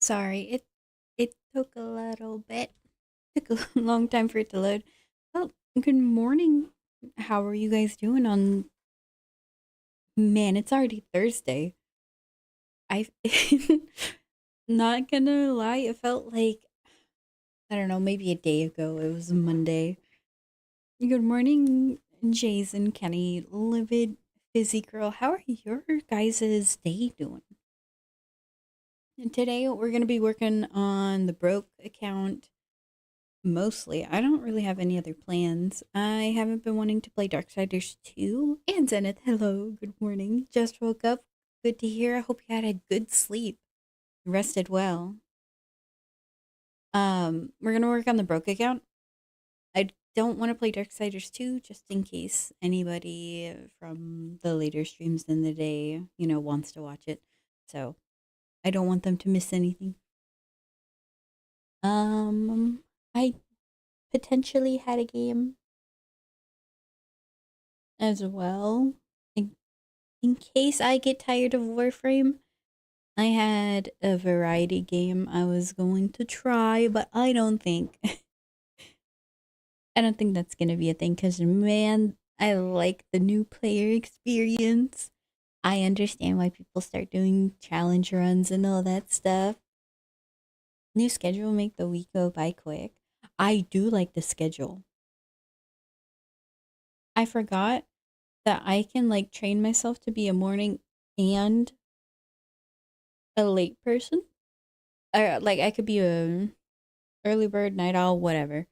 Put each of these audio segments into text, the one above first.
Sorry, it took a little bit. Took a long time for it to load. Oh, good morning. How are you guys doing on man, it's already Thursday. I not gonna lie, it felt like I don't know, maybe a day ago. It was Monday. Good morning, Jason, Kenny, Livid, Fizzy Girl. How are your guys' day doing? And today we're gonna be working on the broke account. Mostly. I don't really have any other plans. I haven't been wanting to play Darksiders 2. And Zenith, hello, good morning. Just woke up. Good to hear. I hope you had a good sleep. Rested well. We're gonna work on the broke account. I don't want to play Darksiders 2 just in case anybody from the later streams in the day, wants to watch it. So I don't want them to miss anything. I potentially had a game as well. In case I get tired of Warframe, I had a variety game I was going to try, but I don't think that's gonna be a thing because man, I like the new player experience. I understand why people start doing challenge runs and all that stuff. New schedule make the week go by quick. I do like the schedule. I forgot that I can like train myself to be a morning and a late person. Or like I could be a early bird, night owl, whatever.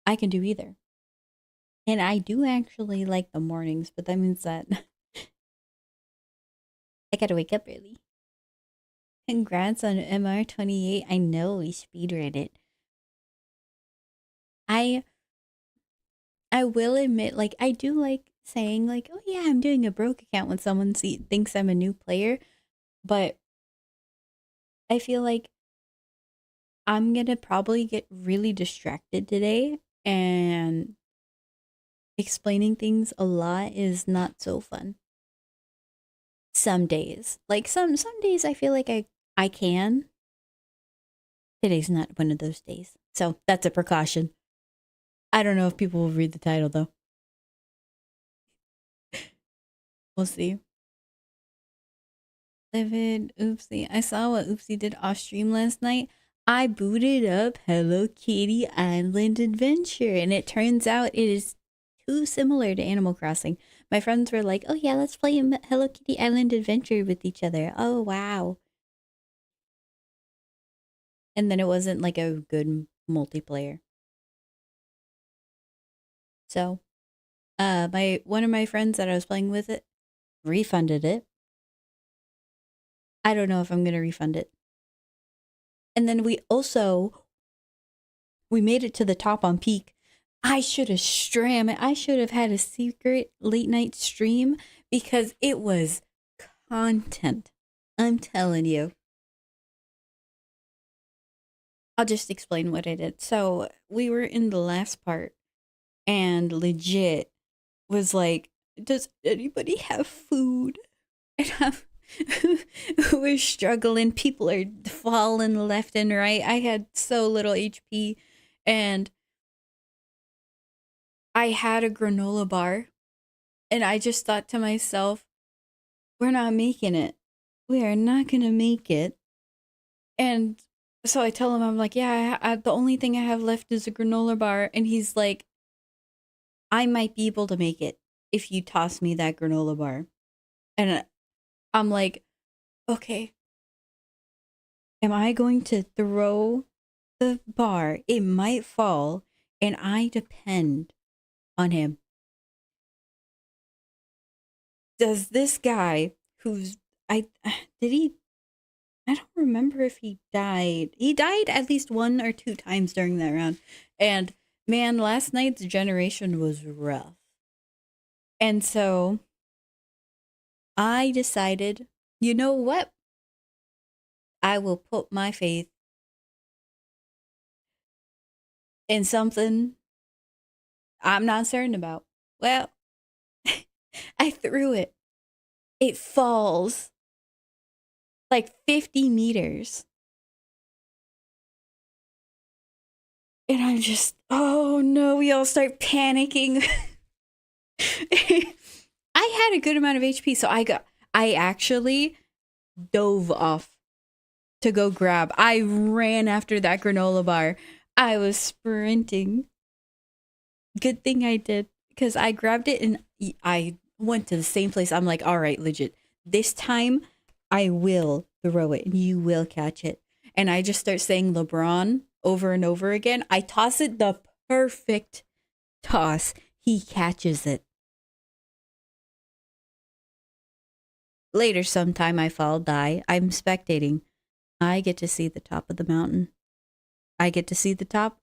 I can do either. And I do actually like the mornings, but that means that I gotta wake up early. Congrats on mr28. I know we speedread it. I I will admit, like I do like saying like, oh yeah, I'm doing a broke account when someone thinks I'm a new player, but I feel like I'm gonna probably get really distracted today and explaining things a lot is not so fun. Some days. Like some days I feel like I can. Today's not one of those days. So that's a precaution. I don't know if people will read the title though. We'll see. Livid, oopsie. I saw what Oopsie did off stream last night. I booted up Hello Kitty Island Adventure, and it turns out it is too similar to Animal Crossing. My friends were like, oh yeah, let's play Hello Kitty Island Adventure with each other. Oh wow. And then it wasn't like a good multiplayer. So, my one of my friends that I was playing with it refunded it. I don't know if I'm gonna refund it. And then we made it to the top on peak. I should have stram it. I should have had a secret late night stream because it was content. I'm telling you. I'll just explain what I did. So we were in the last part and legit was like, does anybody have food? And we're struggling. People are falling left and right. I had so little HP and I had a granola bar. And I just thought to myself, we're not making it. We are not going to make it. And so I tell him, I'm like, yeah, the only thing I have left is a granola bar. And he's like, I might be able to make it if you toss me that granola bar. And I'm like, okay, am I going to throw the bar? It might fall, and I depend on him. Does this guy who's did he I don't remember if he died. He died at least one or two times during that round. And man, last night's generation was rough. And so I decided, you know what? I will put my faith in something I'm not certain about. Well, I threw it. It falls like 50 meters. And I'm just, oh no, we all start panicking. I had a good amount of HP, so I actually dove off to go grab. I ran after that granola bar. I was sprinting. Good thing I did, because I grabbed it and I went to the same place. I'm like, all right, legit. This time I will throw it and you will catch it. And I just start saying LeBron over and over again. I toss it the perfect toss. He catches it. Later, sometime I fall, die. I'm spectating. I get to see the top of the mountain. I get to see the top.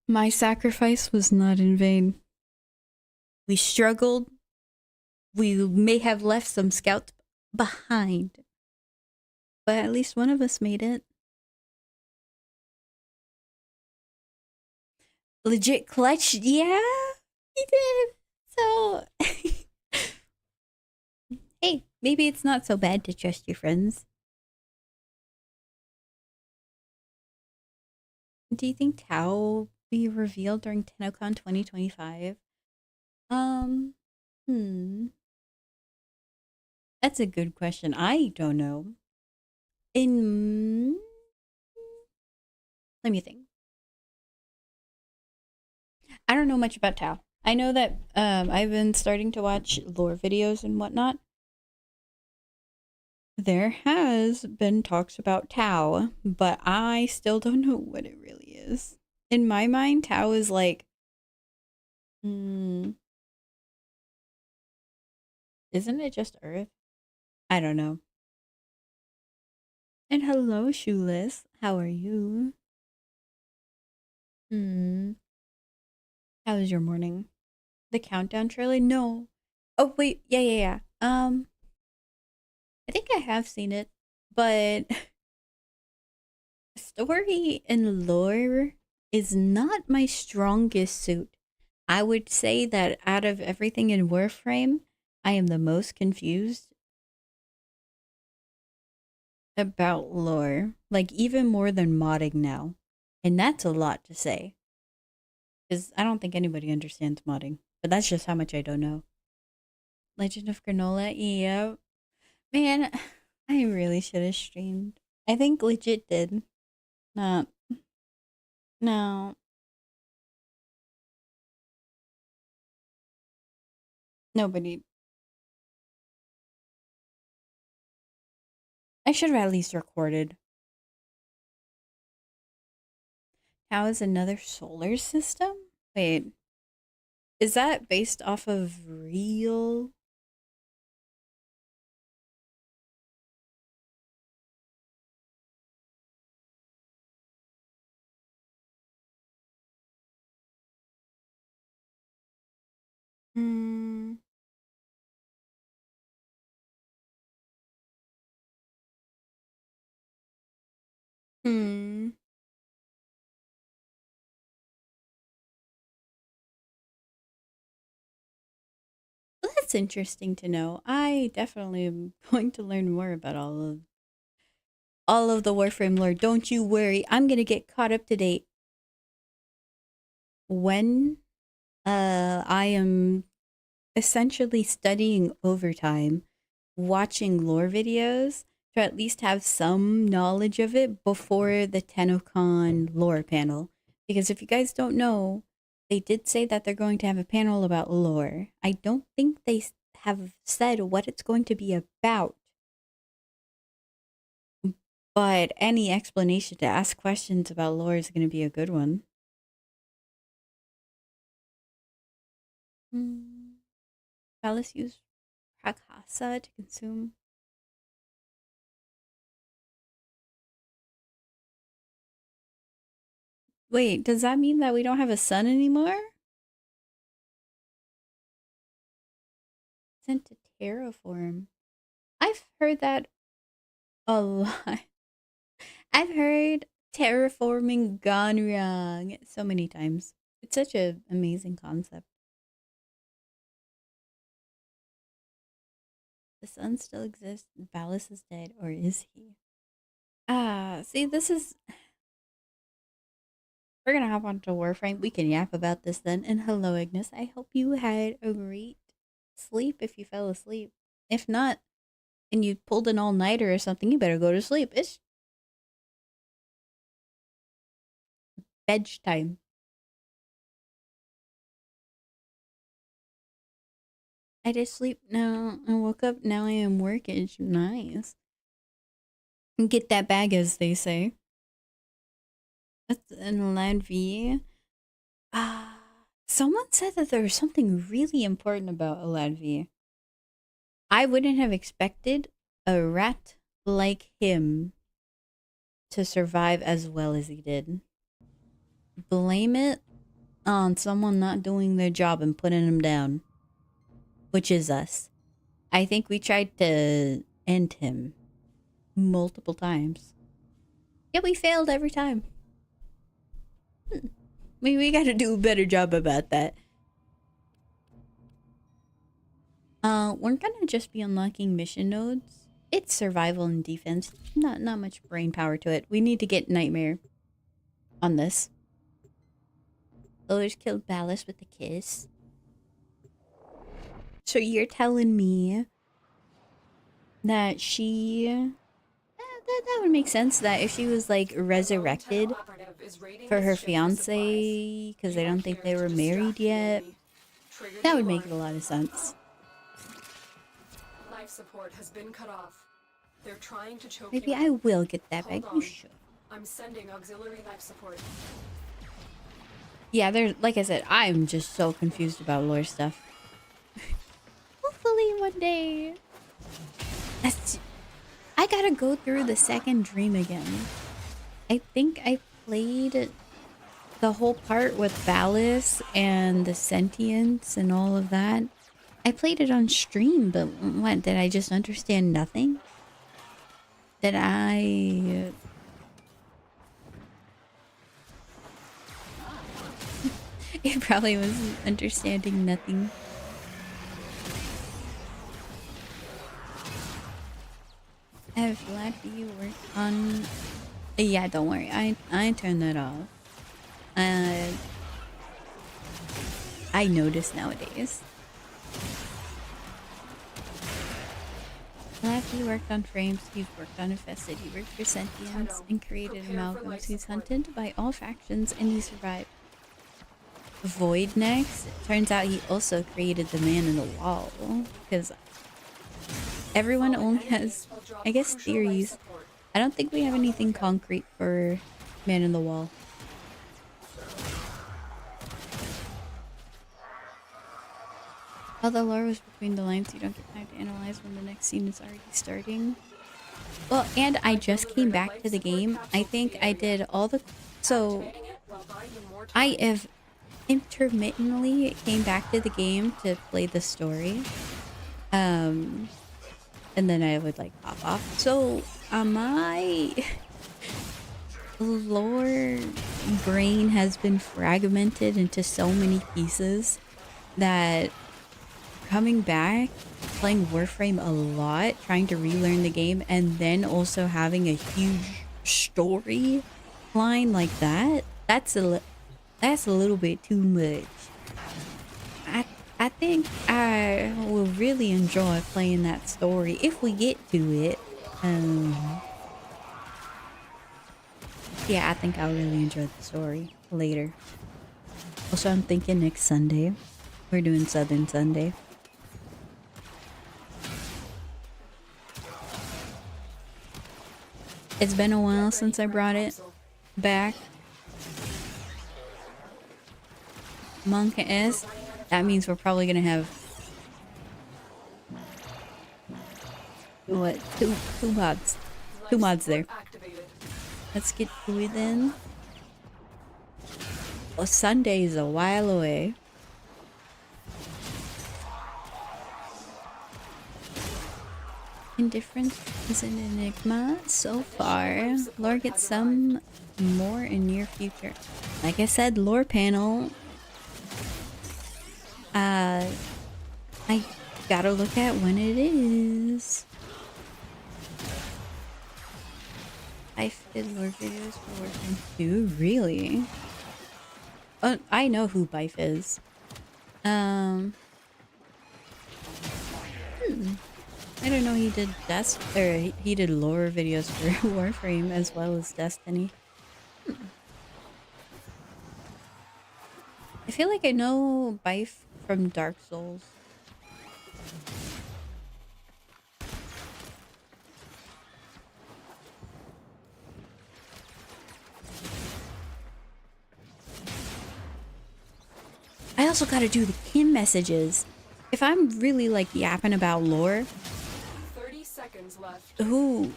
My sacrifice was not in vain. We struggled. We may have left some scouts behind, but at least one of us made it. Legit clutch, yeah, he did. So, hey, maybe it's not so bad to trust your friends. Do you think Tao will be revealed during TennoCon 2025? Um, hmm. That's a good question. I don't know. In Let me think. I don't know much about Tao. I know that I've been starting to watch lore videos and whatnot. There has been talks about Tao, but I still don't know what it really is. In my mind, Tao is like, mm, isn't it just Earth? I don't know. And hello, Shoeless. How are you? Hmm. How was your morning? The countdown trailer? No. Oh wait, yeah. I think I have seen it, but story and lore is not my strongest suit. I would say that out of everything in Warframe, I am the most confused about lore. Like, even more than modding now. And that's a lot to say. Because I don't think anybody understands modding. But that's just how much I don't know. Legend of Granola, yeah. Man, I really should have streamed. I think legit did. Not. No. Nobody. I should have at least recorded. How is another solar system? Wait, is that based off of real? Hmm. Hmm. Well, that's interesting to know. I definitely am going to learn more about all of the Warframe lore. Don't you worry. I'm gonna get caught up to date when I am essentially studying overtime, watching lore videos to at least have some knowledge of it before the TennoCon lore panel. Because if you guys don't know, they did say that they're going to have a panel about lore. I don't think they have said what it's going to be about, but any explanation to ask questions about lore is going to be a good one. Mm. Palace use Prakasa to consume. Wait, does that mean that we don't have a sun anymore? Sent to terraform. I've heard that a lot. I've heard terraforming gone wrong so many times. It's such an amazing concept. The sun still exists. Ballas is dead, or is he? Ah, see, this is We're gonna hop onto Warframe. We can yap about this then. And hello, Ignis. I hope you had a great sleep if you fell asleep. If not, and you pulled an all-nighter or something, you better go to sleep. It's bedtime. I did sleep now. I woke up. Now I am working. Nice. Get that bag, as they say. That's an land V. Someone said that there was something really important about Aladvi. I wouldn't have expected a rat like him to survive as well as he did. Blame it on someone not doing their job and putting him down, which is us. I think we tried to end him multiple times. Yeah, we failed every time. We gotta do a better job about that. We're gonna just be unlocking mission nodes. It's survival and defense. Not much brain power to it. We need to get Nightmare on this. Others killed Ballast with a kiss. So you're telling me that she... that would make sense, that if she was like resurrected for her fiance because I don't think they were married yet, that would make a lot of sense. Life support has been cut off. They're trying to choke Maybe you. I will get that back. You should. I'm sending auxiliary life support. Yeah, there's, like I said, I'm just so confused about lore stuff. Hopefully one day. I gotta go through the second dream again. I think I played the whole part with Valis and the sentience and all of that. I played it on stream, but what, did I just understand nothing? Did I... It probably was understanding nothing. I'm glad you worked on... Yeah, don't worry. I turned that off. I notice nowadays. Laffy worked on frames, he's worked on Infested, he worked for Sentience and created amalgams. He's hunted by all factions and he survived. Void next. It turns out he also created the Man in the Wall. Because everyone only has, I guess, theories. I don't think we have anything concrete for Man in the Wall. While the lore was between the lines, you don't get time to analyze when the next scene is already starting. Well, and I just came back to the game. I think I did all the... So, I have intermittently came back to the game to play the story. And then I would, like, pop off. So, my lore brain has been fragmented into so many pieces that... Coming back, playing Warframe a lot, trying to relearn the game, and then also having a huge story line like that, that's a little bit too much. I think I will really enjoy playing that story if we get to it. Yeah, I think I'll really enjoy the story later. Also, I'm thinking next Sunday. We're doing Southern Sunday. It's been a while since I brought it back. Monk S. That means we're probably gonna have what? Two mods. Two mods there. Let's get to it then. Well, Sunday is a while away. Indifference is an enigma so far. Lore gets some more in near future. Like I said, lore panel. I gotta look at when it is. I did lore videos for Warframe 2, really? I know who Bife is. Um, I don't know he did he did lore videos for Warframe as well as Destiny. I feel like I know Bife from Dark Souls. I also gotta do the Kim messages. If I'm really like yapping about lore, 30 seconds left. who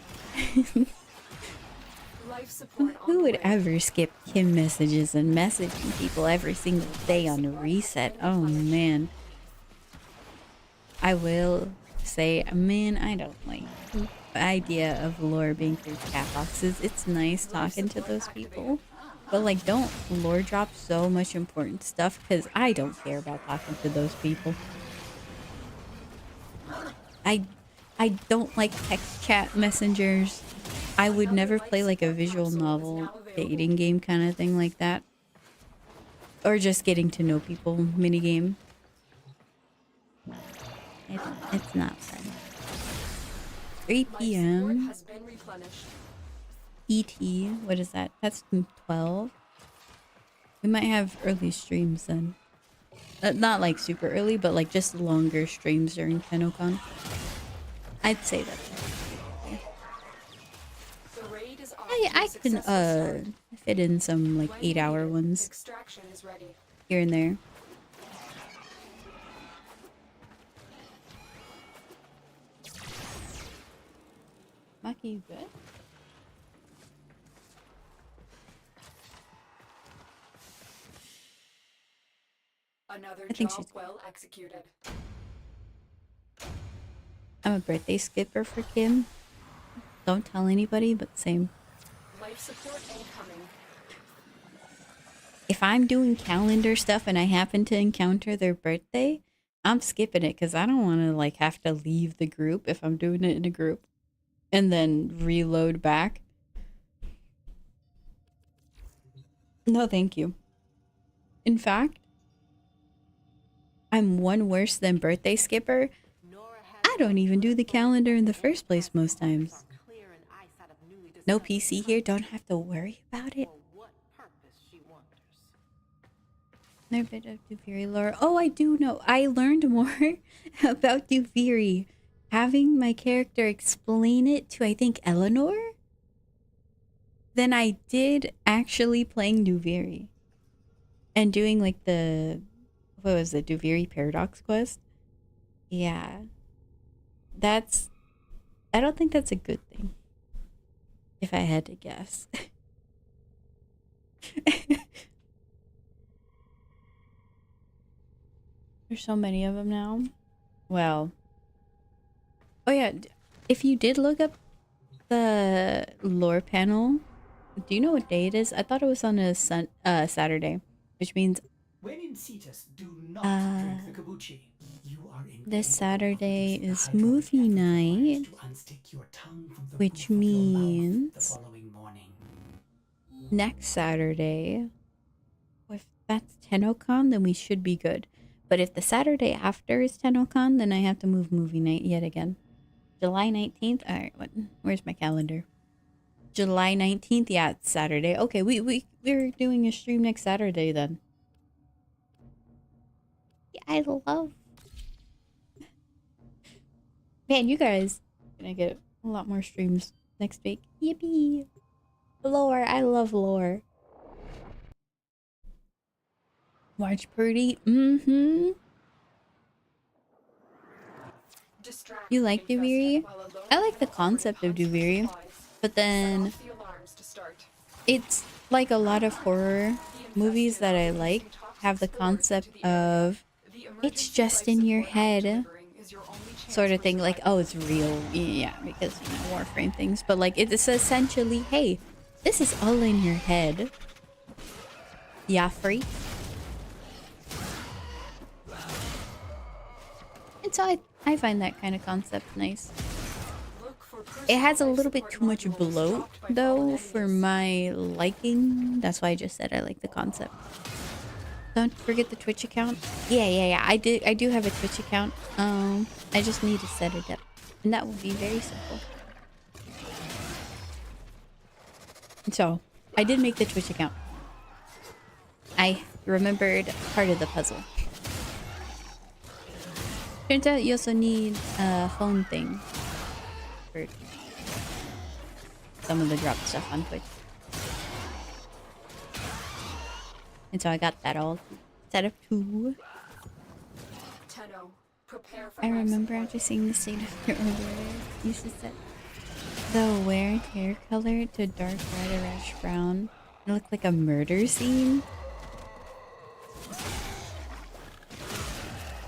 Life support on who the would way. ever skip Kim messages and messaging people every single day on the reset? Oh man. I will say, man, I don't like the idea of lore being through chat boxes. It's nice talking to those people. But like, don't lore drop so much important stuff because I don't care about talking to those people. I I don't like text chat messengers. I would never play like a visual novel dating game kind of thing like that. Or just getting to know people minigame. It's not fun. 3 Life support p.m. has been replenished. ET, what is that? That's 12. We might have early streams then. Not like super early, but like just longer streams during TennoCon. I'd say that. The raid is off I to a can successful start. fit in some like When 8-hour needed, ones extraction is ready. here and there. Maki, you good? Another I think job she's good. well executed. I'm a birthday skipper for Kim. Don't tell anybody, but same. Life support incoming. If I'm doing calendar stuff and I happen to encounter their birthday, I'm skipping it because I don't want to like have to leave the group if I'm doing it in a group and then reload back. No, thank you. In fact, I'm one worse than birthday skipper. I don't even do the calendar in the first place most times. No PC here, don't have to worry about it. No bit of Duviri lore. Oh, I do know. I learned more about Duviri. Having my character explain it to, I think, Eleanor, than I did actually playing Duviri. And doing like the, what was it, Duviri Paradox quest? Yeah. I don't think that's a good thing. If I had to guess. There's so many of them now. Well. Oh yeah, if you did look up the lore panel, do you know what day it is? I thought it was on a Saturday, which means When in Cetus, do not drink the kombucha. You are this incapable Saturday of the is hydraulic movie effort night, required to unstick your tongue from the which roof of your mouth the means following morning. next Saturday, if that's TennoCon, then we should be good. But if the Saturday after is TennoCon, then I have to move movie night yet again. July 19th? Alright, where's my calendar? July 19th? Yeah, it's Saturday. Okay, we're doing a stream next Saturday then. Yeah, I love... Man, you guys are gonna get a lot more streams next week. Yippee! Lore, I love lore. March Purdy? Mm-hmm. Distract You like the Duviri? infested while a lone I like the kill concept of hunts for Duviri, supplies. but Set then off the alarms to start. it's like a lot of horror The movies infested that I are like releasing have the toxic spores concept into the area. of The it's emergency just life in your support head delivering is your only chance sort of for thing. Like, oh, survival. it's real. Yeah, because, you know, Warframe things. But, like, it's essentially, hey, this is all in your head. Yeah, free. And so I find that kind of concept nice. Look for It has a personal life little bit support too much modules bloat, dropped by fallen though, enemies. for my liking. That's why I just said I like the concept. Don't forget the Twitch account. Yeah. I do have a Twitch account. I just need to set it up, and that will be very simple. So, I did make the Twitch account. I remembered part of the puzzle. Turns out you also need a phone thing for some of the drop stuff on Twitch. And so I got that all set up too. Tenno, prepare for I remember life after seeing the state of your overlay, you should set the wear hair color to dark red or ash brown. It looked like a murder scene.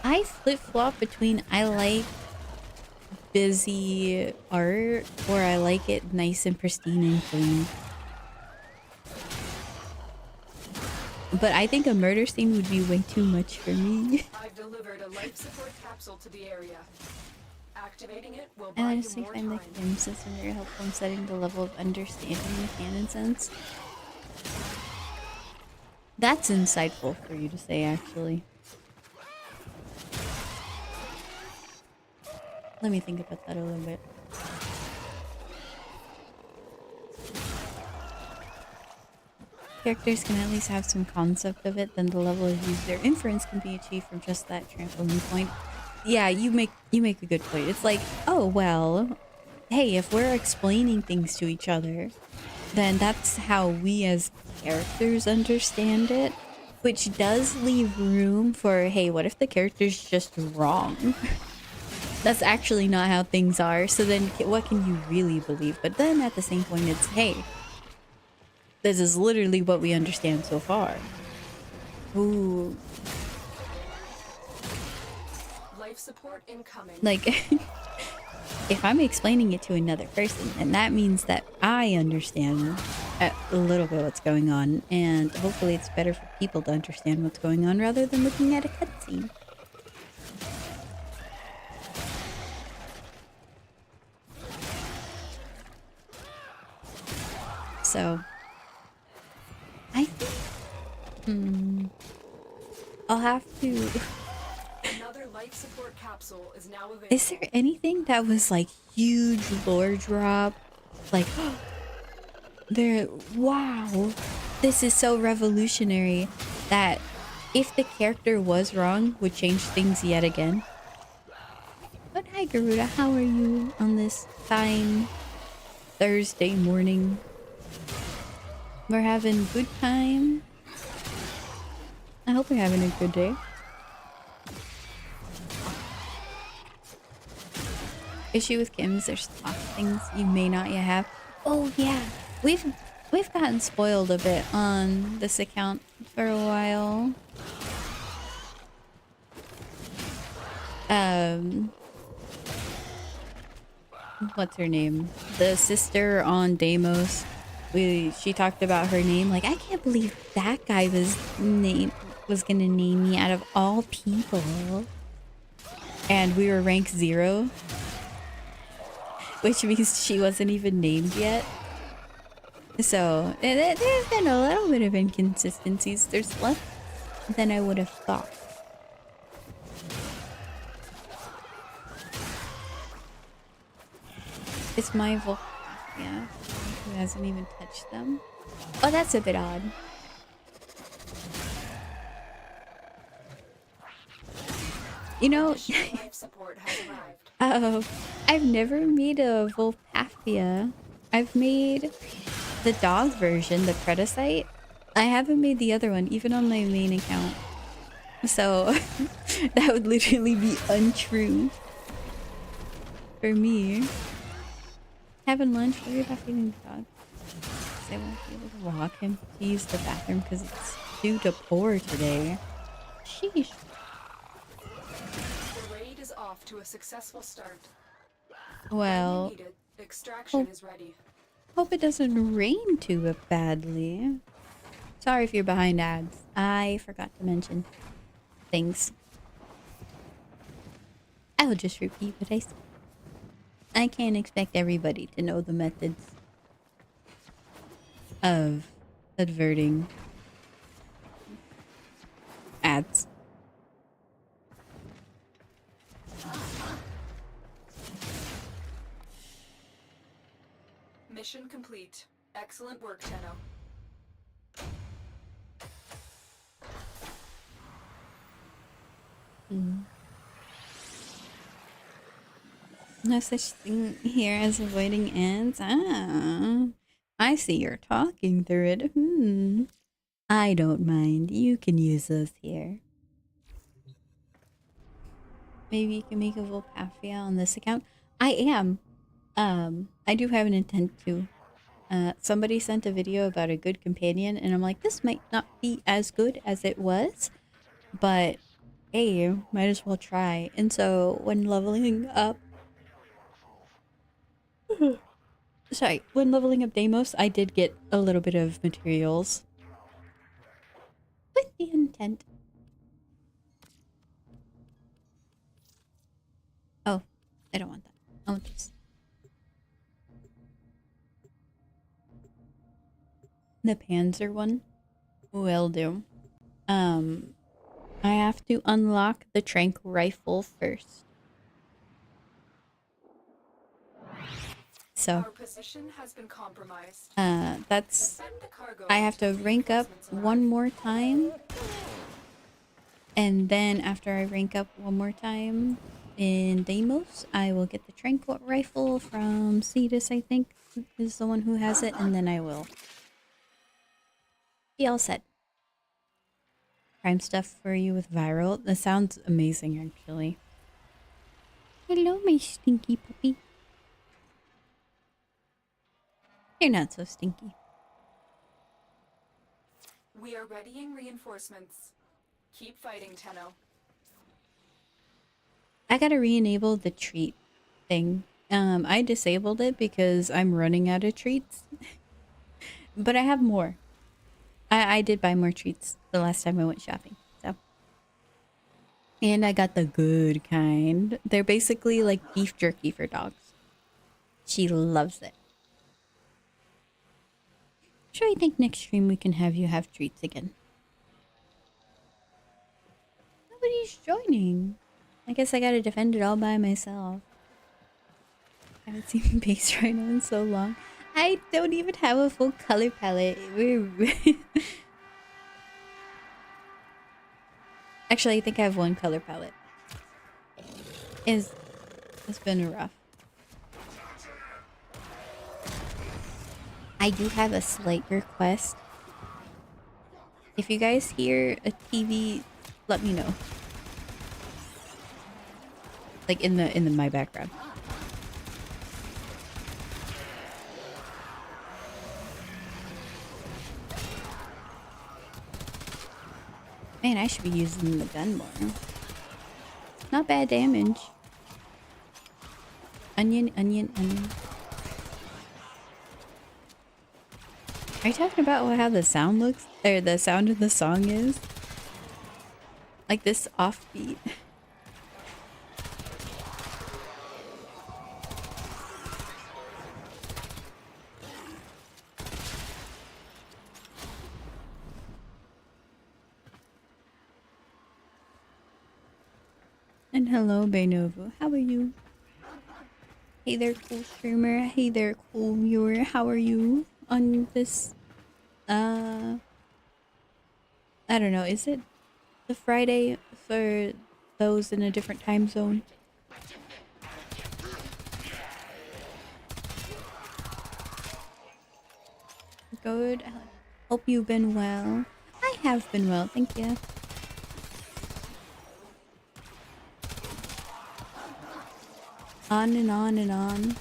I flip-flop between I like busy art or I like it nice and pristine and clean. But I think a murder scene would be way too much for me. I've delivered a life support capsule to the area. Activating it will I buy you honestly more find the time. game system very helpful in setting the level of understanding the canon sense. That's insightful for you to say, actually. Let me think about that a little bit. Characters can at least have some concept of it, then the level of user inference can be achieved from just that trampoline point. Yeah, you make a good point. It's like, oh well, hey, if we're explaining things to each other, then that's how we as characters understand it, which does leave room for, hey, what if the character's just wrong? That's actually not how things are, so then what can you really believe? But then at the same point, it's, hey, this is literally what we understand so far. Ooh. Life support incoming. Like, if I'm explaining it to another person, and that means that I understand a little bit what's going on, and hopefully it's better for people to understand what's going on rather than looking at a cutscene. So, I think, I'll have to... Another life support capsule is now available. Is there anything that was like huge lore drop? Like, wow, this is so revolutionary that if the character was wrong, would change things yet again. But hi Garuda, how are you on this fine Thursday morning? We're having good time. I hope you're having a good day. Issue with Kim's, there's lots of things you may not yet have. Oh yeah, we've gotten spoiled a bit on this account for a while. What's her name? The sister on Deimos. She talked about her name. Like, I can't believe that guy was gonna name me out of all people. And we were rank 0. Which means she wasn't even named yet. So, there's been a little bit of inconsistencies. There's less than I would have thought. It's my Volk, yeah, who hasn't even touched them. Oh, that's a bit odd. You know, Life support has arrived. I've never made a Volpathia. I've made the dog version, the Predacite. I haven't made the other one, even on my main account. So, that would literally be untrue for me. Having lunch, worry about feeding the dog. I won't be able to walk him to use the bathroom because it's due to pour today. Sheesh. The raid is off to a successful start. Well, When you need it, extraction is ready. hope it doesn't rain too badly. Sorry if you're behind ads. I forgot to mention things. I will just repeat what I said. I can't expect everybody to know the methods of adverting Mission complete. Excellent work, Tenno. No such thing here as avoiding ants. Ah, I see you're talking through it. I don't mind. You can use those here. Maybe you can make a Volpathia on this account. I am. I do have an intent to. Somebody sent a video about a good companion, and I'm like, this might not be as good as it was, but hey, might as well try. And so when leveling up, sorry, when leveling up Deimos, I did get a little bit of materials with the intent. Oh, I don't want that. I want this. The Panzer one will do. I have to unlock the Trank rifle first. So, Our position has been compromised. that's... Send the cargo I have to until rank up reinforcements arrive. one more time. And then after I rank up one more time in Deimos, I will get the Trank rifle from Cetus, I think, is the one who has it. And then I will be all set. Prime stuff for you with viral. That sounds amazing, actually. Hello, my stinky puppy. You're not so stinky. We are readying reinforcements. Keep fighting, Tenno. I gotta re-enable the treat thing. I disabled it because I'm running out of treats. But I have more. I did buy more treats the last time I went shopping. So. And I got the good kind. They're basically like beef jerky for dogs. She loves it. Sure, I think next stream we can have you have treats again. Nobody's joining. I guess I gotta defend it all by myself. I haven't seen Base Rhino in so long. I don't even have a full color palette. Actually, I think I have one color palette. It's been rough. I do have a slight request. If you guys hear a TV, let me know. Like in my background. Man, I should be using the gun more. Not bad damage. Onion, onion, onion. Are you talking about how the sound looks? Or the sound of the song is? Like this offbeat. And hello, Baynovo. How are you? Hey there, cool streamer. Hey there, cool viewer. How are you on this? I don't know. Is it the Friday for those in a different time zone? Good. Hope you've been well. I have been well, thank you. On and on and on.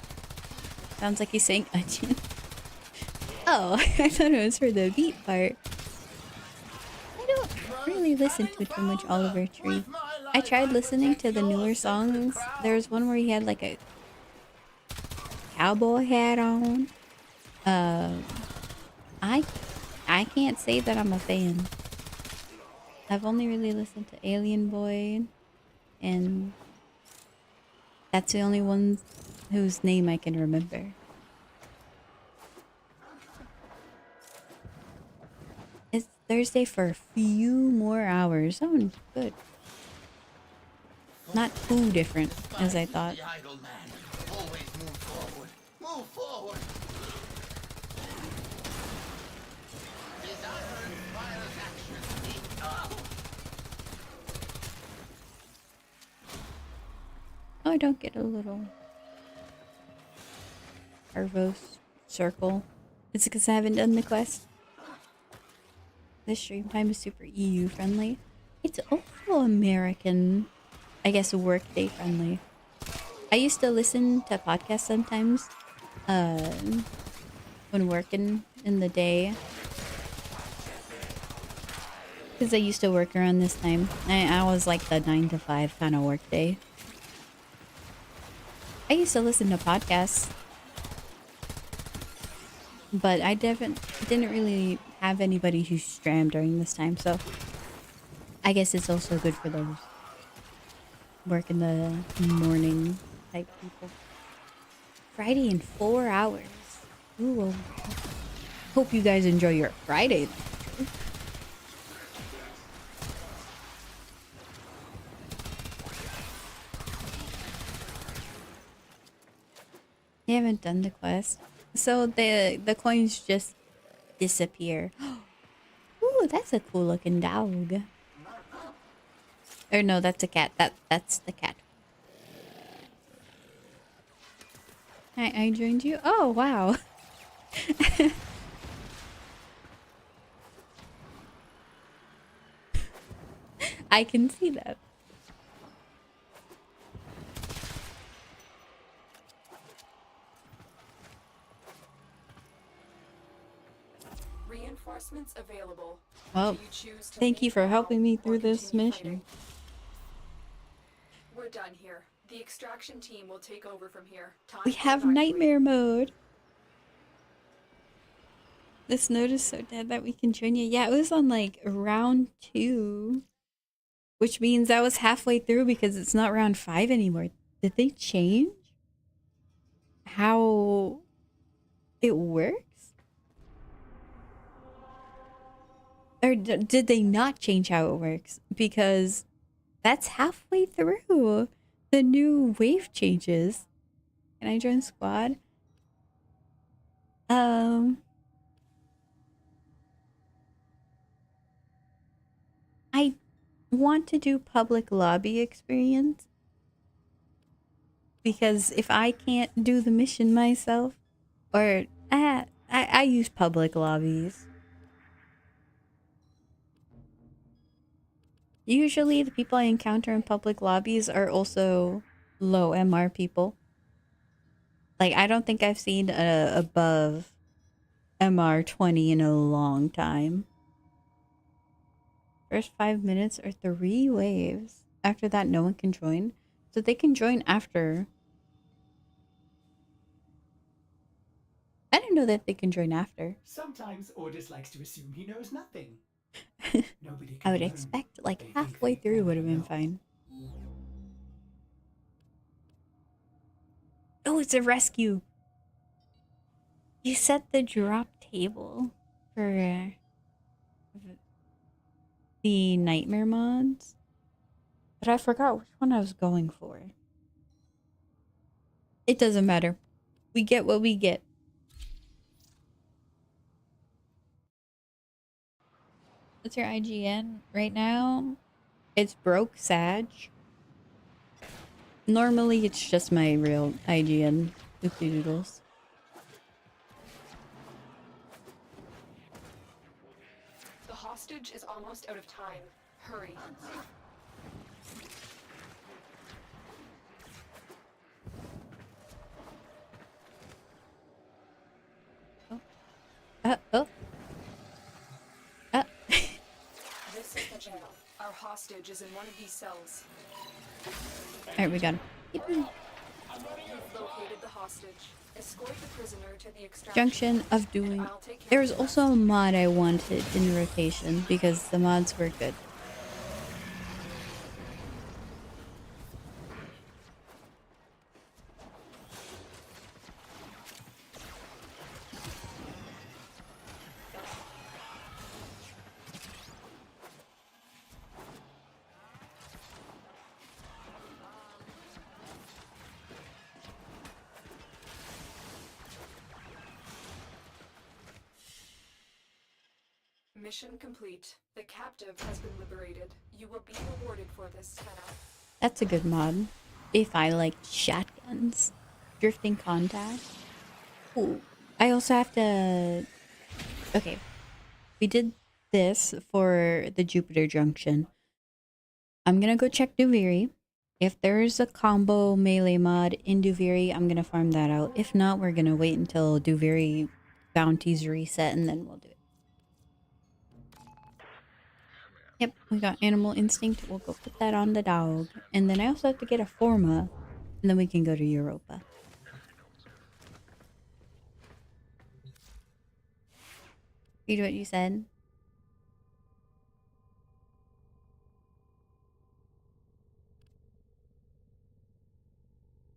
Sounds like he's saying onion. Oh, I thought it was for the beat part. I don't really listen to too much Oliver Tree. I tried listening to the newer songs. There was one where he had like a cowboy hat on. I can't say that I'm a fan. I've only really listened to Alien Boy, and that's the only one whose name I can remember. It's Thursday for a few more hours. Oh, good. Not too different as I thought. Always move forward. Move forward. I don't get a little Arvos circle? It's because I haven't done the quest. This stream time is super EU friendly. It's also American, I guess, workday friendly. I used to listen to podcasts sometimes when working in the day. Because I used to work around this time. I was like the 9 to 5 kind of workday. I used to listen to podcasts. But I didn't really have anybody who streamed during this time, so I guess it's also good for those work in the morning type people. Friday in 4 hours. Ooh, well, hope you guys enjoy your Friday then. You haven't done the quest. So the coins just disappear. Ooh, that's a cool looking dog. Or no, that's a cat. That's the cat. I joined you. Oh wow. I can see that. Reinforcements available. Well, Do you choose to thank you leave for now helping me or through this continue mission. fighting? We're done here. The extraction team will take over from here. Time We to have evacuate. nightmare mode. This node is so dead that we can join you. Yeah, it was on like round 2. Which means I was halfway through because it's not round 5 anymore. Did they change how it works? Or did they not change how it works? Because that's halfway through the new wave changes. Can I join squad? I want to do public lobby experience. Because if I can't do the mission myself, or I use public lobbies. Usually the people I encounter in public lobbies are also low MR people. Like, I don't think I've seen above MR 20 in a long time. First 5 minutes are 3 waves. After that, no one can join. So they can join after. I didn't know that they can join after. Sometimes Ordis likes to assume he knows nothing. Nobody I can would learn expect what like they think halfway they through would already have been know. fine. Oh, it's a rescue. You set the drop table for the nightmare mods, but I forgot which one I was going for. It doesn't matter. We get what we get. What's your IGN right now? It's broke Sag. Normally it's just my real IGN with doodles. The hostage is almost out of time. Hurry. Oh. Oh. This is the channel. Our hostage is in one of these cells. Alright, we got him. You've located the hostage. Escort the prisoner to the extraction Junction point, of and doing. I'll take care There of was the also a rest. mod I wanted in rotation because the mods were good. Mission complete. The captive has been liberated. You will be rewarded for this, Kenna. That's a good mod. if I like shotguns. Drifting contact. Ooh. I also have to. Okay, we did this for the Jupiter Junction. I'm gonna go check Duviri. If there's a combo melee mod in Duviri, I'm gonna farm that out. If not, we're gonna wait until Duviri bounties reset and then we'll do it. Yep, we got Animal Instinct. We'll go put that on the dog. And then I also have to get a Forma. And then we can go to Europa. Read what you said.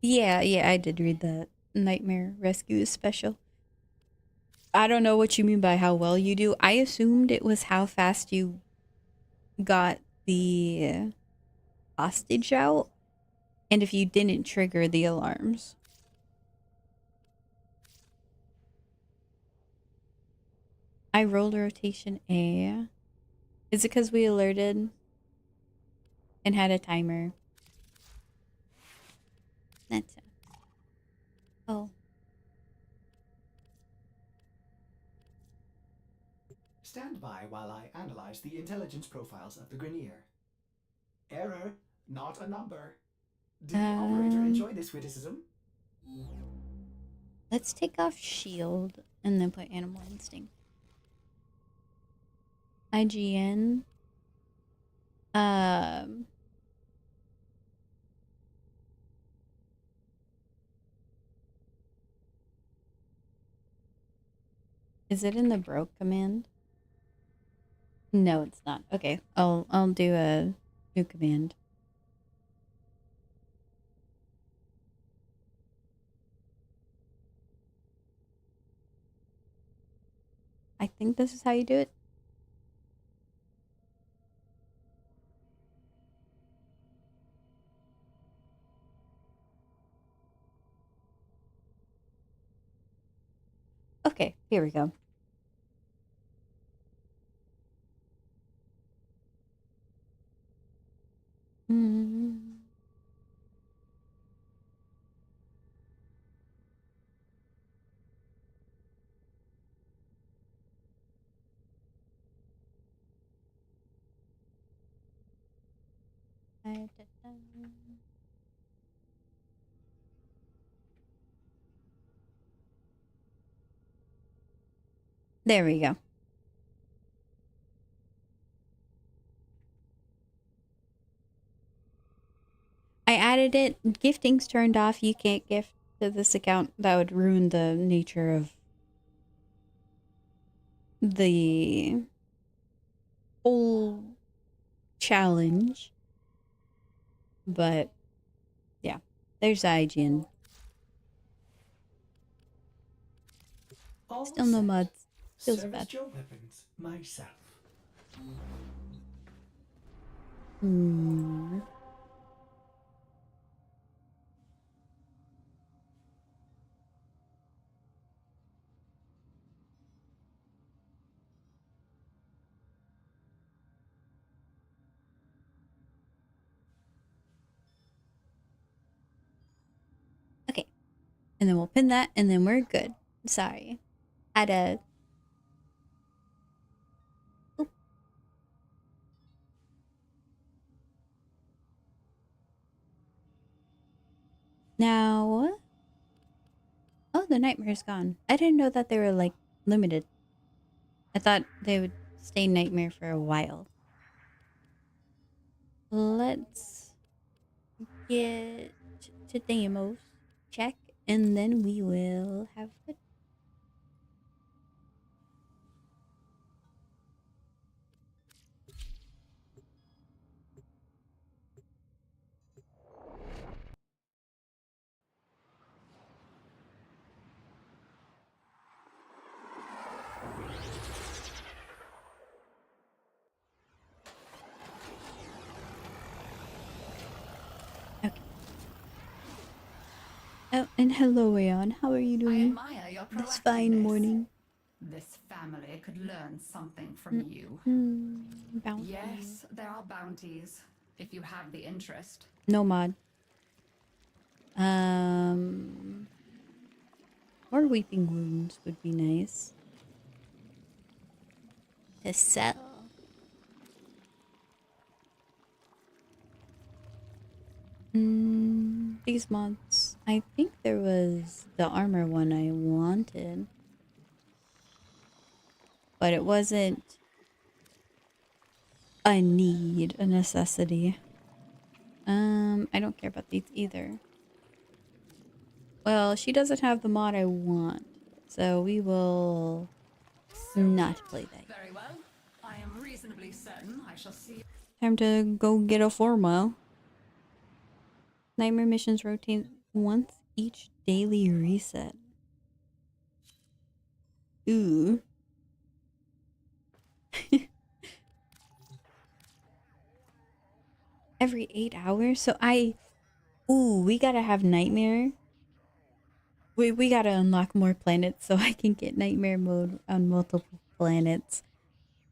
Yeah, I did read that. Nightmare Rescue special. I don't know what you mean by how well you do. I assumed it was how fast you got the hostage out and if you didn't trigger the alarms. I rolled rotation A. Is it because we alerted and had a timer? That's it. Oh. Stand by while I analyze the intelligence profiles of the Grenier. Error, not a number. Did the operator enjoy this witticism? Let's take off shield and then put animal instinct. IGN. Um Is it in the broke command? No, it's not. Okay, I'll do a new command. I think this is how you do it. Okay, here we go. Mm. There we go. I added it. Gifting's turned off. You can't gift to this account. That would ruin the nature of the whole challenge. But yeah, there's IGN. All Still no set. mods. Feels Service bad. Joe weapons myself. Hmm. Okay. And then we'll pin that and then we're good. Sorry. Had a. Oop. Now. Oh, the nightmare's gone. I didn't know that they were like limited. I thought they would stay nightmare for a while. Let's get to Deimos. Check. And then we will have good. Okay. Oh, and hello, Aeon. How are you I doing? admire your This fine proactiveness. morning. This family could learn something from you. Bounty. Yes, there are bounties, if you have the interest. No mod. More weeping wounds would be nice to sell. These mods. I think there was the armor one I wanted, but it wasn't a need, a necessity. I don't care about these either. Well, she doesn't have the mod I want, so we will not play that. Very well. I am reasonably certain I shall see. Time to go get a forma. Nightmare missions rotate once each daily reset. Ooh. Every 8 hours? So we gotta have Nightmare. We gotta unlock more planets so I can get Nightmare mode on multiple planets.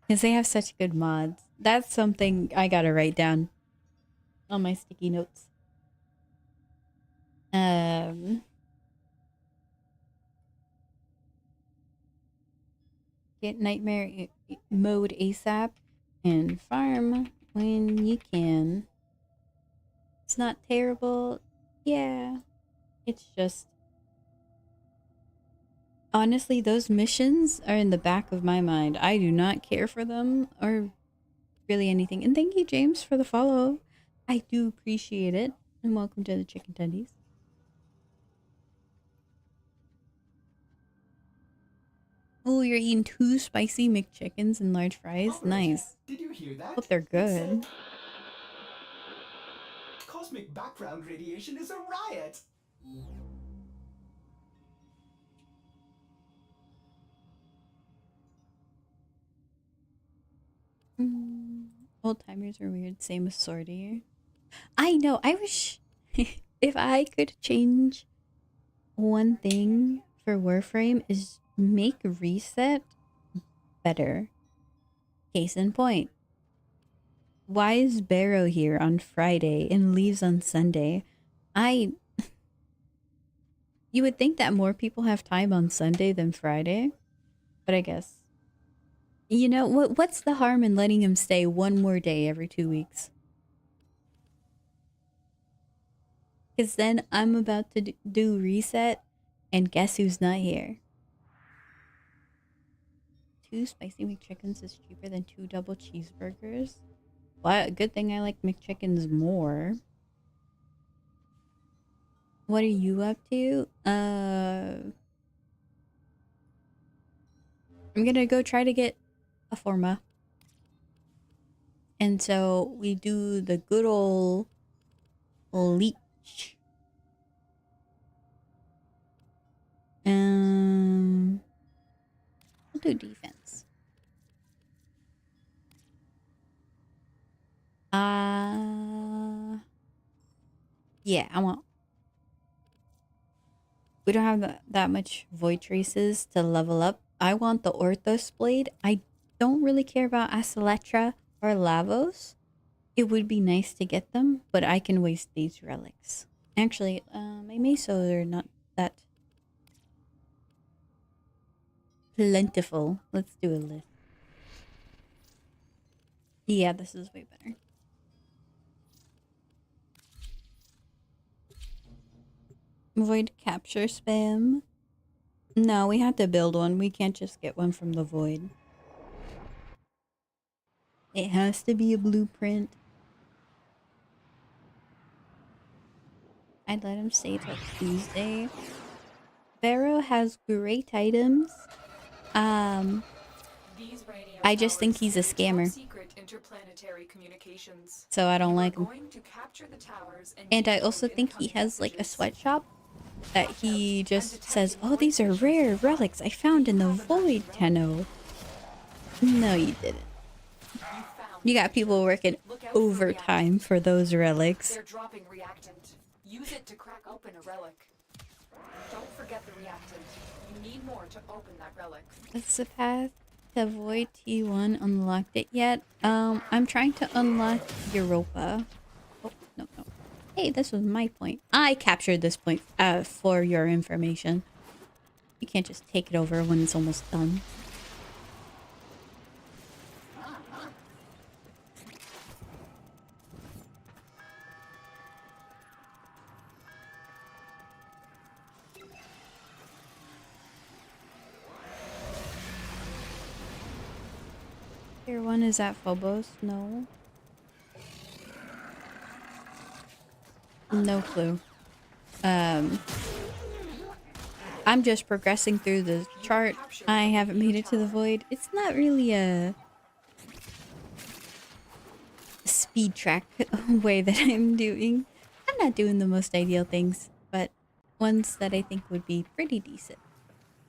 Because they have such good mods. That's something I gotta write down on my sticky notes. Get Nightmare mode ASAP and farm when you can. It's not terrible. Yeah. It's just... Honestly, those missions are in the back of my mind. I do not care for them or really anything. And thank you, James, for the follow. I do appreciate it. And welcome to the Chicken Tendies. Oh, you're eating 2 spicy McChickens and large fries? Albert, Nice. Did you hear that? Hope they're It said, good. cosmic background radiation is a riot. Old timers are weird. Same with Sortie. I know. I wish if I could change one thing for Warframe is make reset better. Case in point. Why is Barrow here on Friday and leaves on Sunday? You would think that more people have time on Sunday than Friday, but I guess. You know, what's the harm in letting him stay one more day every 2 weeks? Because then I'm about to do reset, and guess who's not here? 2 spicy McChickens is cheaper than 2 double cheeseburgers. Well, good thing I like McChickens more. What are you up to? I'm gonna go try to get a forma. And so we do the good old leech. We'll do defense. Yeah, I want... We don't have that much void traces to level up. I want the Orthos Blade. I don't really care about Asaletra or Lavos. It would be nice to get them, but I can waste these relics. Actually, my mesos are not that plentiful. Let's do a list. Yeah, this is way better. Void capture spam. No, we had to build one. We can't just get one from the void. It has to be a blueprint. I'd let him stay till Tuesday. Barrow has great items. I just think he's a scammer. So I don't like him. And I also think he has like a sweatshop that he just says, oh, these are rare relics I found in the void, Tenno. No, you didn't. You got people working overtime for those relics. They're dropping reactant. Use it to crack open a relic. Don't forget the reactant. You need more to open that relic. That's the path to Void T1 unlocked it yet. I'm trying to unlock Europa. Oh, no. Hey, this was my point. I captured this point for your information. You can't just take it over when it's almost done. Tier 1 is at Phobos? No. No clue. I'm just progressing through the chart. I haven't made it to the void. It's not really a speed track way that I'm doing. I'm not doing the most ideal things, but ones that I think would be pretty decent.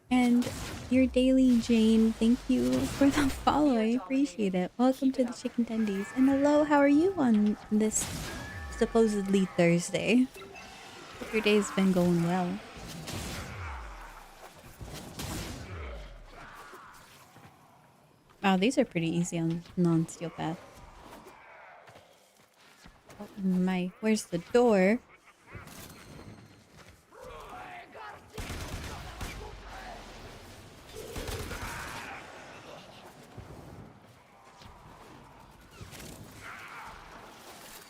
And your daily Jane, thank you for the follow. I appreciate it. Welcome to the Chicken Tendies. And hello, how are you on this supposedly Thursday? Hope your day's been going well. Wow, these are pretty easy on non-steel path. Oh my, where's the door?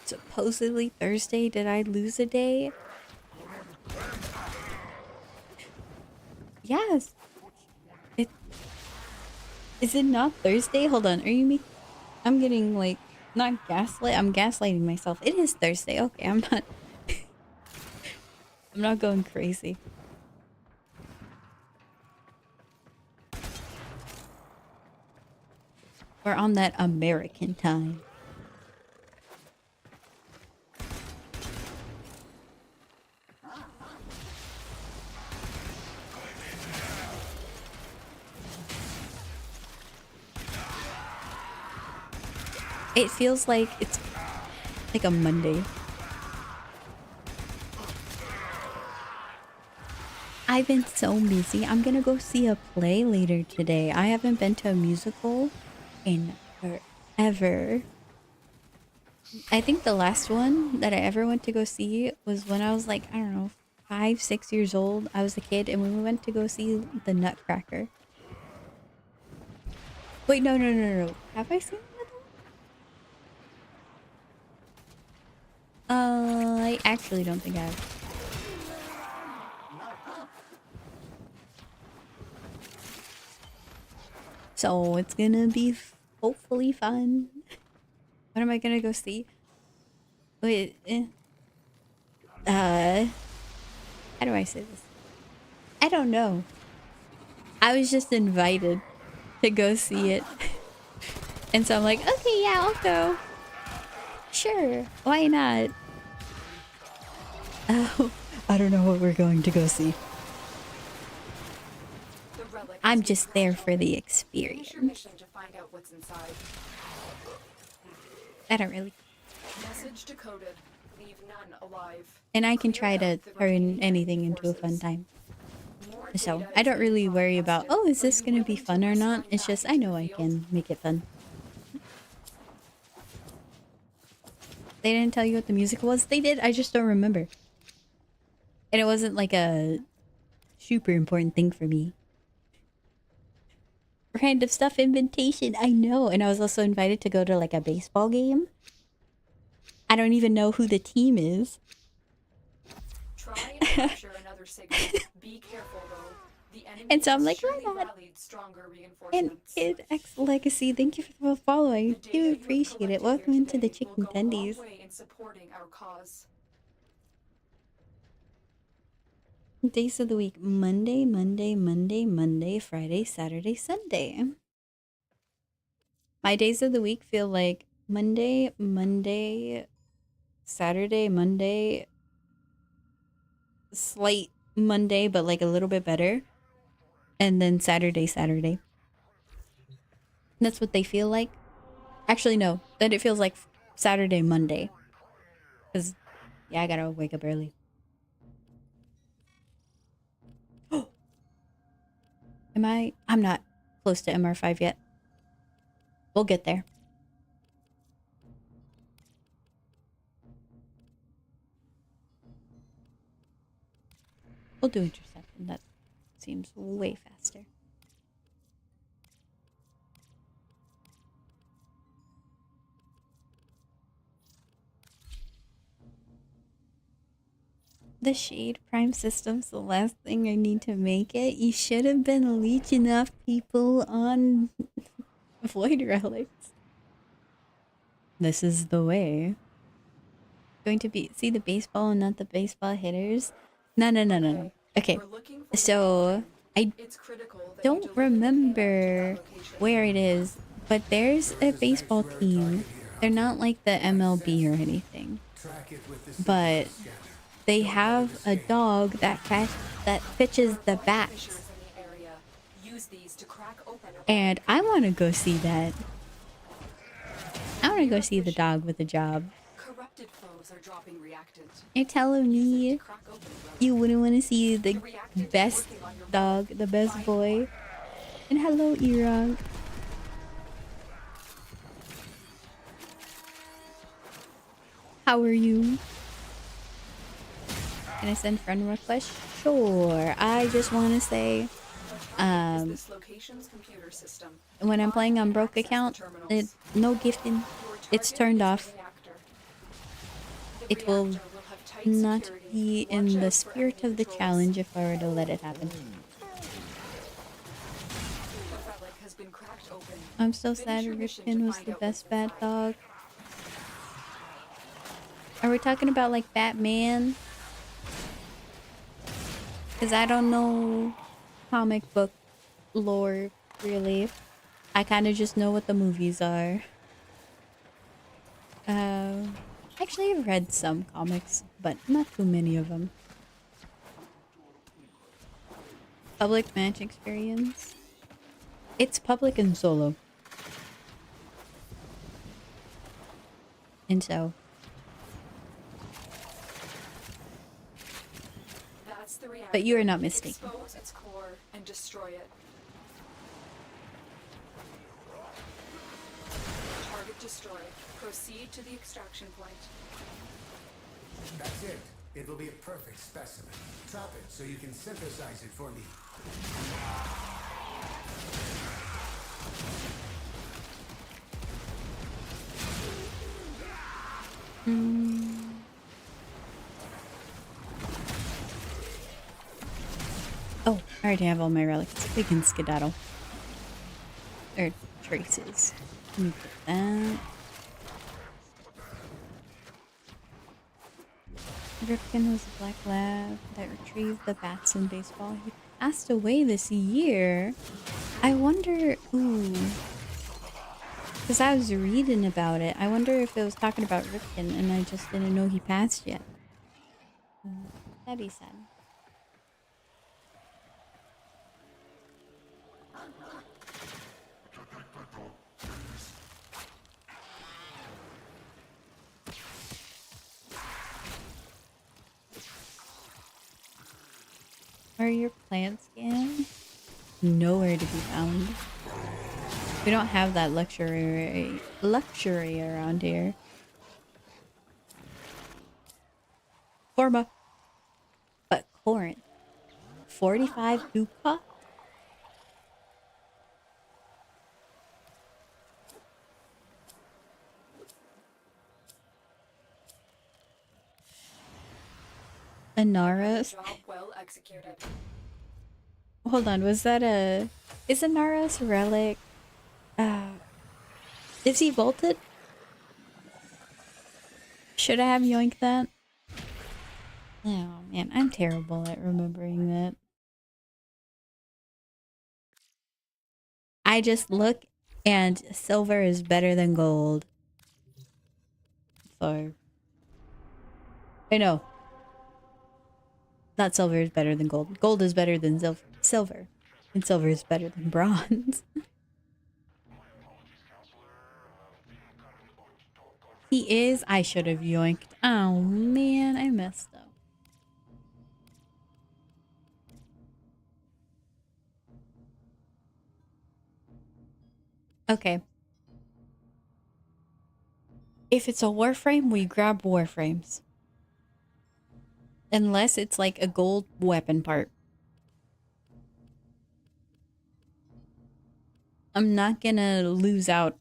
Supposedly Thursday, did I lose a day? Yes. Is it not Thursday? Hold on, are you me? I'm getting like, not gaslight, I'm gaslighting myself. It is Thursday, okay, I'm not... I'm not going crazy. We're on that American time. It feels like it's like a Monday. I've been so busy. I'm gonna go see a play later today. I haven't been to a musical in forever. I think the last one that I ever went to go see was when I was like, I don't know, 5, 6 years old. I was a kid and we went to go see the Nutcracker. Wait, no. Have I seen that? I actually don't think I have. So it's gonna be hopefully fun. What am I gonna go see? Wait, how do I say this? I don't know. I was just invited to go see it. And so I'm like, okay, yeah, I'll go. Sure, why not? Oh, I don't know what we're going to go see. I'm just there for the experience. To find out what's inside. I don't really. Message decoded. Leave none alive. And I can try to turn anything into a fun time. So I don't really worry about, oh, is this going to be fun or not? It's just, I know I can make it fun. They didn't tell you what the music was? They did, I just don't remember. And it wasn't like a super important thing for me. Random stuff invitation, I know. And I was also invited to go to like a baseball game. I don't even know who the team is. Try and capture another signal. Be careful though. The enemy And so I'm like, surely oh my god. rallied stronger And reinforcements. Kid X Legacy, thank you for the follow. I do appreciate it. Welcome into the Chicken Tendies. In supporting our cause. Days of the week: Monday, Friday, Saturday, Sunday. My days of the week feel like Monday, Saturday, slight Monday, but like a little bit better. And then Saturday. That's what they feel like. Actually, no. Then it feels like Saturday, Monday. Because, yeah, I gotta wake up early. I'm not close to MR5 yet. We'll get there. We'll do interception. That seems way faster. The Shade Prime system's the last thing I need to make it. You should have been leeching off people on Void Relics. This is the way. Going to be see the baseball and not the baseball hitters. No. Okay, so I don't remember where it is, but there's a baseball team. They're not like the MLB or anything, but they have a dog that pitches the bats, and I want to go see that. I want to go see the dog with the job. You're telling me you wouldn't want to see the best dog, the best boy? And hello, Irog. How are you? Can I send friend request? Sure. I just want to say, when I'm playing on broke account, no gifting. It's turned off. It will not be in the spirit of the challenge if I were to let it happen. I'm so sad Ripkin was the best bad dog. Are we talking about like Batman? Because I don't know comic book lore really. I kind of just know what the movies are. Actually, I've read some comics, but not too many of them. Public match experience. It's public and solo. And so. But you are not mistaken. Expose its core and destroy it. Target destroyed. Proceed to the extraction point. That's it. It will be a perfect specimen. Trap it so you can synthesize it for me. Oh, I already have all my relics. We can skedaddle. Or traces. Let me put that. Ripken was a black lab that retrieved the bats in baseball. He passed away this year. I wonder... Ooh. Because I was reading about it. I wonder if it was talking about Ripken and I just didn't know he passed yet. That'd be sad. Are your plants again? Nowhere to be found. We don't have that luxury around here. Forma. But Corinth. 45 duca? Anara? Job well executed. Hold on, was that a... Is Anara's relic... Is he bolted? Should I have yoinked that? Oh man, I'm terrible at remembering that. I just look and silver is better than gold. So... I know. Not silver is better than gold. Gold is better than silver. And silver is better than bronze. He is? I should have yoinked. Oh man, I messed up. Okay. If it's a warframe, we grab warframes. Unless it's like a gold weapon part. I'm not gonna lose out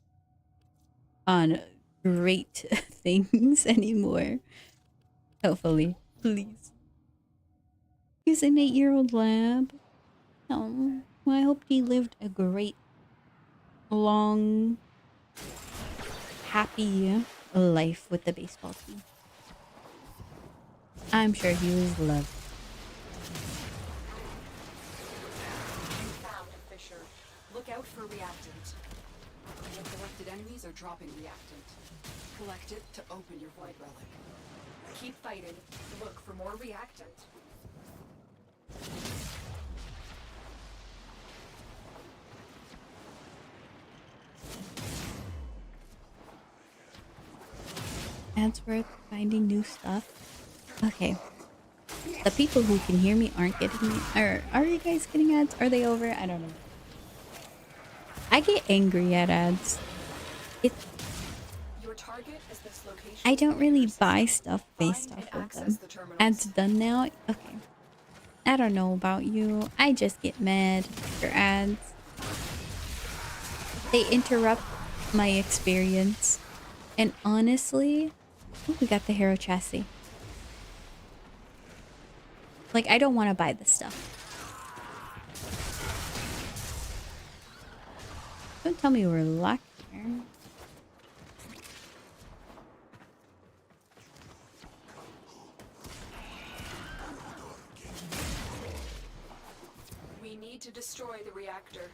on great things anymore. Hopefully. Please. He's an 8-year-old lab. Oh, well, I hope he lived a great, long, happy life with the baseball team. I'm sure he was loved. You found a fissure. Look out for reactant. Your collected enemies are dropping reactant. Collect it to open your void relic. Keep fighting. Look for more reactant. Ads worth finding new stuff. Okay. The people who can hear me aren't getting me. Or are you guys getting ads? Are they over? I don't know. I get angry at ads. Your target is this location. I don't really buy stuff based off of them. Ads done now? Okay. I don't know about you. I just get mad for ads. They interrupt my experience. And honestly, ooh, we got the hero chassis. Like, I don't want to buy this stuff. Don't tell me we're locked here. We need to destroy the reactor.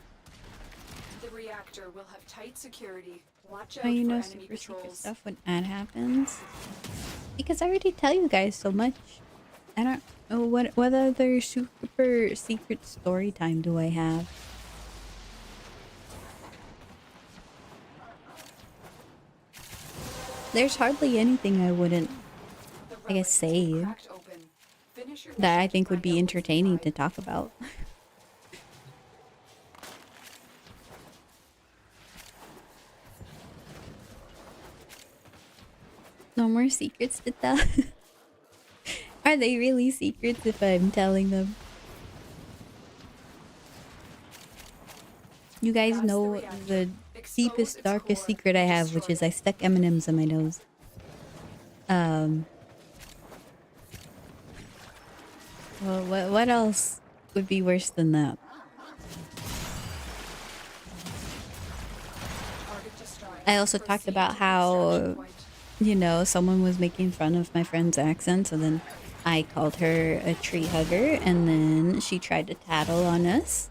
The reactor will have tight security. Watch out How you for know enemy super secret patrols. stuff when ad happens? Because I already tell you guys so much. I don't know what other super secret story time do I have? There's hardly anything I wouldn't, The I guess, relic has been say cracked open. Finish your that I mission to think would find be out what's entertaining to inside. talk about. No more secrets to tell. Are they really secrets if I'm telling them? You guys That's the know reactor. the Expose deepest, its darkest core secret I and have, which destroy is I it. stuck M&Ms in my nose. Well, what else would be worse than that? Target destroyed. I also talked Proceed about to the extraction how, point. you know, someone was making fun of my friend's accent, so then I called her a tree hugger, and then she tried to tattle on us.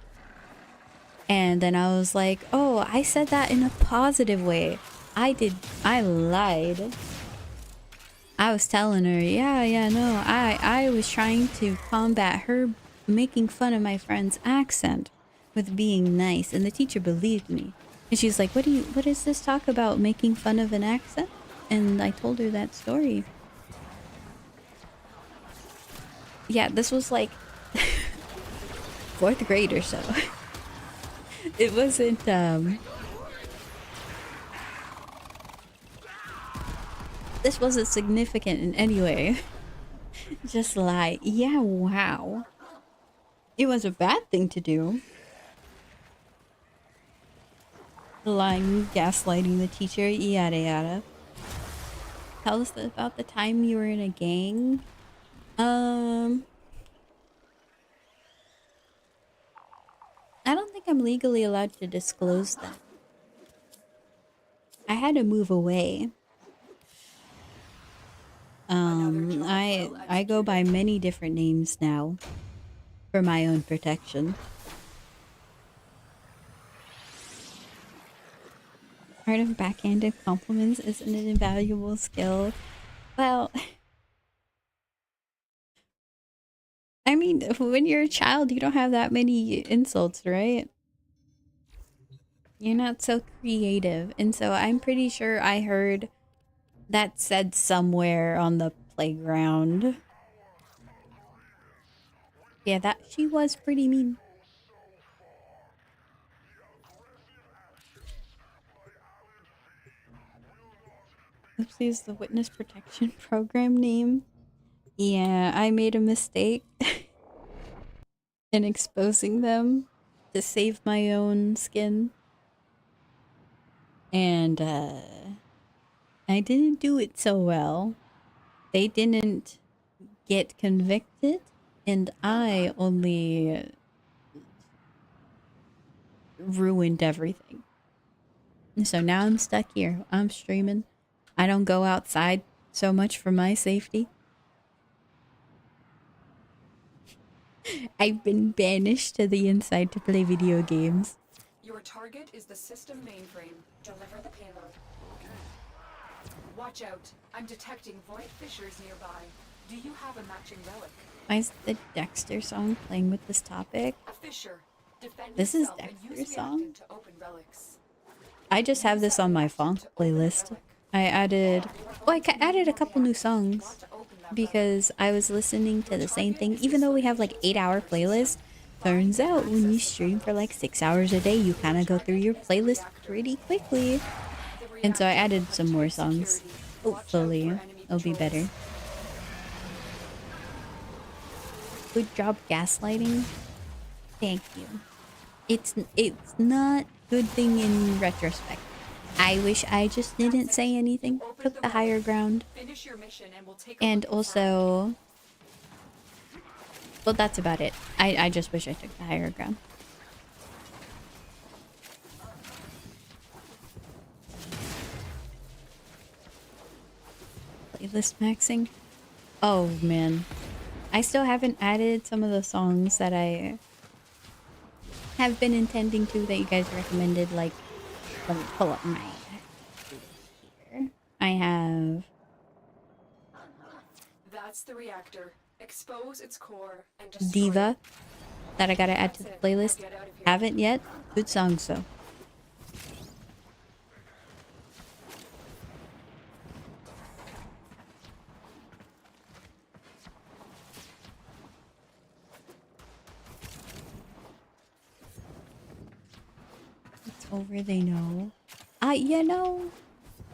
And then I was like, oh, I said that in a positive way. I lied. I was telling her, yeah, no, I was trying to combat her making fun of my friend's accent with being nice, and the teacher believed me. And she's like, what is this talk about making fun of an accent? And I told her that story. Yeah, this was like 4th grade or so. It wasn't, this wasn't significant in any way. Just lie. Yeah, wow. It was a bad thing to do. Lying, gaslighting the teacher, yada yada. Tell us about the time you were in a gang. I don't think I'm legally allowed to disclose that. I had to move away. Another job well I go by executed. many different names now for my own protection. Art of backhanded compliments isn't an invaluable skill. Well, I mean, when you're a child, you don't have that many insults, right? You're not so creative. And so I'm pretty sure I heard that said somewhere on the playground. Yeah, that she was pretty mean. Oopsie is the witness protection program name. Yeah, I made a mistake in exposing them to save my own skin. And I didn't do it so well. They didn't get convicted, and I only ruined everything. So now I'm stuck here. I'm streaming. I don't go outside so much for my safety. I've been banished to the inside to play video games. Your target is the system mainframe. Deliver the payload. Watch out. I'm detecting void fissures nearby. Do you have a matching relic? Why is the Dexter song playing with this topic? A fissure. Defend This is yourself and use Dexter's song? reactant to open relics. I just have this on my funk playlist. I added... Oh, added a couple new songs. Because I was listening to the same thing. Even though we have like 8-hour playlist. Turns out when you stream for like 6 hours a day, you kind of go through your playlist pretty quickly. And so I added some more songs. Hopefully, it'll be better. Good job gaslighting. Thank you. It's not good thing in retrospect. I wish I just didn't say anything. Took the higher ground. Finish your mission and we'll take a And look inside. also... Well, that's about it. I just wish I took the higher ground. Playlist maxing. Oh, man. I still haven't added some of the songs that I have been intending to that you guys recommended. Like, let me pull up my... here. I have... That's the reactor. Expose its core and destroy Diva it. that I gotta add to the playlist. Get out of here. Haven't yet. Good songs though. It's over, they know. You know,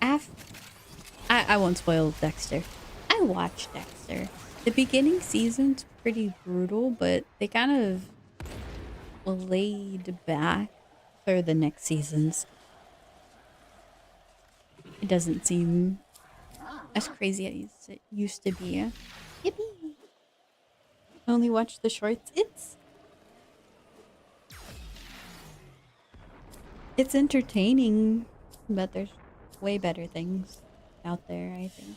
I won't spoil Dexter. I watched Dexter. The beginning season's pretty brutal, but they kind of laid back for the next seasons. It doesn't seem as crazy as it used to be. Yippee! I only watched the shorts. It's entertaining, but there's way better things out there, I think.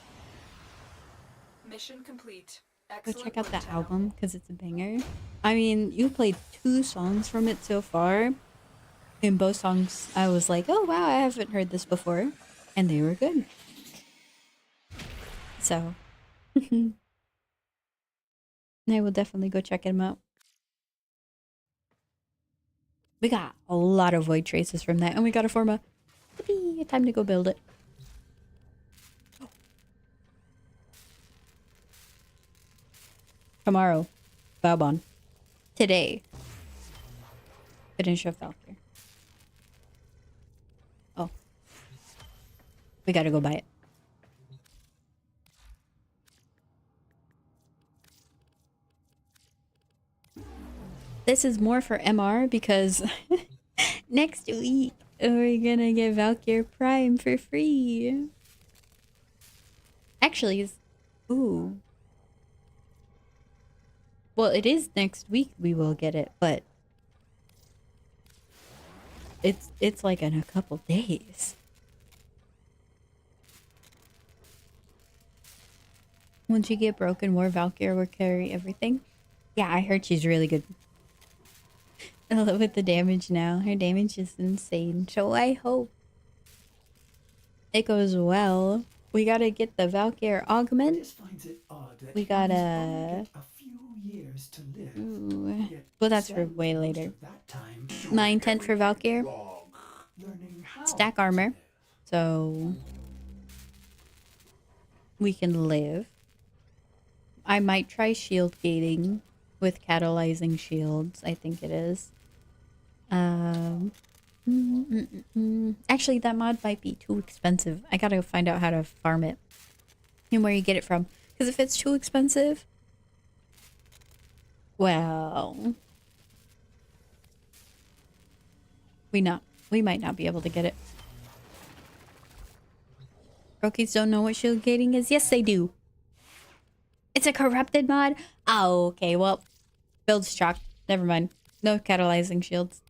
Mission complete. Go Excellent check out work, that Tao. album because it's a banger. I mean, you played 2 songs from it so far. In both songs, I was like, oh wow, I haven't heard this before. And they were good. So, I will definitely go check them out. We got a lot of void traces from that. And we got a Forma. Yippee, time to go build it. Tomorrow, Babon. Today, finish up Valkyrie. Oh. We gotta go buy it. This is more for MR because next week we're gonna get Valkyrie Prime for free. Actually, ooh. Well, it is next week we will get it, but it's like in a couple days. Once you get Broken War, Valkyrie will carry everything. Yeah, I heard she's really good. I love with the damage now. Her damage is insane. So I hope it goes well. We gotta get the Valkyrie augment. Just finds it odd that We humans gotta... only get a few years to live. Ooh. Yet Well, that's for spend way most later. of that time My intent for Valkyrie, learning how stack to armor, live. so we can live. I might try shield gating with catalyzing shields, I think it is. Actually, that mod might be too expensive. I gotta find out how to farm it and where you get it from. Because if it's too expensive, well, we might not be able to get it. Rookies don't know what shield gating is. Yes, they do. It's a corrupted mod. Oh, okay. Well, build struck. Never mind. No catalyzing shields.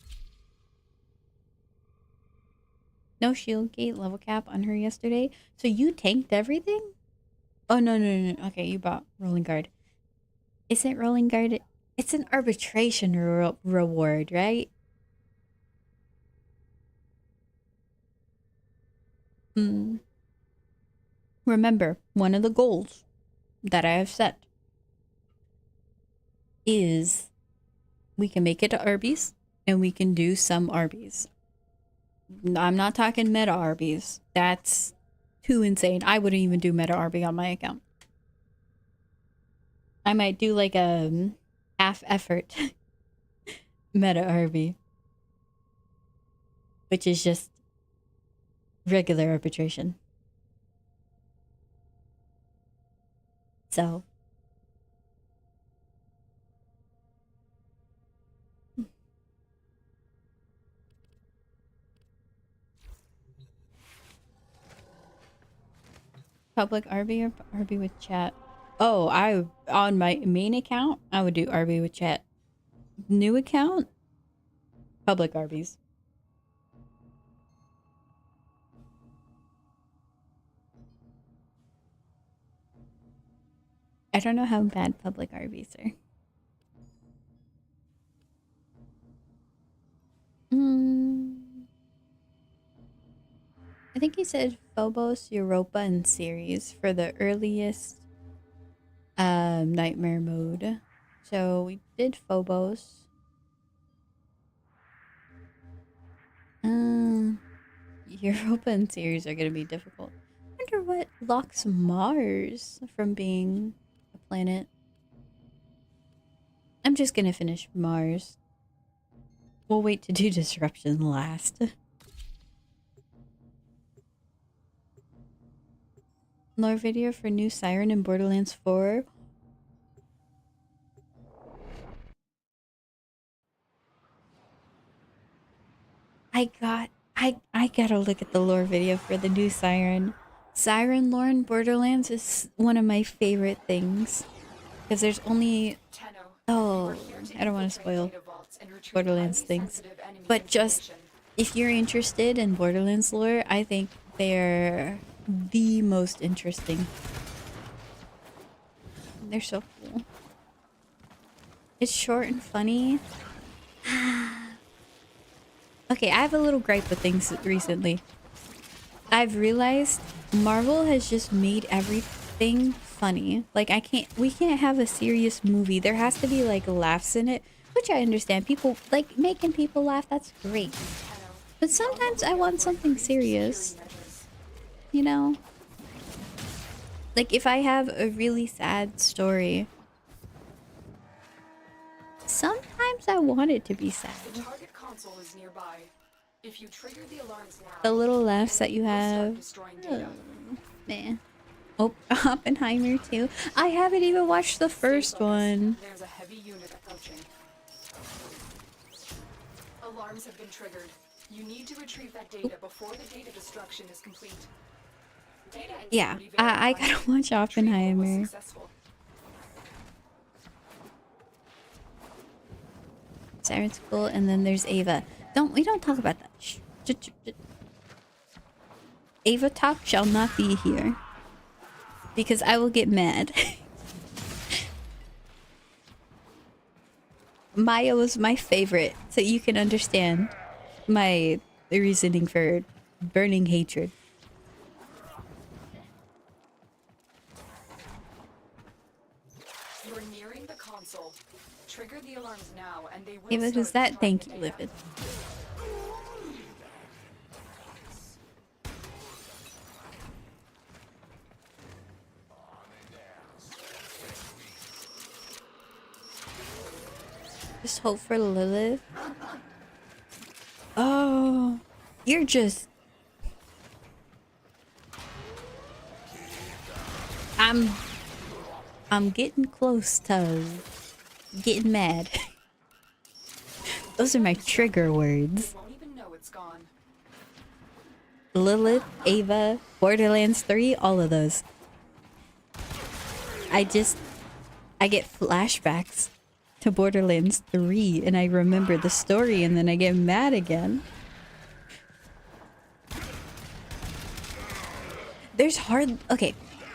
No shield gate level cap on her yesterday. So you tanked everything? Oh, no, no, no, no. Okay, you bought rolling guard. Isn't rolling guard... It's an arbitration reward, right? Hmm. Remember, one of the goals that I have set is we can make it to Arby's and we can do some Arby's. I'm not talking meta Arby's. That's too insane. I wouldn't even do meta Arby on my account. I might do like a half effort meta Arby, which is just regular arbitration. So public RB or RB with chat? Oh, on my main account, I would do RB with chat. New account, public RBs. I don't know how bad public RBs are. I think he said Phobos, Europa, and Ceres for the earliest nightmare mode. So we did Phobos. Europa and Ceres are gonna be difficult. I wonder what locks Mars from being a planet. I'm just gonna finish Mars. We'll wait to do Disruption last. Lore video for new Siren in Borderlands 4. I gotta look at the lore video for the new Siren. Siren lore in Borderlands is one of my favorite things. Because there's only... Oh, I don't want to spoil Borderlands things. But just, if you're interested in Borderlands lore, I think they're the most interesting. They're so cool. It's short and funny. Okay, I have a little gripe with things recently. I've realized Marvel has just made everything funny. Like, we can't have a serious movie. There has to be like laughs in it, which I understand. People like making people laugh, that's great. But sometimes I want something serious. You know? Like, if I have a really sad story, sometimes I want it to be sad. Is nearby. If you trigger the alarms now, The little laughs that you have. Meh. Oh, Oppenheimer too. I haven't even watched the first one. There's a heavy unit approaching. Alarms have been triggered. You need to retrieve that data before the data destruction is complete. Yeah, I gotta watch Oppenheimer. Siren's cool, and then there's Ava. We don't talk about that. Shh. Ava talk shall not be here. Because I will get mad. Maya was my favorite, so you can understand my reasoning for burning hatred. You're nearing the console. Trigger the alarms now, and they will. Ava, who's that? Thank you, Livid. Just hope for Lilith. Oh, you're just... I'm getting close to getting mad. Those are my trigger words. Won't even know it's gone. Lilith, Ava, Borderlands 3, all of those. I get flashbacks to Borderlands 3 and I remember the story and then I get mad again. There's okay,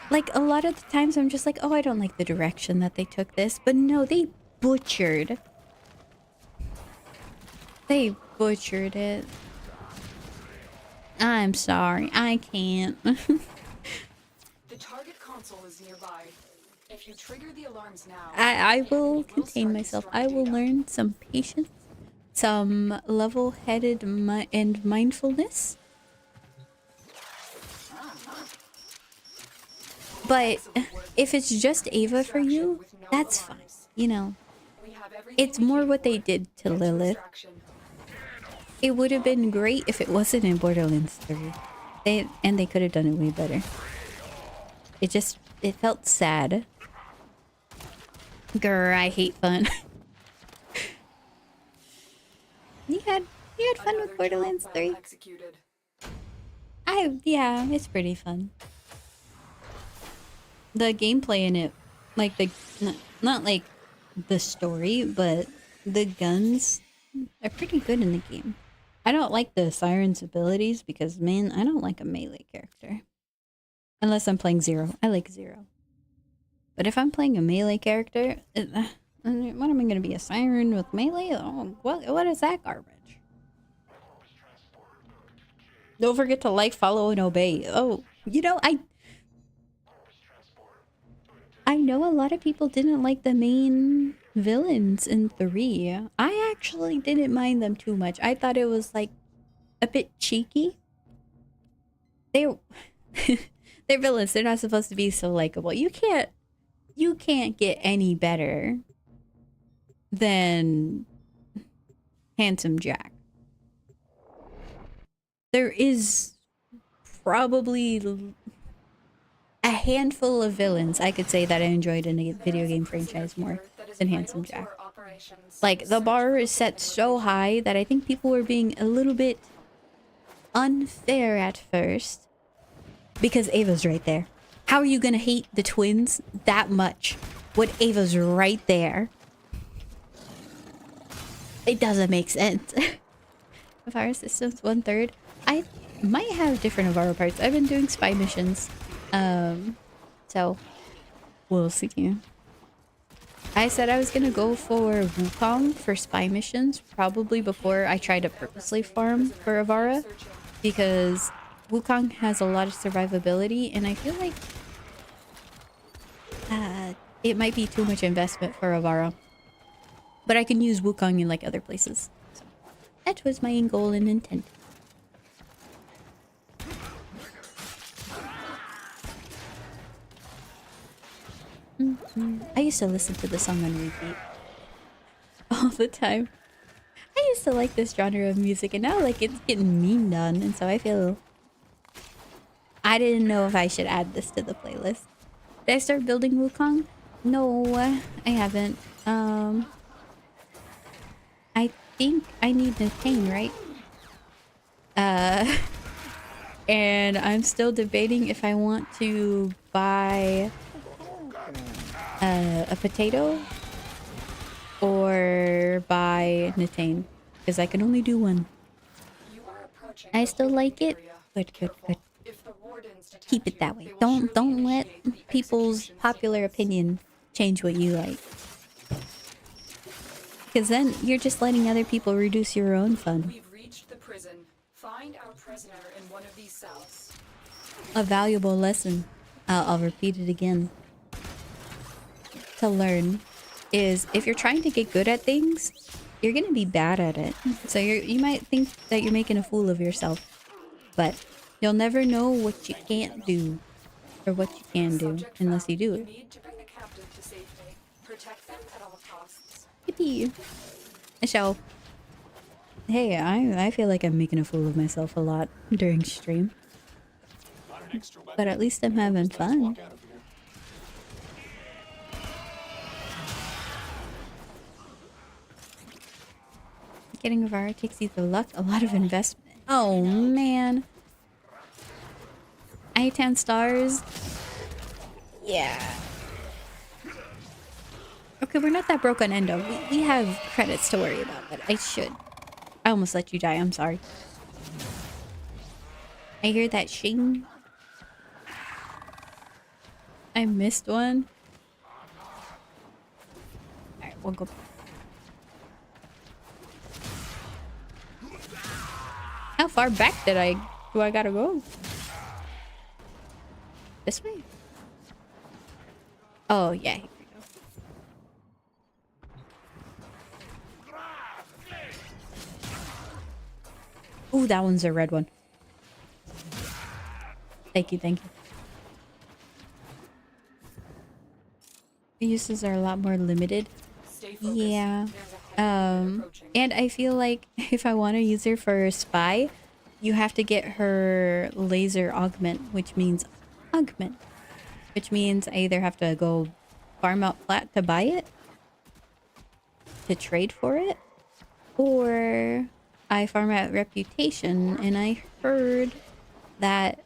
like a lot of the times I'm just like, oh, I don't like the direction that they took this, but no, they butchered. They butchered it. I'm sorry, I can't. The target console is nearby. If you trigger the alarms now, I will it contain start myself. destroying I will data. learn some patience, some level-headed and mindfulness. But if it's just Ava for you, that's fine. You know, We have everything it's we more came what they for. did to Get Lilith. extraction. It would have been great if it wasn't in Borderlands 3. They could have done it way better. It felt sad. Grr, I hate fun. you had fun Another with Borderlands job 3? well executed. Yeah, it's pretty fun. The gameplay in it, like not like the story, but the guns are pretty good in the game. I don't like the Siren's abilities because, man, I don't like a melee character. Unless I'm playing Zero. I like Zero. But if I'm playing a melee character, what am I going to be, a Siren with melee? Oh, what is that garbage? Don't forget to like, follow, and obey. Oh, you know, I know a lot of people didn't like the main villains in 3. I actually didn't mind them too much. I thought it was like a bit cheeky. They're villains. They're not supposed to be so likable. You can't get any better than Handsome Jack. There is probably a handful of villains I could say that I enjoyed in a video game franchise more than Handsome Jack. Like, the bar is set so high that I think people were being a little bit unfair at first because Ava's right there. How are you gonna hate the twins that much when Ava's right there? It doesn't make sense. Avara systems 1/3. I might have different Avara parts. I've been doing spy missions. So we'll see. I said I was gonna go for Wukong for spy missions probably before I try to purposely farm for Avara, because Wukong has a lot of survivability and I feel like it might be too much investment for Avara. But I can use Wukong in like other places. So that was my goal and intent. I used to listen to the song on repeat all the time. I used to like this genre of music and now like it's getting memed on, and so I feel I didn't know if I should add this to the playlist. Did I start building Wukong? No, I haven't. I think I need Natane, right? And I'm still debating if I want to buy a potato or buy Natane, because I can only do one. I still like it. Good. Keep it that way. Don't let people's popular opinion change what you like, because then you're just letting other people reduce your own fun. We've reached the prison. Find our prisoner in one of these cells. A valuable lesson, I'll repeat it again, to learn is if you're trying to get good at things, you're gonna be bad at it. So you might think that you're making a fool of yourself, but you'll never know what you can't do or what you can do Subject unless found. you do You it. need to bring the captive to safety. Protect them at all costs. Yippee! So, hey, I feel like I'm making a fool of myself a lot during stream, but at least I'm having fun. Getting a Vara takes either luck, a lot of investment. Oh man. I hate 10 stars. Yeah. Okay, we're not that broke on Endo. We have credits to worry about, but I should. I almost let you die. I'm sorry. I hear that shing. I missed one. Alright, we'll go. How far back do I gotta go? This way? Oh, yeah. Here we go. Ooh, that one's a red one. Thank you, thank you. The uses are a lot more limited. Stay focused. Yeah. There's a heavy unit approaching. And I feel like if I want to use her for a spy, you have to get her laser augment, which means augment. Which means I either have to go farm out plat to buy it, to trade for it, or I farm out reputation, and I heard that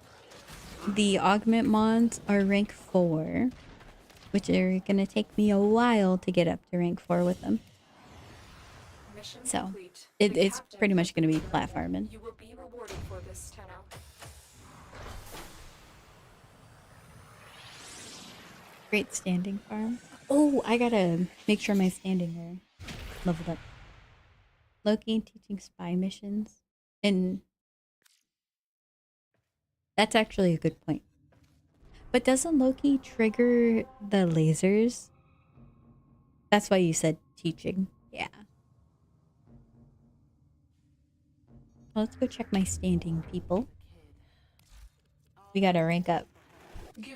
the augment mods are rank 4, which are gonna take me a while to get up to rank 4 with them. Mission So complete. it's The captain pretty much gonna be of the Red platforming. You will be rewarded for this, Tenno. Great standing farm. Oh, I gotta make sure my standing are leveled up. Loki teaching spy missions. And that's actually a good point. But doesn't Loki trigger the lasers? That's why you said teaching. Yeah. Well, let's go check my standing, people. We gotta rank up.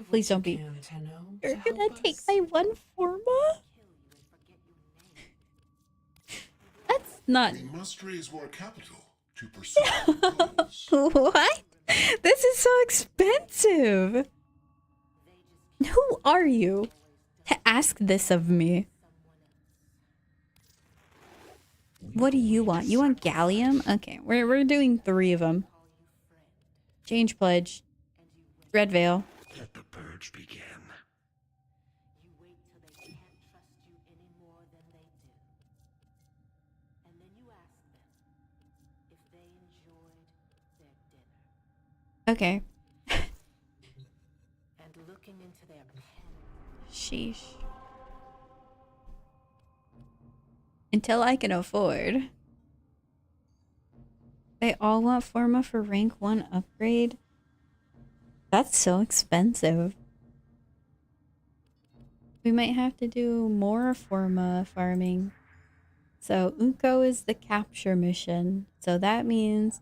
Please don't be. You're gonna take my one forma? That's not. We must raise more capital to pursue our goals. What? This is so expensive. Who are you to ask this of me? What do you want? You want gallium? Okay, we're doing 3 of them. Change pledge. Red veil. Let the purge begin. You wait till they can't trust you any more than they do. And then you ask them if they enjoyed their dinner. Okay. And looking into their pen. Sheesh. Until I can afford. They all want Forma for rank 1 upgrade. That's so expensive. We might have to do more Forma farming. So Uko is the capture mission. So that means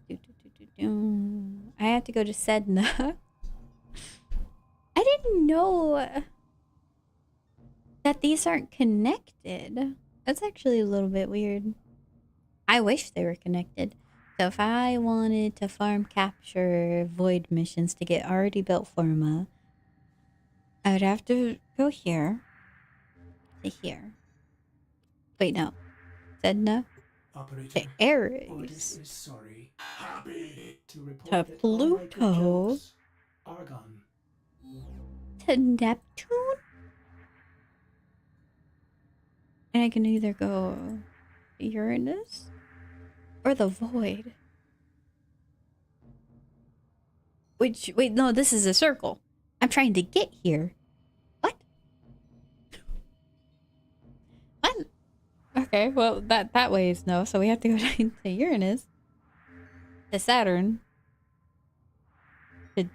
I have to go to Sedna. I didn't know that these aren't connected. That's actually a little bit weird. I wish they were connected. So if I wanted to farm capture void missions to get already built Forma, I would have to go here to here. Wait, no. Sedna Operator, to Ares Ordis is sorry Happy. to report to that all my good Pluto jokes are gone. to Neptune. And I can either go to Uranus or the Void. Which, wait, no, this is a circle. I'm trying to get here. What? What? Okay, well, that way is no, so we have to go to Uranus, to Saturn, to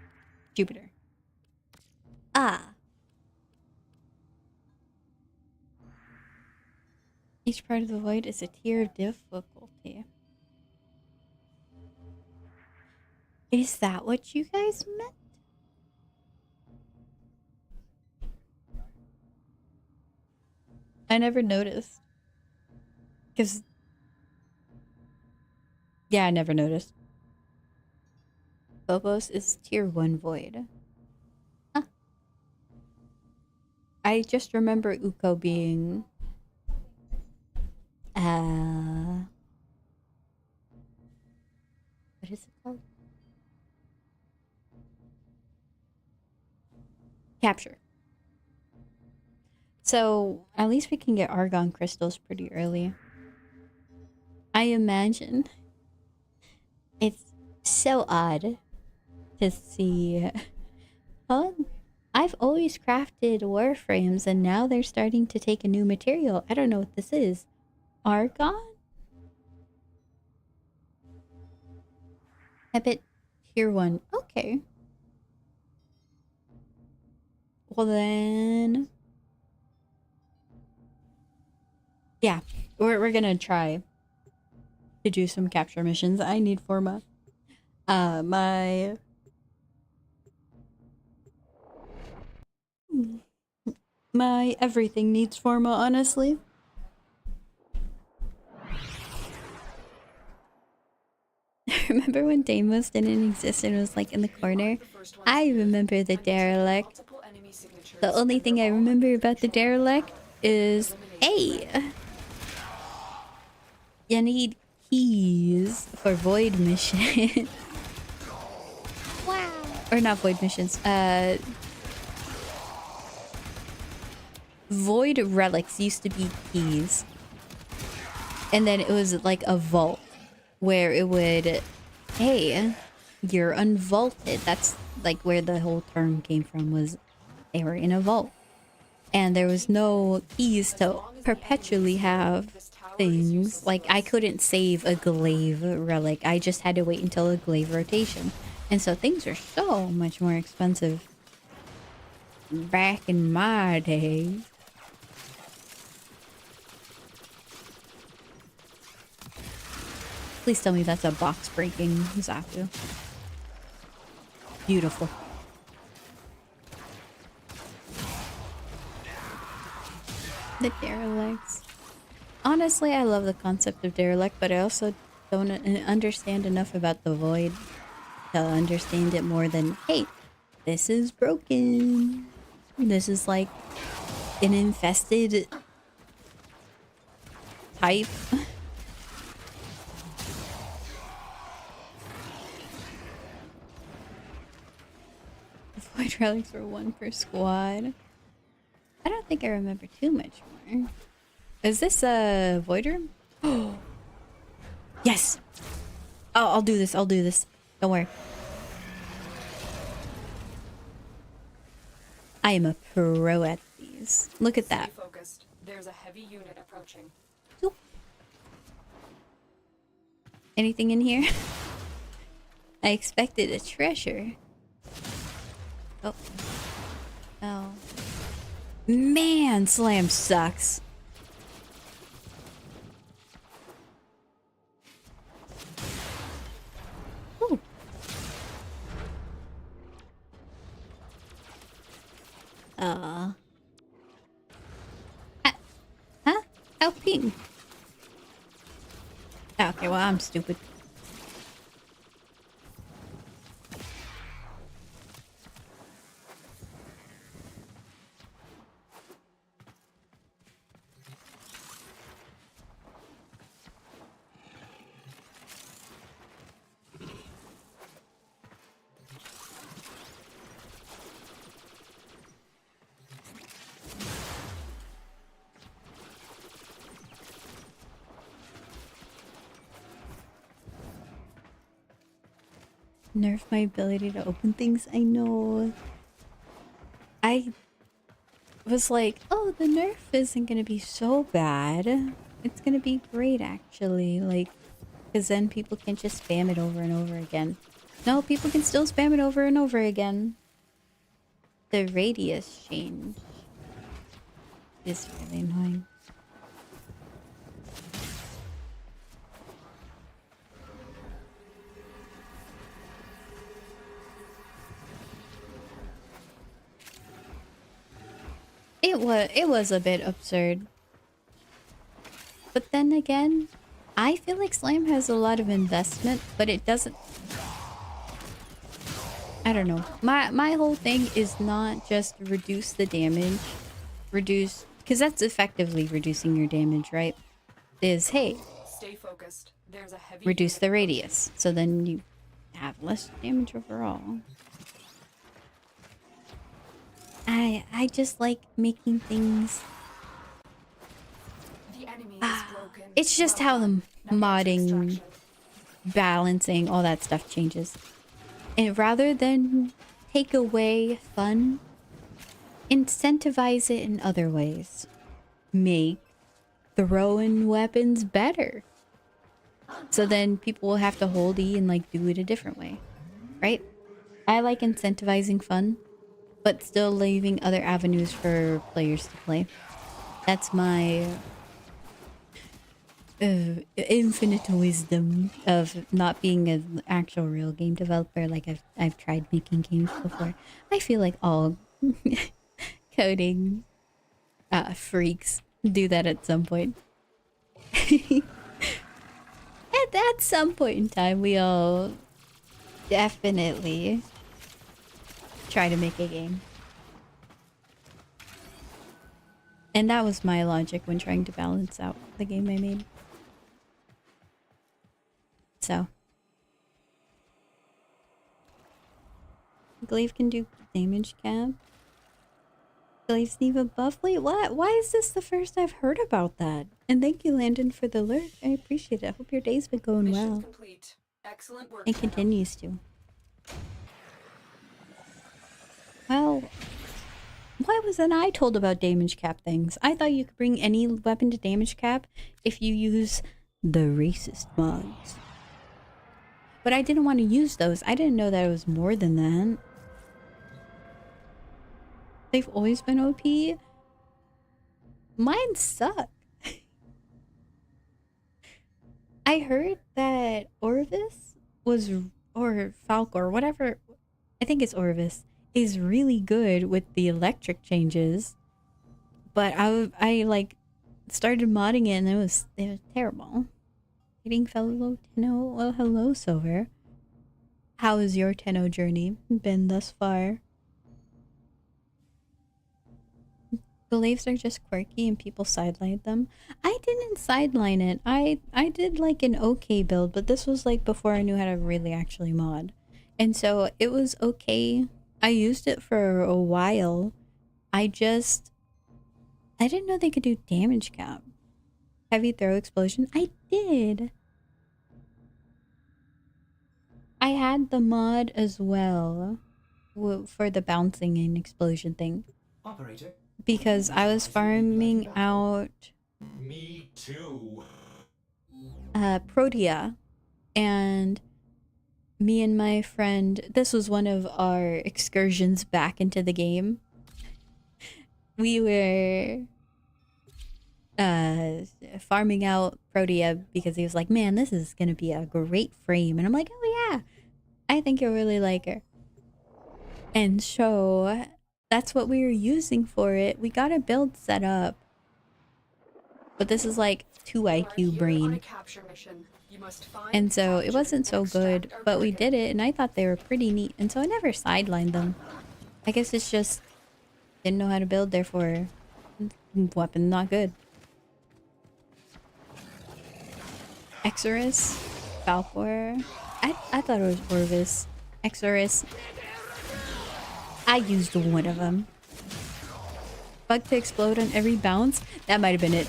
Jupiter. Ah. Each part of the void is a tier of difficulty. Is that what you guys meant? I never noticed. Because... yeah, I never noticed. Phobos is tier 1 void. Huh. I just remember Uko being... what is it called? Capture. So at least we can get argon crystals pretty early. I imagine it's so odd to see. Oh, I've always crafted warframes and now they're starting to take a new material. I don't know what this is. Argon? I bet tier 1. Okay. Well then... yeah, we're gonna try to do some capture missions. I need Forma. My everything needs Forma, honestly. Remember when Deimos didn't exist and was like in the corner? I remember the derelict. The only thing I remember about the derelict is, hey, you need keys for void mission. Wow. Or not void missions. Void relics used to be keys. And then it was like a vault where it would, hey, you're unvaulted. That's like where the whole term came from, was they were in a vault. And there was no keys to perpetually have things. Like I couldn't save a glaive relic. I just had to wait until a glaive rotation. And so things are so much more expensive back in my day. Please tell me that's a box breaking Zafu. Beautiful. The derelicts. Honestly, I love the concept of derelict, but I also don't understand enough about the void to understand it more than, hey, this is broken. This is like an infested type. Void relics were 1 per squad. I don't think I remember too much more. Is this a void room? Oh, yes. Oh, I'll do this. I'll do this. Don't worry. I am a pro at these. Look at that. Stay focused. There's a heavy unit approaching. Oop. Anything in here? I expected a treasure. Oh. Oh. Man, Slam sucks. Ooh. Huh? Helping. Okay, well, I'm stupid. Nerf my ability to open things. I know. I was like, oh, the nerf isn't gonna be so bad. It's gonna be great, actually. Like, because then people can just spam it over and over again. No, people can still spam it over and over again. The radius change is really annoying. It was a bit absurd. But then again, I feel like Slam has a lot of investment, but it doesn't. I don't know. My whole thing is not just reduce the damage, reduce, because that's effectively reducing your damage, right? Is, hey, Stay focused. There's a heavy reduce the radius. So then you have less damage overall. I just like making things. The enemy is broken. It's just how the Now get to modding, extraction. balancing, all that stuff changes. And rather than take away fun, incentivize it in other ways. Make throwing weapons better. So then people will have to hold E and like do it a different way. Right? I like incentivizing fun, but still leaving other avenues for players to play. That's my infinite wisdom of not being an actual real game developer. Like I've tried making games before. I feel like all coding freaks do that at some point. At some point in time, we all definitely try to make a game. And that was my logic when trying to balance out the game I made. So. Glaive can do damage cap. Glaives leave a buff. Wait, what? Why is this the first I've heard about that? And thank you, Landon, for the alert. I appreciate it. I hope your day's been going Mission well. complete. Excellent work. And Shadow. continues to. Well, why wasn't I told about damage cap things? I thought you could bring any weapon to damage cap if you use the racist mods. But I didn't want to use those. I didn't know that it was more than that. They've always been OP. Mine suck. I heard that Orvis was, or Falcor, whatever, I think it's Orvis, is really good with the electric changes. But I like started modding it and it was terrible. Greeting fellow Tenno. Well, hello, Silver. How has your Tenno journey been thus far? Glaives are just quirky and people sideline them. I didn't sideline it. I did like an okay build, but this was like before I knew how to really actually mod. And so it was okay. I used it for a while. I didn't know they could do damage cap. Heavy throw explosion. I did. I had the mod as well for the bouncing and explosion thing. Operator. Because I was farming out Me too. Protea, and me and my friend, this was one of our excursions back into the game. We were farming out Protea because he was like, man, this is gonna be a great frame. And I'm like, oh yeah, I think you'll really like her. And so that's what we were using for it. We got a build set up. But this is like 2 IQ brain. And so it wasn't so good, but we did it and I thought they were pretty neat. And so I never sidelined them. I guess it's just didn't know how to build, therefore weapon not good. Exorus, Falcor. I thought it was Orvis. Exorus. I used one of them. Bug to explode on every bounce? That might have been it.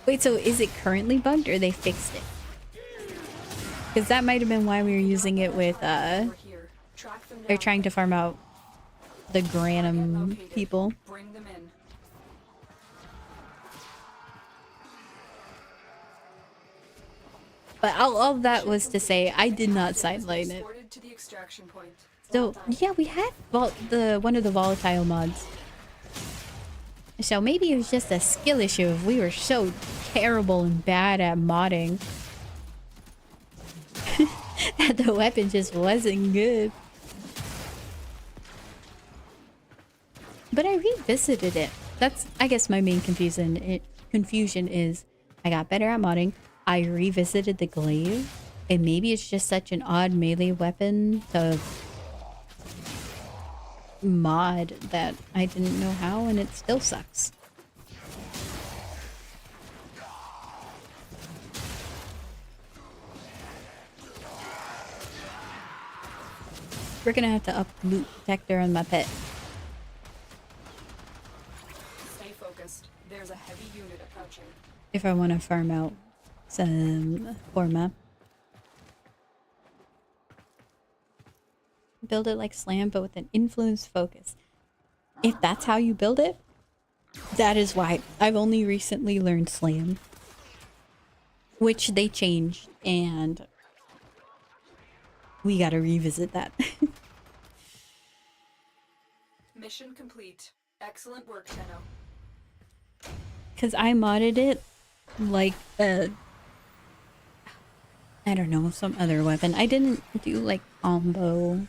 Wait, so is it currently bugged or they fixed it? Because that might have been why we were using it with, they're trying to farm out the Granum people. Bring them in. But all that was to say, I did not sideline it. To the extraction point. So, yeah, we had one of the volatile mods. So maybe it was just a skill issue if we were so terrible and bad at modding. That the weapon just wasn't good. But I revisited it. That's, I guess, my main confusion is I got better at modding. I revisited the glaive. And maybe it's just such an odd melee weapon to mod that I didn't know how, and it still sucks. We're gonna have to up loot detector on my pet Stay focused. There's a heavy unit approaching. if I want to farm out some Forma. Build it like Slam, but with an influence focus. If that's how you build it, that is why. I've only recently learned Slam, which they changed, and we gotta revisit that. Mission complete. Excellent work, Tenno. Because I modded it like I don't know, some other weapon. I didn't do like combo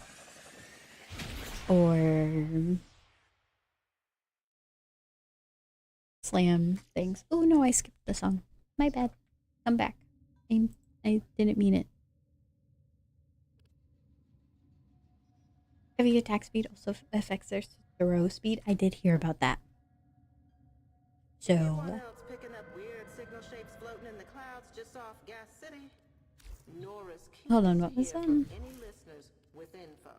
or Slam things. Oh no, I skipped the song. My bad. Come back. I didn't mean it. Heavy attack speed also affects their throw speed. I did hear about that. Anyone So, else picking up weird signal shapes floating in the clouds just off Gas City? Nora's hold on, curious what to was hear that? from any listeners with info.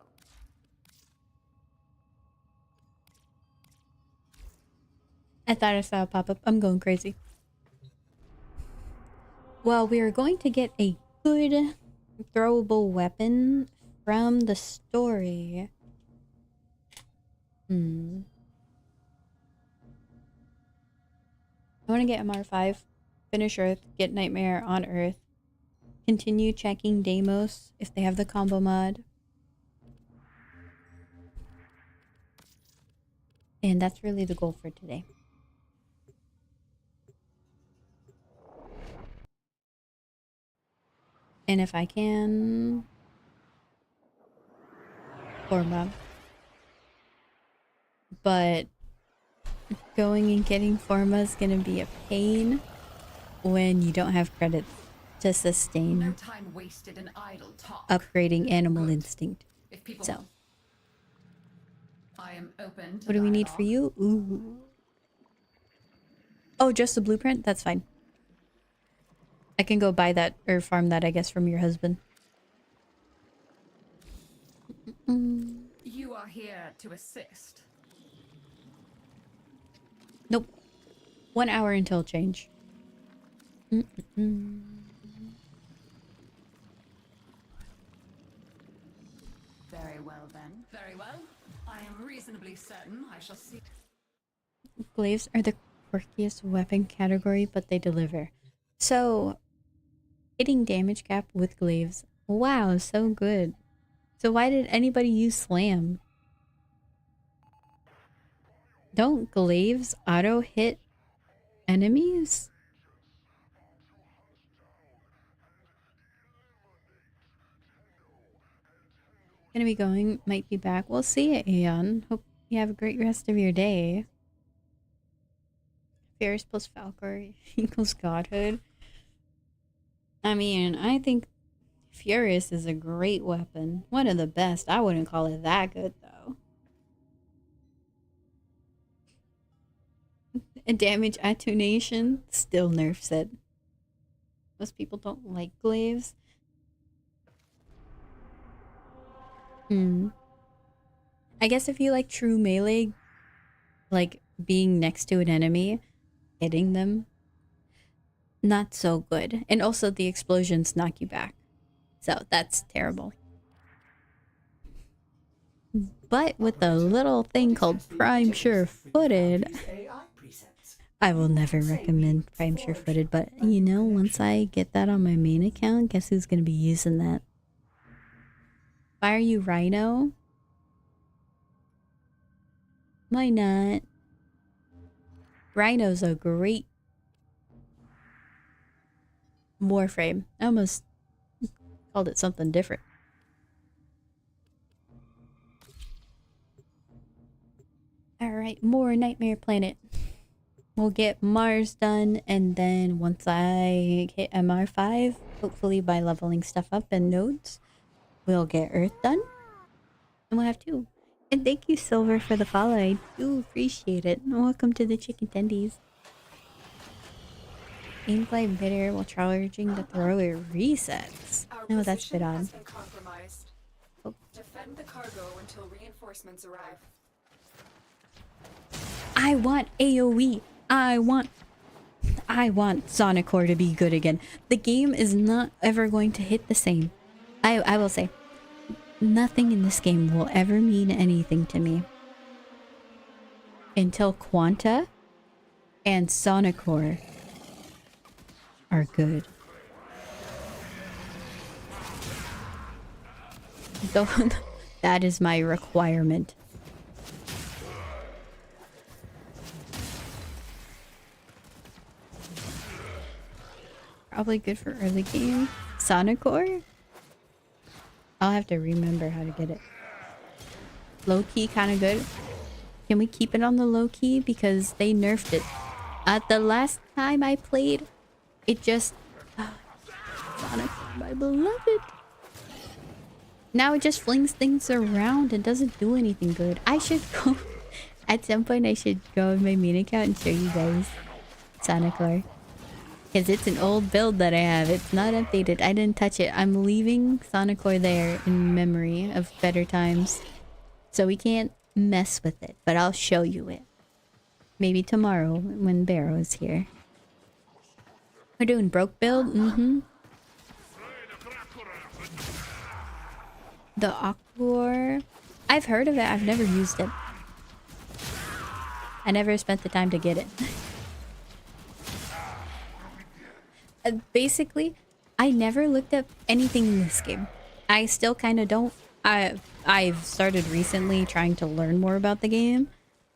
I thought I saw a pop-up. I'm going crazy. Well, we are going to get a good throwable weapon from the story. I want to get MR5, finish Earth, get Nightmare on Earth, continue checking Deimos if they have the combo mod. And that's really the goal for today. And if I can... Forma. But going and getting Forma is going to be a pain when you don't have credits to No sustain time wasted in idle talk. upgrading Animal Instinct. If people So, I am open to what do we need for dialogue. you? Ooh. Oh, just the blueprint? That's fine. I can go buy that or farm that, I guess, from your husband. You are here to assist. Nope. 1 hour until change. Very well then. Very well. I am reasonably certain I shall see. Glaives are the quirkiest weapon category, but they deliver. So, hitting damage cap with glaives. Wow, so good. So why did anybody use Slam? Don't glaives auto hit enemies? Gonna be going, might be back. We'll see you, Aeon. Hope you have a great rest of your day. Fierce plus Falcor equals godhood. I mean, I think Furious is a great weapon. One of the best. I wouldn't call it that good, though. And damage attenuation still nerfs it. Most people don't like glaives. I guess if you like true melee, like being next to an enemy, hitting them, not so good. And also the explosions knock you back. So that's terrible. But with the little thing called Prime Sure-Footed, AI presets. I will never recommend Prime Sure-Footed, but you know, once I get that on my main account, guess who's going to be using that? Why are you Rhino? Why not? Rhino's a great Warframe. I almost called it something different. Alright, more Nightmare Planet. We'll get Mars done, and then once I hit MR5, hopefully by leveling stuff up and nodes, we'll get Earth done. And we'll have 2. And thank you, Silver, for the follow. I do appreciate it. Welcome to the Chicken Tendies. Gameplay bitter while charging the thrower resets. Our No, that's a bit position odd. has been compromised. Oh. Defend Defend the cargo until reinforcements arrive. I want AoE. I want Sonic Core to be good again. The game is not ever going to hit the same. I will say, nothing in this game will ever mean anything to me until Quanta and Sonic Core are good. So that is my requirement. Probably good for early game. Sonic Core? I'll have to remember how to get it. Low key kind of good. Can we keep it on the low key? Because they nerfed it. At the last time I played, it just... Sonic, my beloved. Now it just flings things around and doesn't do anything good. I should go... At some point I should go on my main account and show you guys Sonic Core. Because it's an old build that I have. It's not updated. I didn't touch it. I'm leaving Sonic Core there in memory of better times. So we can't mess with it. But I'll show you it. Maybe tomorrow when Barrow's here. We're doing broke build? Mm-hmm. The Aquor. I've heard of it. I've never used it. I never spent the time to get it. Basically, I never looked up anything in this game. I still kind of don't. I've started recently trying to learn more about the game.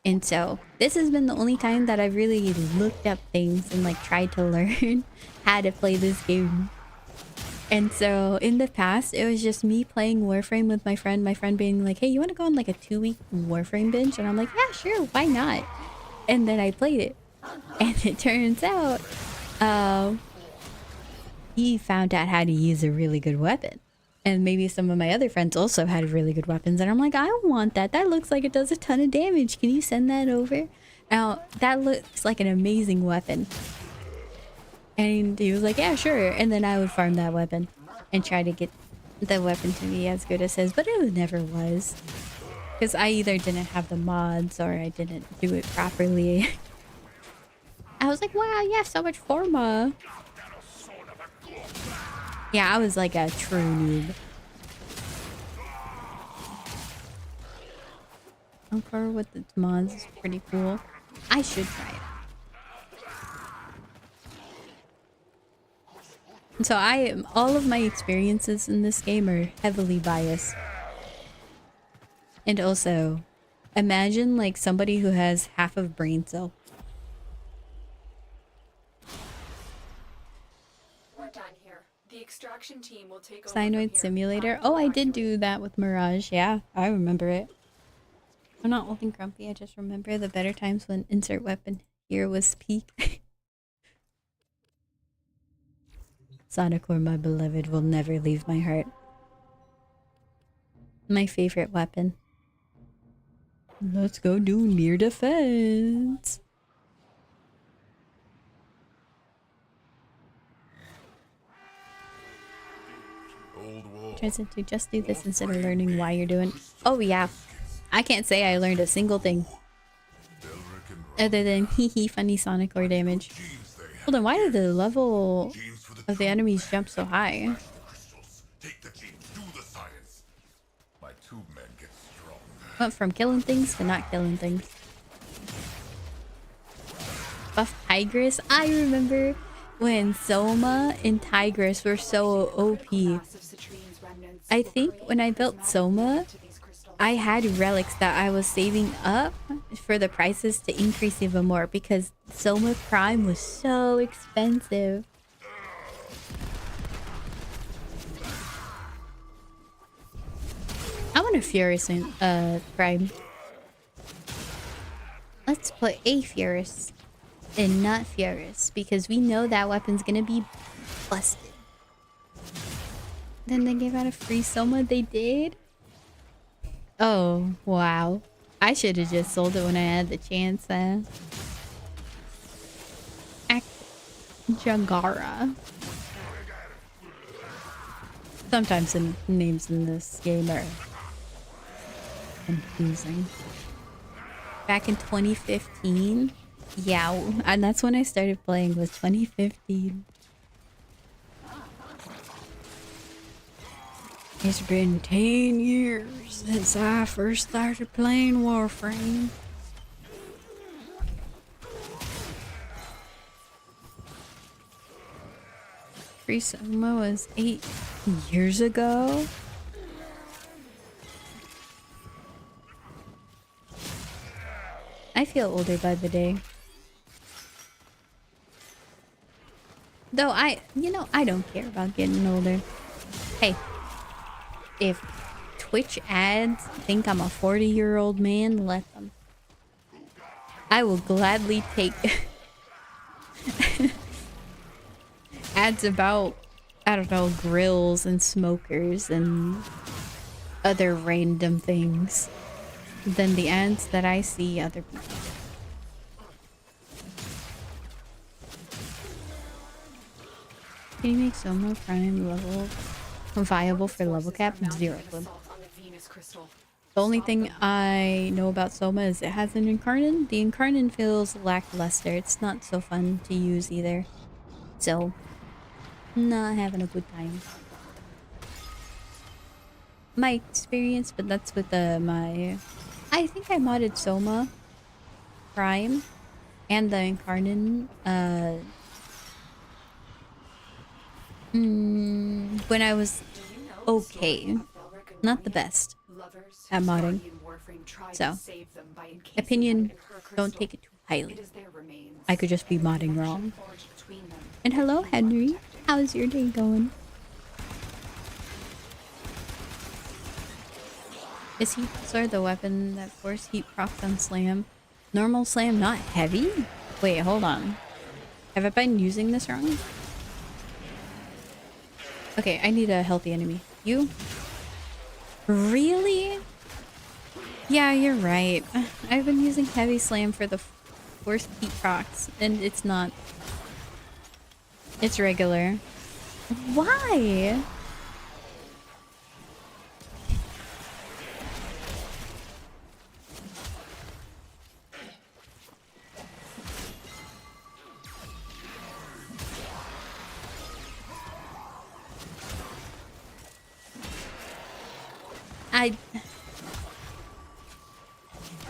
And so this has been the only time that I've really looked up things and like tried to learn how to play this game. And so in the past, it was just me playing Warframe with my friend being like, hey, you want to go on like a 2-week Warframe binge? And I'm like, yeah, sure, why not? And then I played it. And it turns out, he found out how to use a really good weapon. And maybe some of my other friends also had really good weapons. And I'm like, I want that. That looks like it does a ton of damage. Can you send that over? Now, that looks like an amazing weapon. And he was like, yeah, sure. And then I would farm that weapon and try to get the weapon to be as good as his. But it never was. Because I either didn't have the mods or I didn't do it properly. I was like, wow, you have so much Forma. Yeah, I was like a true noob. Encore with the mods is pretty cool. I should try it. And so all of my experiences in this game are heavily biased. And also, imagine like somebody who has half of brain cell. We're done here. The extraction team will take over Cyanoid from here. Simulator. Oh, I did do that with Mirage. Yeah, I remember it. I'm not old and grumpy. I just remember the better times when insert weapon here was peak. Sonic Core, my beloved, will never leave my heart. My favorite weapon. Let's go do near defense. Tries to just do this instead of learning why you're doing. Oh yeah, I can't say I learned a single thing other than hee funny Sonic Core damage. Hold on, why did the level of the enemies jump so high? Went from killing things to not killing things. Buff Tigress. I remember when Soma and Tigress were so OP. I think when I built Soma, I had relics that I was saving up for the prices to increase even more because Soma Prime was so expensive. I want a Furious Prime. Let's put a Furious and not Furious because we know that weapon's gonna be busted. Then they gave out a free Soma. They did? Oh, wow. I should have just sold it when I had the chance. Jagara. Sometimes the names in this game are confusing. Back in 2015? Yeah, and that's when I started playing, was 2015. It's been 10 years since I first started playing Warframe. Pre-Soma was 8 years ago. I feel older by the day. Though I don't care about getting older. Hey, if Twitch ads think I'm a 40-year-old man, let them. I will gladly take ads about, I don't know, grills and smokers and other random things than the ads that I see other people do. Can you make Soma Prime level viable for level cap? Zero clue. The only thing I know about Soma is it has an Incarnate. The Incarnate feels lackluster. It's not so fun to use either. So, not having a good time. My experience, but that's with my... I think I modded Soma Prime and the Incarnate when I was okay. Not the best at modding. So, opinion, don't take it too highly. I could just be modding wrong. And hello, Henry. How's your day going? Is Heat Sword the weapon that force heat procs on slam? Normal slam, not heavy? Wait, hold on. Have I been using this wrong? Okay, I need a healthy enemy. You? Really? Yeah, you're right. I've been using heavy slam for the force heat procs, and it's not. It's regular. Why?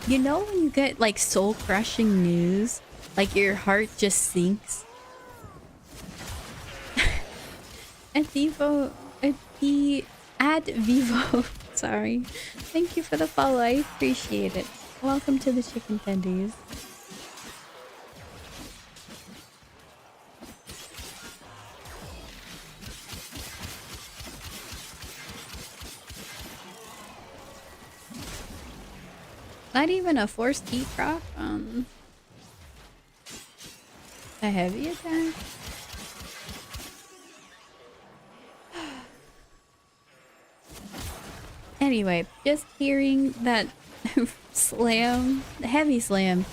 You know when you get like soul-crushing news, like your heart just sinks? At Vivo, at Vivo, sorry. Thank you for the follow, I appreciate it. Welcome to the chicken tendies. Not even a forced heat proc on a heavy attack. Anyway, just hearing that slam, the heavy slam,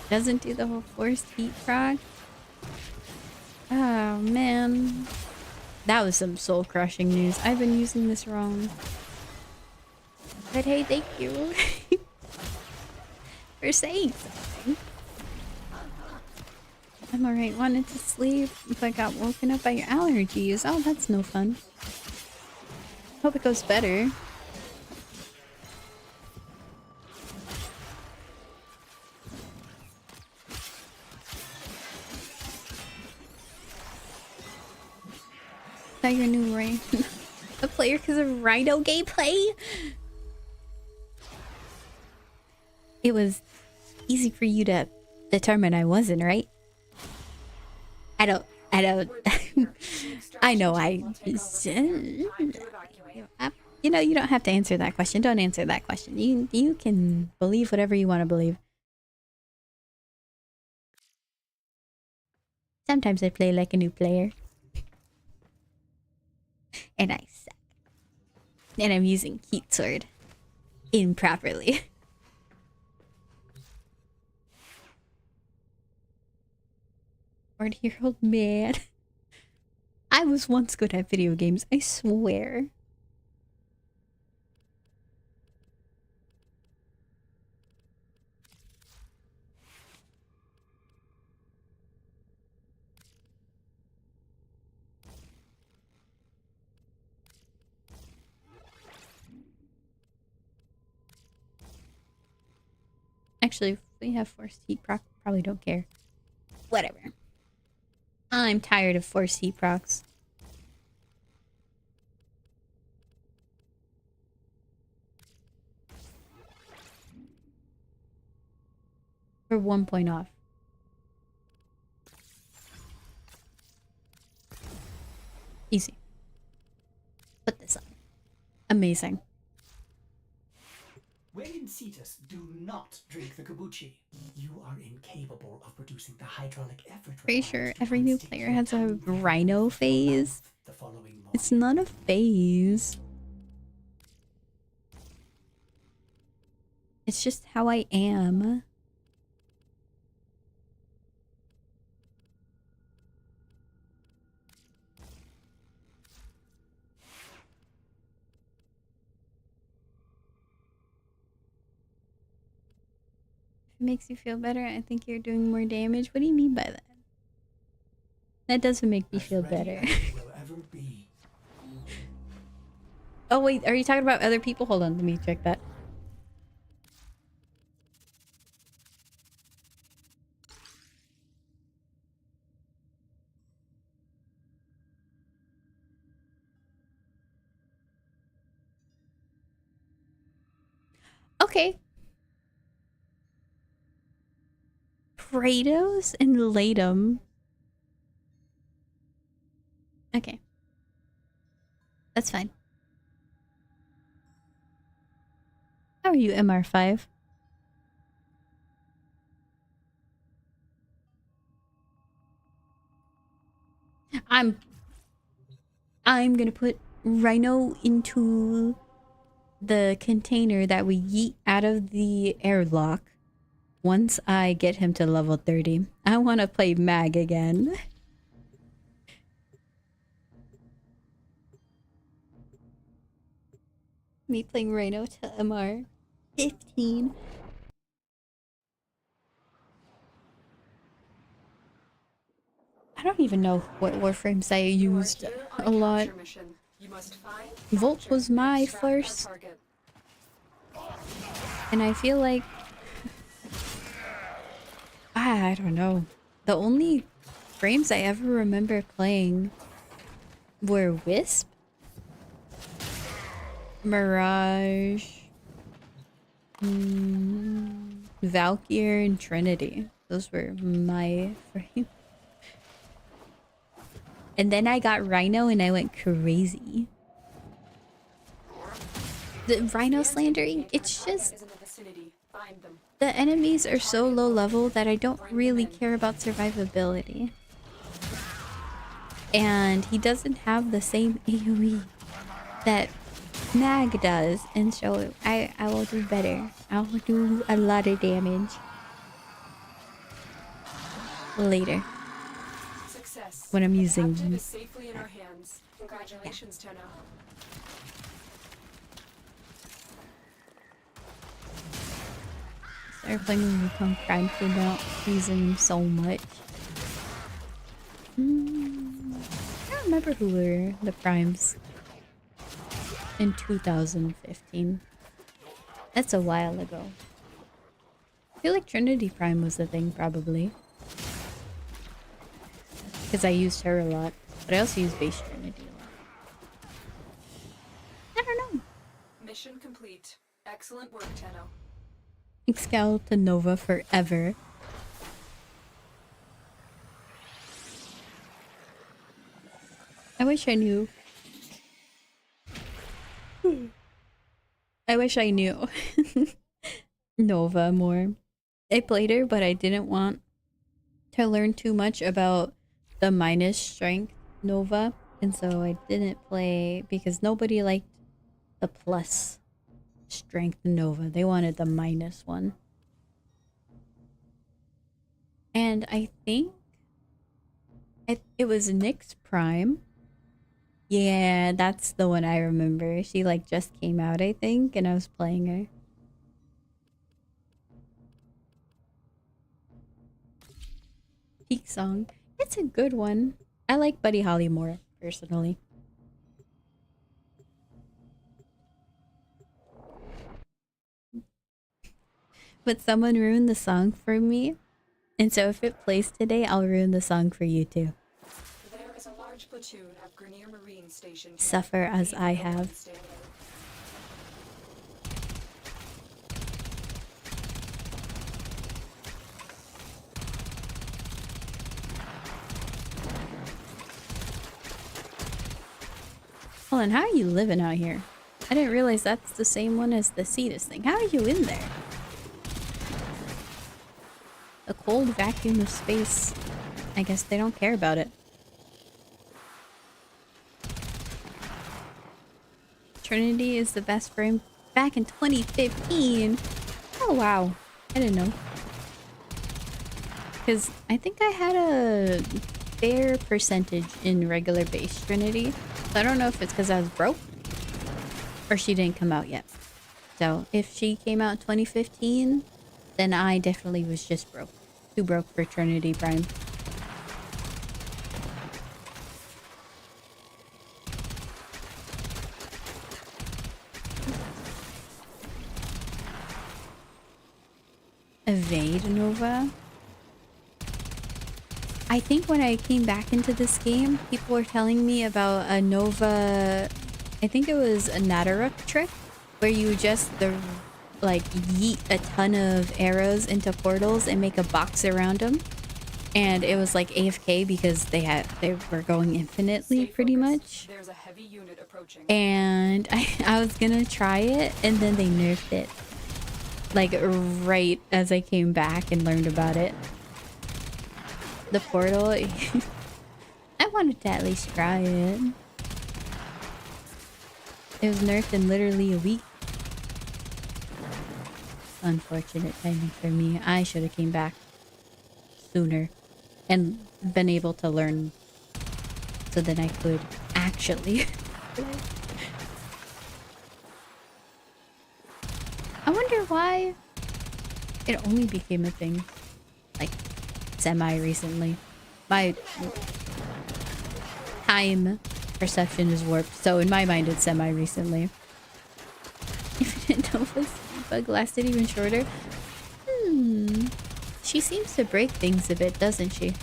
doesn't do the whole forced heat proc. Oh man, that was some soul crushing news. I've been using this wrong. But hey, thank you. For saying something. I'm alright, wanted to sleep, but got woken up by your allergies. Oh, that's no fun. Hope it goes better. Is that your new rank? A player because of Rhino gameplay? It was easy for you to determine I wasn't, right? I don't I know you know, you don't have to answer that question. Don't answer that question. You can believe whatever you want to believe. Sometimes I play like a new player. And I suck. And I'm using Heat Sword improperly. 40-year-old man. I was once good at video games, I swear. Actually, if we have forced heat proc, probably don't care. Whatever. I'm tired of forced heat procs. For 1 point off. Easy. Put this on. Amazing. When in Cetus, do not drink the kombucha. You are incapable of producing the hydraulic effort. Pretty sure every new player has a rhino phase. The following morning. It's not a phase. It's just how I am. If it makes you feel better, I think you're doing more damage. What do you mean by that? That doesn't make me feel better. Will ever be. Oh wait, are you talking about other people? Hold on, let me check that. Okay. Kratos and Latum. Okay. That's fine. How are you, MR5? I'm gonna put Rhino into the container that we yeet out of the airlock once I get him to level 30. I want to play Mag again. Me playing Rhino to MR 15. I don't even know what warframes I used a lot. Volt was my first. And I feel like... I don't know. The only frames I ever remember playing were Wisp, Mirage, Valkyr, and Trinity. Those were my frames. And then I got Rhino and I went crazy. The Rhino slandering, it's just... The enemies are so low level that I don't really care about survivability. And he doesn't have the same AoE that Mag does. And so I will do better. I will do a lot of damage. Later. When I'm using them. Safely in our hands. Congratulations, Tenno. Started playing when Wukong Prime came out, using him so much. I don't remember who were the Primes in 2015. That's a while ago. I feel like Trinity Prime was the thing, probably. Because I used her a lot. But I also used base Trinity a lot. I don't know. Mission complete. Excellent work, Tenno. Excal to Nova forever. I wish I knew. I wish I knew Nova more. I played her, but I didn't want to learn too much about the minus strength Nova. And so I didn't play because nobody liked the plus strength Nova. They wanted the minus one. And I think it was Nyx Prime. Yeah, that's the one I remember. She like just came out, I think, and I was playing her. Peak Song. It's a good one. I like Buddy Holly more, personally. But someone ruined the song for me. And so if it plays today, I'll ruin the song for you too. There is a large platoon of Grenier Marine stationed. Suffer as I have. Hold on, how are you living out here? I didn't realize that's the same one as the Cetus thing. How are you in there? The cold vacuum of space. I guess they don't care about it. Trinity is the best frame back in 2015. Oh wow, I didn't know. Because I think I had a fair percentage in regular base Trinity. So I don't know if it's because I was broke or she didn't come out yet. So if she came out in 2015, then I definitely was just broke. Too broke for Trinity Prime. Evade Nova? I think when I came back into this game, people were telling me about a Nova... I think it was a Nadaruk trick, where you just like yeet a ton of arrows into portals and make a box around them. And it was like AFK because they were going infinitely pretty much. There's a heavy unit approaching. And I was gonna try it and then they nerfed it. Like right as I came back and learned about it. The portal. I wanted to at least try it. It was nerfed in literally a week. Unfortunate timing for me. I should have came back sooner and been able to learn so that I could actually play. I wonder why it only became a thing like semi-recently. My time perception is warped, so in my mind it's semi-recently. Infinite Nova's bug lasted even shorter. She seems to break things a bit, doesn't she?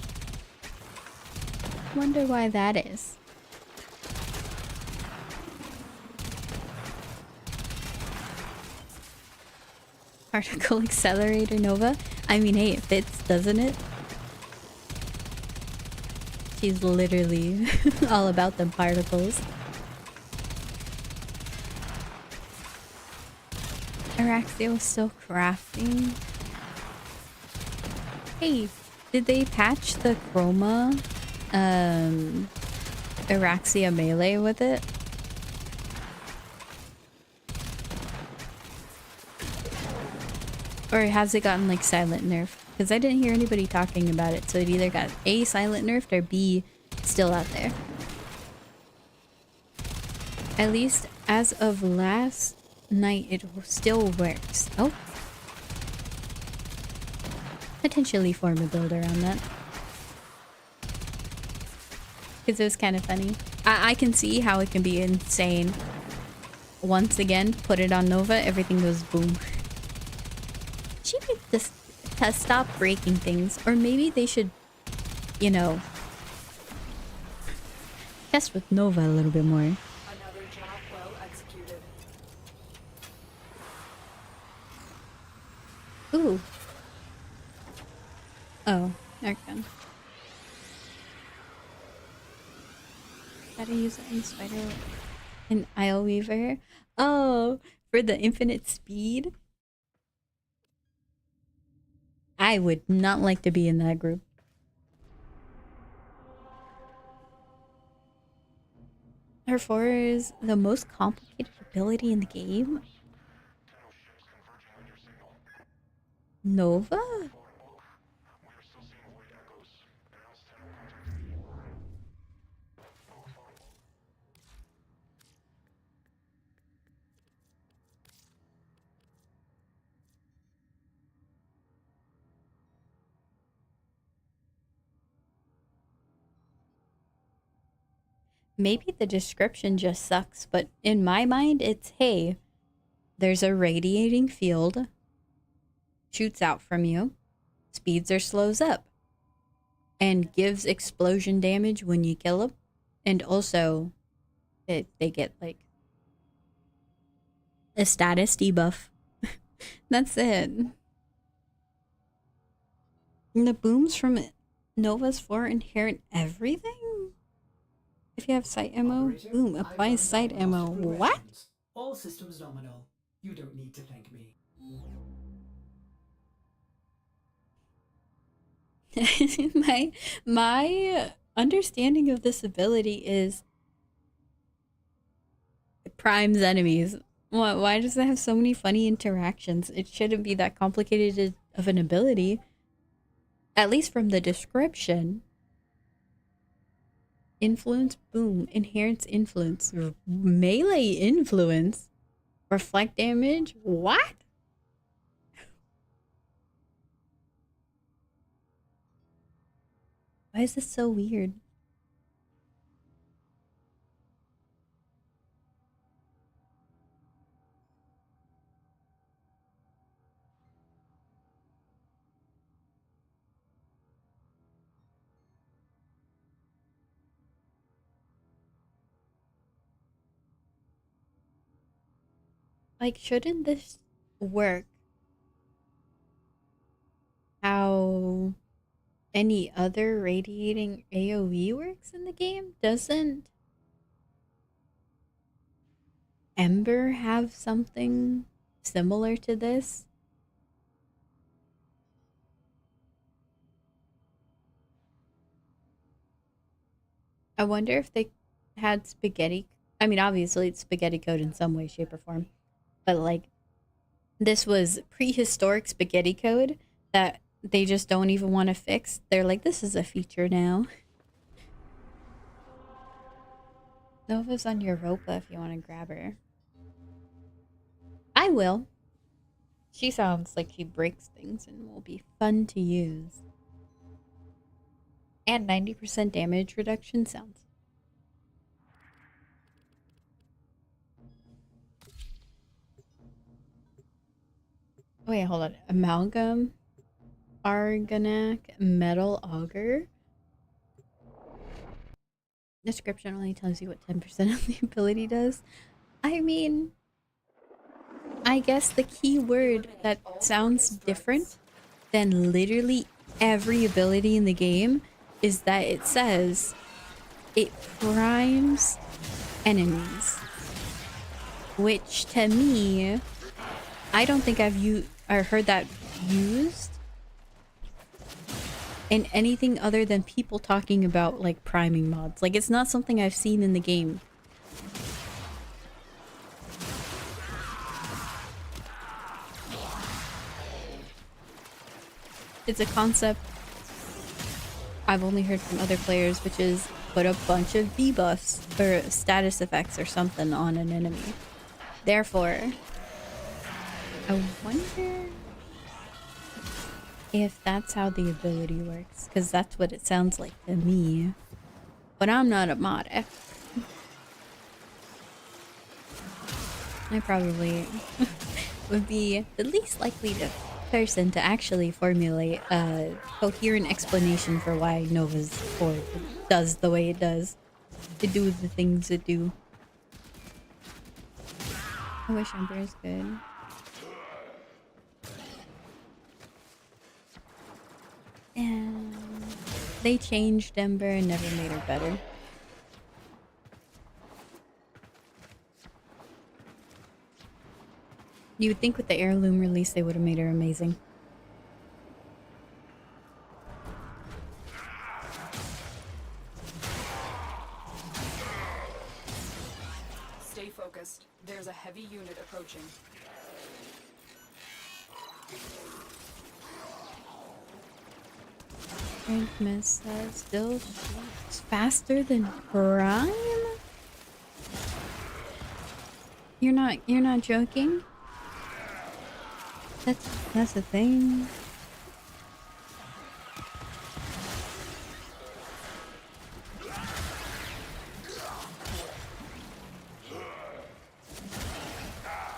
Wonder why that is. Particle Accelerator Nova? I mean, hey, it fits, doesn't it? She's literally all about them particles. Araxia was still crafting. Hey, did they patch the Chroma Araxia melee with it? Or has it gotten like silent nerf? Because I didn't hear anybody talking about it, so it either got A, silent nerfed, or B, still out there. At least as of last night, it still works. Oh. Potentially form a build around that. Because it was kind of funny. I can see how it can be insane. Once again, put it on Nova, everything goes boom. She needs to stop breaking things. Or maybe they should, you know, test with Nova a little bit more. Another job well executed. Ooh. Oh, arc gun. Gotta use it in Spider and Isle Weaver. Oh, for the infinite speed. I would not like to be in that group. Her 4 is the most complicated ability in the game. Nova? Maybe the description just sucks, but in my mind, it's, hey, there's a radiating field. shoots out from you, speeds or slows up, and gives explosion damage when you kill them. And also, they get like a status debuff. That's it. And the booms from Nova's 4 inherit everything? If you have sight ammo, Operator, boom, I've applies run sight some ammo. master What? progressions. All systems nominal. You don't need to thank me. my understanding of this ability is it primes enemies. Why does it have so many funny interactions? It shouldn't be that complicated of an ability. At least from the description. Influence, boom. Inherent influence. Melee influence. Reflect damage? What? Why is this so weird? Like, shouldn't this work how any other radiating AoE works in the game? Doesn't Ember have something similar to this? I wonder if they had spaghetti. I mean, obviously it's spaghetti code in some way, shape, or form. But like, this was prehistoric spaghetti code that they just don't even want to fix. They're like, this is a feature now. Nova's on Europa if you want to grab her. I will. She sounds like she breaks things and will be fun to use. And 90% damage reduction sounds. Wait, hold on. Amalgam, Argonac, Metal Auger. Description only tells you what 10% of the ability does. I mean, I guess the key word that sounds different than literally every ability in the game is that it says it primes enemies. Which to me, I don't think I've heard that used in anything other than people talking about like priming mods. Like, it's not something I've seen in the game. It's a concept I've only heard from other players, which is put a bunch of debuffs or status effects or something on an enemy. Therefore, I wonder if that's how the ability works, because that's what it sounds like to me. But I'm not a modder. I probably would be the least likely person to actually formulate a coherent explanation for why Nova's board does the way it does. To do the things it do. I wish Ember is good. And they changed Ember and never made her better. You would think with the heirloom release they would have made her amazing. Stay focused. There's a heavy unit approaching. Frank Mesa still shoots faster than Prime? You're not joking? That's a thing.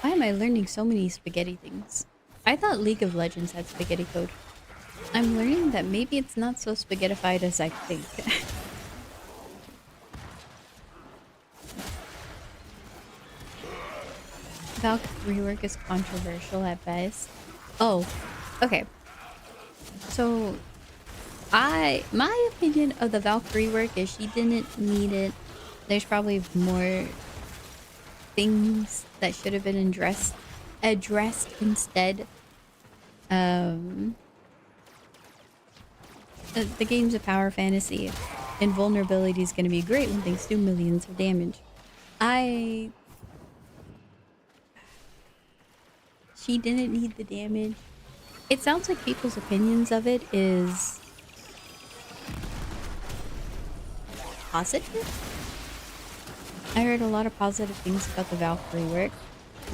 Why am I learning so many spaghetti things? I thought League of Legends had spaghetti code. I'm learning that maybe it's not so spaghettified as I think. Valk rework is controversial at best. Oh, okay. So, my opinion of the Valk rework is she didn't need it. There's probably more things that should have been addressed instead. The game's a power fantasy. Invulnerability is going to be great when things do millions of damage. She didn't need the damage. It sounds like people's opinions of it is positive. I heard a lot of positive things about the Valk rework.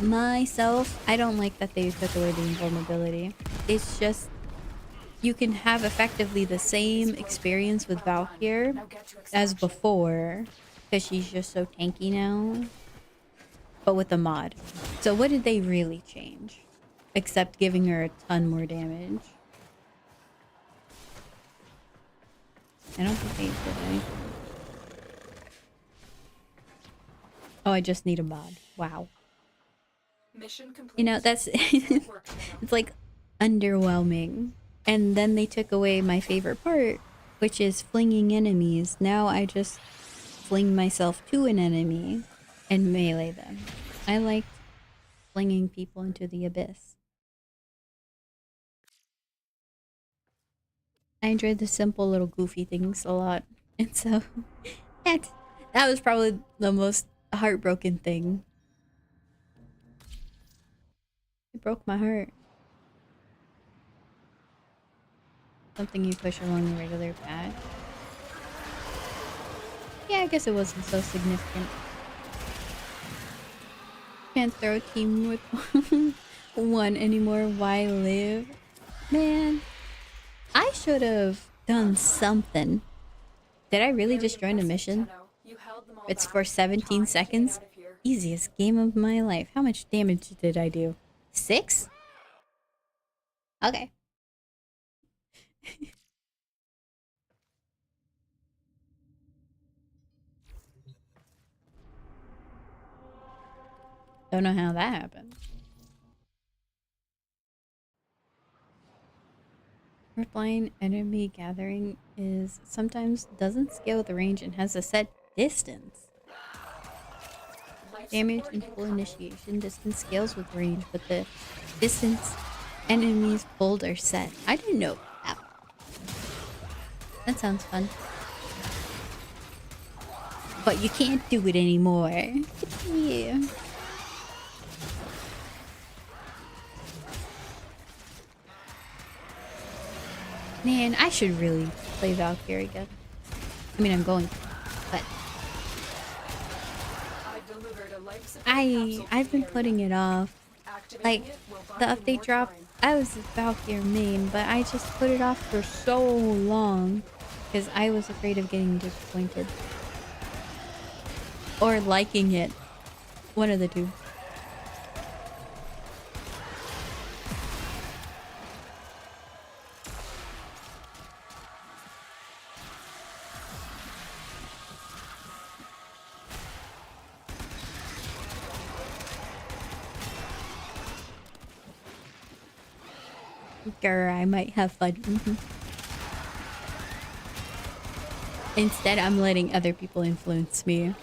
Myself, I don't like that they took away the invulnerability. It's just you can have effectively the same experience with Valk here as before, because she's just so tanky now, but with the mod. So what did they really change? Except giving her a ton more damage. I don't think they did anything. Oh, I just need a mod. Wow. Mission complete. You know, that's... it's like underwhelming. And then they took away my favorite part, which is flinging enemies. Now I just fling myself to an enemy and melee them. I like flinging people into the abyss. I enjoyed the simple little goofy things a lot. And so that was probably the most heartbroken thing. It broke my heart. Something you push along the regular path. Yeah, I guess it wasn't so significant. Can't throw a team with one anymore. Why live? Man, I should have done something. Did I really just join a mission? It's for 17 seconds. Easiest game of my life. How much damage did I do? 6? Okay. Don't know how that happened. Blind enemy gathering is sometimes doesn't scale with the range and has a set distance. Damage and full initiation distance scales with range, but the distance enemies pulled are set. I didn't know that. That sounds fun. But you can't do it anymore. Yeah. Man, I should really play Valkyrie again. I mean, I'm going to, but I've been putting it off. Like, the update drop, I was a Valkyrie main, but I just put it off for so long because I was afraid of getting disappointed. Or liking it. One of the two. Grr, I might have fun. Instead, I'm letting other people influence me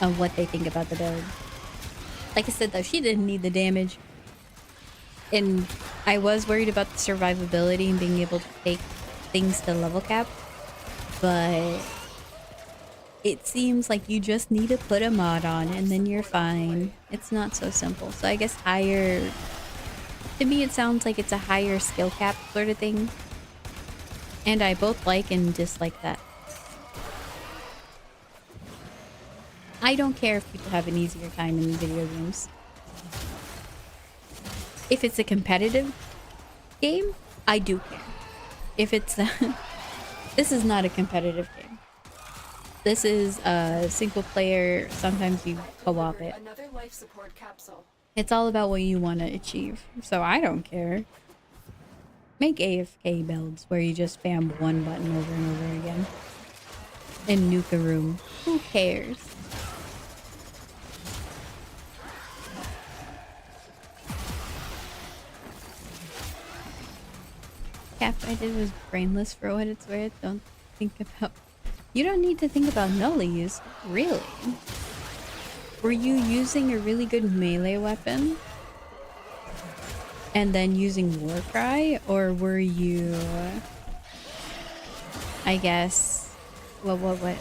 on what they think about the build. Like I said though, she didn't need the damage. And I was worried about the survivability and being able to take things to level cap. But it seems like you just need to put a mod on and then you're fine. It's not so simple. So I guess higher... To me, it sounds like it's a higher skill cap sort of thing. And I both like and dislike that. I don't care if people have an easier time in video games. If it's a competitive game, I do care. If it's a... This is not a competitive game. This is a single player, sometimes you co-op it. Another life support capsule. It's all about what you want to achieve. So I don't care. Make AFK builds where you just spam one button over and over again. And nuke a room. Who cares? Cap I did was brainless for what it's worth. Don't think about... You don't need to think about nullies. Really? Were you using a really good melee weapon? And then using Warcry? Or were you... I guess... What?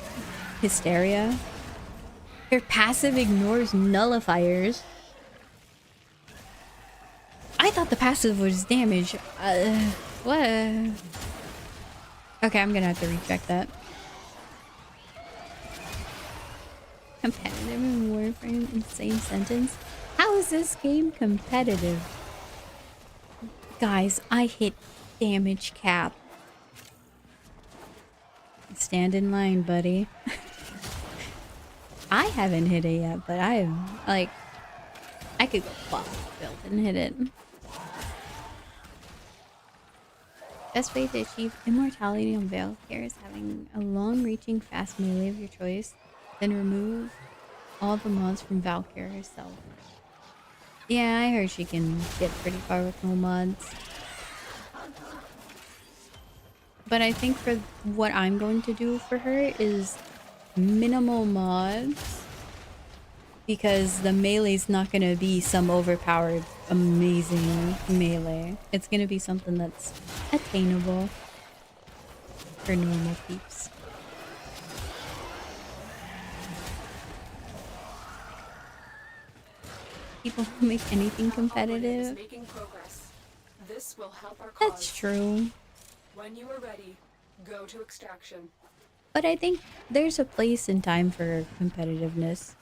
Hysteria? Your passive ignores nullifiers. I thought the passive was damage. What? Okay, I'm gonna have to recheck that. Competitive in Warframe in the same sentence? How is this game competitive? Guys, I hit damage cap. Stand in line, buddy. I haven't hit it yet, but I could go buff build and hit it. Best way to achieve immortality on Valkyrie is having a long-reaching fast melee of your choice, then remove all the mods from Valkyrie herself. Yeah, I heard she can get pretty far with no mods. But I think for what I'm going to do for her is minimal mods. Because the melee's not going to be some overpowered, amazing melee. It's going to be something that's attainable for normal peeps. People who make anything competitive. Making progress. This will help our cause. That's true. When you are ready, go to extraction. But I think there's a place and time for competitiveness.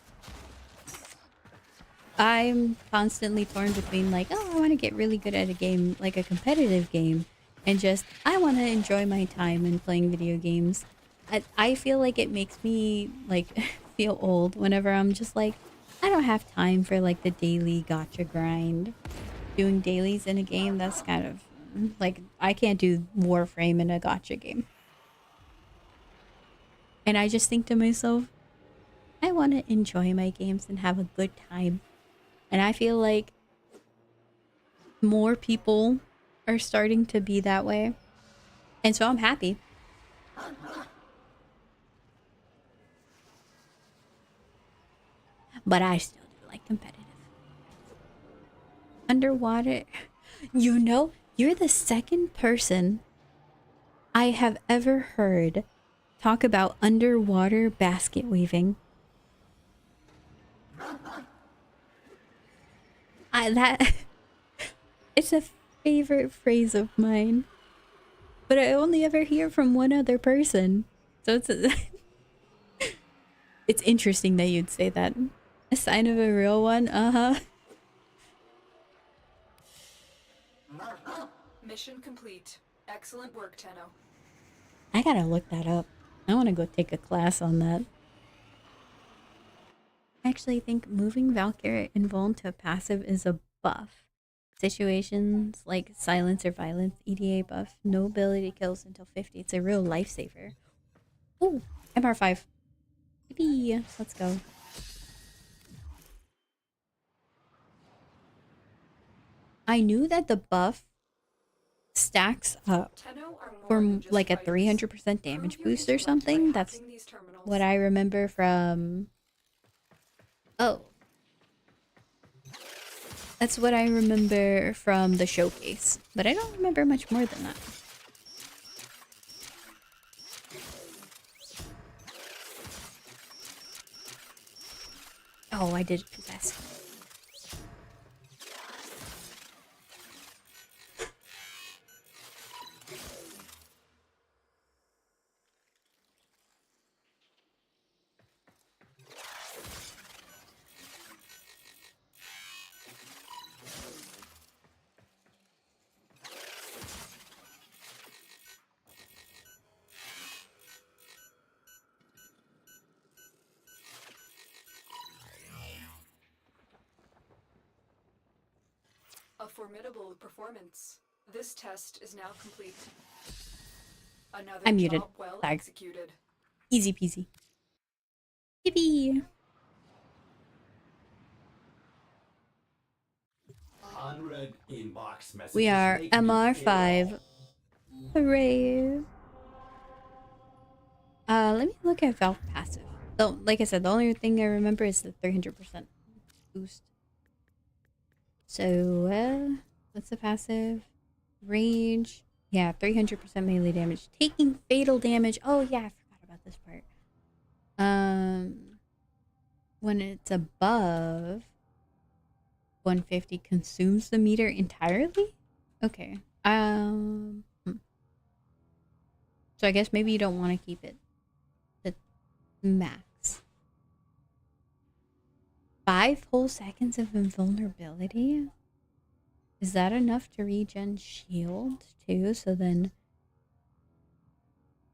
I'm constantly torn between like, oh, I want to get really good at a game, like a competitive game, and just, I want to enjoy my time in playing video games. I feel like it makes me like feel old whenever I'm just like, I don't have time for like the daily gacha grind. Doing dailies in a game, that's kind of like, I can't do Warframe in a gacha game. And I just think to myself, I want to enjoy my games and have a good time. And I feel like more people are starting to be that way. And so I'm happy. But I still do like competitive. Underwater. You know, you're the second person I have ever heard talk about underwater basket weaving. It's a favorite phrase of mine, but I only ever hear from one other person, so it's interesting that you'd say that. A sign of a real one. Mission complete. Excellent work, Tenno. I gotta look that up. I want to go take a class on that. I actually think moving Valkyrie invuln to a passive is a buff. Situations like silence or violence, EDA buff, no ability kills until 50. It's a real lifesaver. Ooh, MR5. Yippee, let's go. I knew that the buff stacks up for like a 300% damage boost or something. That's what I remember from... Oh. That's what I remember from the showcase. But I don't remember much more than that. Oh, I did it too fast. A formidable performance. This test is now complete. Another I'm muted. job well Sorry. executed. Easy peasy. Yippee! Unread inbox messages. We are make me MR5. Hooray! Let me look at Valve passive. So, like I said, the only thing I remember is the 300% boost. So, what's the passive? Rage. Yeah, 300% melee damage. Taking fatal damage. Oh yeah, I forgot about this part. When it's above 150, consumes the meter entirely? Okay. So I guess maybe you don't want to keep it the max. 5 whole seconds of invulnerability? Is that enough to regen shield too? So then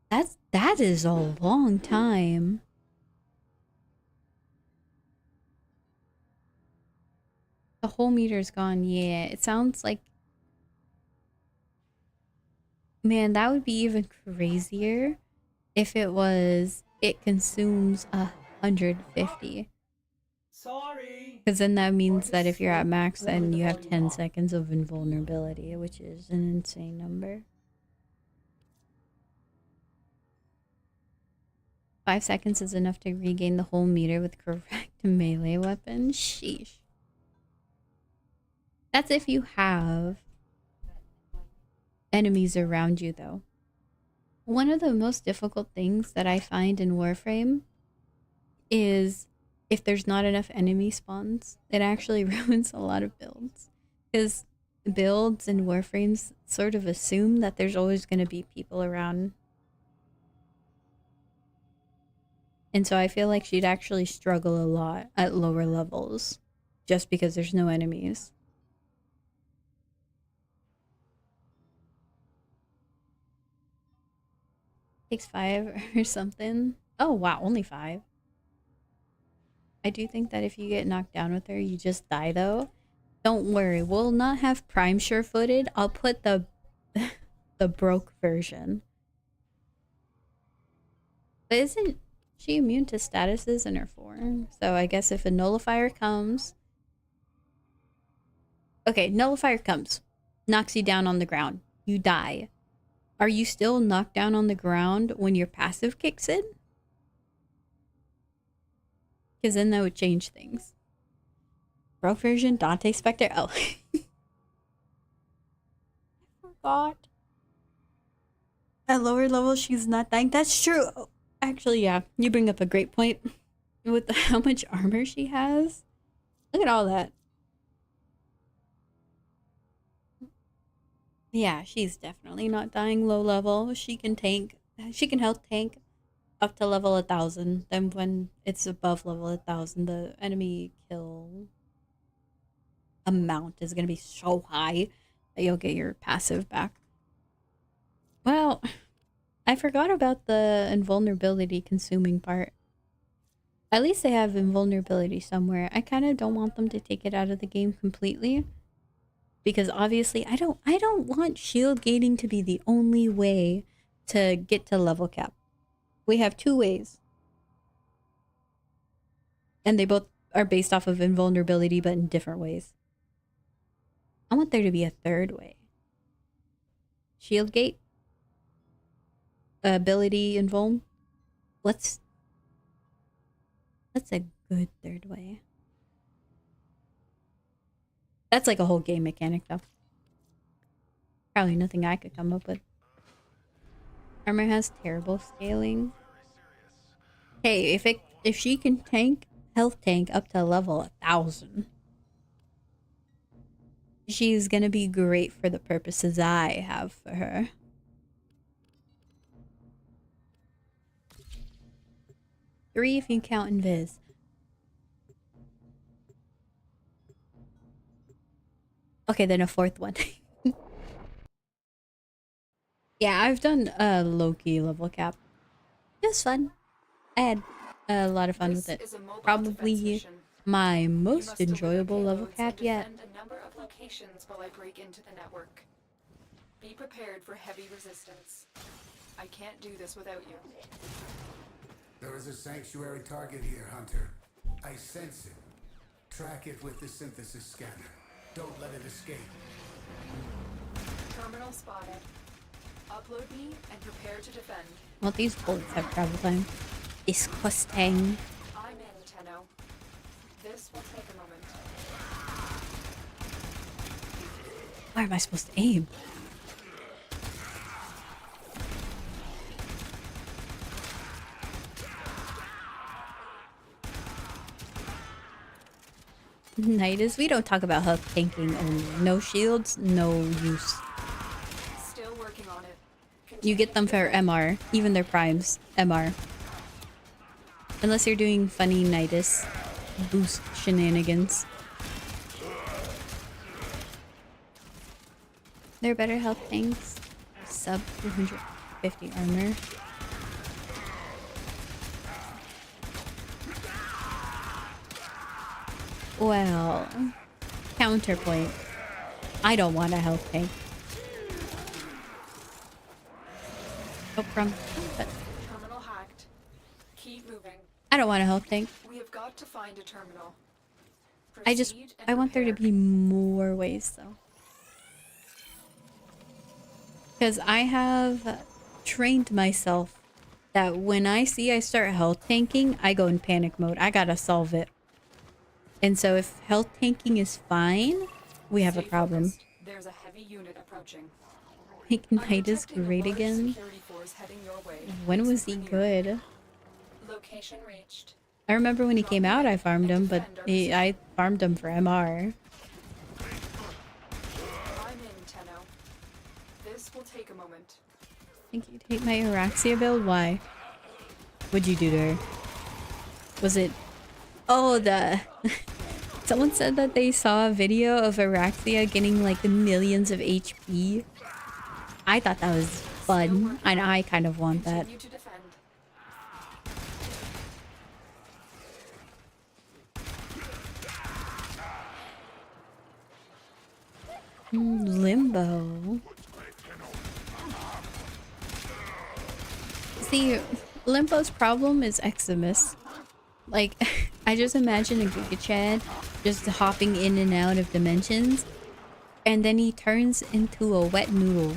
that is a long time. The whole meter's gone. Yeah, it sounds like, man, that would be even crazier if it consumes 150. Sorry. Because then that means that if you're at max, then you have 10 seconds of invulnerability, which is an insane number. 5 seconds is enough to regain the whole meter with correct melee weapon. Sheesh. That's if you have enemies around you, though. One of the most difficult things that I find in Warframe is if there's not enough enemy spawns, it actually ruins a lot of builds. Because builds and Warframes sort of assume that there's always going to be people around. And so I feel like she'd actually struggle a lot at lower levels just because there's no enemies. Takes 5 or something. Oh wow, only 5. I do think that if you get knocked down with her, you just die though. Don't worry, we'll not have Prime sure-footed. I'll put the the broke version. But isn't she immune to statuses in her form? So I guess if a nullifier comes... Okay, nullifier comes. Knocks you down on the ground. You die. Are you still knocked down on the ground when your passive kicks in? Because then that would change things. Broke version, Dante Spectre. Oh. I forgot. At lower levels, she's not dying. That's true. Oh, actually, yeah. You bring up a great point. With how much armor she has. Look at all that. Yeah, she's definitely not dying low level. She can tank. She can health tank up to level 1000. Then when it's above level 1000, the enemy kill amount is going to be so high that you'll get your passive back. Well, I forgot about the invulnerability consuming part. At least they have invulnerability somewhere. I kind of don't want them to take it out of the game completely. Because obviously, I don't want shield gating to be the only way to get to level cap. We have 2 ways. And they both are based off of invulnerability, but in different ways. I want there to be a 3rd way. Shield gate. Ability invuln. What's a good 3rd way? That's like a whole game mechanic, though. Probably nothing I could come up with. Armor has terrible scaling. Hey, if she can tank, health tank up to level 1000, she's gonna be great for the purposes I have for her. Three if you count invis. Okay, then a 4th one. Yeah, I've done low-key level cap. It was fun. I had a lot of fun with it. This is a mobile defense Probably mission. my You most must deliver enjoyable level payloads cap and yet. defend a number of locations while I break into the network. Be prepared for heavy resistance. I can't do this without you. There is a sanctuary target here, Hunter. I sense it. Track it with the synthesis scanner. Don't let it escape. Terminal spotted. Upload me and prepare to defend. Well, these bullets have travel time. Disgusting. I'm in, Tenno. This will take a moment. Where am I supposed to aim? Nidus, we don't talk about health tanking only. No shields, no use. Still working on it. You get them for MR, even their primes, MR. Unless you're doing funny Nidus boost shenanigans. They're better health tanks. Sub 250 armor. Well, counterpoint. I don't want a health tank. Oh, but Terminal hacked. Keep moving. I don't want a health tank. We have got to find a terminal. I want there to be more ways though. Because I have trained myself that when I see I start health tanking, I go in panic mode. I gotta solve it. And so if health tanking is fine, we have a problem. There's a heavy unit approaching. Make Nidus great again. When was he good? Location reached. I remember when he came out, I farmed him, but I farmed him for MR. I'm in, Tenno. This will take a moment. Think you'd hate my Araxia build? Why? What'd you do to her? Was it... Oh, the... Someone said that they saw a video of Araxia getting like millions of HP. I thought that was fun, and I kind of want that. Continue to defend. Limbo. See, Limbo's problem is Eximus. Like, I just imagine a Giga Chad just hopping in and out of dimensions, and then he turns into a wet noodle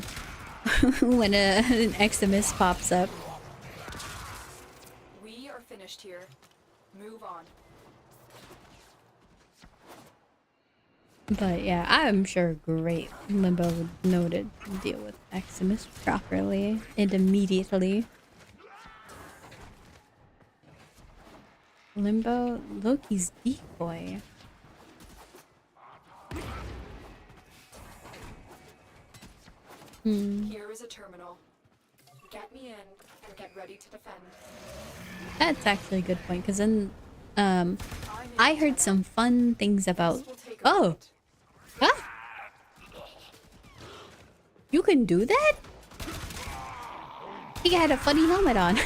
when an Eximus pops up. We are finished here. Move on. But yeah, I'm sure great Limbo would know to deal with Eximus properly and immediately. Limbo, Loki's decoy. Here is a terminal. Get me in and get ready to defend. That's actually a good point, because then I heard some fun things about... Oh! Huh? You can do that? He had a funny helmet on.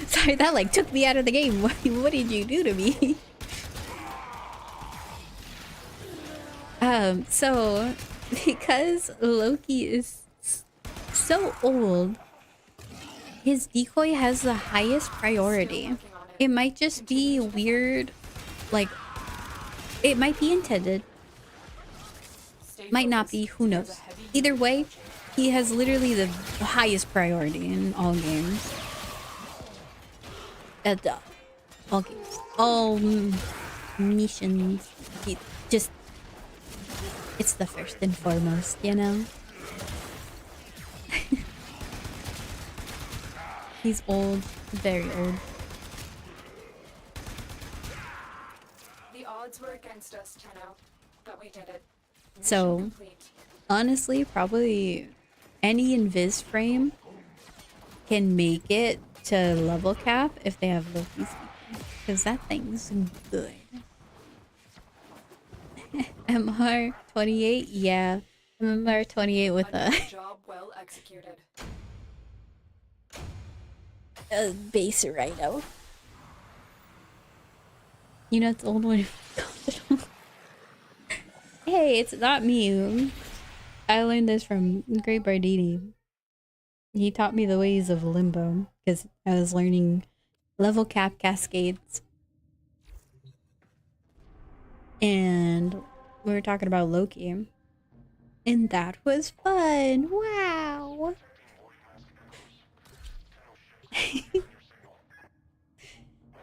Sorry, that like took me out of the game. What did you do to me? So because Loki is so old, his decoy has the highest priority. It might just be weird, like it might be intended, might not be, who knows. Either way, he has literally the highest priority in all games. All games. All missions. It's the first and foremost, you know? He's old. Very old. The odds were against us, Tenno, but we did it. So, Complete. honestly, probably any invis frame can make it to level cap if they have Loki's, because that thing's good. MR28, yeah, MR28 with a Job well executed. base rhino. You know, it's old one. Hey, it's not me. I learned this from Great Bardini. He taught me the ways of limbo because I was learning level cap cascades. And we were talking about Loki. And that was fun. Wow.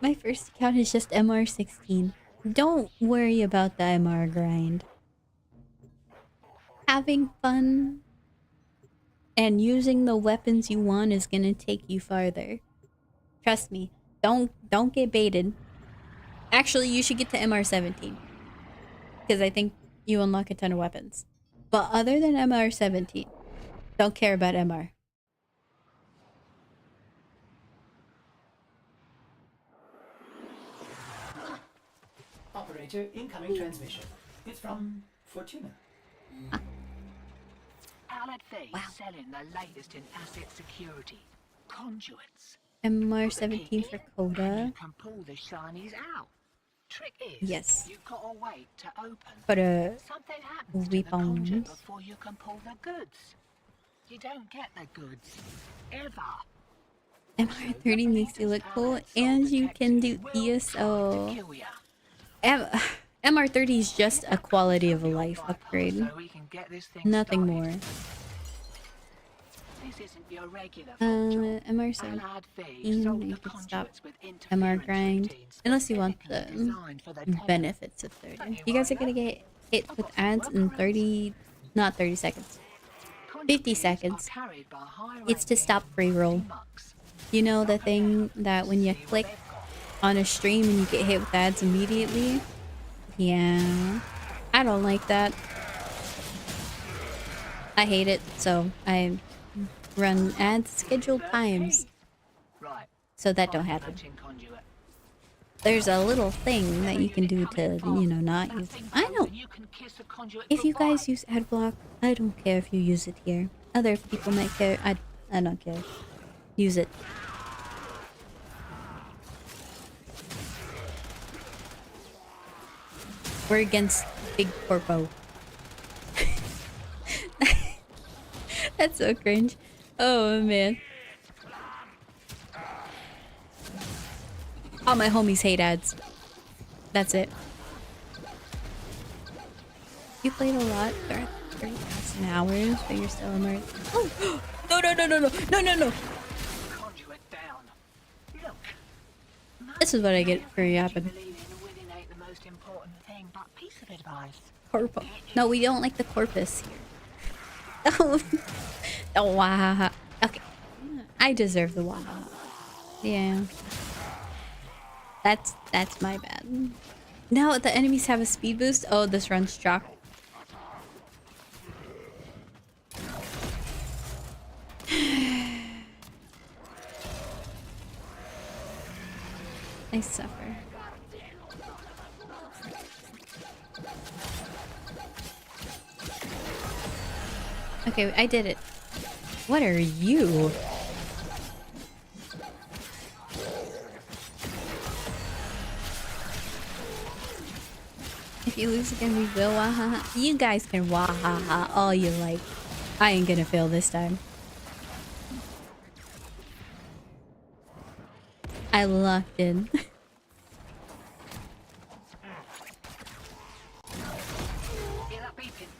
My first account is just MR16. Don't worry about the MR grind. Having fun and using the weapons you want is gonna take you farther. Trust me. Don't get baited. Actually, you should get to MR17. Because I think you unlock a ton of weapons. But other than MR17, don't care about MR. Operator, incoming transmission. It's from Fortuna. Allied Faye Wow. selling the latest in asset security. Conduits. MR17 for And Coda. you can pull the shinies out. Trick is, Yes. you've got to wait to open. For the Something happens to the weapons. conduit before you can pull the goods. You don't get the goods. Ever. MR30 makes you look cool, and you can do ESO. MR30 is just a quality of life upgrade. So we can get this thing Nothing started. more. This isn't your regular MR17, Allied Faye you sold the can stop conduits with MR interference grind. routines Unless you want specifically the designed for the tenant. benefits of 30. You guys are gonna get hit with ads in 30, not 30 seconds. 50 seconds. It's to stop free roll. You know the thing that when you click on a stream and you get hit with ads immediately? Yeah. I don't like that. I hate it, so I run ads scheduled times so that don't happen. There's a little thing that you can do to, you know, not use it. I don't. If you guys use adblock, I don't care if you use it here. Other people might care. I don't care. Use it. We're against Big Corpo. That's so cringe. Oh man. All my homies hate ads. That's it. You played a lot, 30,000 hours, but you're still immersed. Oh! No, no, no, no, no, no, no, no! This is what I get for yapping. Corpo. No, we don't like the corpus here. Oh, the wahaha. Okay. I deserve the wahaha. Yeah. That's my bad. No, the enemies have a speed boost. Oh, this run's chalk. I suffer. Okay, I did it. What are you? If you lose again, we will wahaha. You guys can wahaha all you like. I ain't gonna fail this time. I locked in. Hear that beeping?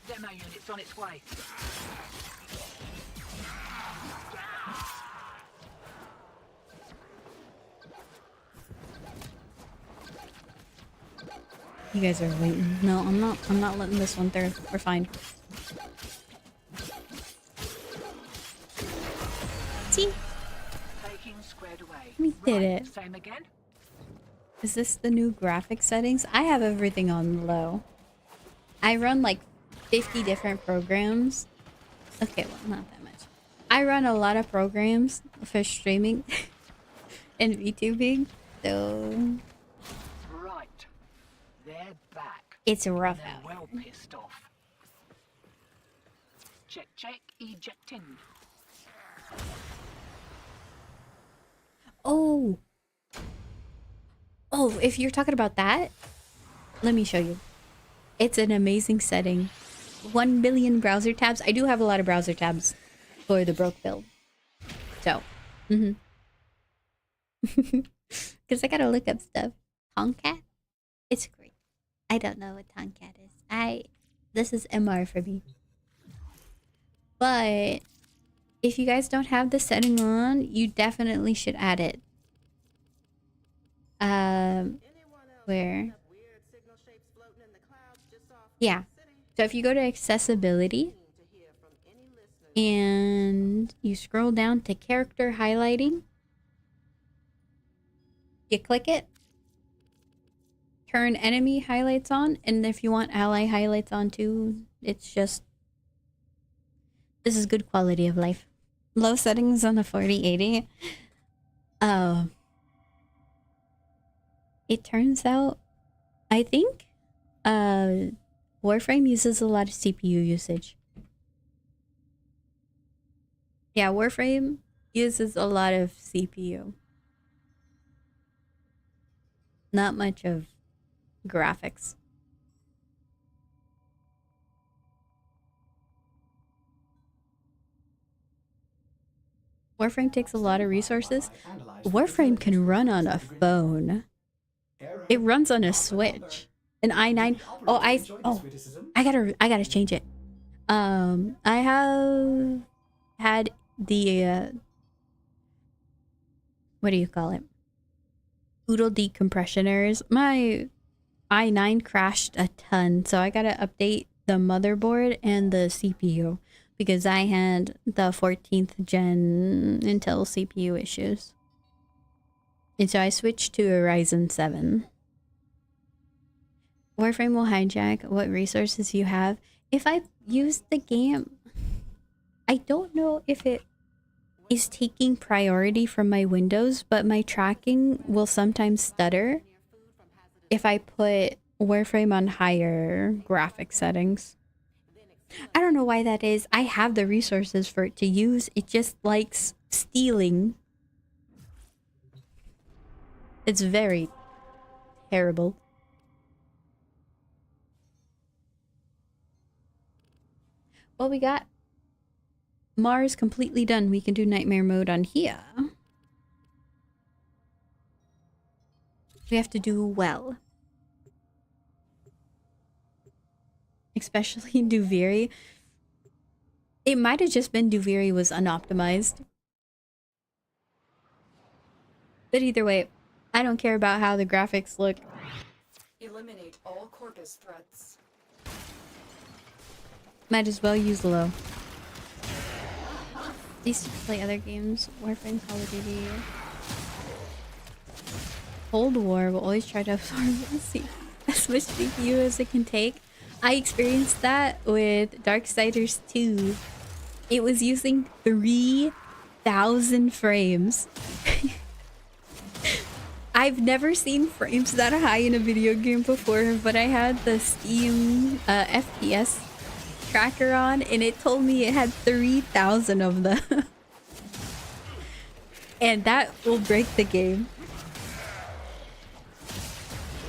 Demo unit's on its way. You guys are waiting. No, I'm not. I'm not letting this one through. We're fine. See? We did it. Same again. Is this the new graphic settings? I have everything on low. I run like 50 different programs. Okay, well, not that much. I run a lot of programs for streaming and VTubing, so Right. They're back. it's rough They're out. well pissed off. Check, ejecting. Oh! Oh, if you're talking about that, let me show you. It's an amazing setting. 1 billion browser tabs. I do have a lot of browser tabs for the broke build. So, because I gotta look up stuff. Tomcat? It's great. I don't know what Tomcat is. This is MR for me. But if you guys don't have the setting on, you definitely should add it. Where? Yeah. So if you go to accessibility and you scroll down to character highlighting, you click it, turn enemy highlights on, and if you want ally highlights on too, it's just, this is good quality of life. Low settings on the 4080. It turns out, I think, Warframe uses a lot of CPU usage. Yeah, Warframe uses a lot of CPU. Not much of graphics. Warframe takes a lot of resources. Warframe can run on a phone. It runs on a Switch. An i9. I gotta change it. I have had the what do you call it? Oodle decompression errors. My i9 crashed a ton, so I gotta update the motherboard and the CPU because I had the 14th gen Intel CPU issues. And so I switched to a Ryzen 7. Warframe will hijack what resources you have. If I use the game, I don't know if it is taking priority from my Windows, but my tracking will sometimes stutter if I put Warframe on higher graphic settings. I don't know why that is. I have the resources for it to use. It just likes stealing. It's very terrible. Well, we got Mars completely done. We can do nightmare mode on here. We have to do well. Especially in Duviri. It might have just been Duviri was unoptimized. But either way, I don't care about how the graphics look. Eliminate all Corpus threats. Might as well use low. Used to play other games. Warframe, Call of Duty. Cold War will always try to absorb as much CPU as it can take. I experienced that with Darksiders 2. It was using 3,000 frames. I've never seen frames that high in a video game before, but I had the Steam FPS tracker on and it told me it had 3,000 of them. And that will break the game.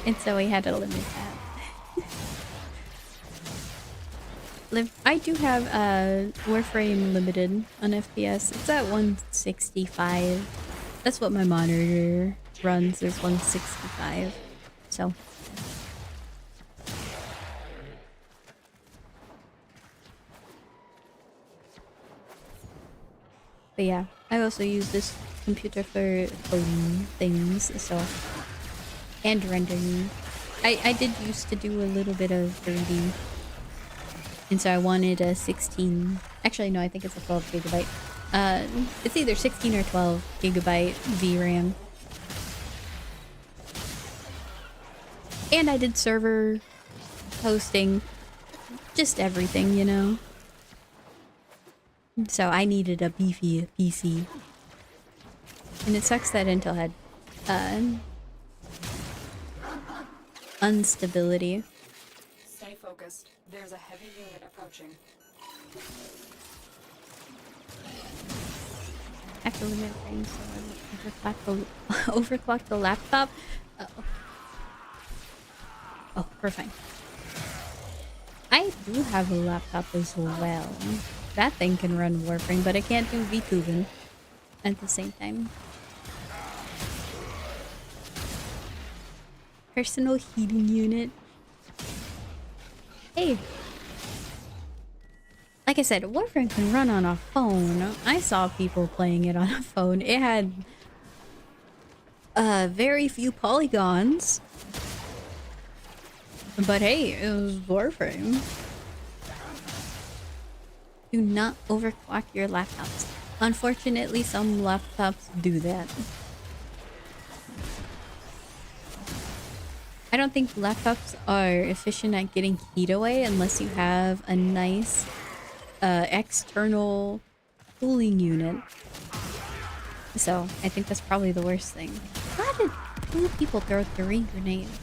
And so we had to limit that. I do have Warframe limited on FPS. It's at 165. That's what my monitor runs, is 165. So but yeah, I also use this computer for coding things, so, and rendering. I did used to do a little bit of 3D, and so I wanted a 16. Actually, no, I think it's a 12 gigabyte. It's either 16 or 12 gigabyte VRAM. And I did server hosting, just everything, you know. So I needed a beefy PC. And it sucks that Intel had instability. Stay focused. There's a heavy unit approaching. I have to limit frames so I don't overclock the laptop. Uh-oh. Oh, we're fine. I do have a laptop as well. That thing can run Warframe, but it can't do VTubing at the same time. Personal heating unit. Hey. Like I said, Warframe can run on a phone. I saw people playing it on a phone. It had very few polygons. But hey, it was Warframe. Do not overclock your laptops. Unfortunately, some laptops do that. I don't think laptops are efficient at getting heat away unless you have a nice external cooling unit. So I think that's probably the worst thing. How did 2 people throw 3 grenades?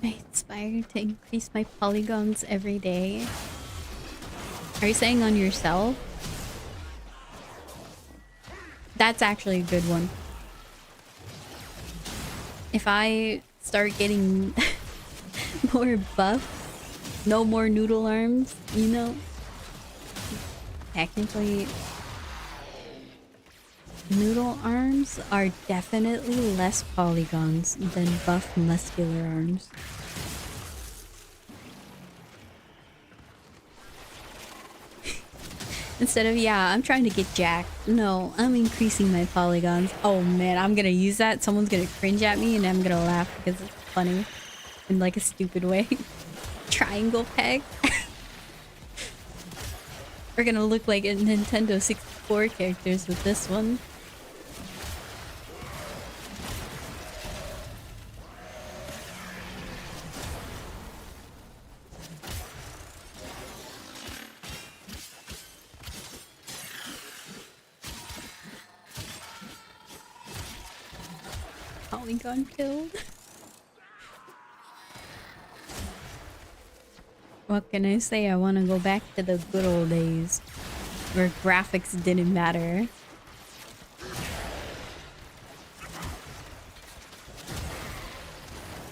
I aspire to increase my polygons every day. Are you saying on yourself? That's actually a good one. If I start getting more buff, no more noodle arms, you know? Technically, noodle arms are definitely less polygons than buff muscular arms. Instead of, yeah, I'm trying to get jacked. No, I'm increasing my polygons. Oh man, I'm gonna use that. Someone's gonna cringe at me and I'm gonna laugh because it's funny. In like a stupid way. Triangle peg. We're gonna look like a Nintendo 64 characters with this one. Polygon killed. What can I say? I want to go back to the good old days where graphics didn't matter.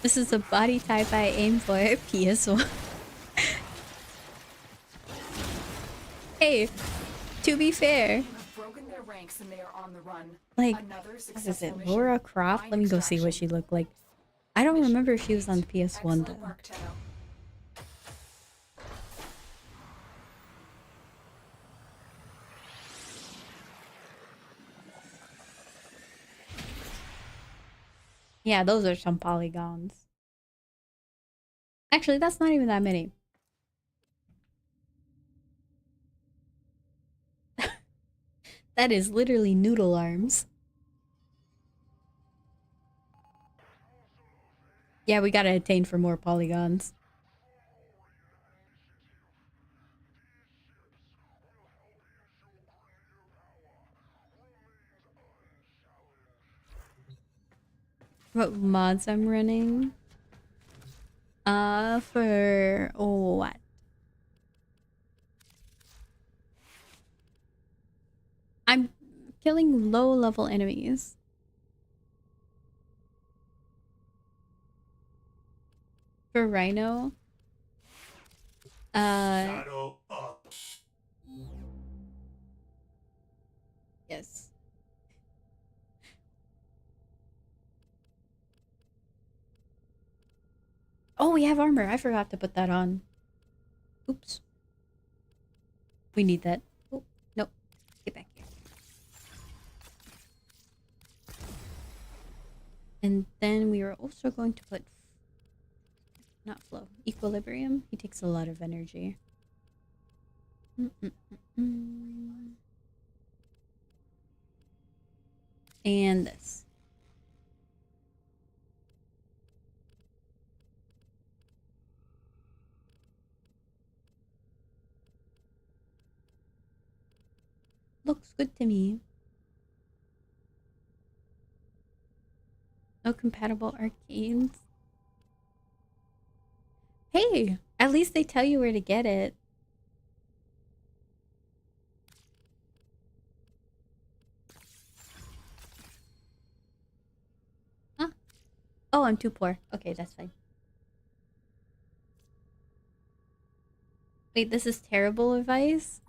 This is the body type I aim for at PS1. Hey, to be fair, You have broken their ranks and they are on the run. like, Another what is successful it? mission. Laura Croft? Find Let me go see what extraction. she looked like. I don't remember if she was on the PS1 Excellent though. work, Tenno. Yeah, those are some polygons. Actually, that's not even that many. That is literally noodle arms. Yeah, we gotta attain for more polygons. What mods I'm running? For what? I'm killing low level enemies. For Rhino? Saddle up. Yes. Oh, we have armor. I forgot to put that on. Oops. We need that. Oh, nope. Get back here. And then we are also going to put... Not flow. Equilibrium. He takes a lot of energy. And this. Looks good to me. No compatible arcades. Hey, at least they tell you where to get it. Huh? Oh, I'm too poor. Okay, that's fine. Wait, this is terrible advice?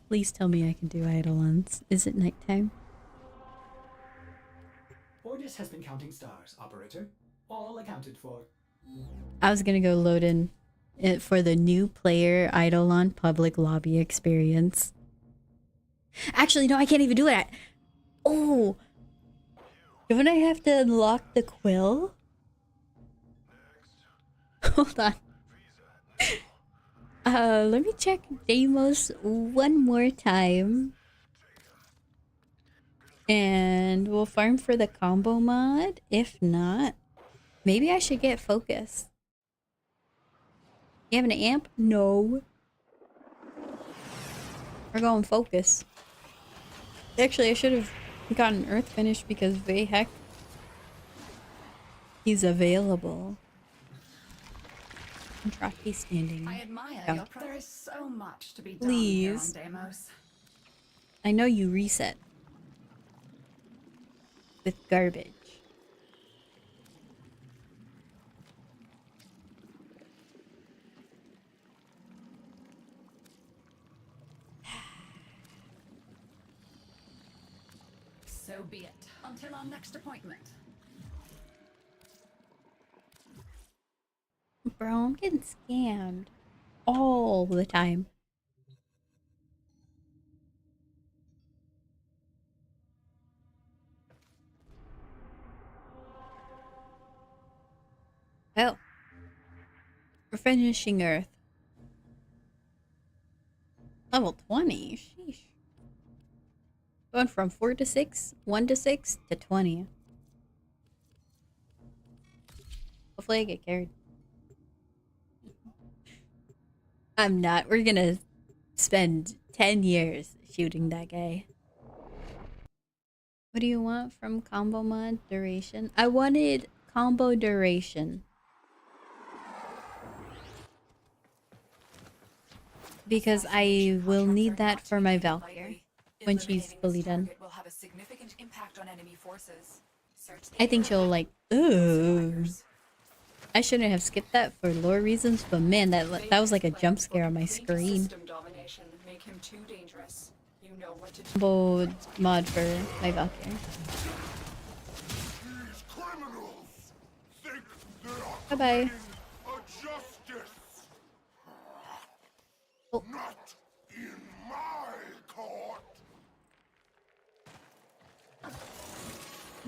Please tell me I can do Eidolons. Is it nighttime? Ordis has been counting stars, operator. All accounted for. I was gonna go load in it for the new player Eidolon public lobby experience. Actually, no, I can't even do it. Oh, don't I have to unlock the quill? Hold on. Let me check Deimos one more time. And we'll farm for the combo mod. If not, maybe I should get focus. You have an amp? No. We're going focus. Actually, I should have gotten Earth Finish because Vayhek, he's available. Contracty standing. I admire Go. your there is so much to be done Please. here on Deimos. I know you reset. With garbage. So be it. Until our next appointment. Bro, I'm getting scammed. All the time. Oh. We're finishing Earth. Level 20? Sheesh. Going from 4 to 6, 1 to 6 to 20. Hopefully I get carried. I'm not. We're gonna spend 10 years shooting that guy. What do you want from combo mod? Duration? I wanted combo duration. Because I will need that for my Valkyrie when she's fully done. Will have a significant impact on enemy forces. I think she'll like, ooh. I shouldn't have skipped that for lore reasons, but man, that was like a jump scare on my screen. System domination make him too dangerous. You know what to do. Combo mod for my Valkyrie. These criminals think they are Bye-bye. a justice. Oh. Not in my court.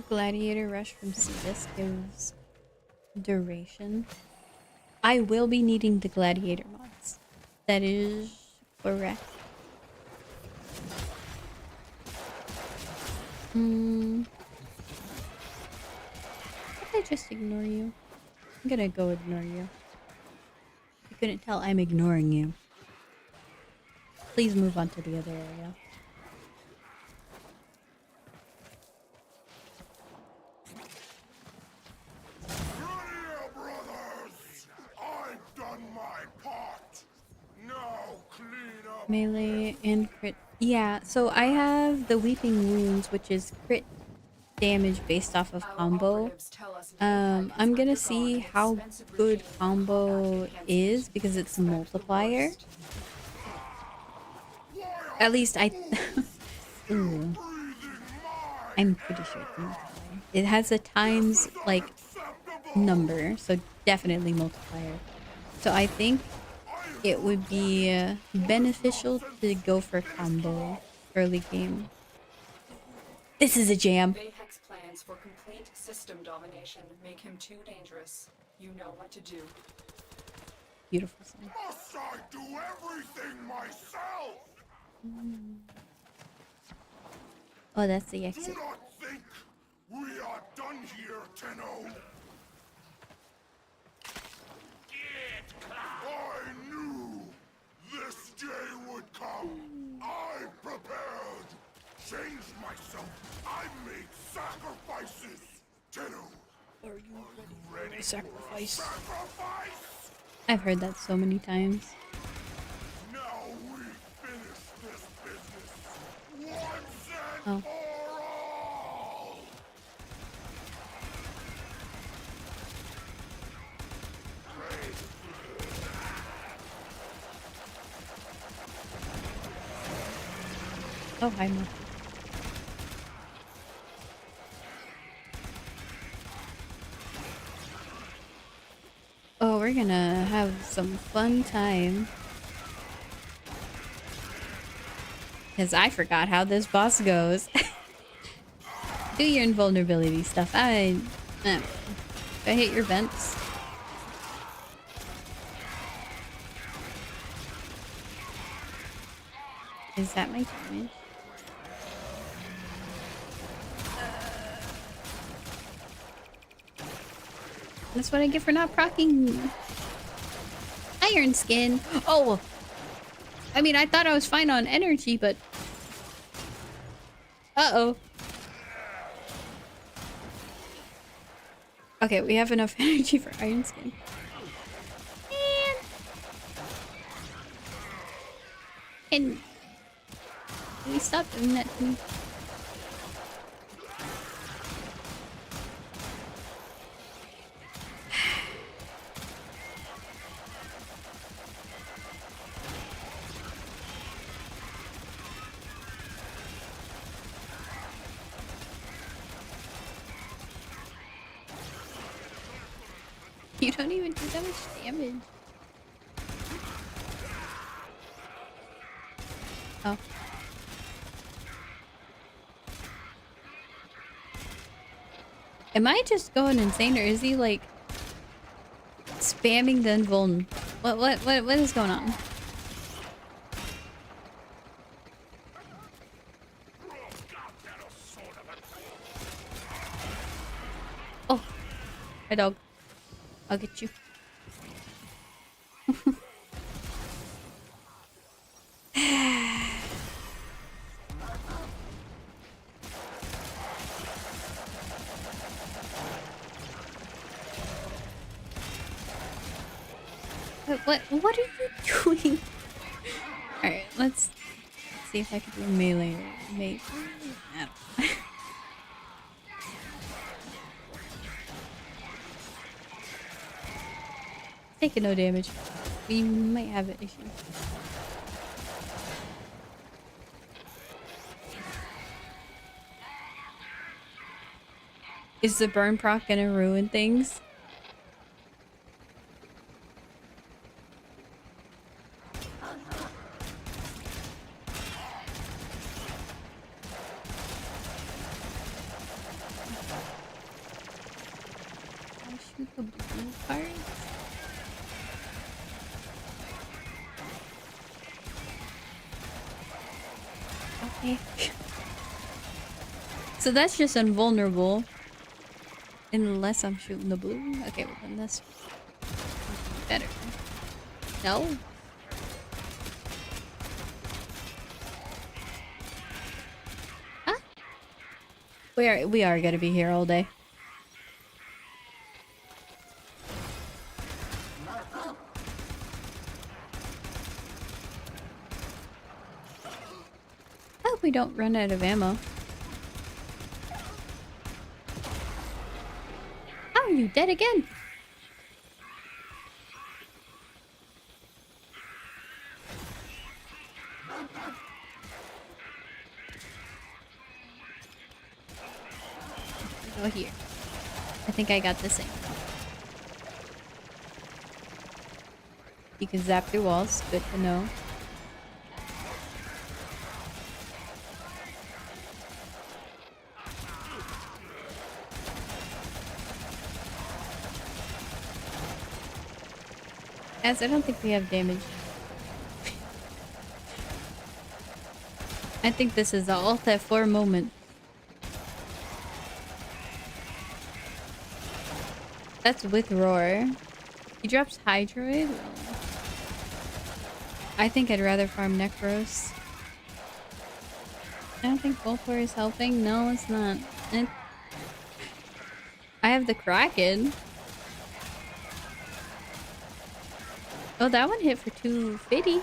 Gladiator Rush from Cetus gives duration. I will be needing the gladiator mods. That is correct. Did I just ignore you? I'm gonna go ignore you. You couldn't tell I'm ignoring you. Please move on to the other area. Grenier brothers, I've done my part. Now clean up. Melee and crit. Yeah, so I have the Weeping Wounds, which is crit damage based off of combo. I'm gonna see how good combo is because it's a multiplier. At least I... Ooh. I'm pretty sure it's a multiplier. It has a times, like, number, so definitely multiplier. So I think it would be beneficial to go for combo early game. This is a jam. Vayhek's plans for complete system domination make him too dangerous. You know what to do. Beautiful song. Must I do everything myself? Oh, that's the Do exit. not think we are done here, Tenno. I knew this day would come. changed myself. I made sacrifices. Tenno, Are you ready for a sacrifice? sacrifice? I've heard that so many times. Now we finish this business once and Oh. for all. Oh, hi, Mo. Oh, we're gonna have some fun time. Because I forgot how this boss goes. Do your invulnerability stuff. If I hit your vents. Is that my damage? That's what I get for not proccing. Iron skin. Oh! I mean, I thought I was fine on energy, but... Uh-oh. Okay, we have enough energy for iron skin. And... Can you stop doing that to me? You don't even do that much damage. Oh. Am I just going insane, or is he like spamming the invuln? What is going on? Oh, hi dog. I'll get you. What are you doing? Alright, let's see if I can do melee or melee. Taking no damage. We might have an issue. Is the burn proc gonna ruin things? I shoot the blue part? Okay. So that's just invulnerable. Unless I'm shooting the blue. Okay, well then that's better. No? Huh? We are gonna be here all day. I hope we don't run out of ammo. How are you dead again? Go here. I think I got this thing. You can zap through walls. Good to know. As I don't think we have damage. I think this is the Alt F4 moment. That's with Roar. He drops Hydroid. I think I'd rather farm Necros. I don't think Voltor is helping. No, it's not. I have the Kraken. Oh, that one hit for 250.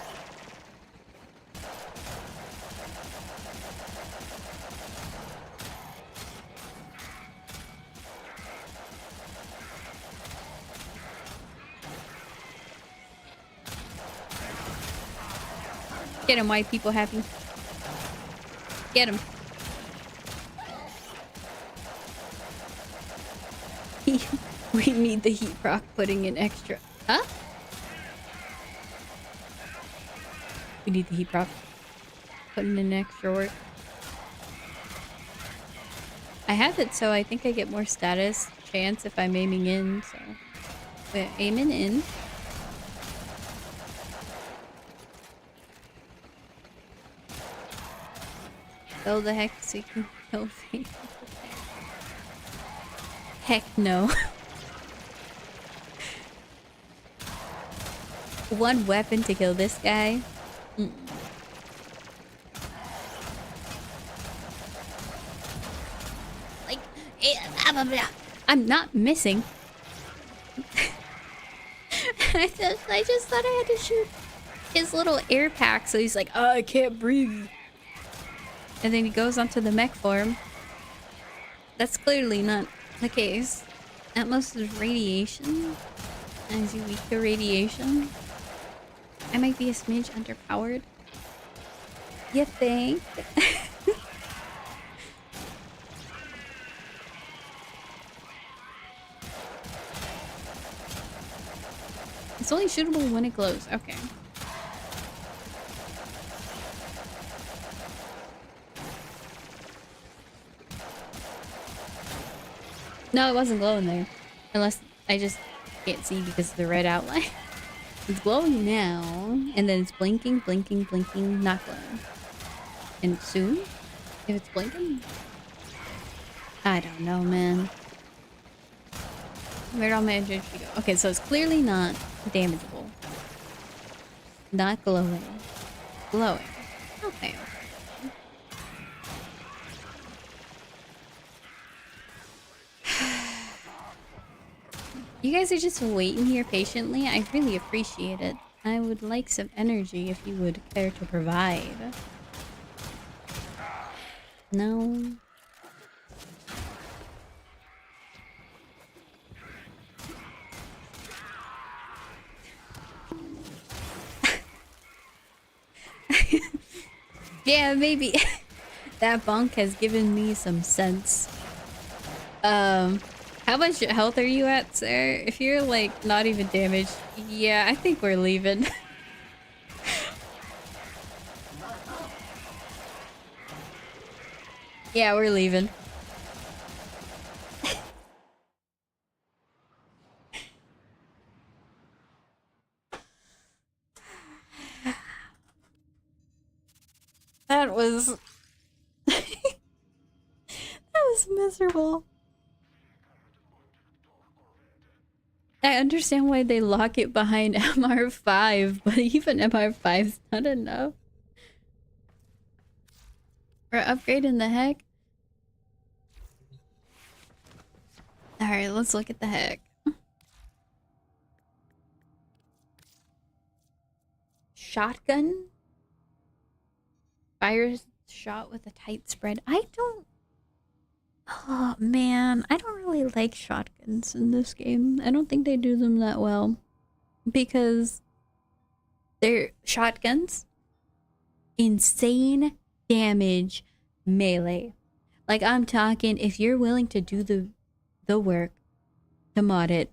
Get him, white people happy. Get him. We need the heat proc putting in extra. Huh? We need the heat proc putting in extra work. I have it, so I think I get more status chance if I'm aiming in, so. We're aiming in. Kill the heck so you can kill me. Heck no. One weapon to kill this guy? Like, I'm not missing. I just thought I had to shoot his little air pack, so he's like, oh, I can't breathe. And then he goes onto the mech form. That's clearly not the case. At most is radiation. As you weak to radiation. I might be a smidge underpowered. You think? It's only shootable when it glows. Okay. No, it wasn't glowing there. Unless I just can't see because of the red outline. It's glowing now, and then it's blinking, blinking, blinking, not glowing. And soon, if it's blinking? I don't know, man. Where'd all my energy go? Okay, so it's clearly not damageable. Not glowing. Glowing. Okay. You guys are just waiting here patiently. I really appreciate it. I would like some energy if you would care to provide. No. Yeah, maybe. That bonk has given me some sense. How much health are you at, sir? If you're like not even damaged, yeah, I think we're leaving. Yeah, we're leaving. That was that was miserable. I understand why they lock it behind MR5, but even MR5 is not enough. We're upgrading the heck. Alright, let's look at the heck. Shotgun? Fire shot with a tight spread. I don't... Oh, man. I don't really like shotguns in this game. I don't think they do them that well. Because they're shotguns. Insane damage melee. Like, I'm talking, if you're willing to do the work to mod it,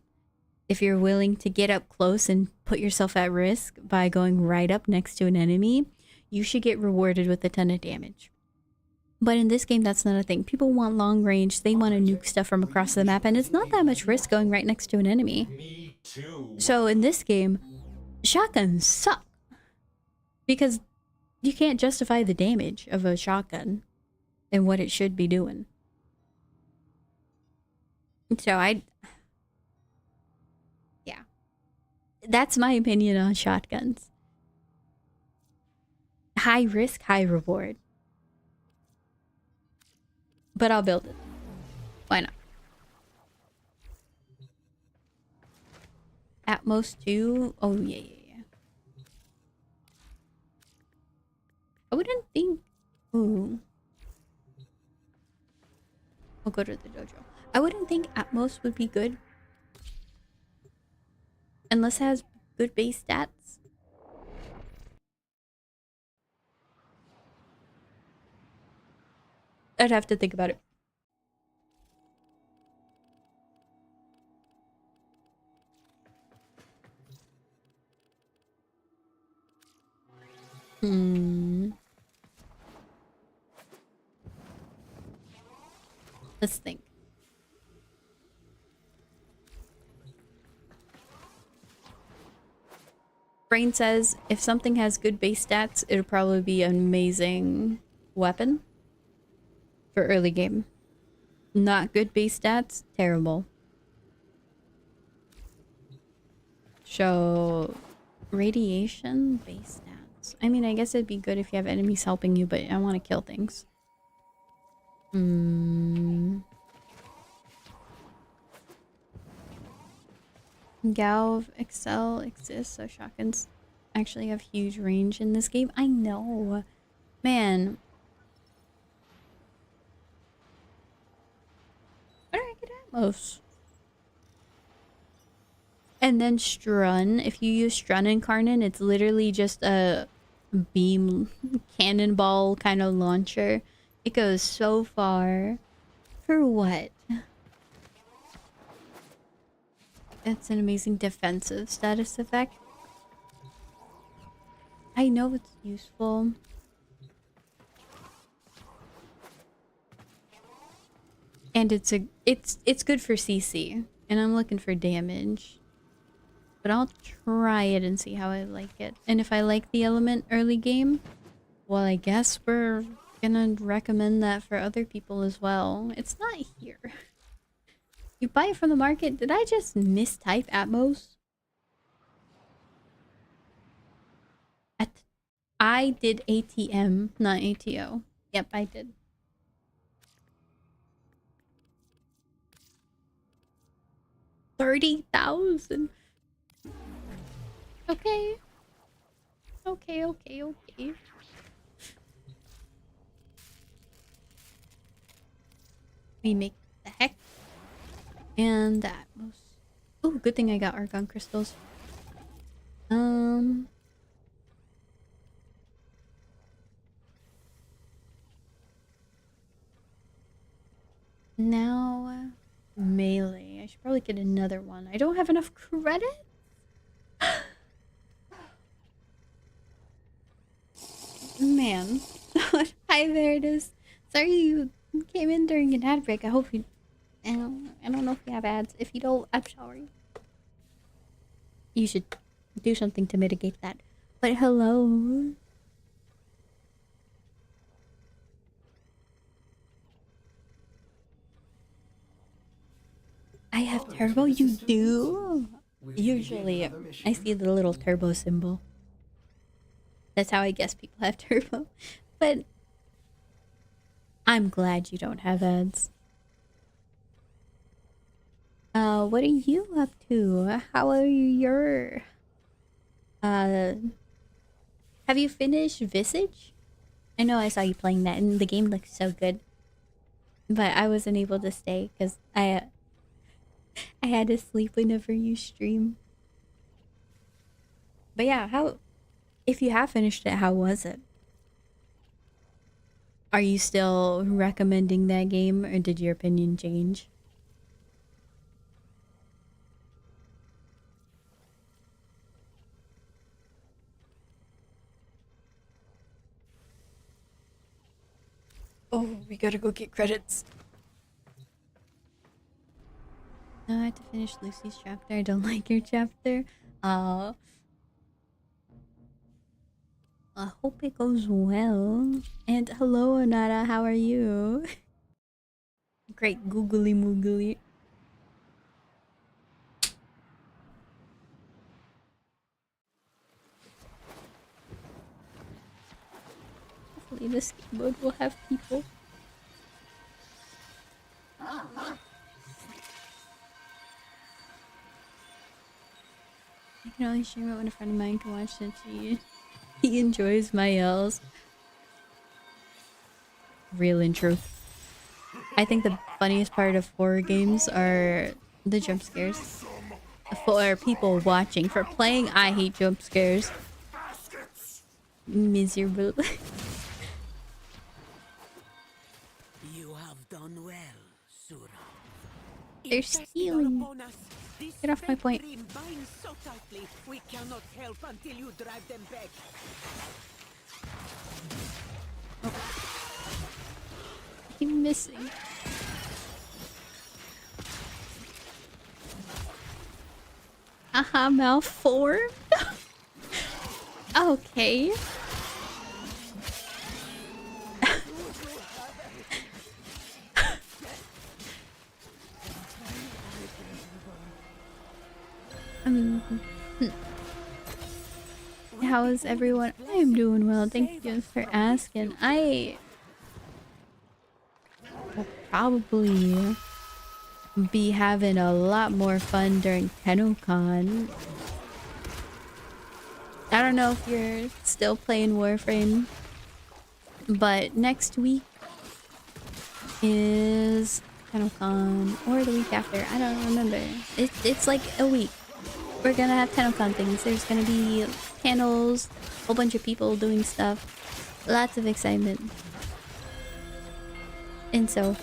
if you're willing to get up close and put yourself at risk by going right up next to an enemy, you should get rewarded with a ton of damage. But in this game, that's not a thing. People want long range. They want to nuke stuff from across the map, and it's not that much risk going right next to an enemy. Me too. So in this game, shotguns suck. Because you can't justify the damage of a shotgun and what it should be doing. So yeah. That's my opinion on shotguns. High risk, high reward. But I'll build it. Why not? Atmos 2? Oh, yeah. I wouldn't think... Ooh. I'll go to the dojo. I wouldn't think Atmos would be good. Unless it has good base stats. I'd have to think about it. Let's think. Brain says if something has good base stats, it'll probably be an amazing weapon for early game. Not good base stats, terrible. So, radiation base stats. I mean, I guess it'd be good if you have enemies helping you, but I want to kill things. Galv Excel exists, so shotguns actually have huge range in this game. I know. Man. Where do I get Atmos? And then Strun. If you use Strun Incarnate, it's literally just a beam cannonball kind of launcher. It goes so far. For what? It's an amazing defensive status effect. I know it's useful. And it's good for CC. And I'm looking for damage. But I'll try it and see how I like it. And if I like the element early game, well, I guess we're gonna recommend that for other people as well. It's not here. You buy it from the market? Did I just mistype Atmos? I did ATM, not ATO. Yep, I did. $30,000. Okay. Okay. We make the heck and the Atmos. Oh, good thing I got argon crystals. Now melee. I should probably get another one. I don't have enough credit. Man. Hi there it is. Sorry you came in during an ad break. I hope you... I don't know if you have ads. If you don't, I'm sorry. You should do something to mitigate that. But hello. I have turbo? You do? Usually, I see the little turbo symbol. That's how I guess people have turbo. But I'm glad you don't have ads. What are you up to? How are your... Have you finished Visage? I know I saw you playing that and the game looks so good. But I wasn't able to stay because I had to sleep whenever you stream. But yeah, if you have finished it, how was it? Are you still recommending that game or did your opinion change? Oh, we gotta go get credits. No, I had to finish Lucy's chapter. I don't like your chapter. I hope it goes well. And hello, Anara. How are you? Great googly moogly. Hopefully this game mode will have people. I can only stream it when a friend of mine can watch since he enjoys my yells. Real and true. I think the funniest part of horror games are the jump scares. For people watching, for playing, I hate jump scares. Miserable. You have done well, Sura. They're stealing. Get off my point. Binds so tightly, we cannot help until you drive them back. Keep missing. Aha, malformed. Okay. How is everyone? I am doing well. Thank you for asking. I will probably be having a lot more fun during TennoCon. I don't know if you're still playing Warframe, but next week is TennoCon, or the week after. I don't remember. It's like a week. We're gonna have TennoCon things. There's gonna be panels, a whole bunch of people doing stuff, lots of excitement. And so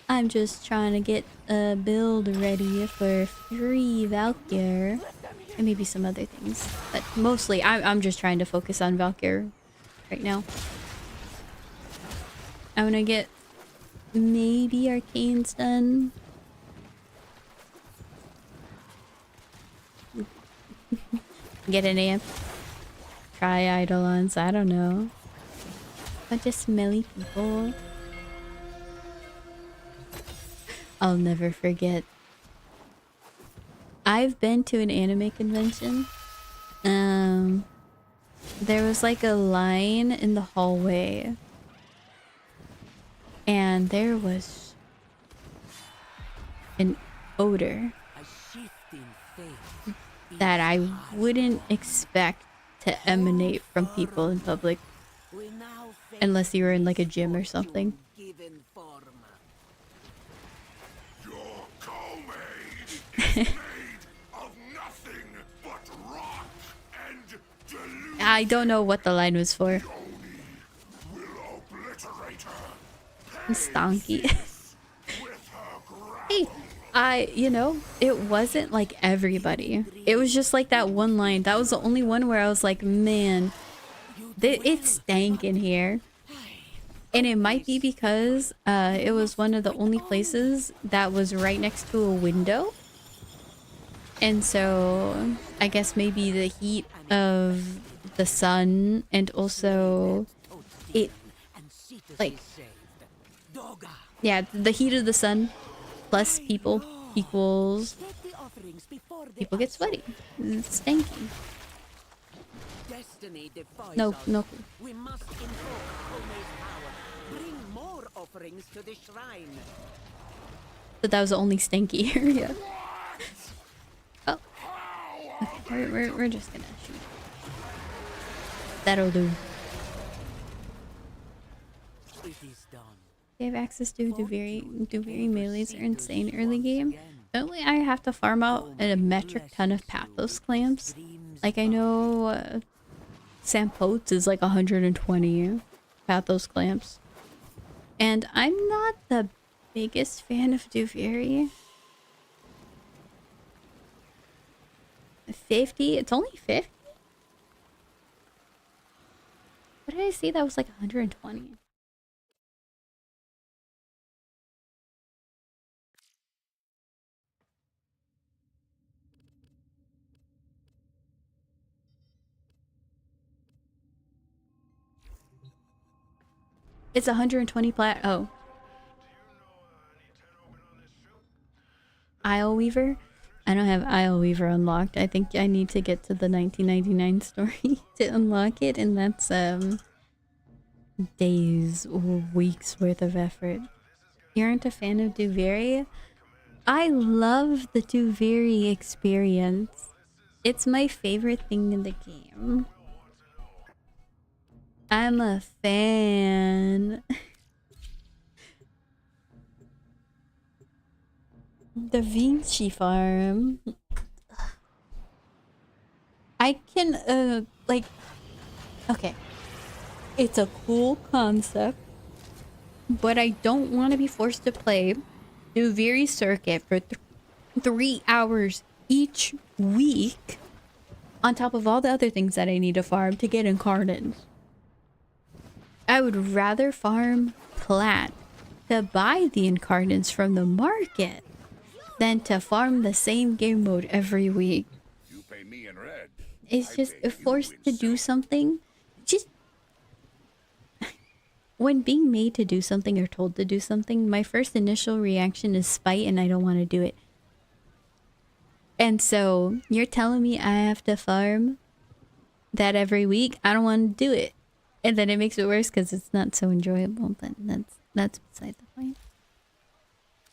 I'm just trying to get a build ready for free Valkyr and maybe some other things, but mostly I'm just trying to focus on Valkyr right now. I'm gonna get maybe Arcane's done. Get an amp. Try Eidolons, I don't know. Bunch of smelly people. I'll never forget. I've been to an anime convention. There was like a line in the hallway. And there was an odor that I wouldn't expect to emanate from people in public. Unless you were in like a gym or something. Your co-made is made of nothing but rot and delusion. I don't know what the line was for. Will obliterate her. Stonky. With her Hey, you know, it wasn't like everybody. It was just like that one line. That was the only one where I was like, man, it stank in here. And it might be because it was one of the only places that was right next to a window. And so I guess maybe the heat of the sun and also it, like, yeah, the heat of the sun plus people equals people get sweaty. It's stanky. No. We must invoke Kome's power. Bring more offerings to the shrine. But that was the only stanky area. Oh. Okay, we're just gonna shoot. That'll do. It is done. They have access to Duviri melees are insane early game. Only I have to farm out a metric ton of Pathos clamps. Like I know Sampotes is like 120 Pathos clamps. And I'm not the biggest fan of Duviri. 50? It's only 50? What did I see that was like 120? It's 120 plat. Oh. Isle Weaver? I don't have Isle Weaver unlocked. I think I need to get to the 1999 story to unlock it, and that's days or weeks worth of effort. You aren't a fan of Duviri? I love the Duviri experience. It's my favorite thing in the game. I'm a fan. The Vinci farm. I can, like, okay. It's a cool concept, but I don't want to be forced to play Duviri Circuit for 3 hours each week on top of all the other things that I need to farm to get incarnates. I would rather farm plat to buy the incarnates from the market than to farm the same game mode every week. You pay me in red. It's I just pay you forced in to do silver. something. Just when being made to do something or told to do something, my first initial reaction is spite and I don't want to do it. And so you're telling me I have to farm that every week? I don't want to do it. And then it makes it worse because it's not so enjoyable. But that's beside the point.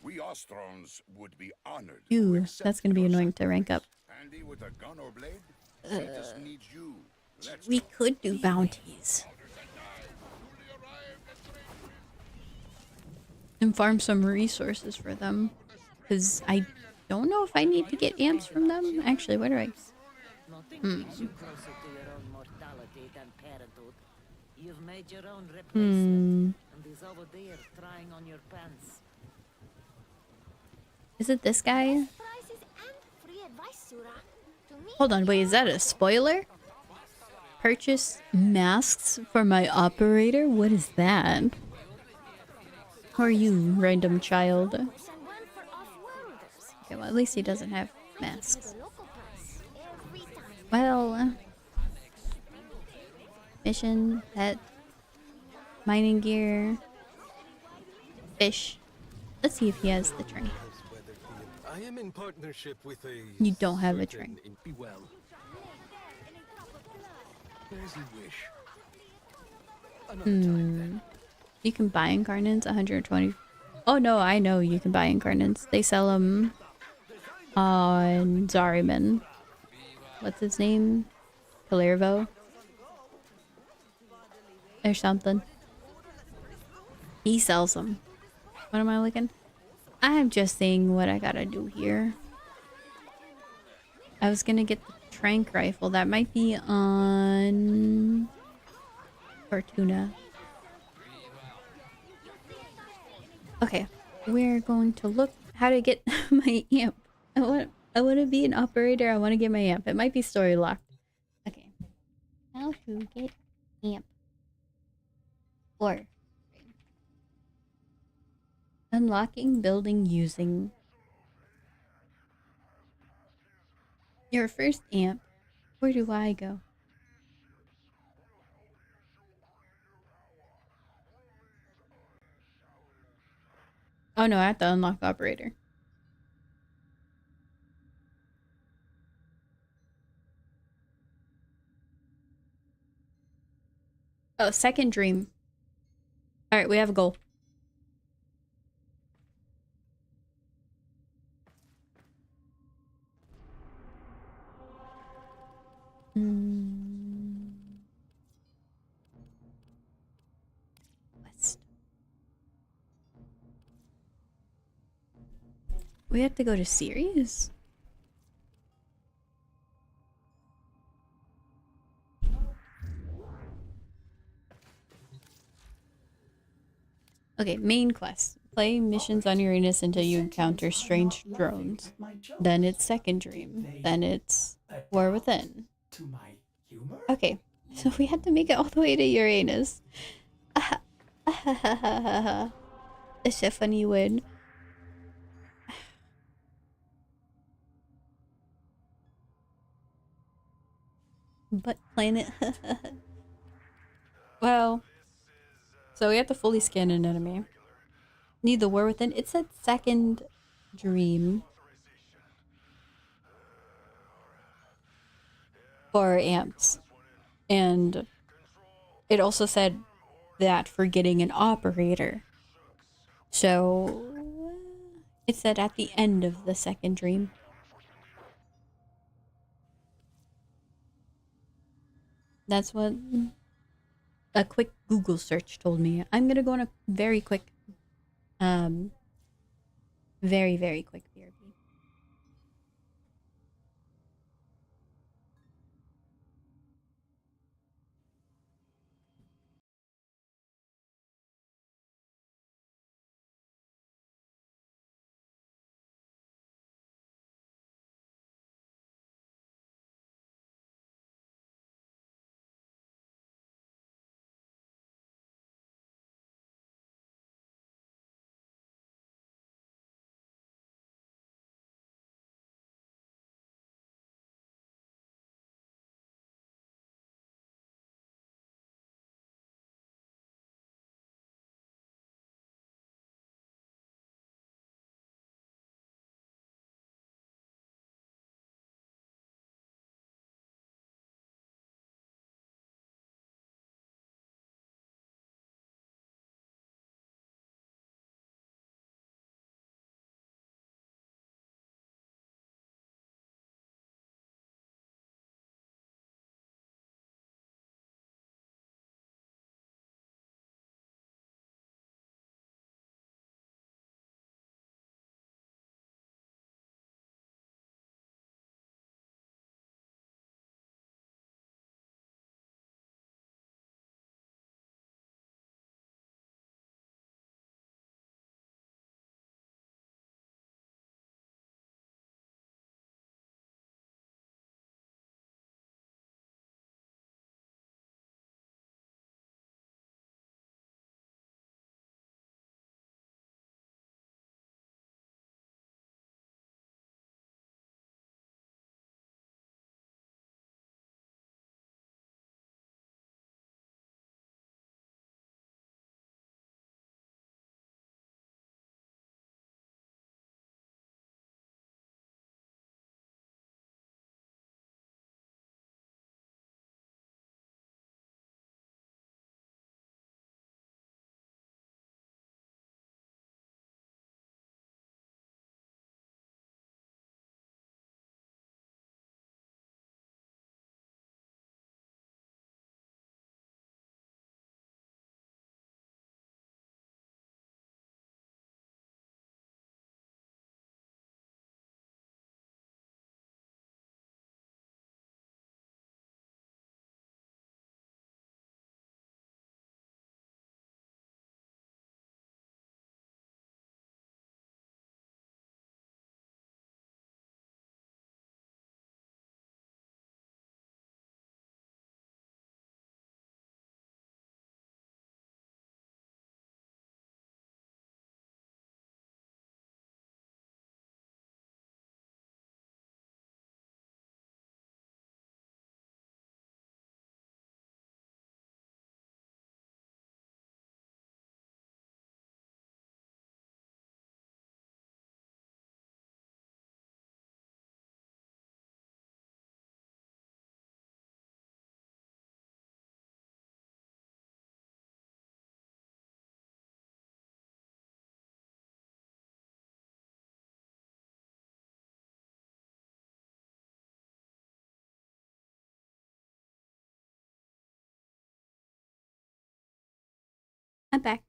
We Ostrons would be honored. Ooh, to accept that's gonna be your annoying to rank up. sacrifice. Handy with a gun or blade? Cetus needs you. Let's We go. could do bounties. And farm some resources for them. Because I don't know if I need to get amps from them. Actually, what do I... Nothing brings you closer to your own mortality than parenthood. You've made your own replacement, and he's over there trying on your pants. Is it this guy? Prizes and free advice, Surah. To me, Hold on, wait, is that a spoiler? Purchase masks for my operator? What is that? Who are you, random child? and one for off-worlders. Okay, well, at least he doesn't have masks. The local price every time. Well, mission, pet, mining gear, fish. Let's see if he has the train. I am in partnership with a... You don't have a certain train. Be well. As you wish. Another time then. You can buy incarnates, 120. Oh no, I know you can buy incarnates. They sell them on Zariman. What's his name? Palervo? Or something. He sells them. What am I looking? I'm just seeing what I gotta do here. I was gonna get the trank rifle. That might be on Fortuna. Okay, we're going to look how to get my amp. I want to be an operator. I want to get my amp. It might be story locked. Okay, how to get amp. Or unlocking building using your first amp. Where do I go? Oh no, I have to unlock operator. Oh, second dream. Alright, we have a goal. West. We have to go to Sirius? Okay, main quest. Play missions on Uranus until you encounter strange drones. Then it's second dream. Then it's War Within. To my humor? Okay, so we had to make it all the way to Uranus. It's a funny word. But planet. Well, so we have to fully scan an enemy. Need the War Within. It said second dream for amps. And it also said that for getting an operator. So it said at the end of the second dream. That's what a quick Google search told me. I'm gonna go on a very quick, very, very quick BRB. I'm back.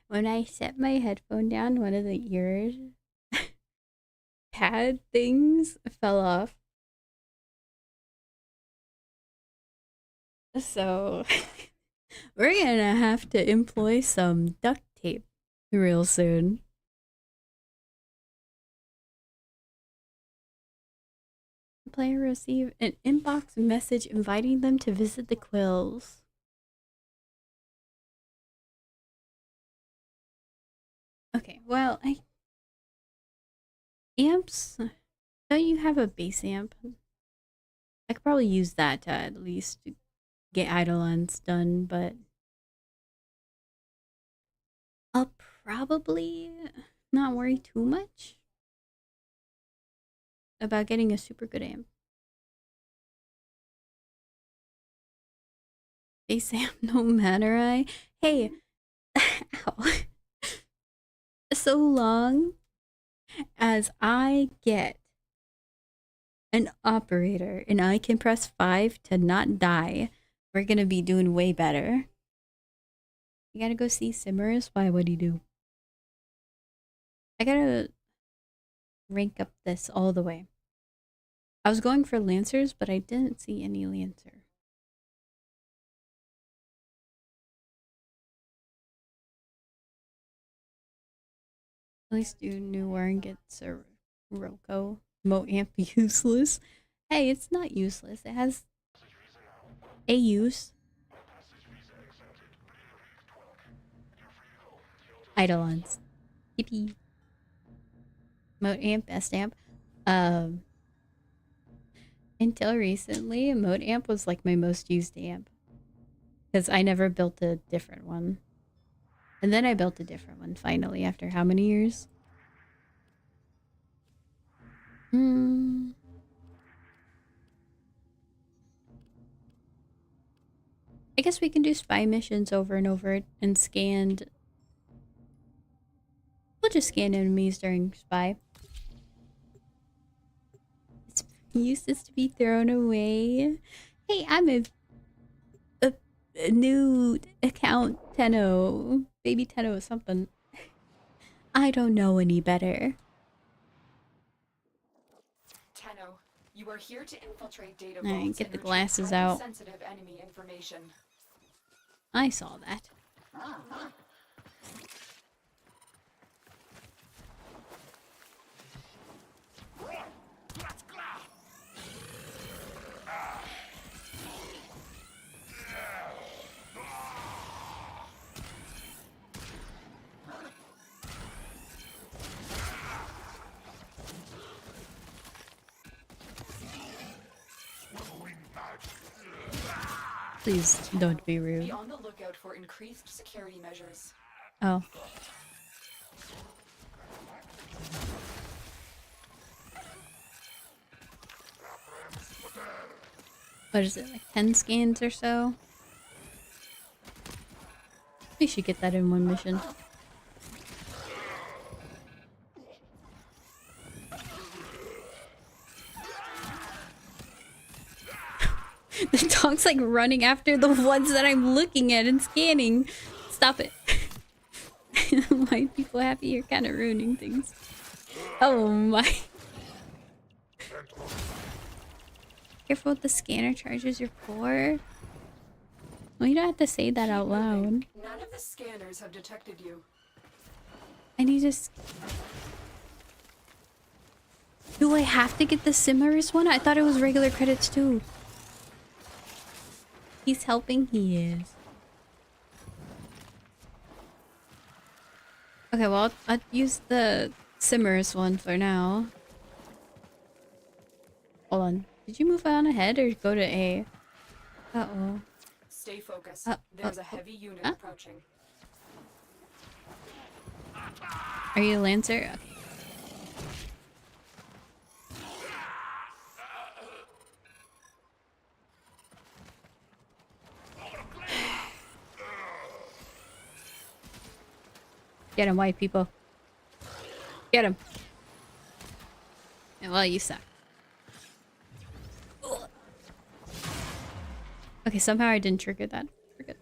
When I set my headphone down, one of the ears pad things fell off. So we're gonna have to employ some duct tape real soon. The player received an inbox message inviting them to visit the quills. Okay, well, amps. Don't you have a bass amp? I could probably use that to at least get Eidolons done, but I'll probably not worry too much about getting a super good amp. Hey Sam, no matter I. Hey, ow. So long as I get an operator and I can press 5 to not die, we're gonna be doing way better. You gotta go see Simmers? Why? What'd he do? I gotta rank up this all the way. I was going for Lancers, but I didn't see any Lancer. At least do New War and get Sirocco. Mo Amp useless. Hey, it's not useless. It has a use. Eidolons. Yippee. Moat amp, best amp. Until recently, Mode amp was like my most used amp. Because I never built a different one. And then I built a different one finally after how many years? I guess we can do spy missions over and over and scanned. We'll just scan enemies during spy. It's useless to be thrown away. Hey, I'm a new account Tenno. Baby Tenno or something. I don't know any better. Tenno, you are here to infiltrate data Alright, vaults get and the retrieve glasses highly out. sensitive enemy information. I saw that. Please don't be rude. Be on the lookout for increased security measures. Oh. What is it, like 10 scans or so? We should get that in one mission. The dog's like running after the ones that I'm looking at and scanning. Stop it. White people happy, you're kind of ruining things. Oh my. Careful with the scanner charges you're poor. Well, you don't have to say that out loud. None of the scanners have detected you. I need to... Do I have to get the Simmers one? I thought it was regular credits too. He's helping, he is. Okay, well, I'll use the Simmers one for now. Hold on. Did you move on ahead or go to A? Uh-oh. Stay focused. There's a heavy unit approaching. Are you a Lancer? Okay. Get him, white people. Get him. Well, you suck. Okay, somehow I didn't trigger that. We're good.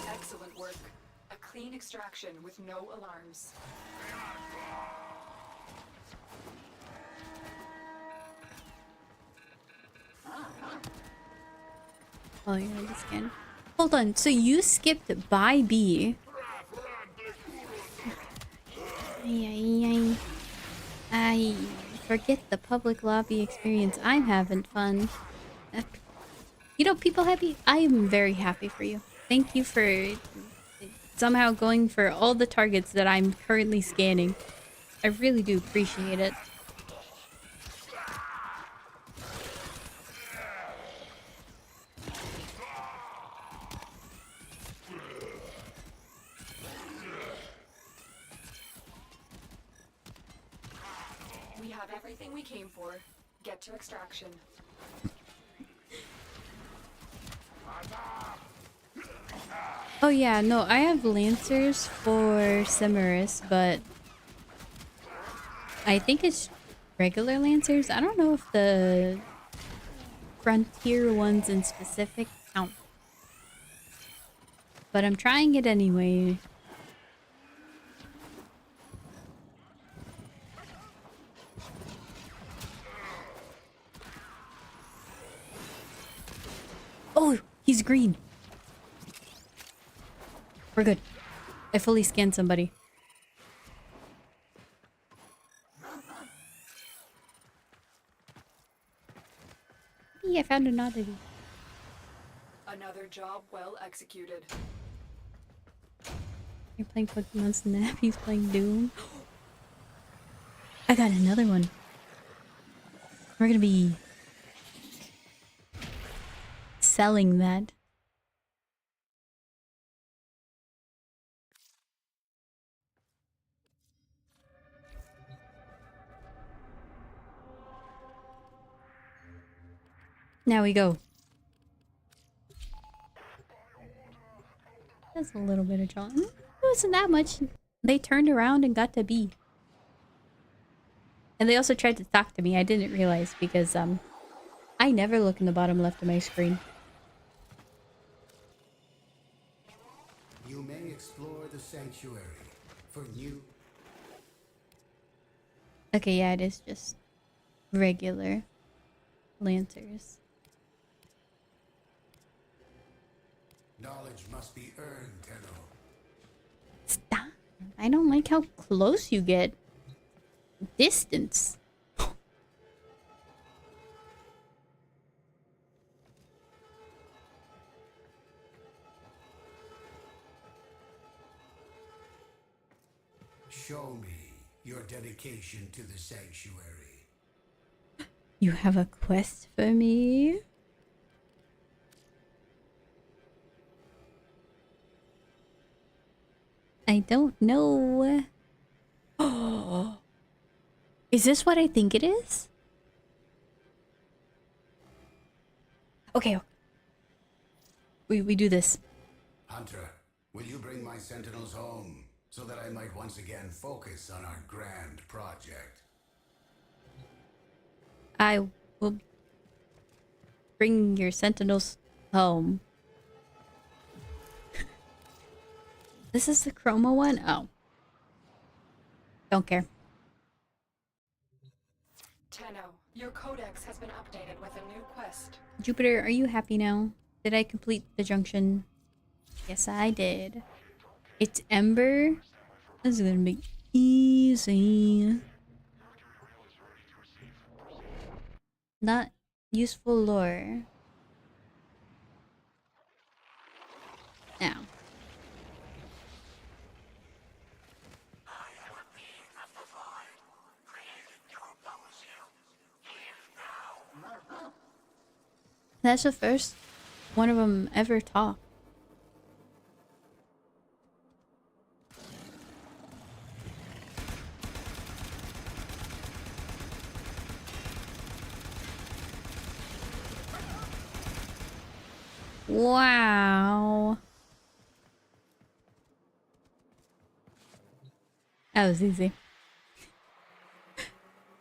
Excellent work. A clean extraction with no alarms. Oh, you're gonna scan. Hold on, so you skipped by B. I forget the public lobby experience. I'm having fun. You know, people happy? I am very happy for you. Thank you for somehow going for all the targets that I'm currently scanning. I really do appreciate it. We have everything we came for. Get to extraction. Oh yeah, no, I have Lancers for Cimerus, but I think it's regular Lancers. I don't know if the Frontier ones in specific count. But I'm trying it anyway. Oh, he's green. We're good. I fully scanned somebody. Yeah, I found an oddity. Another job well executed. You're playing Pokemon Snap, he's playing Doom. I got another one. We're gonna be selling that. Now we go. That's a little bit of John. It wasn't that much. They turned around and got to B. And they also tried to talk to me. I didn't realize because I never look in the bottom left of my screen. You may explore the sanctuary for new. Okay, yeah, it is just regular Lancers. Knowledge must be earned, Tenno. Stop. I don't like how close you get. Distance. Show me your dedication to the sanctuary. You have a quest for me? I don't know. Oh. Is this what I think it is? Okay. We do this. Hunter, will you bring my sentinels home so that I might once again focus on our grand project? I will bring your sentinels home. This is the chroma one? Oh. Don't care. Tenno, your codex has been updated with a new quest. Jupiter, are you happy now? Did I complete the junction? Yes, I did. It's Ember. This is gonna be easy. Not useful lore. Now. That's the first one of them ever talked. Wow. That was easy.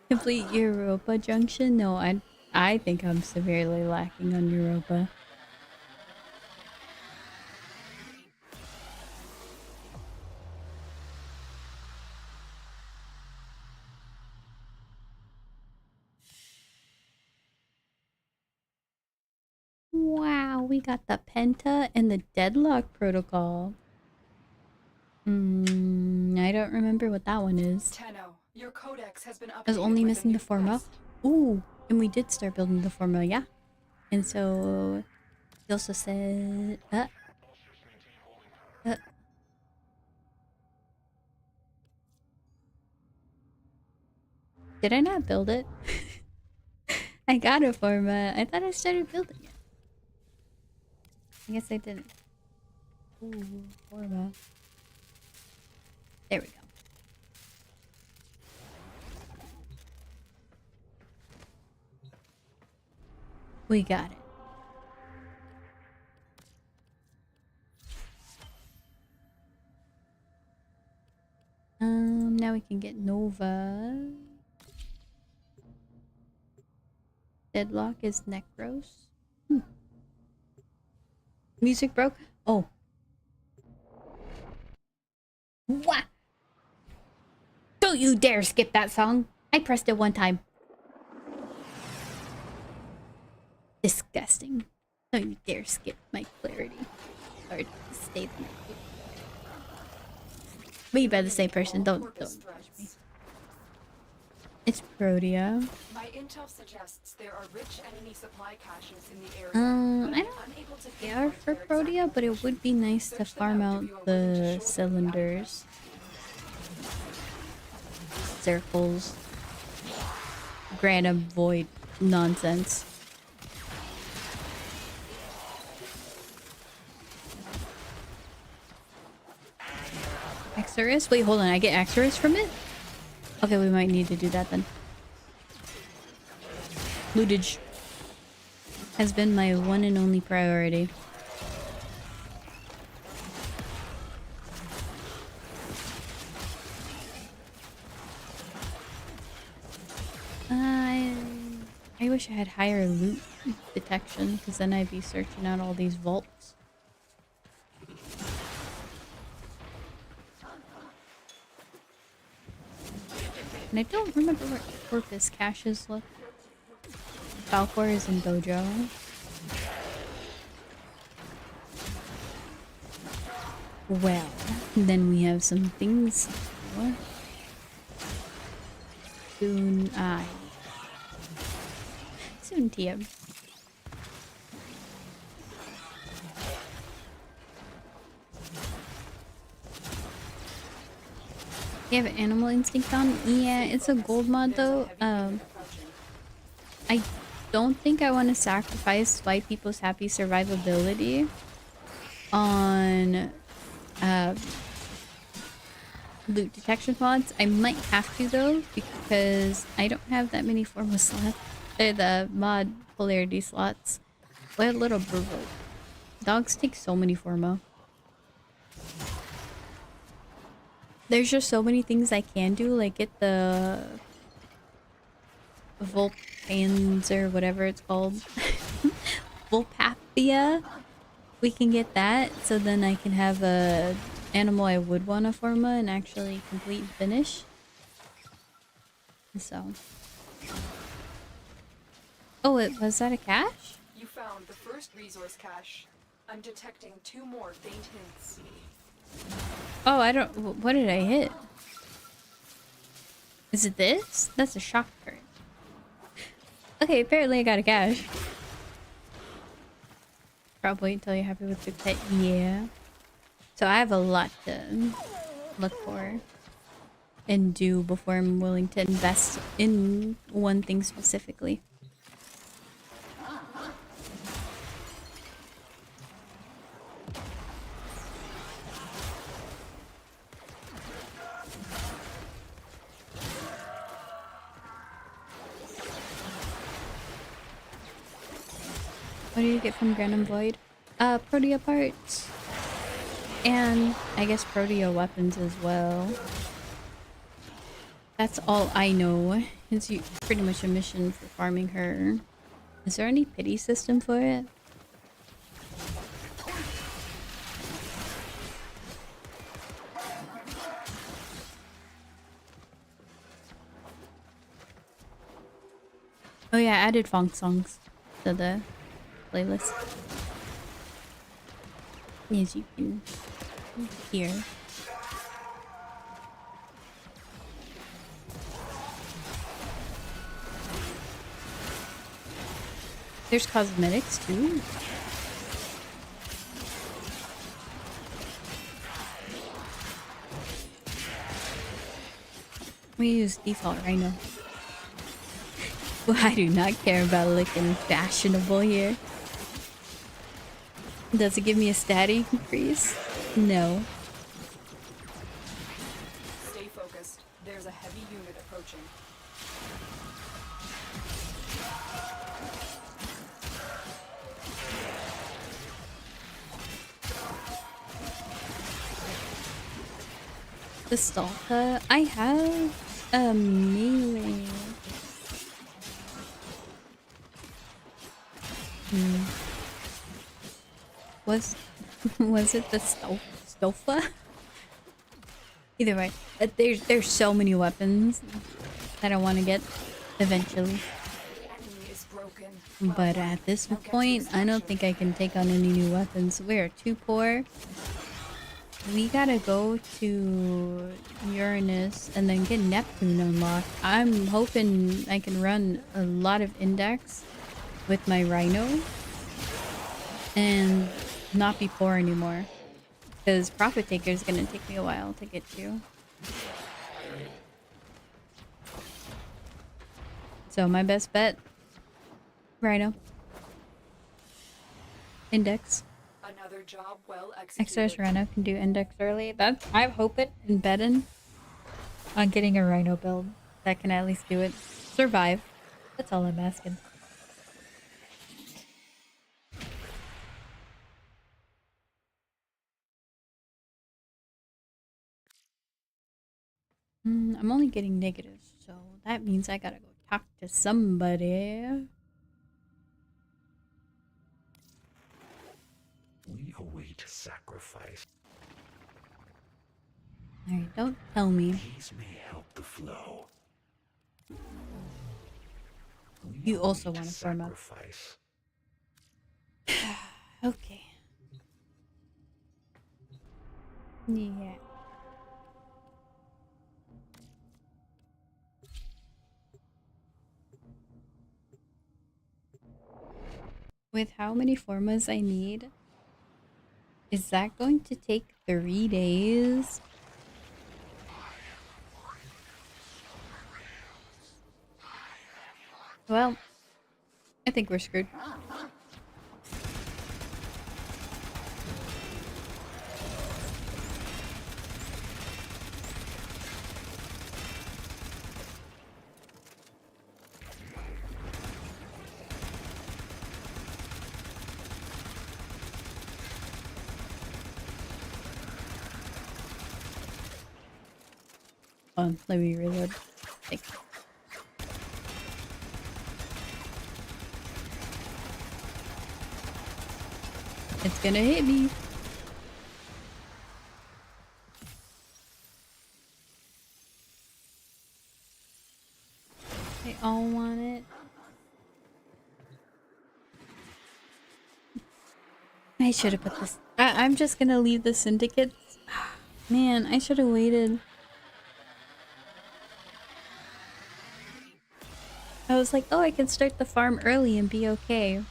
Complete Europa junction? No, I think I'm severely lacking on Europa. Wow, we got the Penta and the Deadlock Protocol. I don't remember what that one is. Tenno, your codex has been updated. I was only with a missing new the Forma. quest. Ooh, and we did start building the Forma, yeah. And so he also said, did I not build it? I got a Forma. I thought I started building it. I guess I didn't. Ooh, Forma. There we go. We got it. Now we can get Nova. Deadlock is Necros. Music broke? Oh. What? Don't you dare skip that song. I pressed it one time. Disgusting. Don't you dare skip my clarity. Or stay the night. But you by the same person. Don't judge me. It's Protea. My intel suggests there are rich enemy supply caches in the area. I don't care for Protea, but it would be nice to farm out the cylinders. Circles. Random void nonsense. Exorus? Wait, hold on. I get Exorus from it? Okay, we might need to do that then. Lootage has been my one and only priority. I wish I had higher loot detection, because then I'd be searching out all these vaults. And I don't remember where Corpus caches look. Falcor is in Dojo. Well, then we have some things. Soon TM. You have Animal Instinct on? Yeah, it's a gold mod though. I don't think I want to sacrifice White People's Happy survivability on loot detection mods. I might have to though, because I don't have that many Forma slots. The mod polarity slots. What a little brutal. Dogs take so many Forma. There's just so many things I can do, like get the Volpans or whatever it's called. Volpathia. We can get that, so then I can have a animal I would want to Forma and actually complete and finish. So. Oh, was that a cache? You found the first resource cache. I'm detecting 2 more faint hints. Oh, I don't. What did I hit? Is it this? That's a shock current. Okay, apparently I got a cache. Probably until you're happy with the pet. Yeah. So I have a lot to look for and do before I'm willing to invest in one thing specifically. What do you get from Grand and Void? Protea parts. And I guess Protea weapons as well. That's all I know. It's pretty much a mission for farming her. Is there any pity system for it? Oh yeah, I added funk songs to the playlist. As you can hear. There's cosmetics too. We use default Rhino. Well, I do not care about looking fashionable here. Does it give me a static increase? No. Stay focused. There's a heavy unit approaching. The Stalka. I have a melee. Was was it the Stolfa? Either way, there's so many weapons that I want to get eventually. But at this point, I don't think I can take on any new weapons. We are too poor. We gotta go to Uranus and then get Neptune unlocked. I'm hoping I can run a lot of Index with my Rhino and not be poor anymore. Because Profit Taker is gonna take me a while to get to. So my best bet, Rhino. Index. Another job well executed. XR's Rhino can do Index early. That I'm hoping and betting on getting a Rhino build that can at least do it. Survive. That's all I'm asking. I'm only getting negatives, so that means I gotta go talk to somebody. We await sacrifice. Alright, don't tell me. These may help the flow. You also want to farm up. Okay. Yeah. With how many formas I need, is that going to take 3 days? Well, I think we're screwed. Let me reload. Thanks. It's gonna hit me. They all want it. I should have put this. I'm just gonna leave the syndicates. Man, I should have waited. I was like, oh, I can start the farm early and be okay.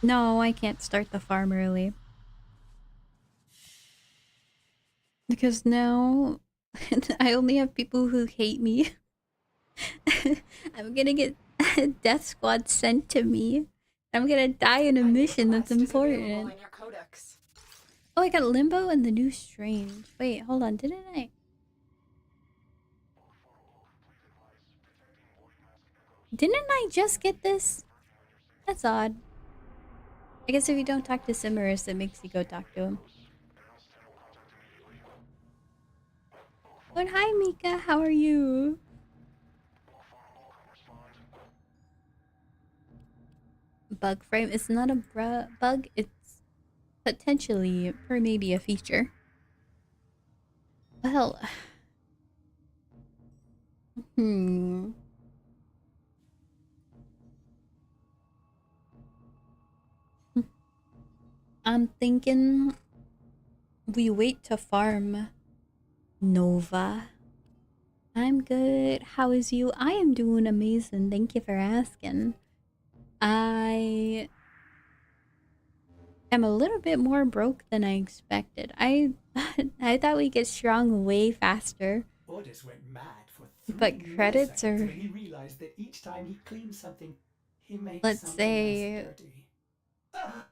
No, I can't start the farm early. Because now I only have people who hate me. I'm gonna get Death Squad sent to me. I'm gonna die in a mission that's important. Oh, I got Limbo and the new Strange. Wait, hold on, didn't I? Didn't I just get this? That's odd. I guess if you don't talk to Simmerus, it makes you go talk to him. But hi, Mika. How are you? Bug frame. It's not a bug. It's potentially, or maybe a feature. Well. I'm thinking we wait to farm Nova. I'm good. How is you? I am doing amazing. Thank you for asking. I am a little bit more broke than I expected. I thought we'd get strong way faster. Orders went mad for 3 But credits are, when he realized that each time he cleans something, he makes let's something say, else dirty. Ah,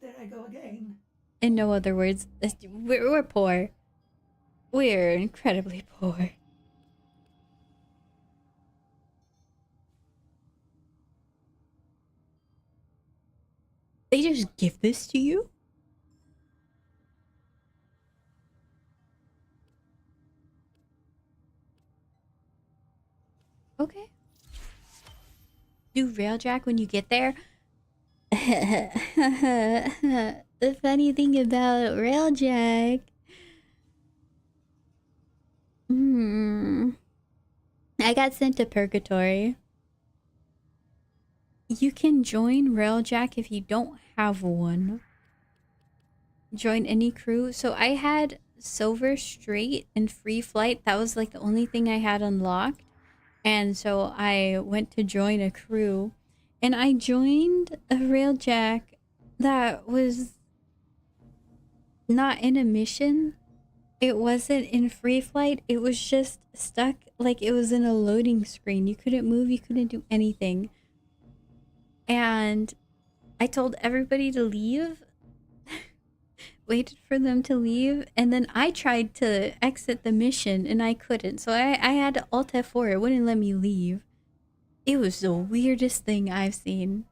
there I go again. in no other words, we're poor. We're incredibly poor. They just give this to you? Okay. Do railjack when you get there. The funny thing about railjack. I got sent to purgatory. You can join railjack if you don't have one. Join any crew. So I had silver straight and free flight. That was like the only thing I had unlocked. And so I went to join a crew. And I joined a railjack that was not in a mission. It wasn't in free flight. It was just stuck, like it was in a loading screen. You couldn't move, you couldn't do anything. And I told everybody to leave. Waited for them to leave. And then I tried to exit the mission and I couldn't. So I had to Alt F4. It wouldn't let me leave. It was the weirdest thing I've seen.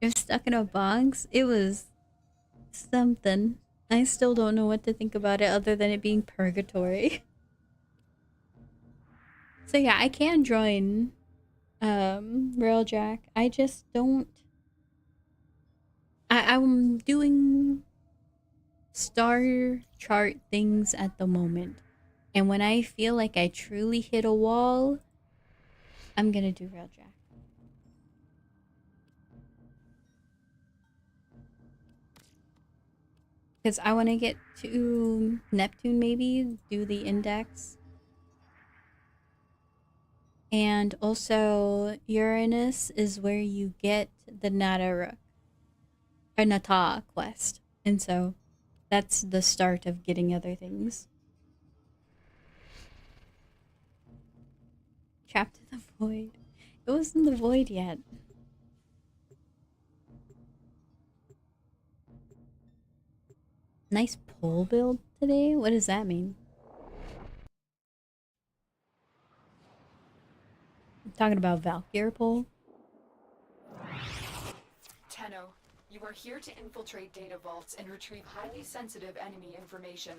It was stuck in a box. It was something. I still don't know what to think about it other than it being purgatory. So yeah, I can join railjack. I just don't. I'm doing star chart things at the moment. And when I feel like I truly hit a wall, I'm gonna do railjack. Because I want to get to Neptune, maybe, do the index. And also, Uranus is where you get the Nata quest. And so, that's the start of getting other things. Trapped in the void. It wasn't the void yet. Nice pole build today? What does that mean? I'm talking about Valkyr pole. Tenno, you are here to infiltrate data vaults and retrieve highly sensitive enemy information.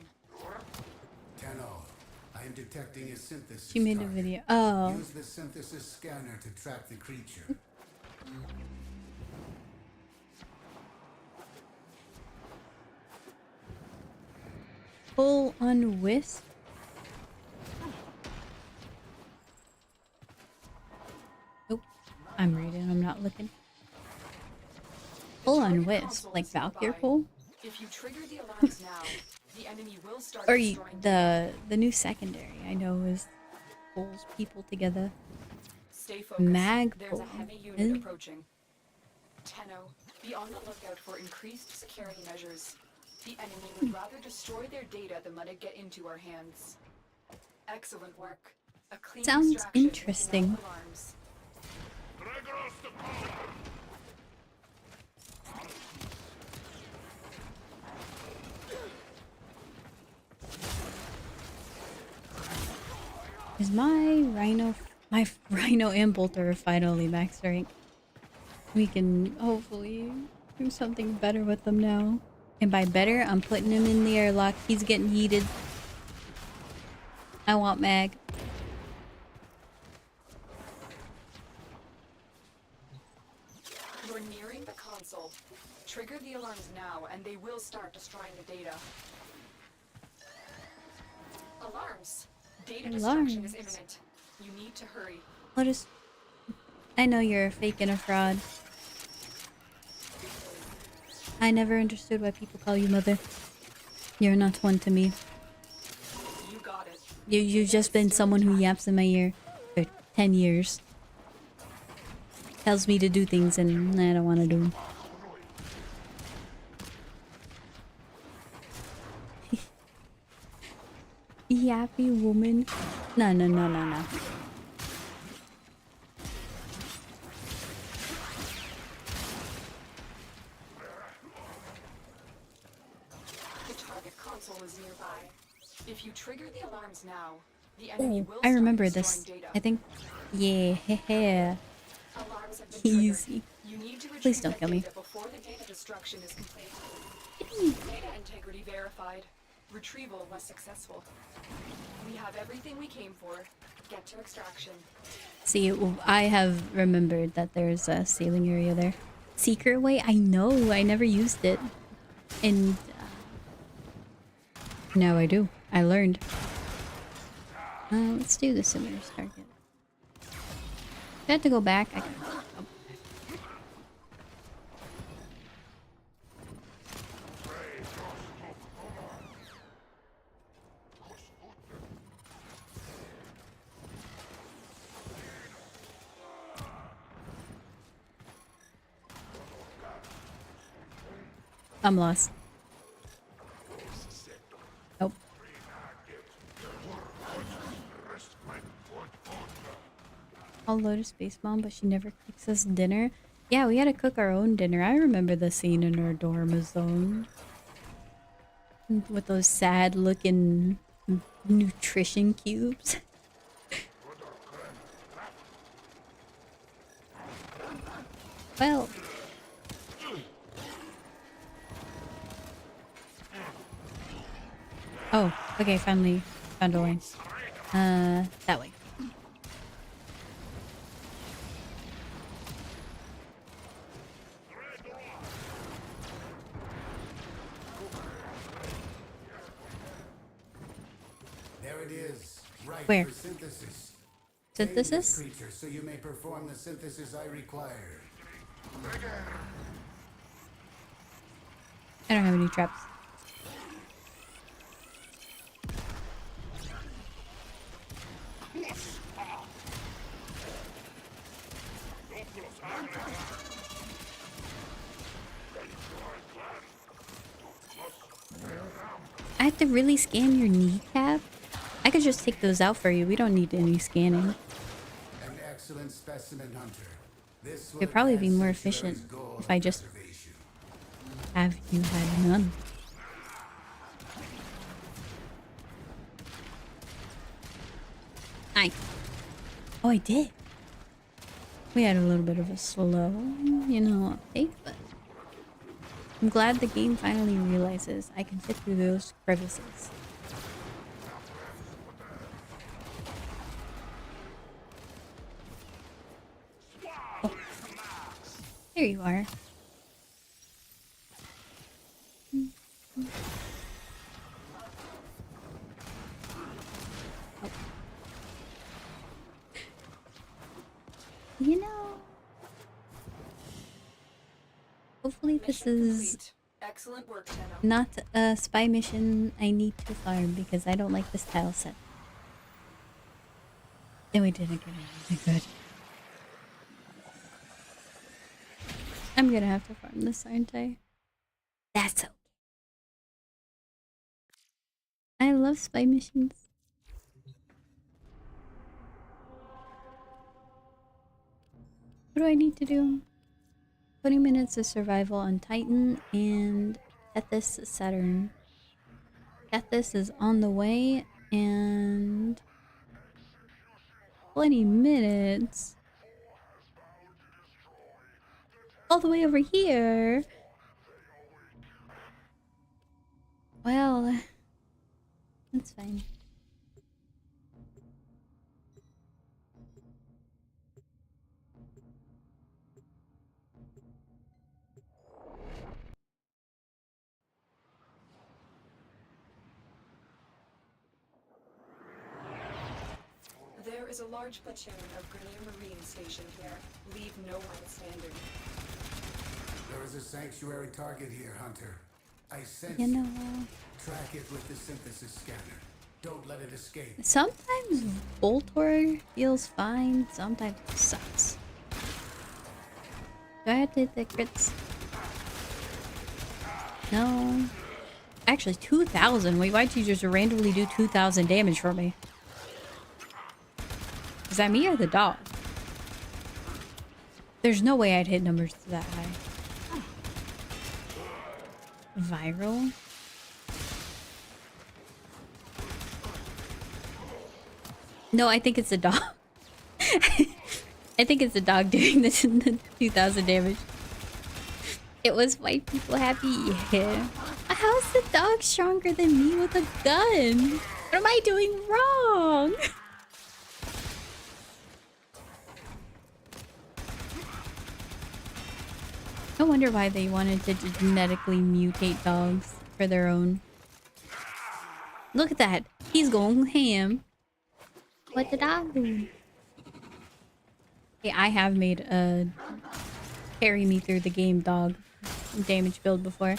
Tenno, I am detecting a synthesis. She made a video. Oh. Use the synthesis scanner to track the creature. Full on wisp. Oh, I'm reading. I'm not looking. Full on wisp, like Valkyr pole. If you trigger the alarms now, the enemy will start Or destroying the new secondary I know is pulls people together. Stay focused. Mag There's a pole. heavy unit approaching. Tenno, be on the lookout for increased security measures. The enemy would rather destroy their data than let it get into our hands. Excellent work. A clean Sounds extraction with interesting. no alarms. Is my rhino and bolter finally max rank? We can hopefully do something better with them now. And by better, I'm putting him in the airlock. He's getting heated. I want mag. You're nearing the console. Trigger the alarms now, and they will start destroying the data. Alarms. Data destruction is imminent. You need to hurry. Lotus, I know you're a fake and a fraud. I never understood why people call you mother. You're not one to me. You got it. You've just been someone who yaps in my ear for 10 years. Tells me to do things and I don't want to do them. Yappy woman. No. The target console is nearby. If you trigger the alarms now, the enemy will I start remember destroying this. data. I think. Yeah. Alarms have been Easy. triggered. You need to Please retrieve don't that kill me. data before the data destruction is complete. Data integrity verified. Retrieval was successful. We have everything we came for. Get to extraction. See, I have remembered that there's a sailing area there. Secret way? I know. I never used it. And now I do. I learned. Let's do the Summoner's Target. If I had to go back, I can... Oh. I'm lost. Nope. I'll load a space bomb, but she never cooks us dinner. Yeah, we had to cook our own dinner. I remember the scene in our dorm zone. With those sad looking nutrition cubes. Well... Oh, okay, finally found a way. That way. There it is. Right Where? for synthesis. Synthesis? Tame this creature so you may perform the synthesis I require. I don't have any traps. I have to really scan your kneecap? I could just take those out for you. We don't need any scanning. An excellent specimen, Hunter. This will It'd probably be advance more Sanctuary's efficient goal if of I just preservation. have you had none. Nice. Oh, I did. We had a little bit of a slow, update, but I'm glad the game finally realizes I can fit through those crevices. Oh. There you are. You know, hopefully this is Excellent work, Tenno. not a spy mission I need to farm because I don't like this tile set. And we didn't get anything good. I'm gonna have to farm this, aren't I? That's okay. I love spy missions. What do I need to do? 20 minutes of survival on Titan and Tethys Saturn. Tethys is on the way and 20 minutes all the way over here. Well, that's fine. There is a large platoon of Grenier Marine stationed here. Leave no one standing. There is a sanctuary target here, Hunter. I sense You know, it. Track it with the synthesis scanner. Don't let it escape. sometimes Voltor feels fine, sometimes it sucks. Do I have to hit the crits? No. Actually, 2,000. Wait, why'd you just randomly do 2,000 damage for me? Is that me or the dog? There's no way I'd hit numbers that high. Viral? No, I think it's a dog. I think it's a dog doing this in the 2,000 damage. It was white people happy. Yeah. How's the dog stronger than me with a gun? What am I doing wrong? I wonder why they wanted to genetically mutate dogs for their own. Look at that. He's going ham. What did I do? Hey, I have made a carry me through the game dog damage build before.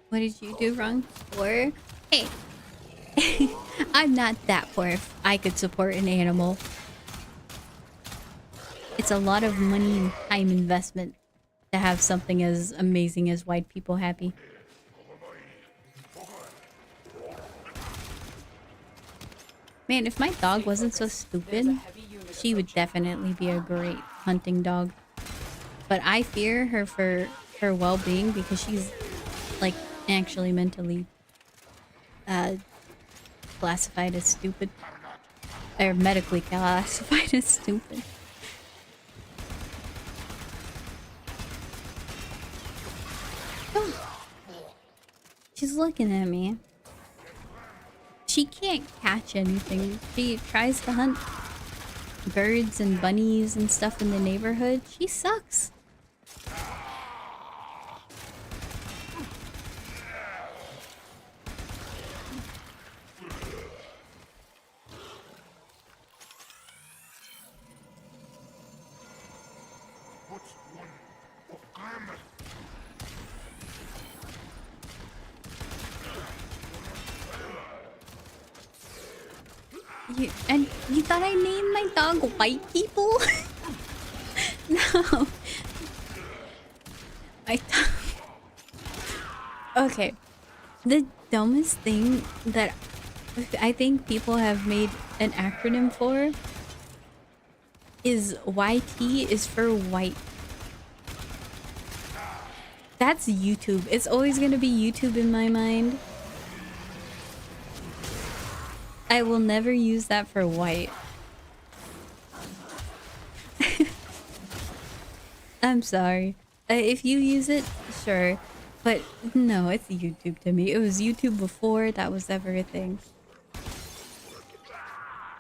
What did you do wrong? Poor? Hey. I'm not that poor if I could support an animal. It's a lot of money and time investment to have something as amazing as Wide People Happy. Man, if my dog wasn't so stupid, she would definitely be a great hunting dog. But I fear her for her well-being because she's, like, actually mentally classified as stupid. Or medically classified as stupid. Oh. She's looking at me. She can't catch anything. She tries to hunt birds and bunnies and stuff in the neighborhood. She sucks. And you thought I named my dog White People? No. Okay. The dumbest thing that I think people have made an acronym for is YT is for white. That's YouTube. It's always gonna be YouTube in my mind. I will never use that for white. I'm sorry. If you use it, sure. But no, it's YouTube to me. It was YouTube before that was ever a thing.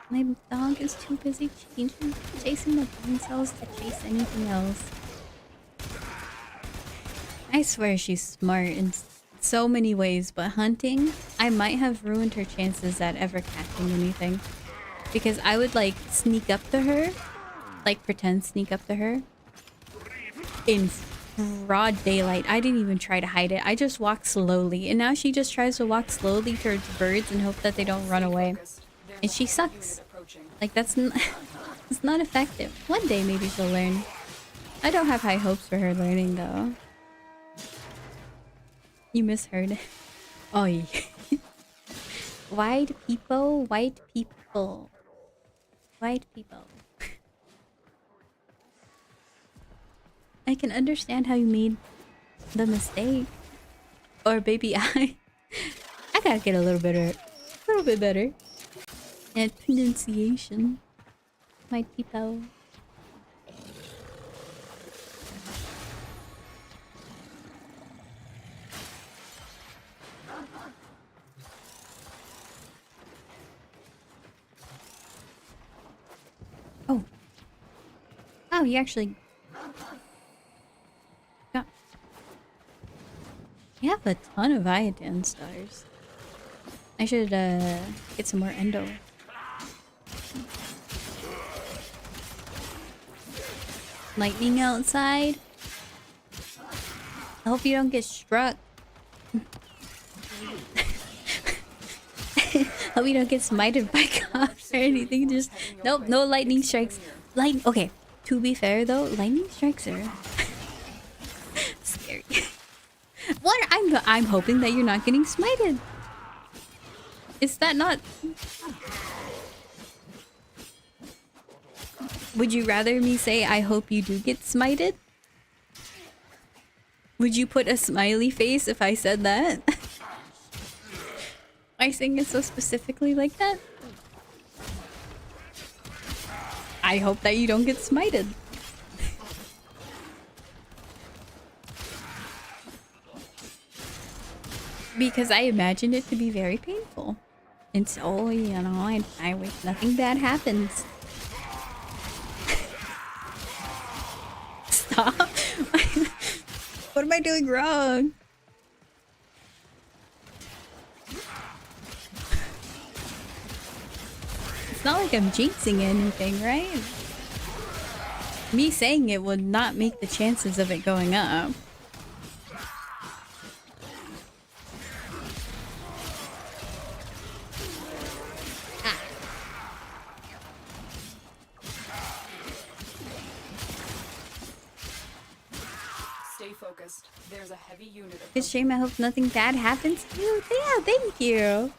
My dog is too busy chasing the brain cells to chase anything else. I swear she's smart in so many ways, but hunting, I might have ruined her chances at ever catching anything. Because I would like sneak up to her, like pretend sneak up to her in broad daylight. I didn't even try to hide it. I just walked slowly, and now she just tries to walk slowly towards birds and hope that they don't run away. And she sucks. Like that's it's not effective. One day maybe she'll learn. I don't have high hopes for her learning though. You misheard. Oh yeah. White people, white people. White people. I can understand how you made the mistake. Or baby, I gotta get a little bit better at pronunciation. White people. Oh. Oh, you actually got... You have a ton of iodine stars. I should get some more endo. Lightning outside. I hope you don't get struck. Hope you don't get smited by cops or anything. Just nope, no lightning strikes. Okay, to be fair though, lightning strikes are scary. What? I'm hoping that you're not getting smited. Is that not? Would you rather me say I hope you do get smited? Would you put a smiley face if I said that? I saying it so specifically like that? I hope that you don't get smited. because I imagined it to be very painful. And so, you know, I wish nothing bad happens. Stop. What am I doing wrong? It's not like I'm jinxing anything, right? Me saying it would not make the chances of it going up. Stay focused. There's a heavy unit. Good shame, I hope nothing bad happens to you. Yeah, thank you.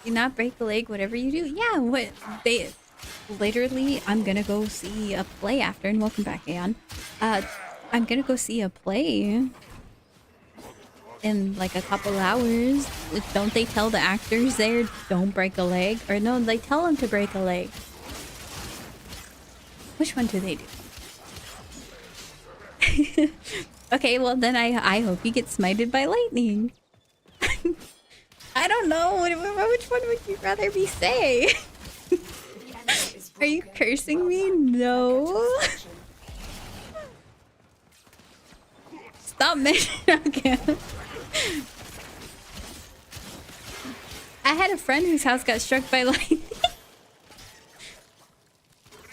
Do not break a leg, whatever you do. Yeah, what they literally, I'm gonna go see a play after, and welcome back, Aeon. I'm gonna go see a play in like a couple hours. Don't they tell the actors there, don't break a leg? Or no, they tell them to break a leg. Which one do they do? Okay, well then I hope you get smited by lightning. I don't know. Which one would you rather me say? Are you cursing me? No. Stop mentioning. Okay. I had a friend whose house got struck by lightning.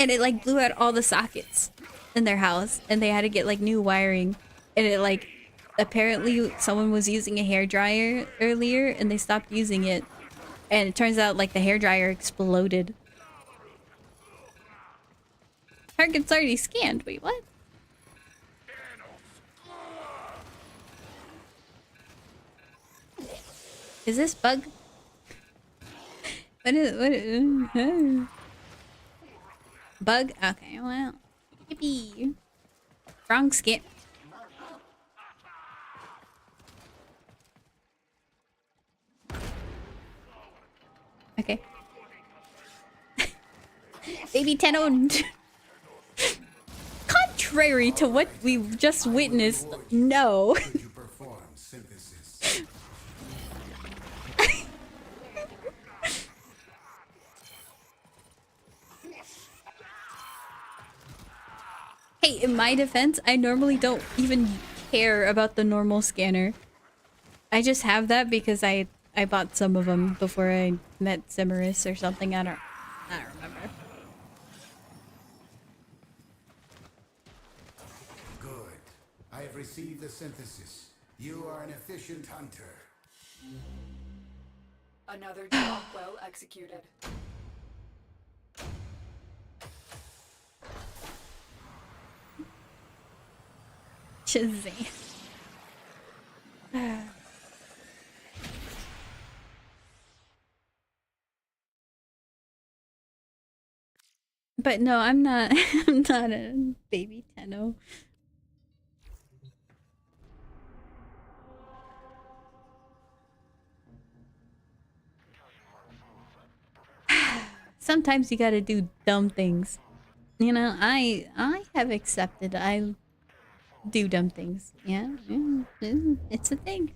And it like blew out all the sockets in their house. And they had to get like new wiring. And it like... Apparently someone was using a hairdryer earlier and they stopped using it. And it turns out like the hairdryer exploded. Target's already scanned. Wait, what? Is this bug? What? Bug? Okay, well. Yippee. Wrong scan. Okay. Baby Tenno. Contrary to what we've just witnessed, no. Hey, in my defense, I normally don't even care about the normal scanner. I just have that because I bought some of them before I met Simaris or something. I don't remember. Good. I have received the synthesis. You are an efficient hunter. Another job well executed. Shazam. But no, I'm not. I'm not a baby Tenno. Sometimes you gotta do dumb things. You know, I have accepted I do dumb things. Yeah, it's a thing.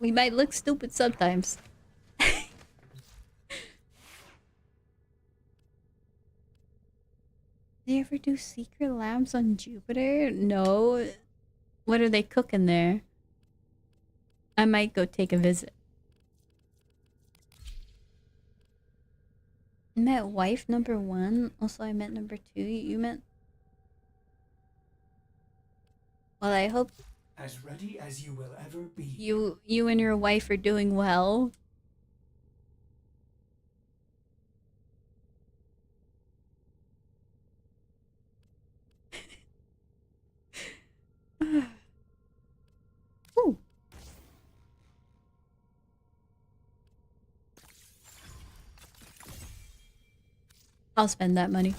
We might look stupid sometimes. They ever do secret labs on Jupiter? No. What are they cooking there? I might go take a visit. I met wife number 1. Also, I met number 2. You met... Well, I hope... As ready as you will ever be. You and your wife are doing well. Ooh. I'll spend that money.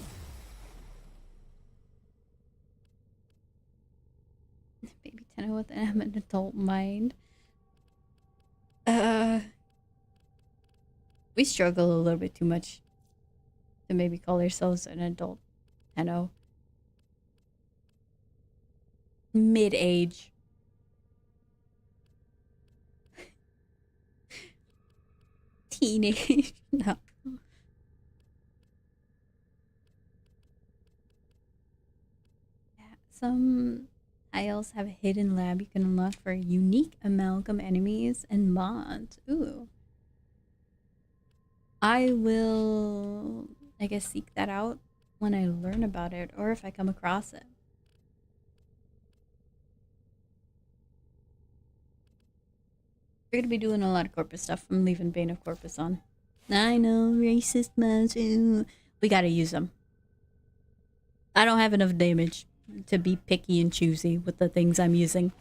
Baby Tenno with an adult mind. We struggle a little bit too much to maybe call ourselves an adult Tenno. Mid-age. Teenage. No. Some tiles have a hidden lab you can unlock for unique amalgam enemies and mods. Ooh. I will, I guess, seek that out when I learn about it or if I come across it. We're gonna be doing a lot of corpus stuff. I'm leaving Bane of Corpus on. I know, racist mods. Ooh. We gotta use them. I don't have enough damage to be picky and choosy with the things I'm using.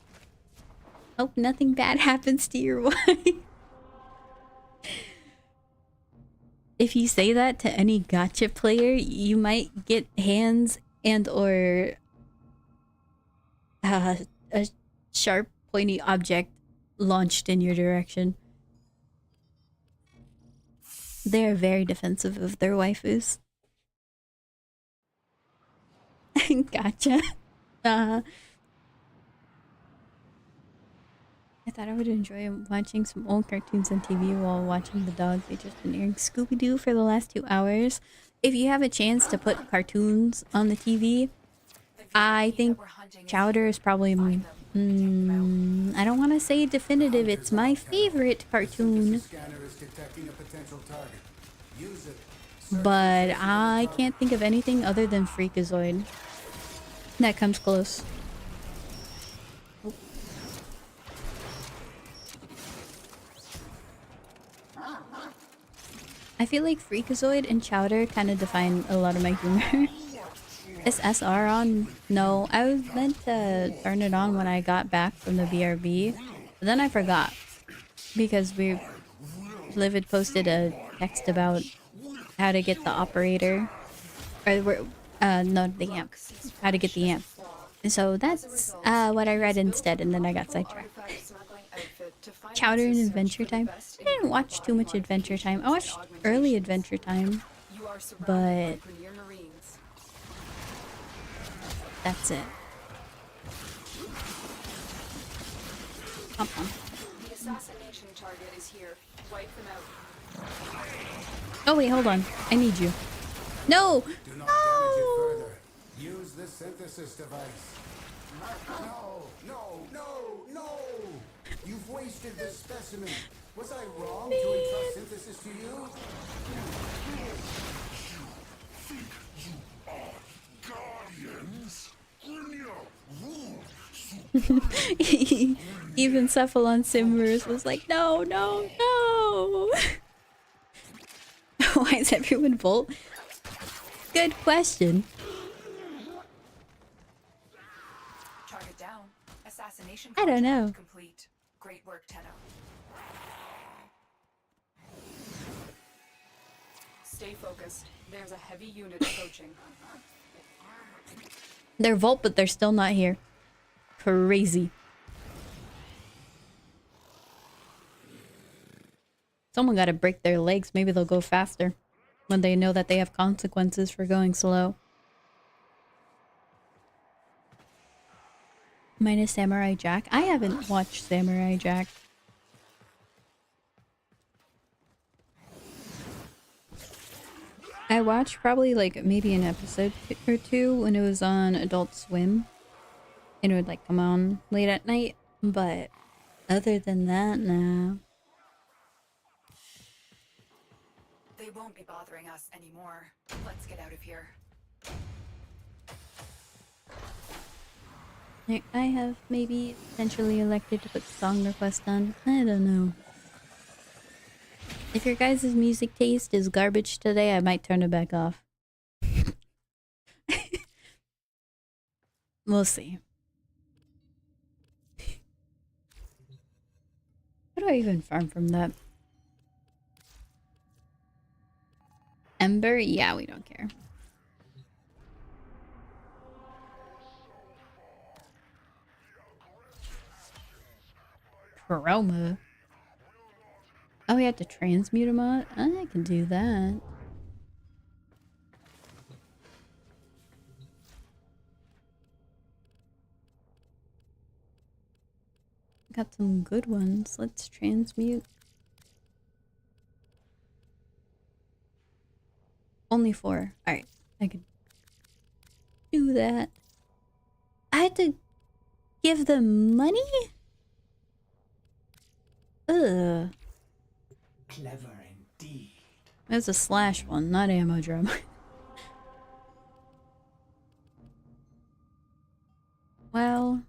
Hope nothing bad happens to your wife. If you say that to any gacha player, you might get hands and or a sharp, pointy object launched in your direction. They're very defensive of their waifus. Gotcha. I thought I would enjoy watching some old cartoons on TV while watching the dogs. They just been airing Scooby-Doo for the last 2 hours. If you have a chance to put cartoons on the TV, I think Chowder is probably... I don't want to say definitive. It's my favorite cartoon. But I can't think of anything other than Freakazoid that comes close. I feel like Freakazoid and Chowder kind of define a lot of my humor. Is SR on? No, I was meant to turn it on when I got back from the BRB, but then I forgot because Livid posted a text about how to get the operator, or no, the amp, how to get the amp. So that's what I read instead, and then I got sidetracked. Chowder and Adventure Time. I didn't watch too much Adventure Time. I watched early Adventure Time, but that's it. Come on. The assassination target is here. Wipe them out. Oh wait, hold on. I need you. No! Do not damage it further. Use the synthesis device. No, no, no, no! You've wasted this specimen. Was I wrong to entrust synthesis to you? Guardians? Even Cephalon Simmers was like, no, no, no! Why is everyone Volt? Good question. Target down. Assassination I don't know. complete. Great work, Tenno. Stay focused. There's a heavy unit approaching. They're Volt, but they're still not here. Crazy. Someone gotta break their legs. Maybe they'll go faster when they know that they have consequences for going slow. Minus Samurai Jack. I haven't watched Samurai Jack. I watched probably like maybe an episode or two when it was on Adult Swim. And it would like come on late at night. But other than that, no. They won't be bothering us anymore. Let's get out of here. I have maybe potentially elected to put song request on. I don't know. If your guys' music taste is garbage today, I might turn it back off. We'll see. How do I even farm from that? Ember? Yeah, we don't care. Chroma. Oh, we have to transmute him on? I can do that. Got some good ones. Let's transmute. Only 4. Alright, I could do that. I had to give them money? Ugh. Clever indeed. That's a slash one, not ammo drum. Well,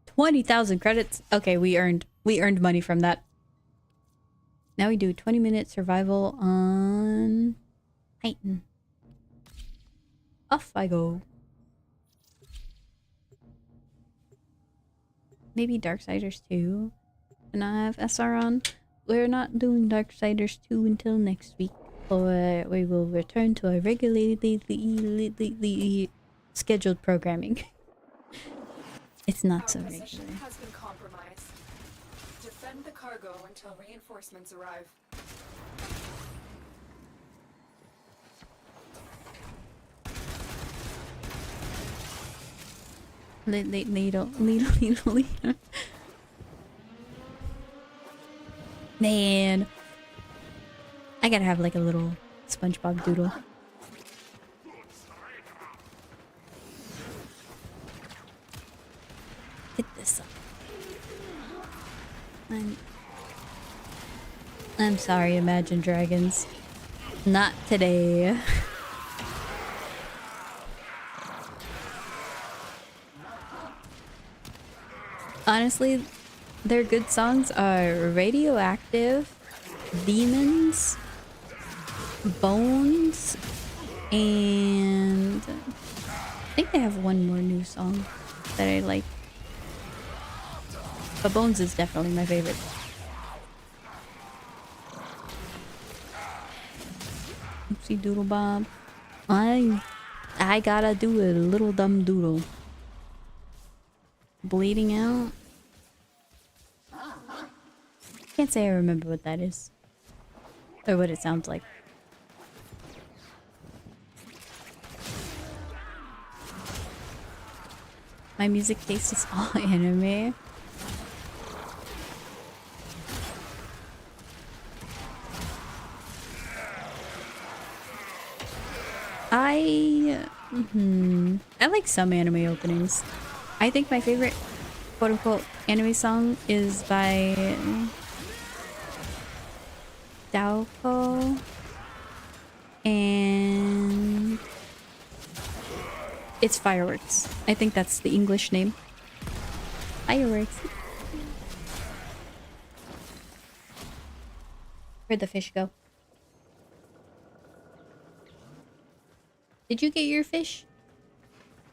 20,000 credits. Okay, we earned money from that. Now we do 20-minute survival on Titan. Off I go. Maybe Darksiders 2. And I have SR on. We're not doing Darksiders 2 until next week. Or we will return to our regularly scheduled programming. It's not so regular. Has been compromised. Defend the cargo until reinforcements arrive. Ladle. Man. I gotta have like a little SpongeBob doodle. Hit this up. I'm sorry, Imagine Dragons. Not today. Honestly, their good songs are Radioactive, Demons, Bones, and I think they have one more new song that I like. But Bones is definitely my favorite. Oopsie doodle bob. I gotta do a little dumb doodle. Bleeding out. Can't say I remember what that is. Or what it sounds like. My music taste is all anime. I like some anime openings. I think my favorite quote-unquote anime song is by Daoko and it's Fireworks. I think that's the English name. Fireworks. Where'd the fish go? Did you get your fish?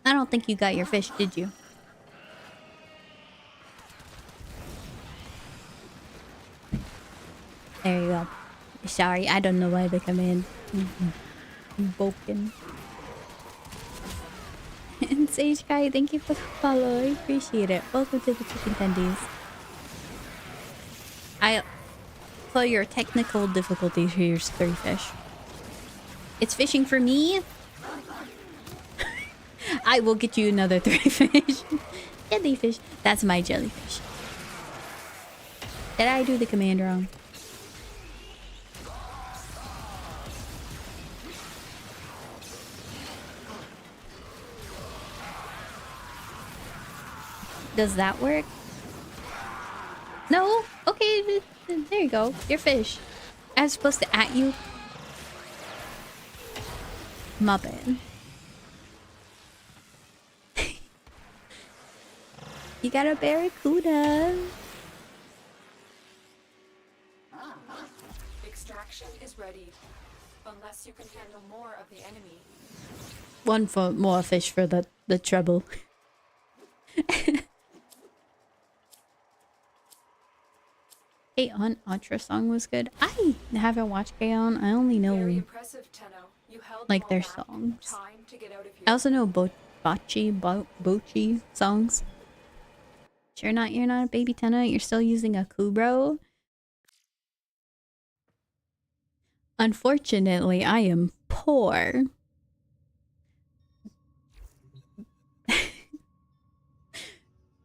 I don't think you got your fish, did you? There you go. Sorry, I don't know why the command broken. And Sage Guy, thank you for the follow. I appreciate it. Welcome to the Chicken Tendies. For your technical difficulties, here's 3 fish. It's fishing for me. I will get you another 3 fish. Jellyfish. That's my jellyfish. Did I do the command wrong? Does that work? No? Okay, there you go. Your fish. I was supposed to at you. My bad. You got a barracuda. Extraction is ready. Unless you can handle more of the enemy. One for more fish for the trouble. K-On! Ultra song was good. I haven't watched K-On! I only know like their songs. I also know Bochi songs. You're not a baby Tenno, you're still using a Kubro. Unfortunately, I am poor.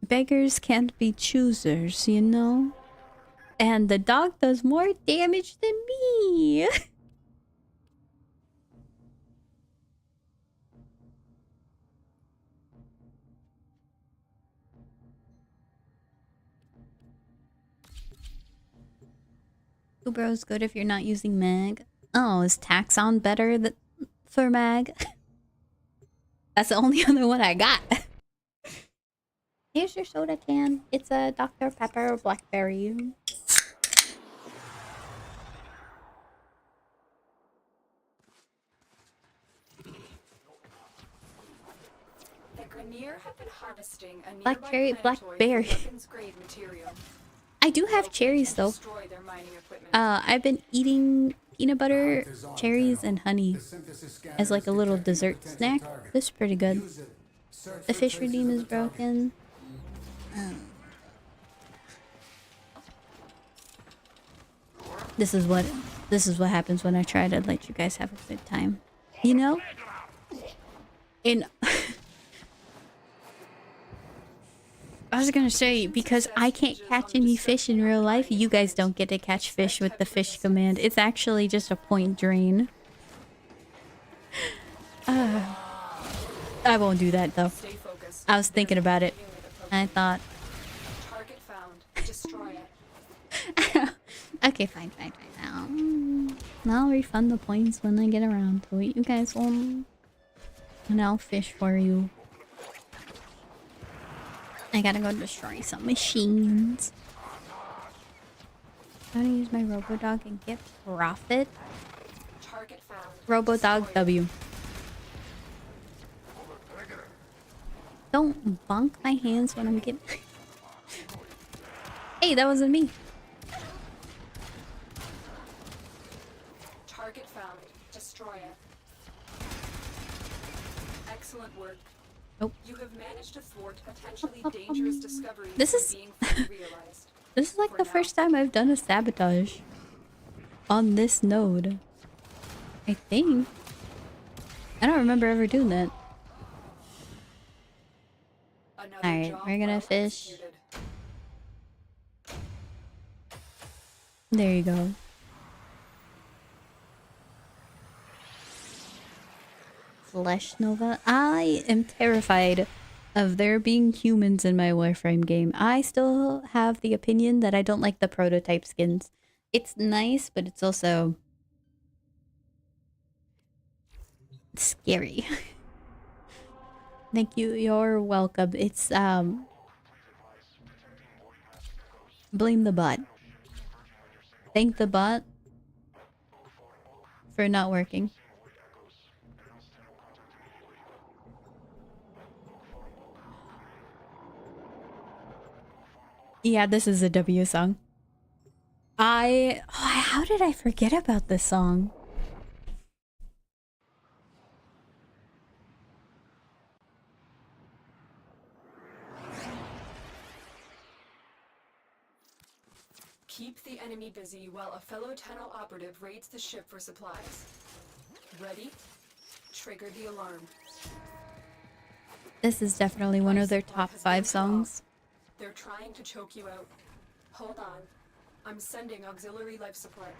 beggars can't be choosers, you know? And the dog does more damage than me. Ubro's good if you're not using mag. Oh, is Taxon better for mag? That's the only other one I got. Here's your soda can. It's a Dr. Pepper Blackberry. The Grenier have been harvesting a Black nearby cherry, planetoid blackberry. for weapons-grade material. I do have cherries though. Destroy their mining equipment. I've been eating peanut butter, cherries, and honey as like a little dessert snack. This is pretty good. The fish redeem is broken. This is what happens when I try to let you guys have a good time. You know? I was gonna say, because I can't catch any fish in real life, you guys don't get to catch fish with the fish command. It's actually just a point drain. I won't do that though. I was thinking about it. I thought. Target found. Destroy it. Okay, fine. I'll refund the points when I get around to it. You guys won't. And I'll fish for you. I gotta go destroy some machines. How to use my Robodog and get profit? Target found. Robodog W. Don't bonk my hands when I'm getting... Hey, that wasn't me. Target found. Destroy it. Excellent work. Nope. You have managed to thwart potentially dangerous discoveries This is being fully realized. this is like the first time I've done a sabotage on this node. I think. I don't remember ever doing that. Alright, we're gonna fish. There you go. Flesh Nova. I am terrified of there being humans in my Warframe game. I still have the opinion that I don't like the prototype skins. It's nice, but it's also scary. Thank you. You're welcome. It's blame the bot. Thank the bot for not working. Yeah, this is a W song. How did I forget about this song? Keep the enemy busy while a fellow Tenno operative raids the ship for supplies. Ready? Trigger the alarm. This is definitely one of their top 5 songs. They're trying to choke you out. Hold on. I'm sending auxiliary life support.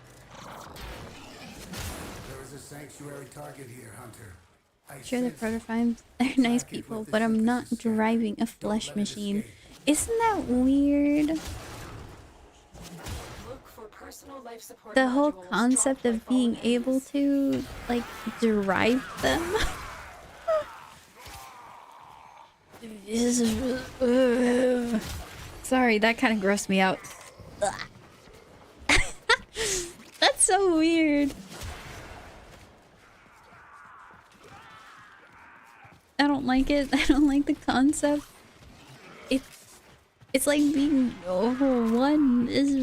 There is a sanctuary target here, Hunter. Sure, the prototypes, they're nice people, but I'm not driving a flesh machine. Isn't that weird? Look for personal life support. The whole modules concept dropped of by being fallen able enemies. to, like, drive them. Sorry, that kind of grossed me out. That's so weird. I don't like it. I don't like the concept. It's like being one is.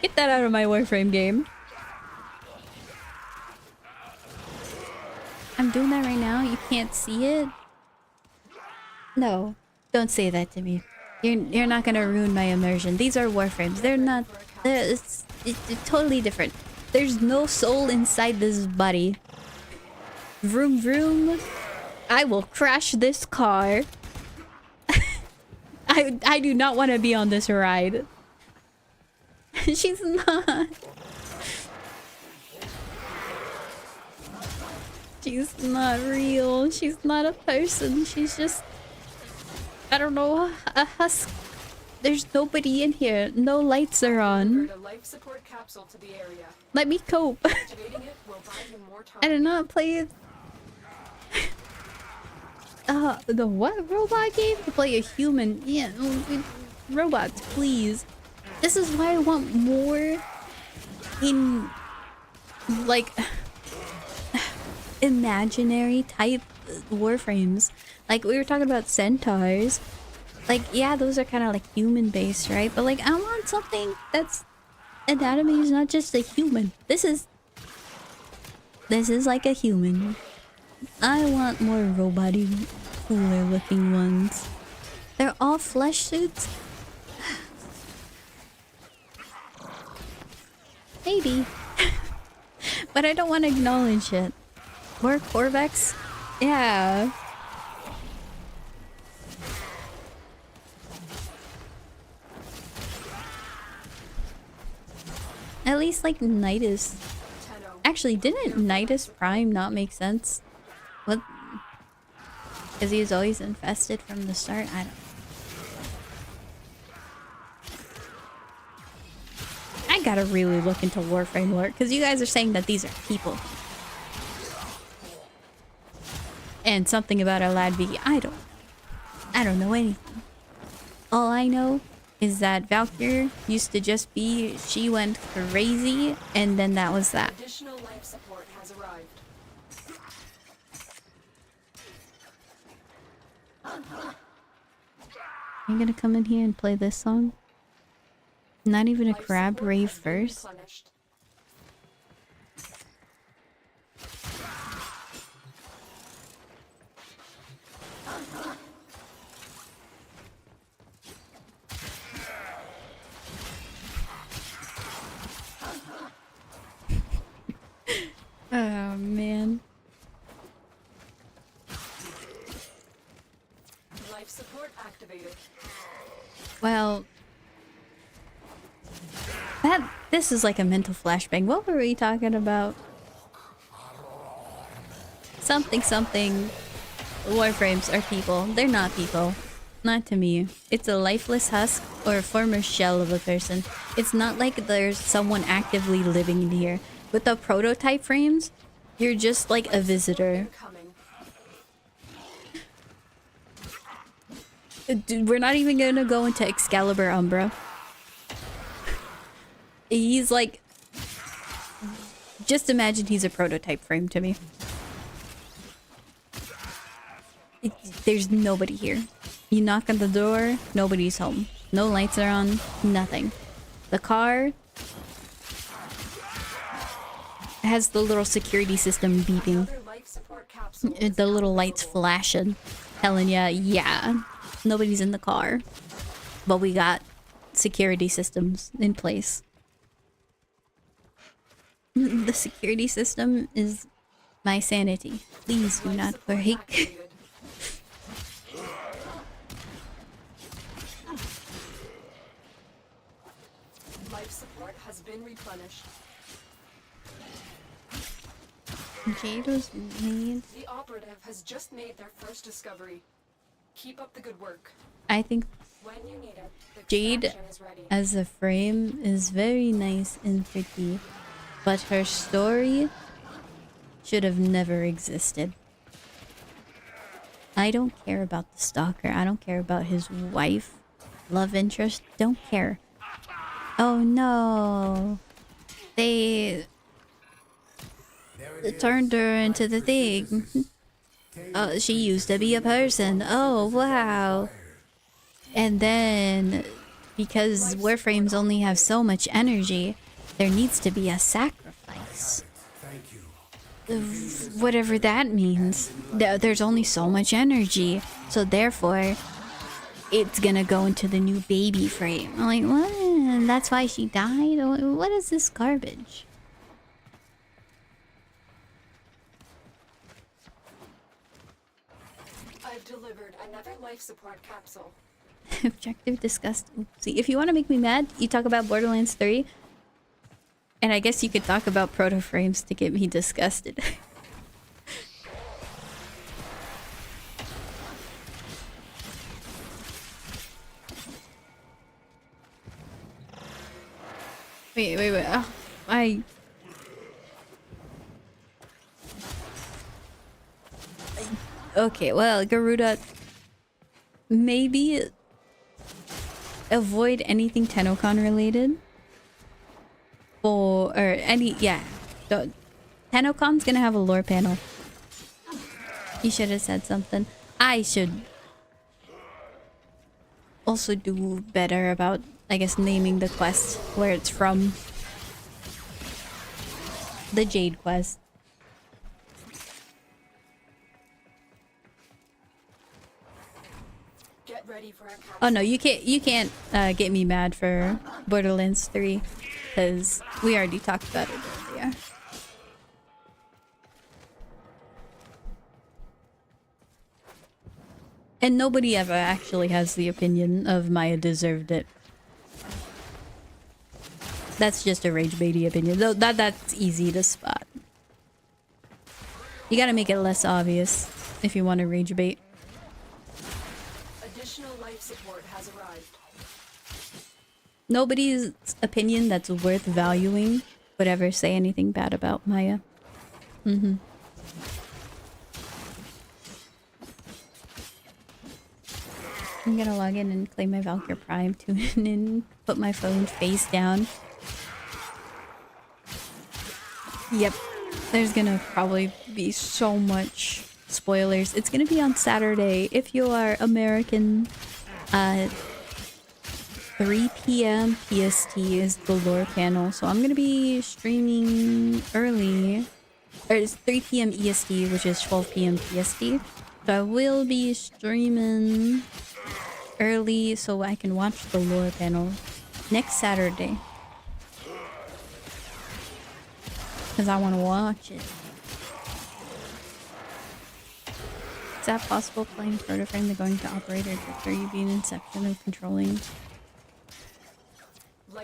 Get that out of my Warframe game. I'm doing that right now. You can't see it. No, don't say that to me. You're not gonna ruin my immersion. These are Warframes. They're not. It's totally different. There's no soul inside this body. Vroom vroom. I will crash this car. I do not want to be on this ride. She's not. She's not real. She's not a person. She's just, I don't know, a husk. There's nobody in here. No lights are on. A life support capsule to the area. Let me cope. Activating it will buy you more time. I did not play it. The what robot game? To play a human. Yeah, robots, please. This is why I want more in, like, imaginary type warframes. Like, we were talking about centaurs. Like, yeah, those are kind of like human based, right? But like, I want something that's anatomy is not just a human. This is like a human. I want more robot-y, cooler looking ones. They're all flesh suits. Maybe. But I don't want to acknowledge it. More Corvex? Yeah. At least like Nidus. Actually, didn't Nidus Prime not make sense? What? Because he was always infested from the start? I don't know. I gotta really look into Warframe lore, because you guys are saying that these are people. And something about a lad V. I don't know anything. All I know is that Valkyr used to just be, she went crazy, and then that was that. Additional life support has arrived. Are you gonna come in here and play this song? Not even a crab rave first? Oh man. Life support activated. Well, this is like a mental flashbang. What were we talking about? Something. Warframes are people. They're not people. Not to me. It's a lifeless husk or a former shell of a person. It's not like there's someone actively living in here. With the prototype frames, you're just like a visitor. Dude, we're not even gonna go into Excalibur Umbra. He's like... Just imagine he's a prototype frame to me. There's nobody here. You knock on the door, nobody's home. No lights are on, nothing. The car has the little security system beeping. The little lights flashing. Telling ya, yeah, nobody's in the car. But we got security systems in place. The security system is my sanity. Please do not worry. Life support has been replenished. Jade was made. The operative has just made their first discovery. Keep up the good work. I think When you need it, the Jade extraction is ready. as a frame is very nice and pretty, but her story should have never existed. I don't care about the stalker. I don't care about his wife, love interest. Don't care. Oh no. They turned her into the thing. Oh, she used to be a person. Oh, wow. And then, because Warframes only have so much energy, there needs to be a sacrifice. Whatever that means. There's only so much energy. So therefore, it's gonna go into the new baby frame. I'm like, what? That's why she died? What is this garbage? I've delivered another life support capsule. Objective disgust. See, if you want to make me mad, you talk about Borderlands 3. And I guess you could talk about proto frames to get me disgusted. wait. Oh, Okay, well, Garuda, maybe avoid anything Tennokan related. Or any, yeah. Tennokan's gonna have a lore panel. You should have said something. I should also do better about, I guess, naming the quest where it's from. The Jade quest. Get ready for a capsule. Oh no, you can't get me mad for Borderlands 3 because we already talked about it earlier. And nobody ever actually has the opinion of Maya deserved it. That's just a rage baity opinion. Though that's easy to spot. You gotta make it less obvious if you want to rage bait. Additional life support has arrived. Nobody's opinion that's worth valuing would ever say anything bad about Maya. Mm-hmm. I'm gonna log in and claim my Valkyr Prime, tune in, put my phone face down. Yep. There's gonna probably be so much spoilers. It's gonna be on Saturday. If you are American, 3 p.m. PST is the lore panel. So I'm gonna be streaming early. Or it's 3 p.m. EST, which is 12 p.m. PST. So I will be streaming early so I can watch the lore panel next Saturday. Because I want to watch it. Is that possible playing Protoframe the going to operator after you being inception of controlling?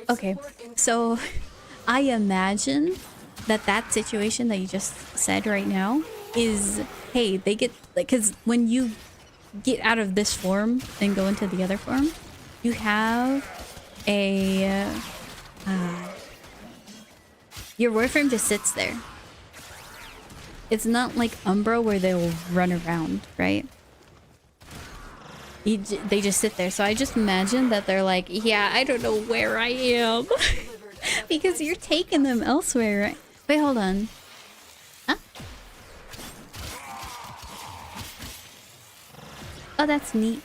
Okay, so I imagine that situation that you just said right now is, hey, they get, like, because when you get out of this form and go into the other form, you have a your Warframe just sits there. It's not like Umbra where they'll run around, right? They just sit there. So I just imagine that they're like, yeah, I don't know where I am. Because you're taking them elsewhere, right? Wait, hold on. Huh? Oh, that's neat.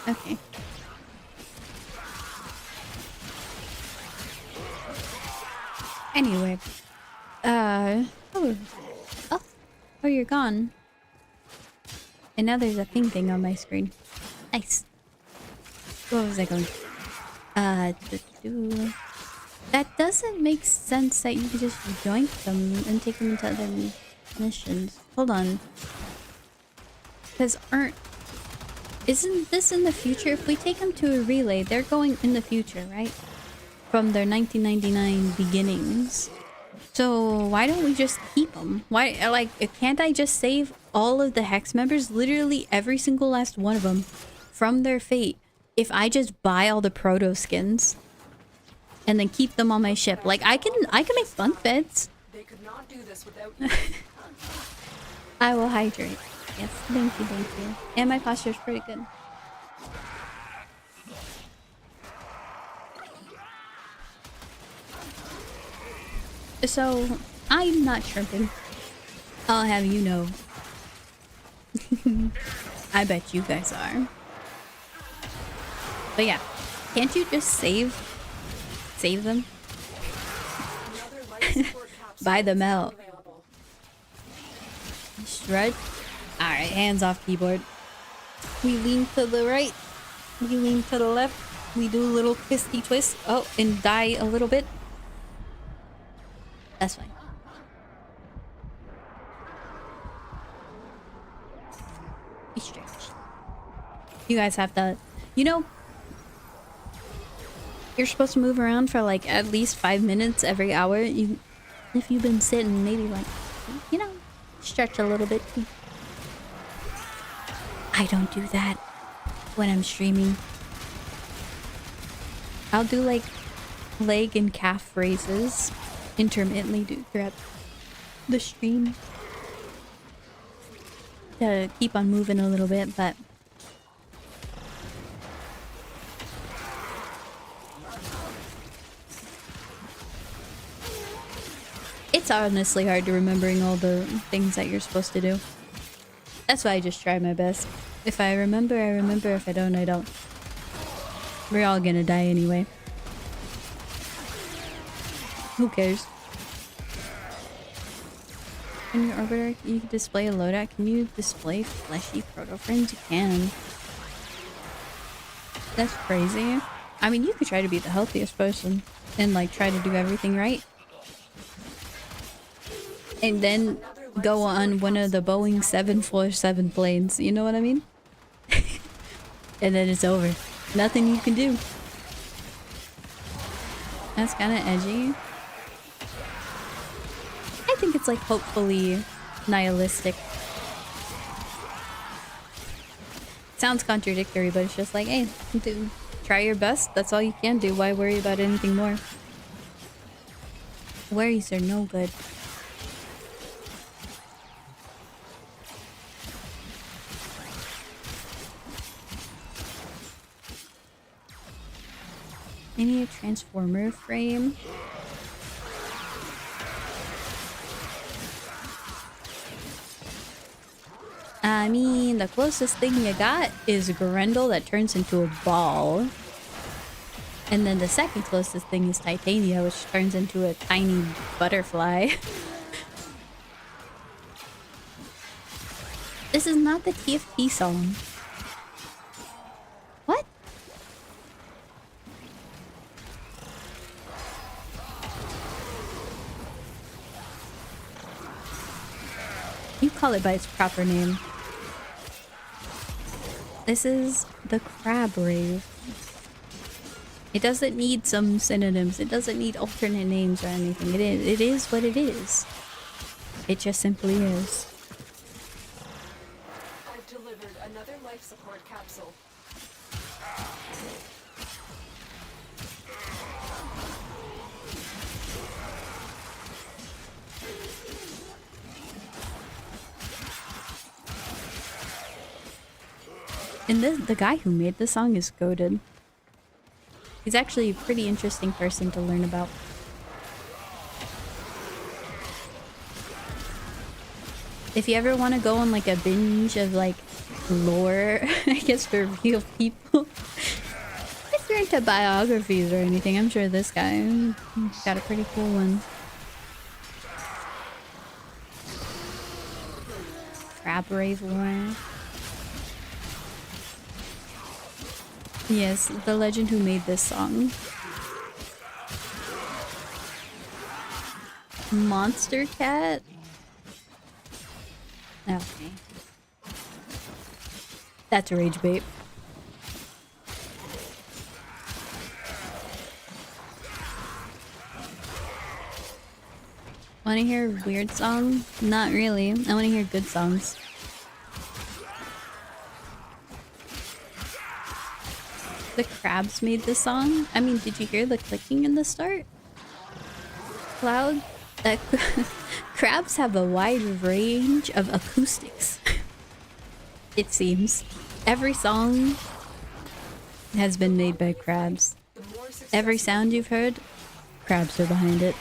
Okay. Anyway. Oh, you're gone. And now there's a thing on my screen. Nice. What was I going? That doesn't make sense that you could just joink them and take them into other missions. Hold on. Because isn't this in the future? If we take them to a relay, they're going in the future, right? From their 1999 beginnings. So why don't we just keep them? Why, like, can't I just save all of the Hex members? Literally every single last one of them from their fate. If I just buy all the proto skins and then keep them on my ship. Like, I can make bunk beds. They could not do this without you. I will hydrate. Yes, thank you. And my posture's pretty good. So, I'm not shrimping. I'll have you know. I bet you guys are. But yeah, can't you just save them? Buy them out. Shred. Alright, hands off keyboard. We lean to the right. We lean to the left. We do a little twisty twist. Oh, and die a little bit. That's fine. Be stretched. You guys have to, you know, you're supposed to move around for like at least 5 minutes every hour. If you've been sitting, maybe like, you know, stretch a little bit. I don't do that when I'm streaming. I'll do like leg and calf raises intermittently throughout the stream to keep on moving a little bit, but it's honestly hard to remembering all the things that you're supposed to do. That's why I just try my best. If I remember, I remember. If I don't, I don't. We're all gonna die anyway. Who cares? In your orbiter, you can display a loadout. Can you display fleshy proto-friends? You can. That's crazy. I mean, you could try to be the healthiest person and like try to do everything right. And then go on one of the Boeing 747 planes. You know what I mean? And then it's over. Nothing you can do. That's kind of edgy. I think it's like hopefully nihilistic. Sounds contradictory, but it's just like, hey, try your best. That's all you can do. Why worry about anything more? Worries are no good. I need a transformer frame. I mean, the closest thing you got is Grendel that turns into a ball. And then the second closest thing is Titania, which turns into a tiny butterfly. This is not the TFT song. What? You call it by its proper name. This is the crab rave. It doesn't need some synonyms. It doesn't need alternate names or anything. It is what it is. It just simply is. I've delivered another life support capsule. And the guy who made the song is goated. He's actually a pretty interesting person to learn about. If you ever want to go on like a binge of like lore, I guess for real people. If you're into biographies or anything, I'm sure this guy got a pretty cool one. Crab rave lore. Yes, the legend who made this song. Monster Cat? Okay. That's rage bait. Wanna hear a weird song? Not really. I wanna hear good songs. The crabs made this song. I mean, did you hear the clicking in the start? Cloud? Crabs have a wide range of acoustics. It seems. Every song has been made by crabs. Every sound you've heard, crabs are behind it.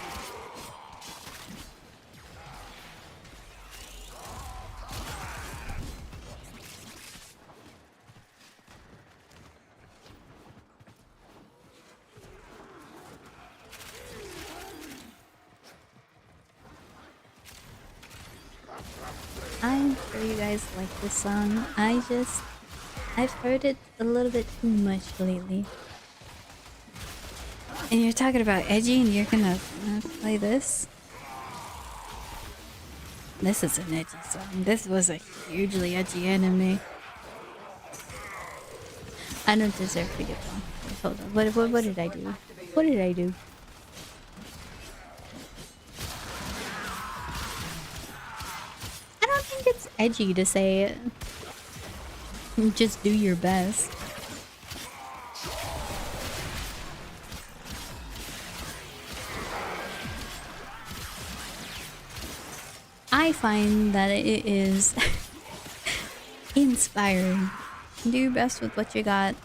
I'm sure you guys like this song. I've heard it a little bit too much lately. And you're talking about edgy and you're gonna play this? This is an edgy song. This was a hugely edgy anime. I don't deserve to get one. Hold on. What did I do? What did I do? I don't think it's edgy to say it. Just do your best. I find that it is inspiring. Do your best with what you got.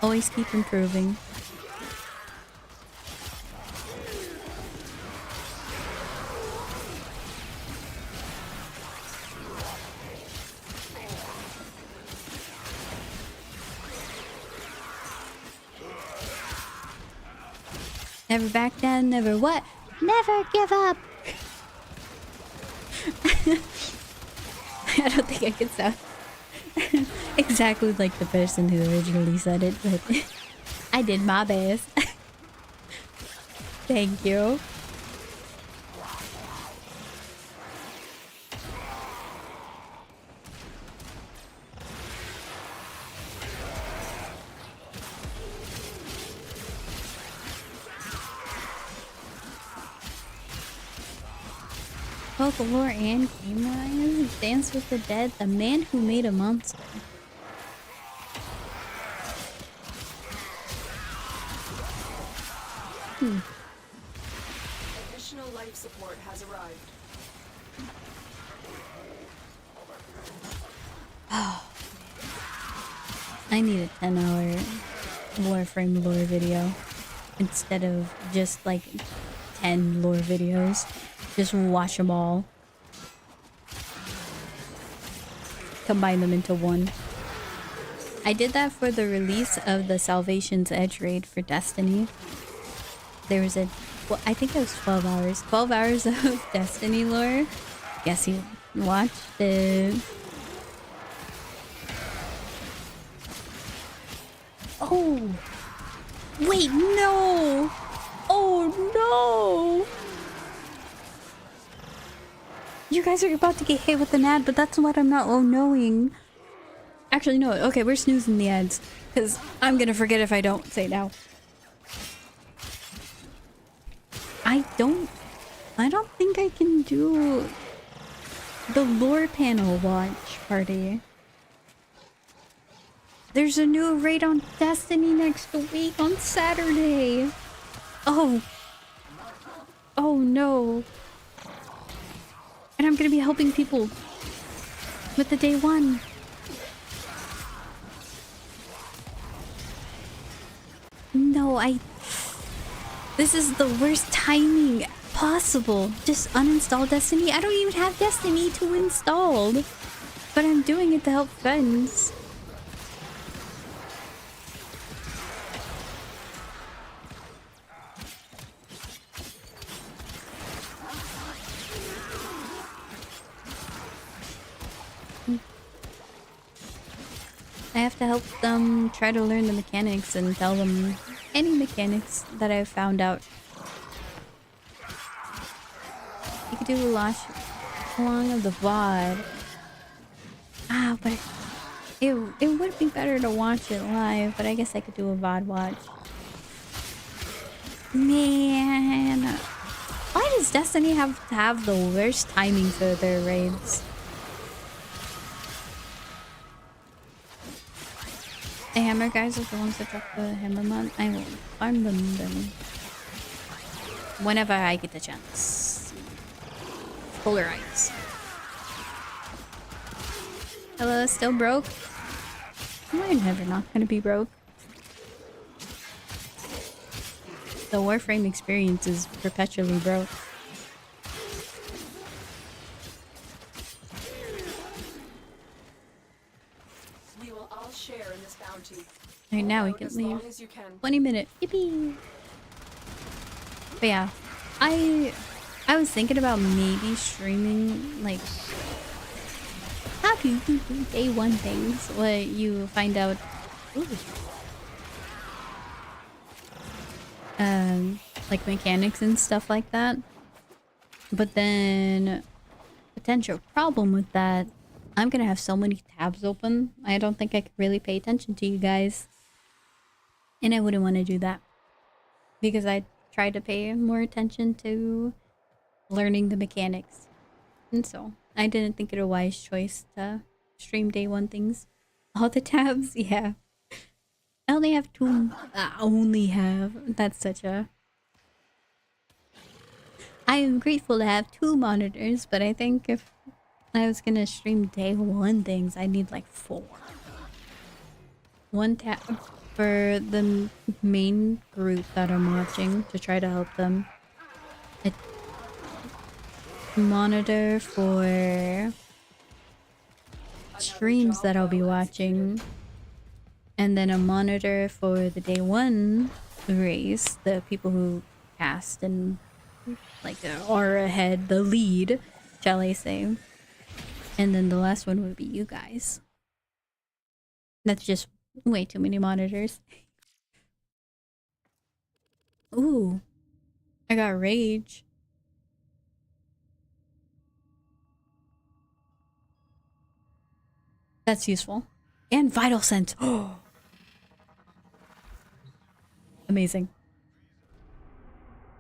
Always keep improving. Never back down, never what? Never give up! I don't think I can sound exactly like the person who originally said it, but I did my best. Thank you. Both lore and game-wise, Dance with the Dead, the man who made a monster. Additional life support has arrived. I need a 10-hour Warframe lore video instead of just like 10 lore videos. Just watch them all. Combine them into one. I did that for the release of the Salvation's Edge raid for Destiny. There was a, well, I think it was 12 hours. 12 hours of Destiny lore. Guess you watched it. Oh! Wait, no! Oh no! You guys are about to get hit with an ad, but that's what I'm not knowing. Actually, no. Okay, we're snoozing the ads. Because I'm gonna forget if I don't say it now. I don't think I can do the lore panel watch party. There's a new raid on Destiny next week on Saturday. Oh. Oh no. And I'm gonna be helping people with the day one. No, this is the worst timing possible. Just uninstall Destiny. I don't even have Destiny 2 installed. But I'm doing it to help friends. I have to help them try to learn the mechanics and tell them any mechanics that I've found out. You could do a watch along of the VOD. Ah, but it would be better to watch it live, but I guess I could do a VOD watch. Man, why does Destiny have to have the worst timing for their raids? The hammer guys are the ones that drop the hammer mod. I will farm them whenever I get the chance. Polarize. Hello, still broke? I'm never not gonna be broke. The Warframe experience is perpetually broke. Right now we can leave. 20 minutes. Yippee! But yeah, I was thinking about maybe streaming like how do you do day one things where you find out like mechanics and stuff like that. But then potential problem with that, I'm gonna have so many tabs open. I don't think I could really pay attention to you guys. And I wouldn't want to do that because I try to pay more attention to learning the mechanics. And so I didn't think it a wise choice to stream day one things. All the tabs, yeah. I only have two. That's such a. I am grateful to have two monitors, but I think if I was gonna stream day one things, I need like 4. One tab for the main group that I'm watching to try to help them. A monitor for streams that I'll be watching. And then a monitor for the day one race, the people who cast and like are ahead, the lead, shall I say. And then the last one would be you guys. That's just way too many monitors. Ooh, I got rage. That's useful. And vital sense. Oh, amazing.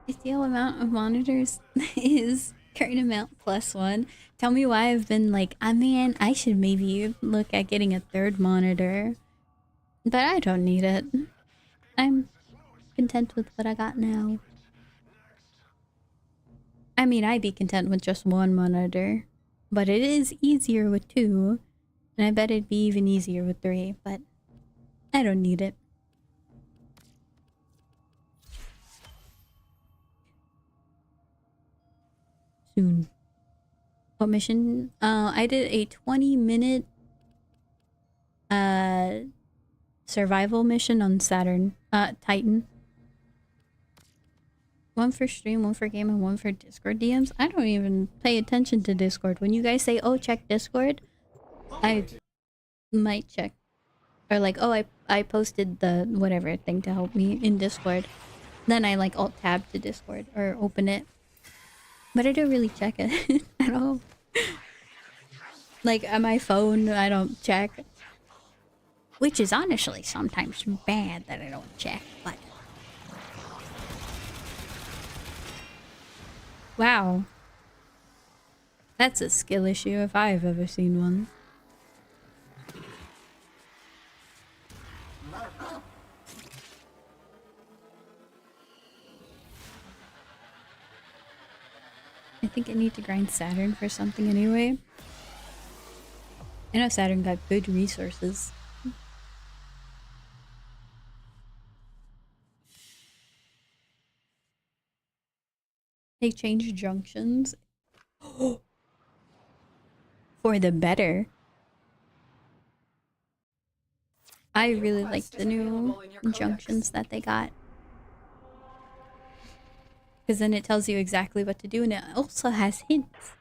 Ideal amount of monitors is current amount plus 1. Tell me why I've been like, ah man, I should maybe look at getting a 3rd monitor. But I don't need it. I'm content with what I got now. I mean, I'd be content with just 1 monitor. But it is easier with 2. And I bet it'd be even easier with 3. But I don't need it. Soon. What mission? I did a 20-minute survival mission on Saturn. Titan. 1 for stream, 1 for game, and 1 for Discord DMs. I don't even pay attention to Discord. When you guys say, oh, check Discord, I might check. Or like, oh, I posted the whatever thing to help me in Discord. Then I like alt-tab to Discord or open it. But I don't really check it at all. Like, on my phone, I don't check. Which is honestly sometimes bad that I don't check, but... Wow. That's a skill issue if I've ever seen one. I think I need to grind Saturn for something anyway. I know Saturn got good resources. They changed junctions. For the better. I really like the new junctions that they got. Because then it tells you exactly what to do, and it also has hints.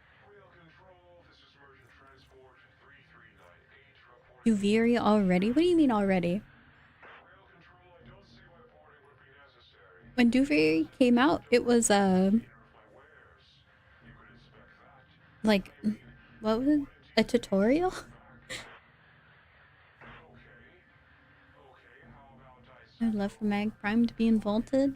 Uviri already? What do you mean already? When Duviri came out, it was like, what was it? A tutorial? I'd love for Mag Prime to be involted.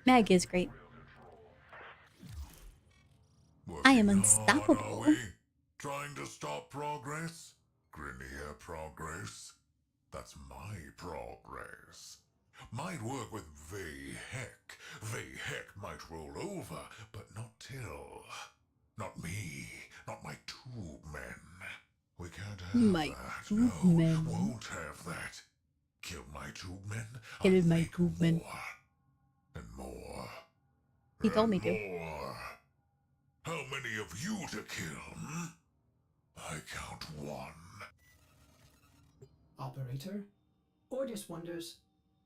Mag is great. I am unstoppable. Are we? Trying to stop progress? Grenier progress? That's my progress. Might work with Vayhek. Vayhek might roll over, but not Till. Not me. Not my tube men. We can't have My that. tube No, men. won't have that. Kill my tube men. Kill I'll my make tube men. more. And more. He told me to. More. How many of you to kill, hmm? I count 1. Operator? Ordis wonders,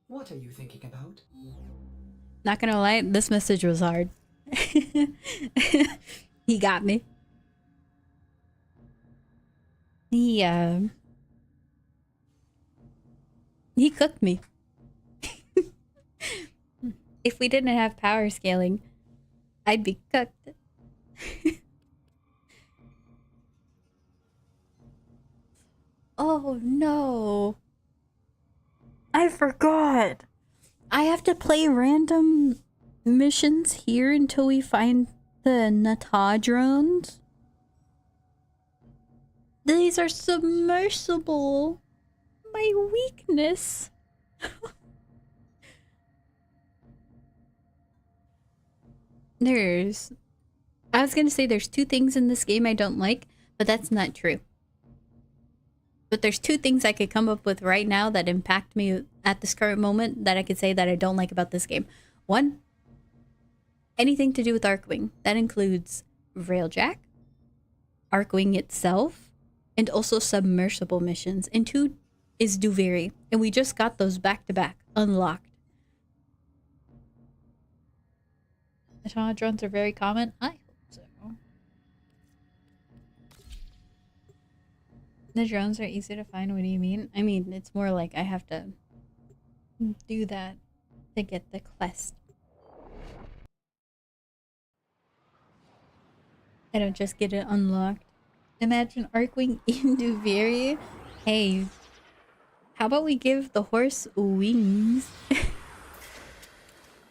what are you thinking about? Not gonna lie, this message was hard. He got me. He cooked me. If we didn't have power scaling, I'd be cooked. Oh no. I forgot. I have to play random missions here until we find the Nata drones. These are submersible. My weakness. I was gonna say there's two things in this game I don't like, but that's not true. But there's two things I could come up with right now that impact me at this current moment that I could say that I don't like about this game. One, anything to do with Arcwing. That includes Railjack, Arcwing itself, and also submersible missions. And two is Duviri. And we just got those back to back, unlocked. The drones are very common. I hope so. The drones are easy to find. What do you mean? I mean, it's more like I have to do that to get the quest. I don't just get it unlocked. Imagine Arcwing in Duviri. Hey, how about we give the horse wings?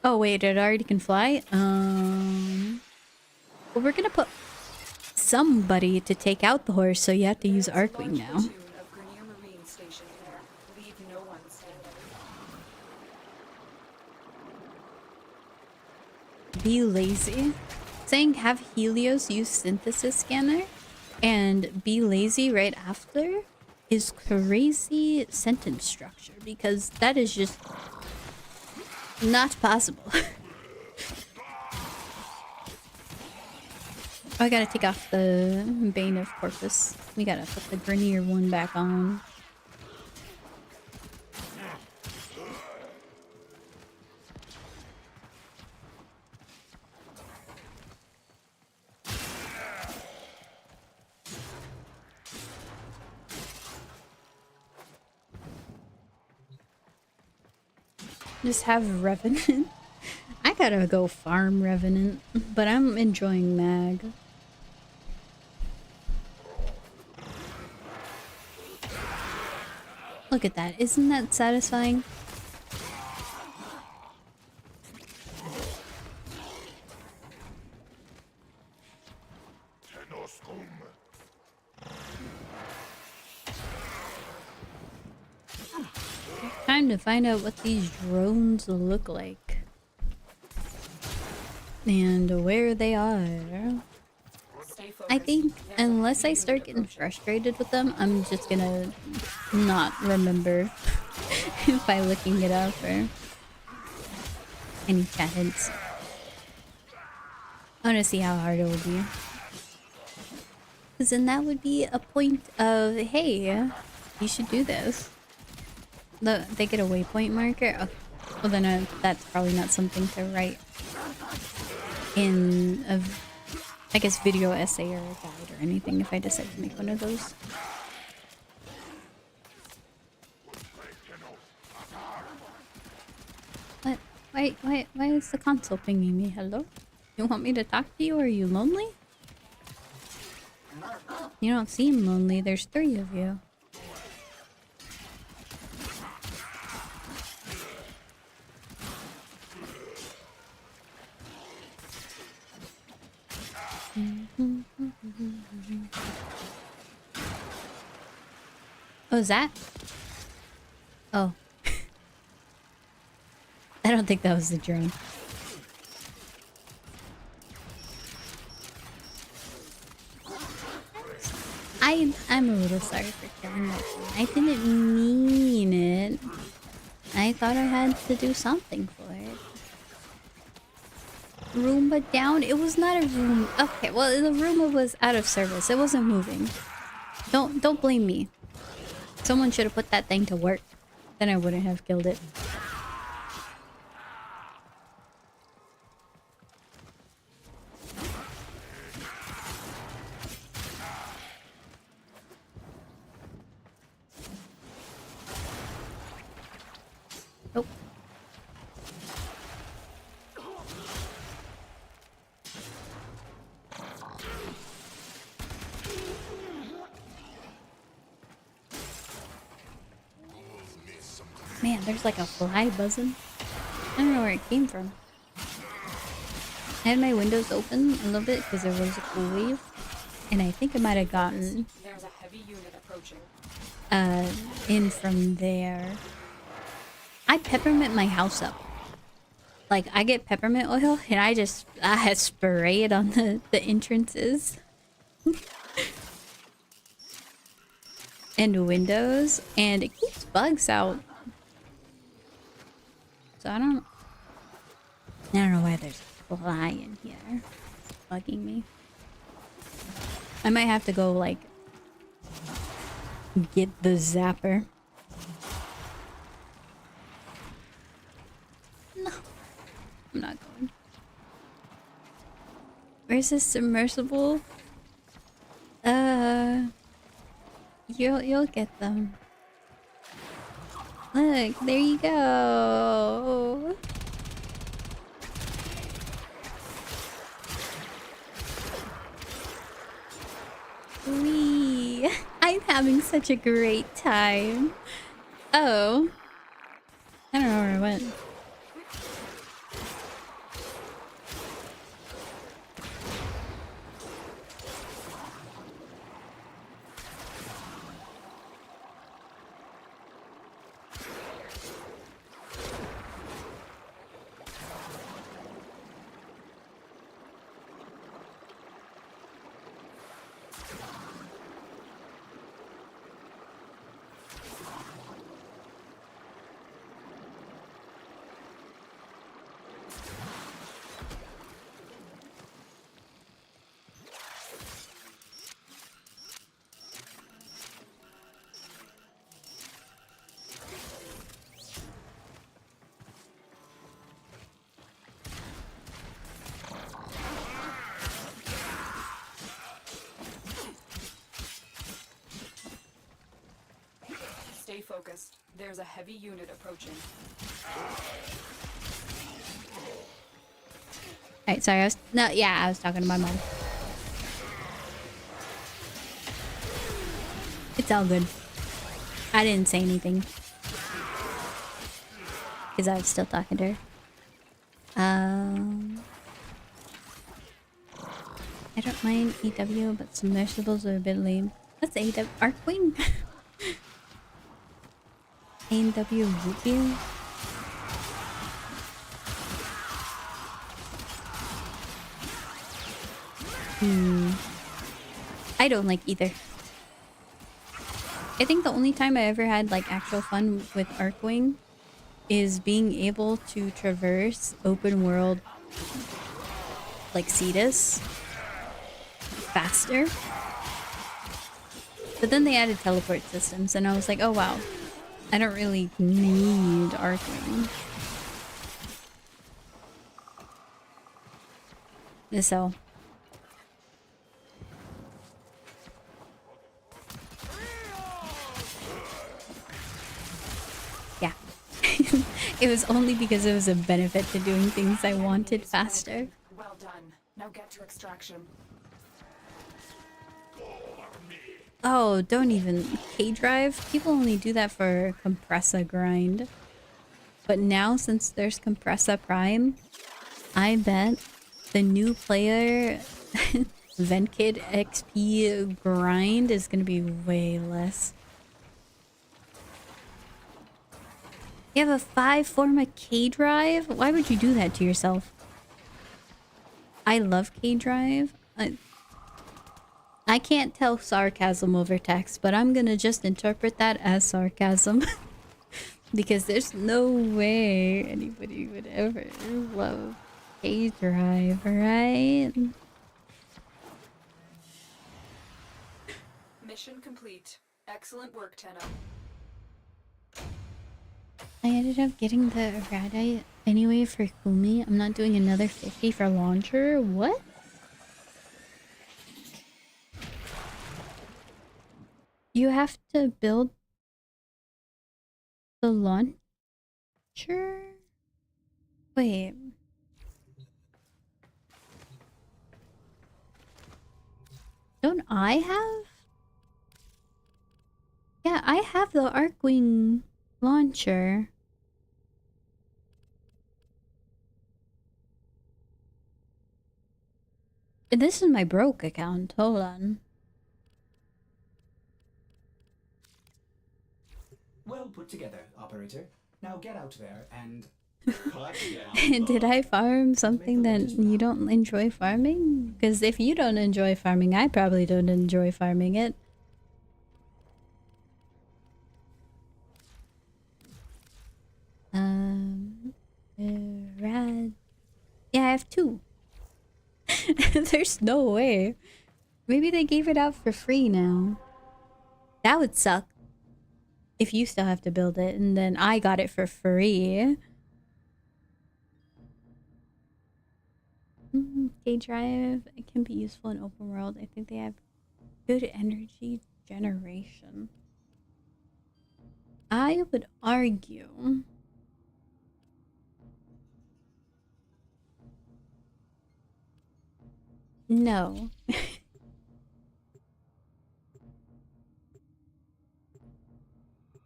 Oh wait, it already can fly? Well, we're gonna put somebody to take out the horse, so you have to use Arcwing now. Be lazy. Saying have Helios use synthesis scanner and be lazy right after is crazy sentence structure, because that is just not possible. Oh, I gotta take off the Bane of Corpus. We gotta put the Grenier one back on. Just have Revenant. I gotta go farm Revenant, but I'm enjoying Mag. Look at that. Isn't that satisfying? Time to find out what these drones look like. And where they are. I think unless I start getting frustrated with them, I'm just gonna not remember by looking it up or any chat hints. I wanna see how hard it will be. Because then that would be a point of, hey, you should do this. They get a waypoint marker? Oh, well then that's probably not something to write in a, I guess, video essay or a guide or anything if I decide to make one of those. What? Why is the console pinging me? Hello? You want me to talk to you? Are you lonely? You don't seem lonely. There's 3 of you. Oh, is that? Oh. I don't think that was the drone. I'm a little sorry for killing that drone. I didn't mean it. I thought I had to do something for it. Roomba down? It was not a room. Okay, well, the Roomba was out of service. It wasn't moving. Don't blame me. Someone should have put that thing to work. Then I wouldn't have killed it. Nope. Man, there's like a fly buzzing. I don't know where it came from. I had my windows open a little bit because there was a cool wave. And I think I might have gotten There's a heavy unit approaching. in from there. I peppermint my house up. Like, I get peppermint oil and I spray it on the entrances. And windows, and it keeps bugs out. So I don't know why there's a fly in here bugging me. I might have to go like get the zapper. No, I'm not going. Where's this submersible? You'll get them. Look, there you go. Wee. I'm having such a great time. Oh. I don't know where I went. Stay focused. There's a heavy unit approaching. Alright, sorry, I was talking to my mom. It's all good. I didn't say anything. Because I was still talking to her. I don't mind AW, but submersibles are a bit lame. That's AW Arcwing? AW root beer? I don't like either. I think the only time I ever had like actual fun with Arcwing is being able to traverse open world like Cetus faster. But then they added teleport systems and I was like, oh wow, I don't really need Arcwing. So yeah. It was only because it was a benefit to doing things I wanted faster. Well done. Now get to extraction. Oh, don't even. K-Drive? People only do that for Compressa grind. But now, since there's Compressa Prime, I bet the new player Ventkit XP grind is gonna be way less. You have a 5 Forma K-Drive? Why would you do that to yourself? I love K-Drive. I can't tell sarcasm over text, but I'm gonna just interpret that as sarcasm. Because there's no way anybody would ever love K-Drive, right? Mission complete. Excellent work, Tenno. I ended up getting the Radite anyway for Kumi. I'm not doing another 50 for launcher. What? You have to build the launcher? Wait. Don't I have? Yeah, I have the Arcwing Launcher. This is my broke account. Hold on. Well put together, operator. Now get out there and cut down. Did I farm something that you don't enjoy farming? Because if you don't enjoy farming, I probably don't enjoy farming it. Rad. Yeah, I have 2. There's no way. Maybe they gave it out for free now. That would suck. If you still have to build it and then I got it for free. K-Drive can be useful in open world. I think they have good energy generation. I would argue no.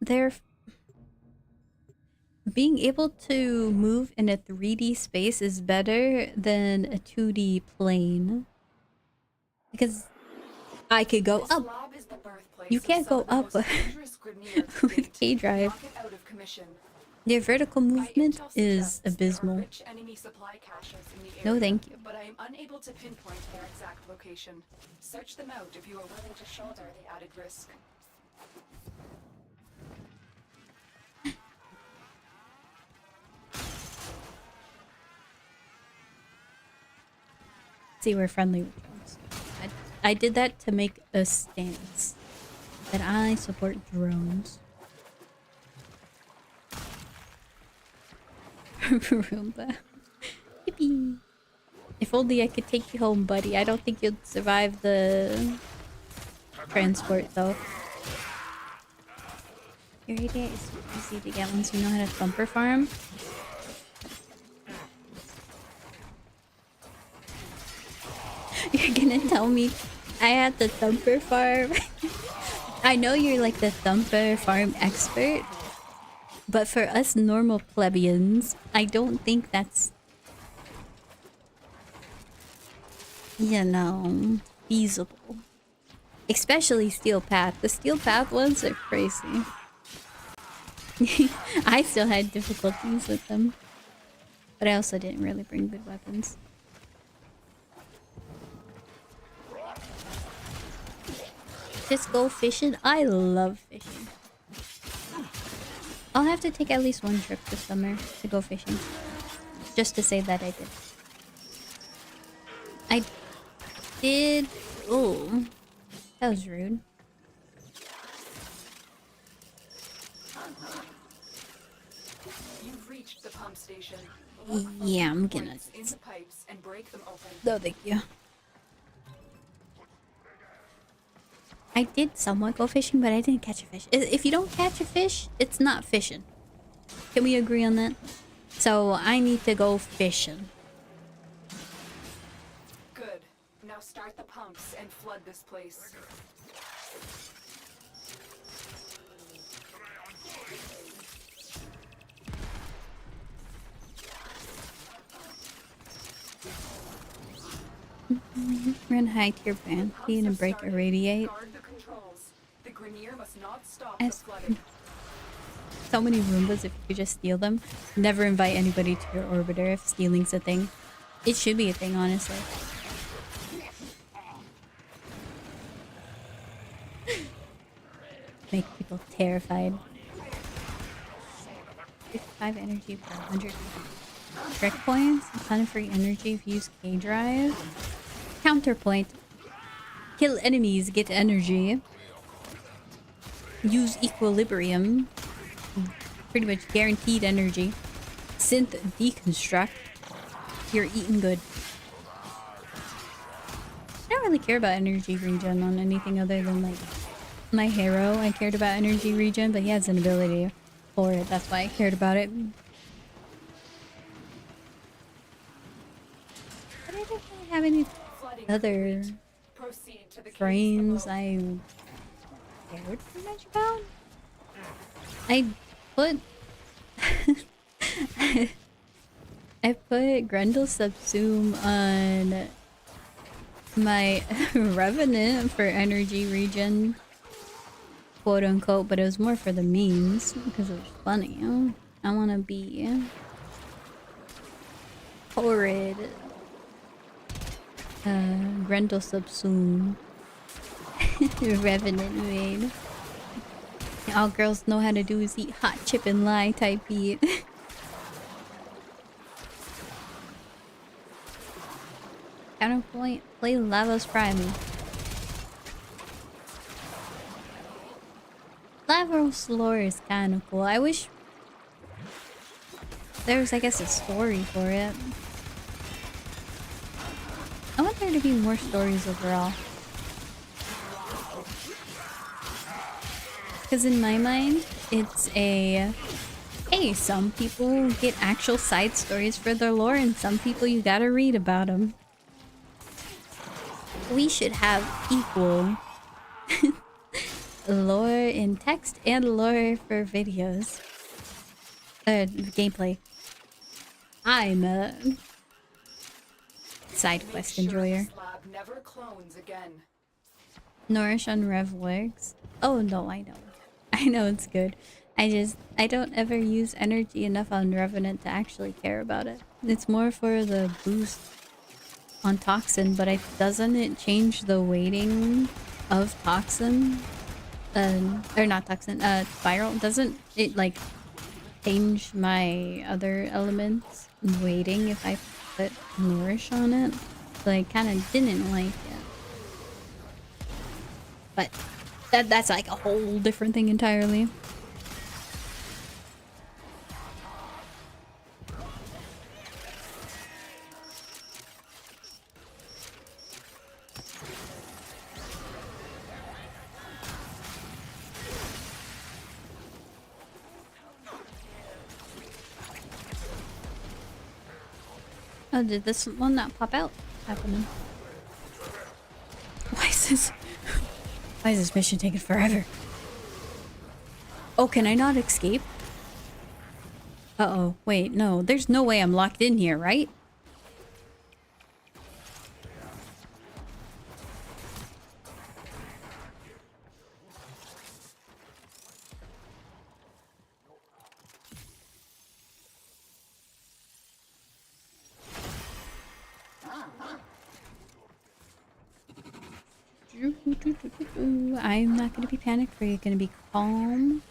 They're being able to move in a 3D space is better than a 2D plane. Because I could go up. You can't go up with K-Drive. Their vertical movement is abysmal. No, thank you. But I am unable to pinpoint their exact location. Search them out if you are willing to shoulder the added risk. See, we're friendly with drones. I did that to make a stance that I support drones. Roomba. Yippee. If only I could take you home, buddy. I don't think you'd survive the transport, though. Your idea is easy to get once you know how to thumper farm. You're gonna tell me I had the thumper farm? I know you're like the thumper farm expert, but for us normal plebeians, I don't think that's, you know, feasible. Especially Steel Path. The Steel Path ones are crazy. I still had difficulties with them, but I also didn't really bring good weapons. Just go fishing. I love fishing. I'll have to take at least one trip this summer to go fishing. Just to say that I did. I did... Oh. That was rude. You've reached the pump station. Yeah, I'm gonna... In the pipes and break them open. No, thank you. I did somewhat go fishing, but I didn't catch a fish. If you don't catch a fish, it's not fishing. Can we agree on that? So I need to go fishing. Good. Now start the pumps and flood this place. Run high tier band. Feed and break irradiate. The Grenier must not stop the flooding. So many Roombas if you could just steal them. Never invite anybody to your orbiter if stealing's a thing. It should be a thing, honestly. Make people terrified. 55 energy per 100 trick points. A ton of free energy if you use K-Drive. Counterpoint. Kill enemies, get energy. Use equilibrium. Pretty much guaranteed energy. Synth deconstruct. You're eating good. I don't really care about energy regen on anything other than like my hero. I cared about energy regen, but he has an ability for it. That's why I cared about it. But I don't really have any other frames I cared too much about. I put I put Grendel Subsume on my Revenant for energy regen, quote unquote, but it was more for the memes because it was funny. I want to be horrid. Grendel Subsume Revenant maid. All girls know how to do is eat hot chip and lie type beat. Counterpoint, play Lavos Prime. Lavos lore is kind of cool. I wish there was, I guess, a story for it. I want there to be more stories overall. Because in my mind, it's a... Hey, some people get actual side stories for their lore, and some people you gotta read about them. We should have equal lore in text and lore for videos. Gameplay. I'm a side quest enjoyer. Never clones again. Nourish on RevWorks. Oh no, I know. I know it's good. I don't ever use energy enough on Revenant to actually care about it. It's more for the boost on Toxin, but doesn't it change the weighting of Toxin? Or not Toxin, Spiral? Doesn't it, like, change my other elements weighting if I put Nourish on it? So I kind of didn't like it. But that's like a whole different thing entirely. Oh, did this one not pop out? Happening. Why is this mission taking forever? Oh, can I not escape? Uh-oh. Wait, no. There's no way I'm locked in here, right? I'm not gonna be panic-free. Gonna be calm.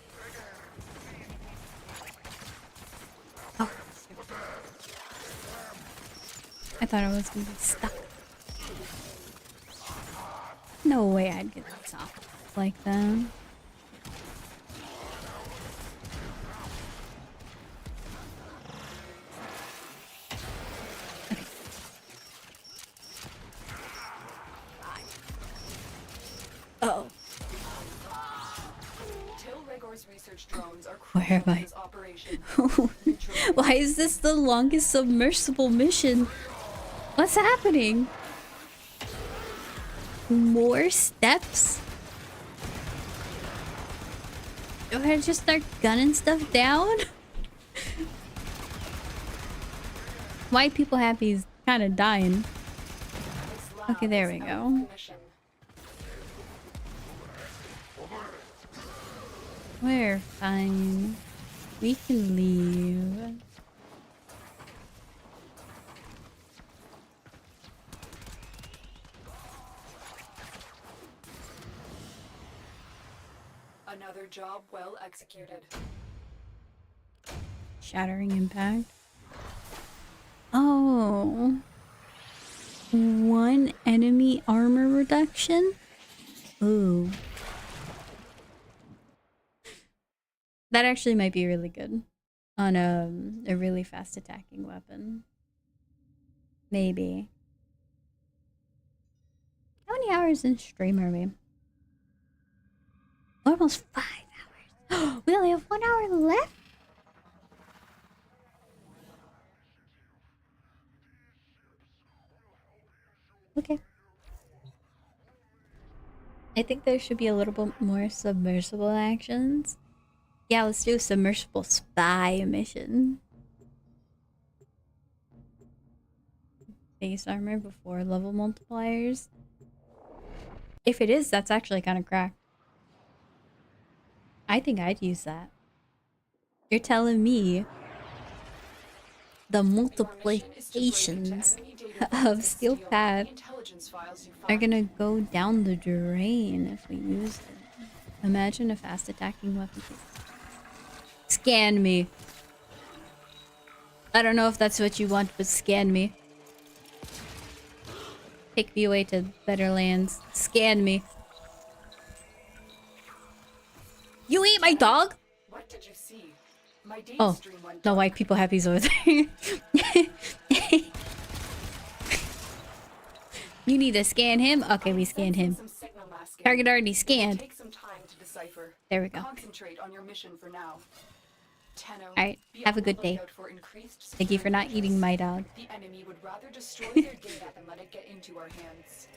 Oh. I thought I was gonna be stuck. No way I'd get this off like that. Uh-oh. Where am I? Why is this the longest submersible mission? What's happening? More steps? Do I just start gunning stuff down? White people happy is kind of dying. Okay, there we go. We're fine. We can leave. Another job well executed. Shattering impact. Oh. 1 enemy armor reduction? Ooh. That actually might be really good on a really fast attacking weapon. Maybe. How many hours in stream are we? Almost 5 hours. We only have 1 hour left? Okay. I think there should be a little bit more submersible actions. Yeah, let's do a submersible spy mission. Base armor before level multipliers. If it is, that's actually kind of cracked. I think I'd use that. You're telling me the multiplications of steel path are gonna go down the drain if we use it. Imagine a fast attacking weapon. Scan me. I don't know if that's what you want, but scan me. Take me away to better lands. Scan me. You ate my dog? What did you see? My data Oh, stream went the dark. white people happy's over there. You need to scan him? Okay, we scanned him. Target already scanned. Take some time to decipher. There we go. Concentrate on your mission for now. Tenno, Alright, have a good day. Thank you for not eating my dog. The enemy would rather destroy their data than let it get into our hands.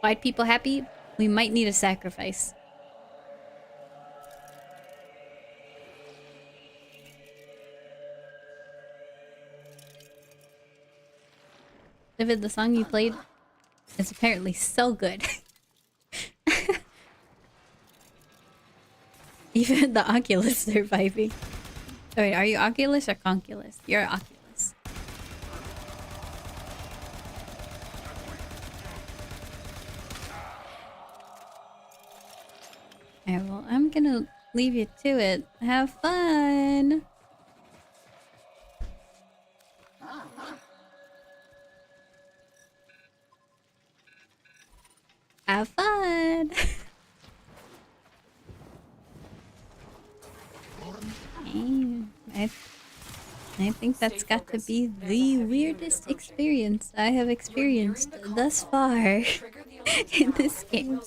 White people happy? We might need a sacrifice. David, the song you played is apparently so good. Even the Oculus surviving. Oh, wait, are you Oculus or Conculus? You're Oculus. Alright, well, I'm gonna leave you to it. Have fun! Have fun! I think that's got to be the weirdest experience I have experienced thus far in this game.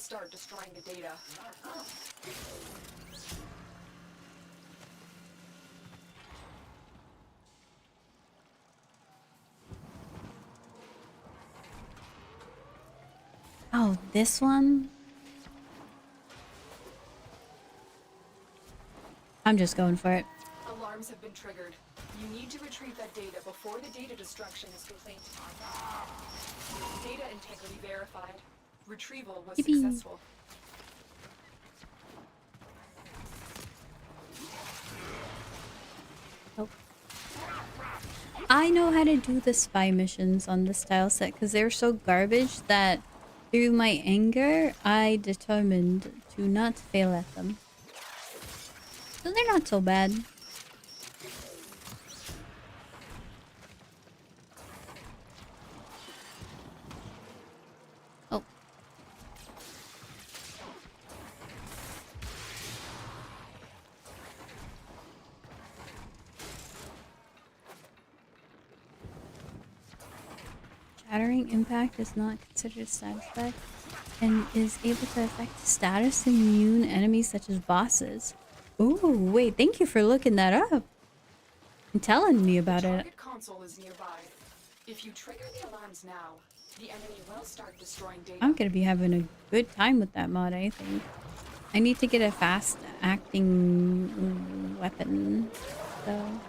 Oh, this one? I'm just going for it. Alarms have been triggered. You need to retrieve that data before the data destruction is complete. Data integrity verified. Retrieval was Yippee. successful. Oh. I know how to do the spy missions on this tile set because they're so garbage that through my anger, I determined to not fail at them. So they're not so bad. Oh. Shattering impact is not considered a side effect and is able to affect status immune enemies such as bosses. Ooh, wait, thank you for looking that up and telling me about The it. target console is nearby. If you trigger the alarms now, the enemy will start destroying data. I'm gonna be having a good time with that mod, I think. I need to get a fast acting weapon, though.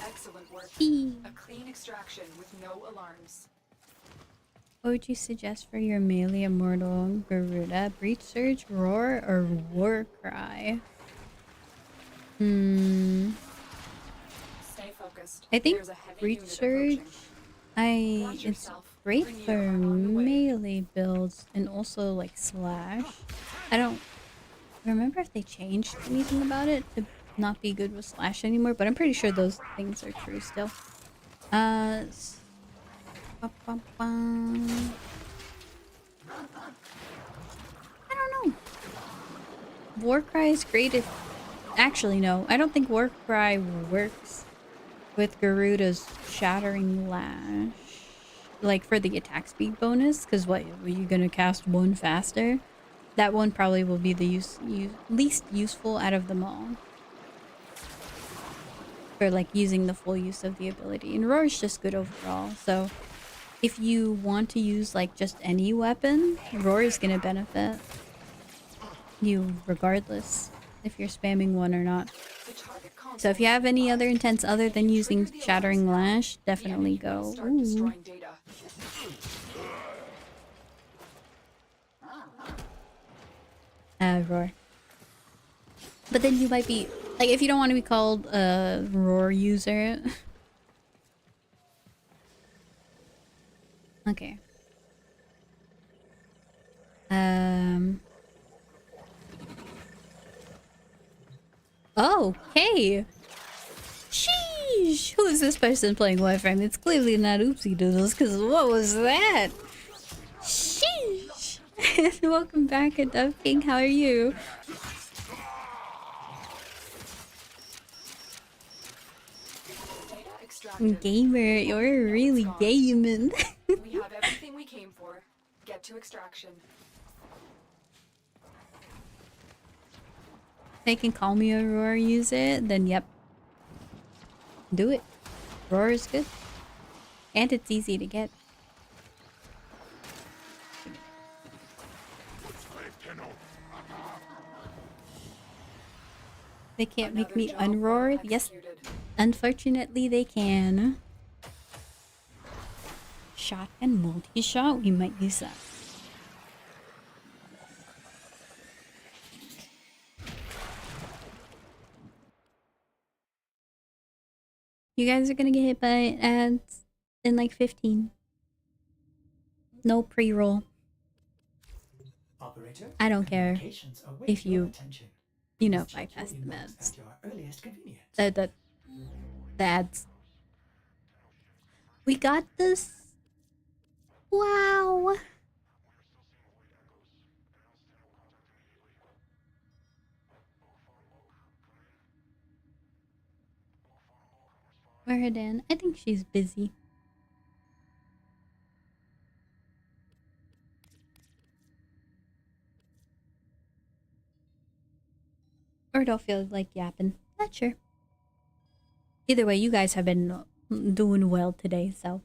Excellent work. A clean extraction with no alarms. What would you suggest for your melee immortal Garuda? Breach Surge, Roar, or War Cry? Stay focused. I think There's a heavy Breach unit Surge, approaching. Watch it's yourself. great Bring the for alarm on the way. melee builds and also like slash. I don't remember if they changed anything about it to not be good with slash anymore, but I'm pretty sure those things are true still. Ba-ba-bum. I don't know. Warcry is great if... Actually, no. I don't think Warcry works with Garuda's Shattering Lash. Like, for the attack speed bonus. Because what? Are you going to cast one faster? That one probably will be the least useful out of them all. For, like, using the full use of the ability. And Roar is just good overall. So, if you want to use, like, just any weapon, Roar is going to benefit you regardless if you're spamming one or not. So if you have any other intents other than using Shattering Lash, definitely go. Ooh. Roar. But then you might be... Like, if you don't want to be called a Roar user... Okay. Oh, hey! Sheesh! Who is this person playing Warframe? It's clearly not Oopsie Doodles, because what was that? Sheesh! Welcome back, Dove King. How are you? Gamer, you're really gaming. We have everything we came for. Get to extraction. They can call me a Roar user, then yep. Do it. Roar is good. And it's easy to get. They can't make me unroar. Yes, unfortunately they can. Shotgun multi-shot, we might use that. You guys are gonna get hit by ads in like 15. No pre-roll. Operator, I don't care communications await if your you, attention. you know, Please check bypass your the inbox ads. at your earliest convenience. The ads. We got this. Wow. Where Dan? I think she's busy. Or don't feel like yapping. Not sure. Either way, you guys have been doing well today, so.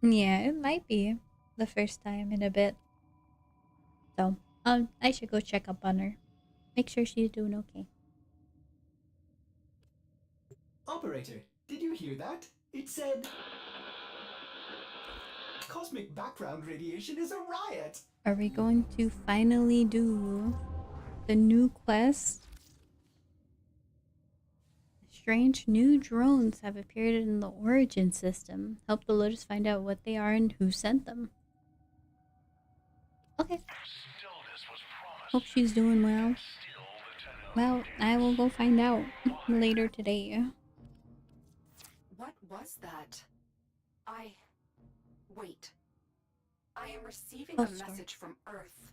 Yeah, it might be the first time in a bit. So, I should go check up on her. Make sure she's doing okay. Operator, did you hear that? It said... Cosmic background radiation is a riot! Are we going to finally do the new quest? Strange new drones have appeared in the origin system. Help the Lotus find out what they are and who sent them. Okay. Hope she's doing well. Well, I will go find out later today. What was that? Wait. I am receiving a message from Earth.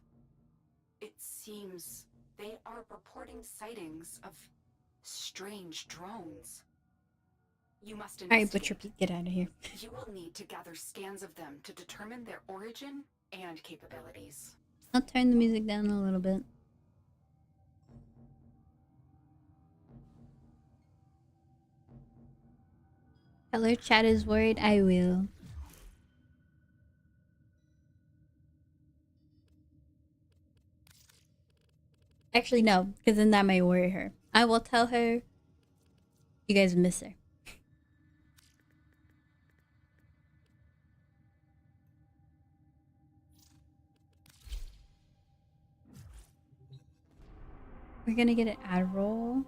It seems they are reporting sightings of strange drones. You must investigate. Alright, Butcher Pete, get out of here. You will need to gather scans of them to determine their origin and capabilities. I'll turn the music down a little bit. Color chat is worried. I will. Actually, no, because then that might worry her. I will tell her you guys miss her. We're gonna get an ad roll.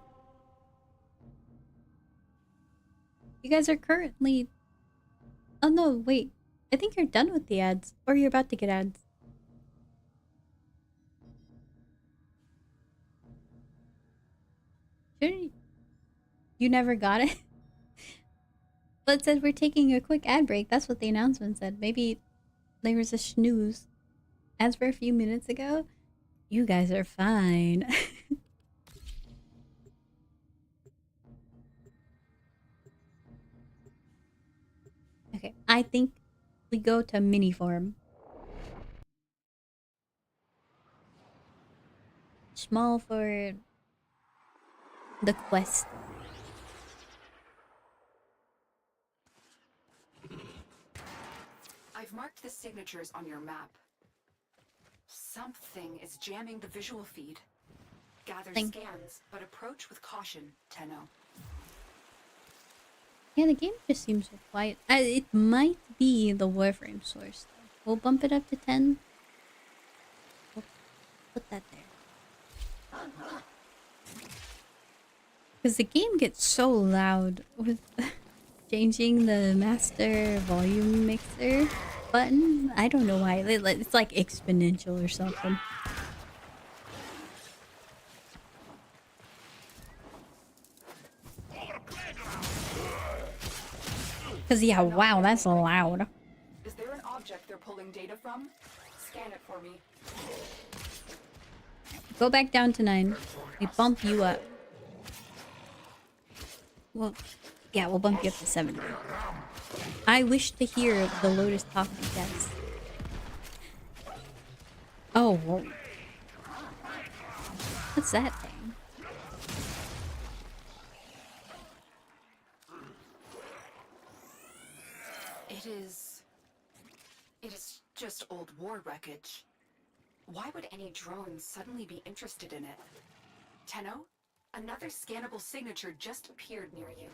You guys are currently... Oh no, wait. I think you're done with the ads. Or you're about to get ads. You never got it? But it said we're taking a quick ad break. That's what the announcement said. Maybe there was a snooze. As for a few minutes ago, you guys are fine. Okay, I think we go to mini form. Small for the quest. I've marked the signatures on your map. Something is jamming the visual feed. Gather scans, but approach with caution, Tenno. Yeah, the game just seems so quiet. It might be the Warframe source, though. We'll bump it up to 10. We'll put that there. Because the game gets so loud with changing the master volume mixer button. I don't know why. It's like exponential or something. Because, yeah, wow, that's loud. Is there an object they're pulling data from? Scan it for me. Go back down to 9. We bump you up. Well, yeah, we'll bump you up to 7. I wish to hear the Lotus talk to Jess. Oh, whoa. What's that thing? It is just old war wreckage. Why would any drone suddenly be interested in it? Tenno, another scannable signature just appeared near you.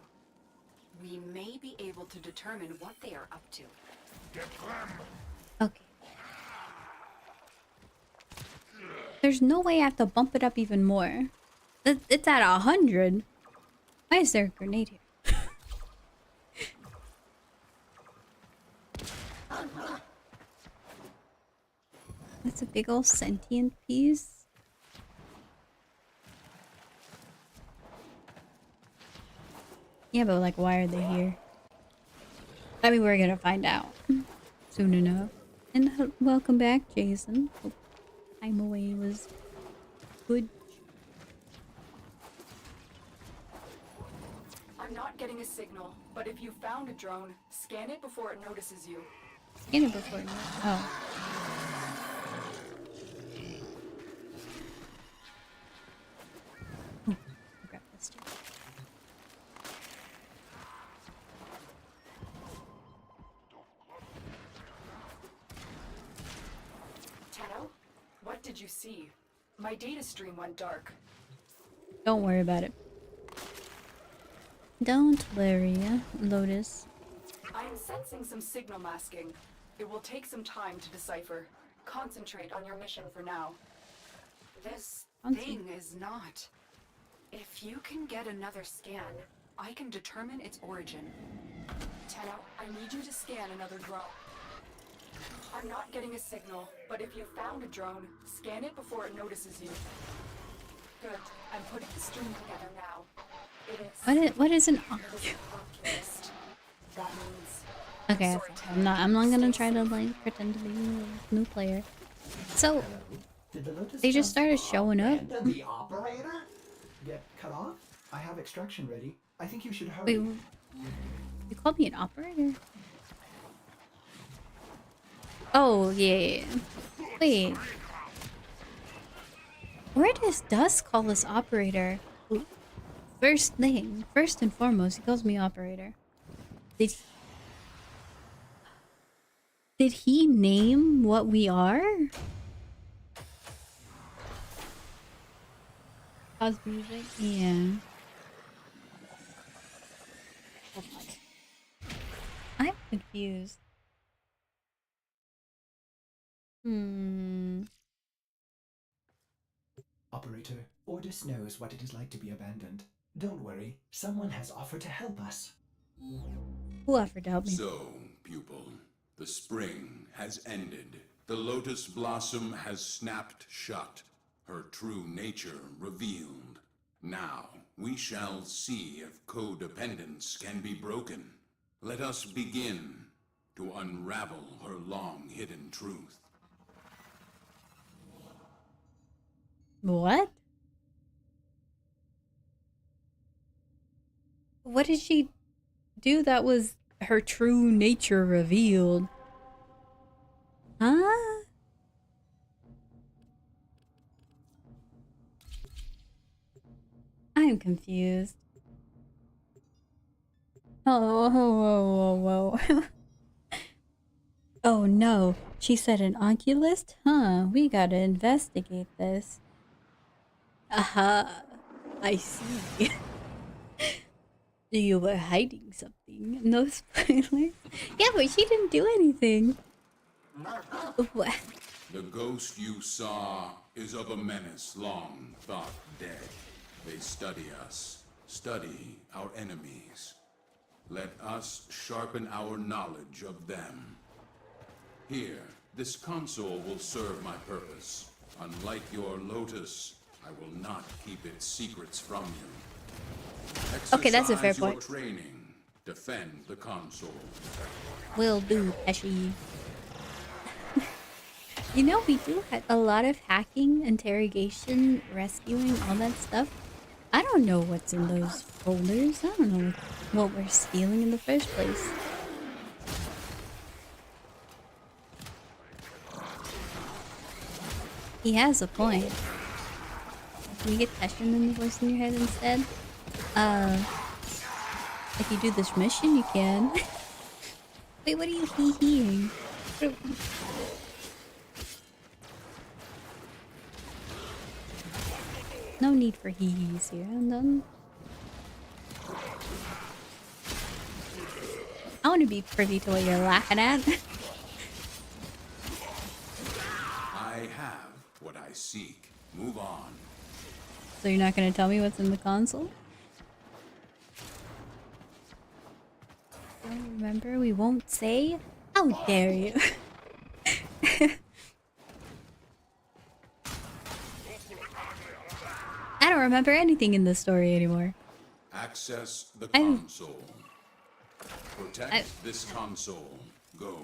We may be able to determine what they are up to. Okay. There's no way I have to bump it up even more. It's at 100. Why is there a grenade here? That's a big old sentient piece. Yeah, but like, why are they here? I mean, we're gonna find out soon enough. And welcome back, Jason. Hope time away was good. I'm not getting a signal, but if you found a drone, scan it before it notices you. Scan it before it. Oh. Grab this too. Tenno, what did you see? My data stream went dark. Don't worry about it. Don't worry, Lotus. I am sensing some signal masking. It will take some time to decipher. Concentrate on your mission for now. This thing is not. If you can get another scan, I can determine its origin. Tenno, I need you to scan another drone. I'm not getting a signal, but if you found a drone, scan it before it notices you. Good. I'm putting the stream together now. What is an Optimist. That means okay, I'm not gonna try to like pretend to be a new player. So they just started showing up. The operator? Get cut off? I have extraction ready. I think you should hurry. Wait, you called me an operator? Oh yeah. Wait. Where does Dusk call us operator? First thing, first and foremost, he calls me operator. Did he name what we are? Pause music? Yeah. I'm confused. Operator, Ordis knows what it is like to be abandoned. Don't worry, someone has offered to help us. Who offered to help me? So, pupil, the spring has ended. The lotus blossom has snapped shut, her true nature revealed. Now, We shall see if codependence can be broken. Let us begin to unravel her long-hidden truth. What? What did she do that was her true nature revealed? Huh? I'm confused. Oh, whoa, whoa, whoa. Oh no, she said an oculist? Huh, we gotta investigate this. Aha, I see. You were hiding something. No spoilers. Yeah, but she didn't do anything. What? The ghost you saw is of a menace long thought dead. They study us, study our enemies. Let us sharpen our knowledge of them. Here, this console will serve my purpose. Unlike your Lotus, I will not keep its secrets from you. Okay, that's a fair Exercise your point. training. Defend the console. Will do, Pesci. You know, we do a lot of hacking, interrogation, rescuing, all that stuff. I don't know what's in those folders. I don't know what we're stealing in the first place. He has a point. Can you get Teshin in the voice in your head instead? If you do this mission, you can. Wait, what are you hee-heeing? No need for hee-hees here. I'm done. I want to be privy to what you're laughing at. I have what I seek. Move on. So you're not going to tell me what's in the console? Don't remember? We won't say? How dare you? I don't remember anything in this story anymore. Access the console. Protect this console. Go.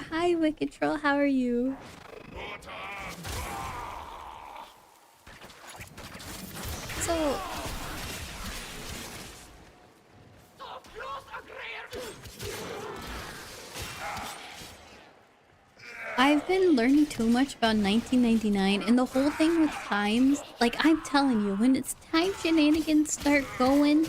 Hi, Wicked Troll. How are you? So... I've been learning too much about 1999 and the whole thing with times. Like, I'm telling you, when it's time shenanigans start going,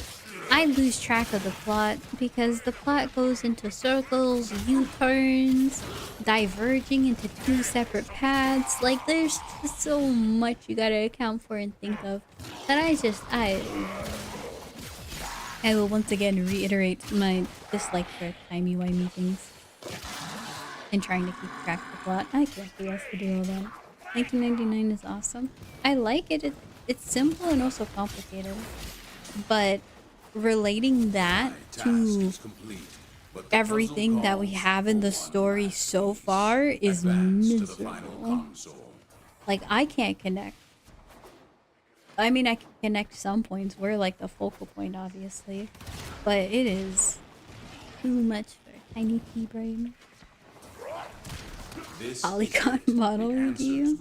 I lose track of the plot because the plot goes into circles, U-turns, diverging into two separate paths. Like, there's just so much you gotta account for and think of that I will once again reiterate my dislike for timey-wimey things and trying to keep track of the plot. I can't be asked to do all that. 1999 is awesome. I like it. It's simple and also complicated. But relating that to everything that we have in the story so far is miserable. Like, I can't connect. I mean, I can connect some points. We're like the focal point, obviously. But it is too much for tiny pea brain. Polygon model review.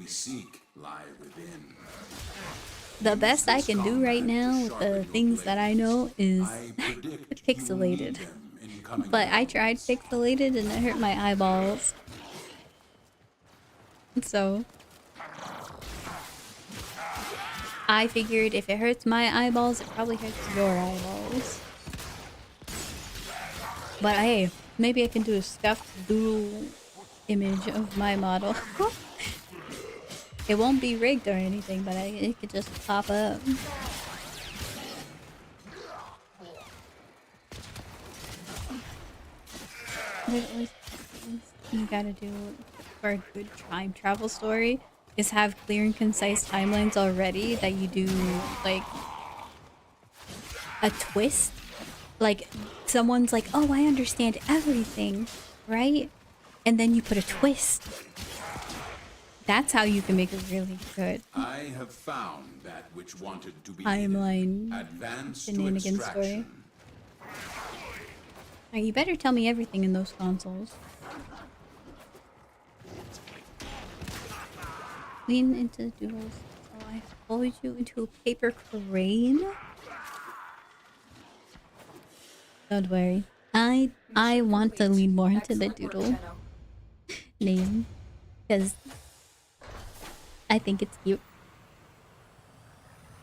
The best I can do right now with the things that I know is pixelated. But I tried pixelated and it hurt my eyeballs. So I figured if it hurts my eyeballs, it probably hurts your eyeballs. But hey, maybe I can do a scuffed doodle image of my model. It won't be rigged or anything, but it could just pop up. There's always things you gotta do for a good time travel story is have clear and concise timelines already that you do like a twist. Like someone's like, oh, I understand everything, right? And then you put a twist That's how you can make it really good. I have found that which wanted to be Timeline hidden. Advance to shenanigans story. extraction. Now, you better tell me everything in those consoles. Lean into the doodles. Oh, I followed you into a paper crane. Don't worry. I want to lean more into the doodle name because I think it's cute.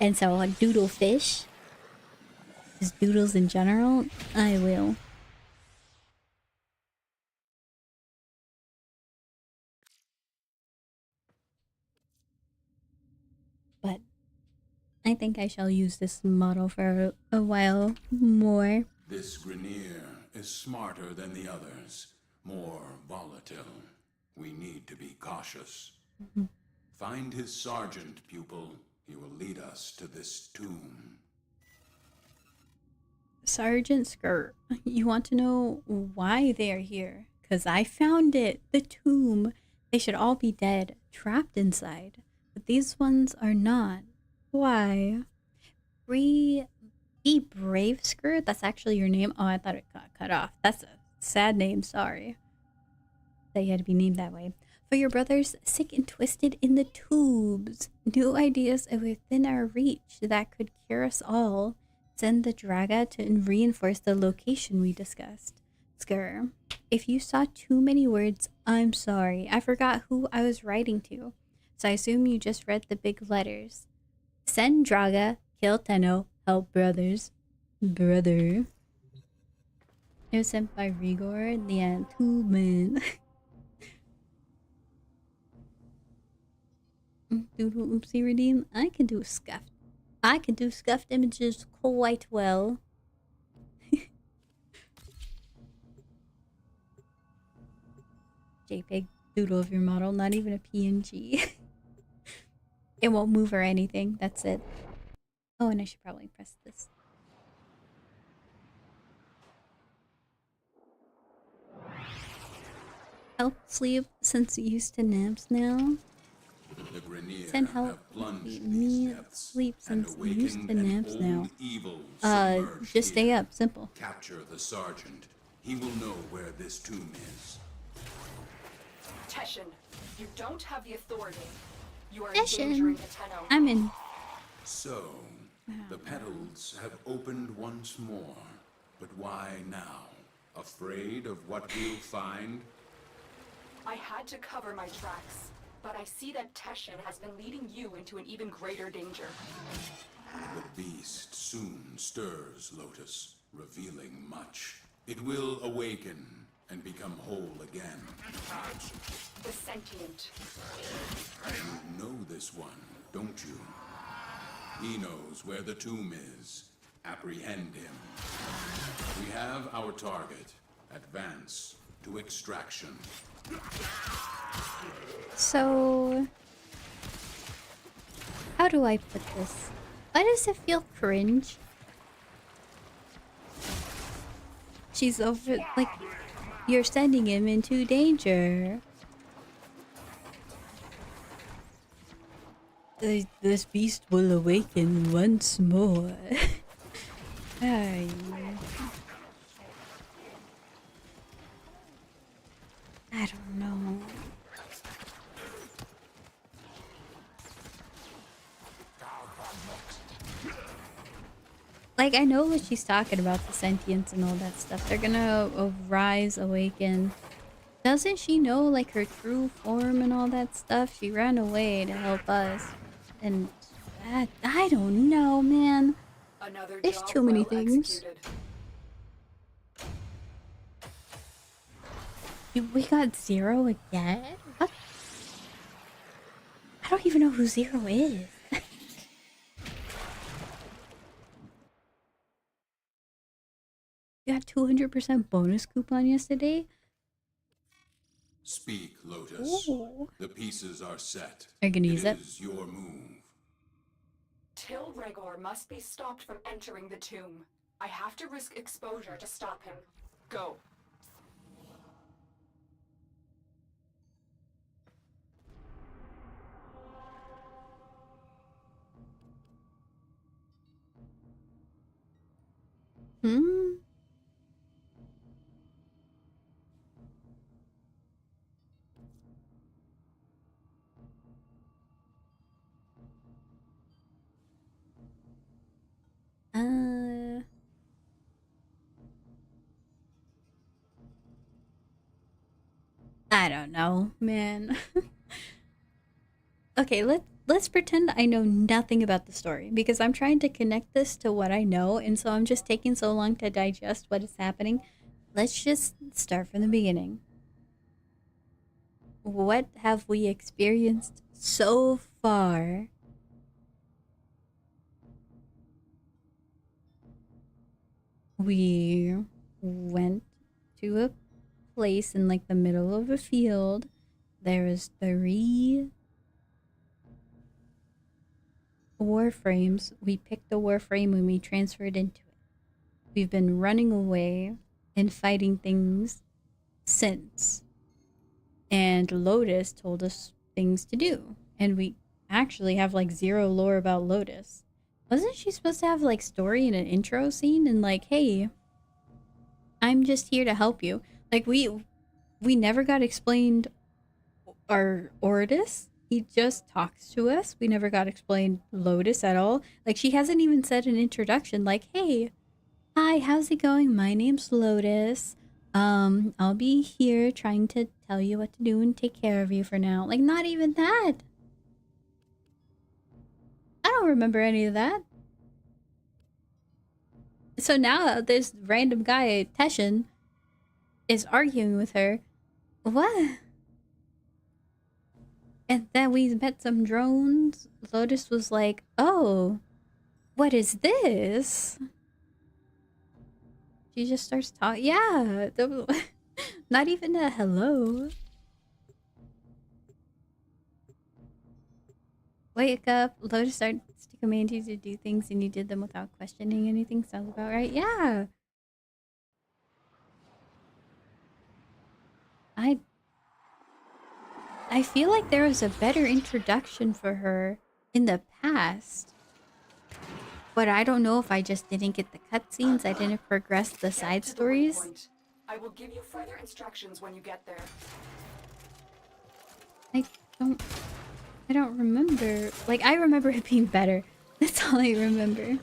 And so a doodle fish, just doodles in general, I will. But I think I shall use this model for a while more. This Grenier is smarter than the others, more volatile. We need to be cautious. Find his sergeant, pupil. He will lead us to this tomb. Sergeant Skirt, you want to know why they are here? Because I found it. The tomb. They should all be dead, trapped inside. But these ones are not. Why? Be brave, Skirt? That's actually your name? Oh, I thought it got cut off. That's a sad name, sorry. That you had to be named that way. For your brothers sick and twisted in the tubes. New ideas are within our reach that could cure us all. Send the Draga to reinforce the location we discussed. Skur, if you saw too many words, I'm sorry. I forgot who I was writing to. So I assume you just read the big letters. Send Draga, kill Tenno, help brothers. Brother. It was sent by Rigor, the Anthuman. Doodle oopsie redeem. I can do scuffed. I can do scuffed images quite well. JPEG doodle of your model, not even a PNG. It won't move or anything. That's it. Oh, and I should probably press this. Help sleep since used to naps now. The Grenier Send help. have plunged Me these depths sleep and since used to awakened an naps now. old evil submerged Just stay here. up. Simple. Capture the sergeant. He will know where this tomb is. Teshin, you don't have the authority. You are Teshin. endangering the Tenno. I'm in. So, the petals have opened once more. But why now? Afraid of what we'll find? I had to cover my tracks, but I see that Teshin has been leading you into an even greater danger. The beast soon stirs, Lotus, revealing much. It will awaken and become whole again. The sentient. You know this one, don't you? He knows where the tomb is. Apprehend him. We have our target. Advance to extraction. So, how do I put this? Why does it feel cringe? She's over, like, you're sending him into danger. This beast will awaken once more. Ay. I don't know. Like, I know what she's talking about, the sentience and all that stuff. They're gonna rise, awaken. Doesn't she know, like, her true form and all that stuff? She ran away to help us. And I don't know, man. Another There's job too many well things. executed. We got Zero again? What? I don't even know who Zero is. You got 200% bonus coupon yesterday? Speak, Lotus. Ooh. The pieces are set. Are you gonna use it? It is your move. Till Regor must be stopped from entering the tomb. I have to risk exposure to stop him. Go. Hmm. I don't know, man. Okay, let's pretend I know nothing about the story because I'm trying to connect this to what I know, and so I'm just taking so long to digest what is happening. Let's just start from the beginning. What have we experienced so far? We went to a place in like the middle of a field. There was 3 warframes. We picked the warframe and we transferred into it. We've been running away and fighting things since. And Lotus told us things to do. And we actually have like 0 lore about Lotus. Wasn't she supposed to have like story in an intro scene and like, hey, I'm just here to help you. Like we never got explained our Ordis. He just talks to us. We never got explained Lotus at all. Like she hasn't even said an introduction like, hey, hi, how's it going? My name's Lotus. I'll be here trying to tell you what to do and take care of you for now. Like not even that. I don't remember any of that. So now this random guy, Teshin, is arguing with her. What? And then we met some drones. Lotus was like, oh, what is this? She just starts talking. Yeah. Not even a hello. Wake up. Lotus starts to command you to do things and you did them without questioning anything. Sounds about right. Yeah. I feel like there was a better introduction for her in the past. But I don't know if I just didn't get the cutscenes. I didn't progress the side stories. I will give you further instructions when you get there. I don't remember. Like, I remember it being better. That's all I remember.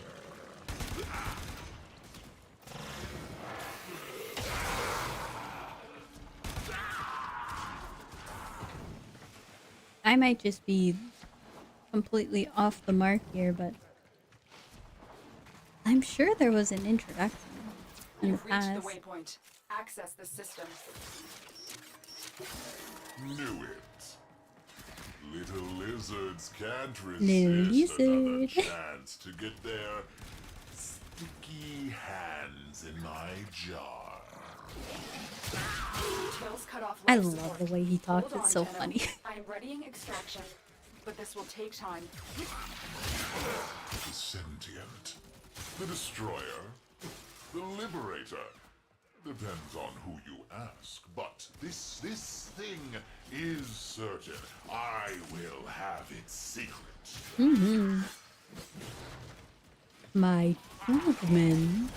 I might just be completely off the mark here, but I'm sure there was an introduction in the past. Reach the waypoint. Access the system. Knew it. Little lizards can't resist another chance to get their sticky hands in my jar. I love the way he talks. It's so funny. I'm readying extraction, but this will take time. The sentient, the destroyer, the liberator. Depends on who you ask, but this thing is certain. I will have its secret. My movement.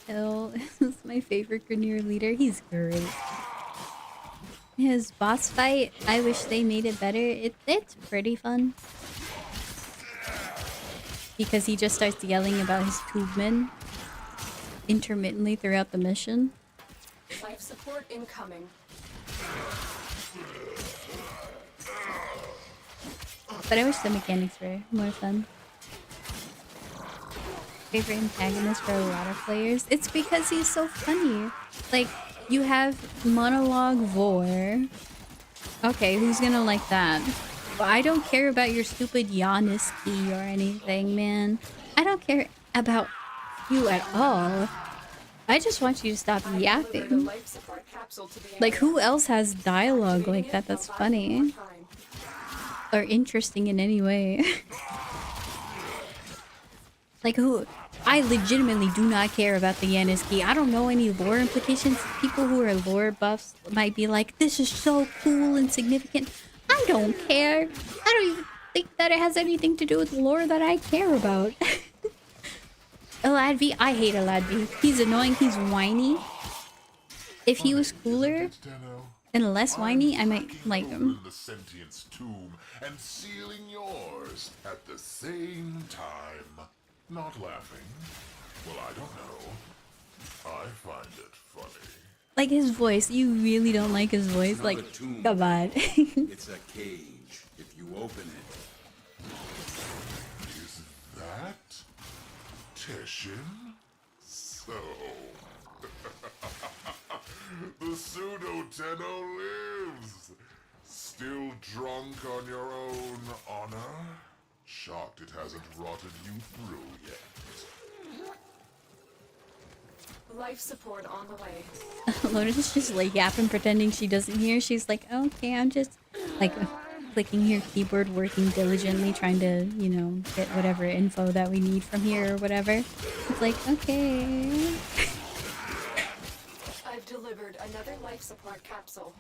Hill is my favorite Grenier leader. He's great. His boss fight, I wish they made it better. It's pretty fun. Because he just starts yelling about his tubemen intermittently throughout the mission. Life support incoming. But I wish the mechanics were more fun. Favorite antagonist for a lot of players? It's because he's so funny. Like, you have Monologue Vor. Okay, who's gonna like that? Well, I don't care about your stupid Yaniski or anything, man. I don't care about you at all. I just want you to stop yapping. Like, who else has dialogue like that that's funny? Or interesting in any way? Like, who? I legitimately do not care about the Yaniski. I don't know any lore implications. People who are lore buffs might be like, this is so cool and significant. I don't care. I don't even... think that it has anything to do with lore that I care about. Eladvi, I hate Eladvi. He's annoying, he's whiny. If he was cooler and less whiny, I might like him. The sentience tomb and sealing yours at the same time. Not laughing. Well, I don't know. I find it funny. Like his voice, you really don't like his voice. It's like, not a tomb. come on. It's a cage. If you open it. Is that Teshin? So the pseudo-Tenno lives. Still drunk on your own honor? Shocked it hasn't rotted you through yet. Life support on the way. Lotus just like yapping, pretending she doesn't hear. She's like, okay, I'm just like clicking her keyboard, working diligently, trying to, you know, get whatever info that we need from here or whatever. It's like, okay. I've delivered another life support capsule.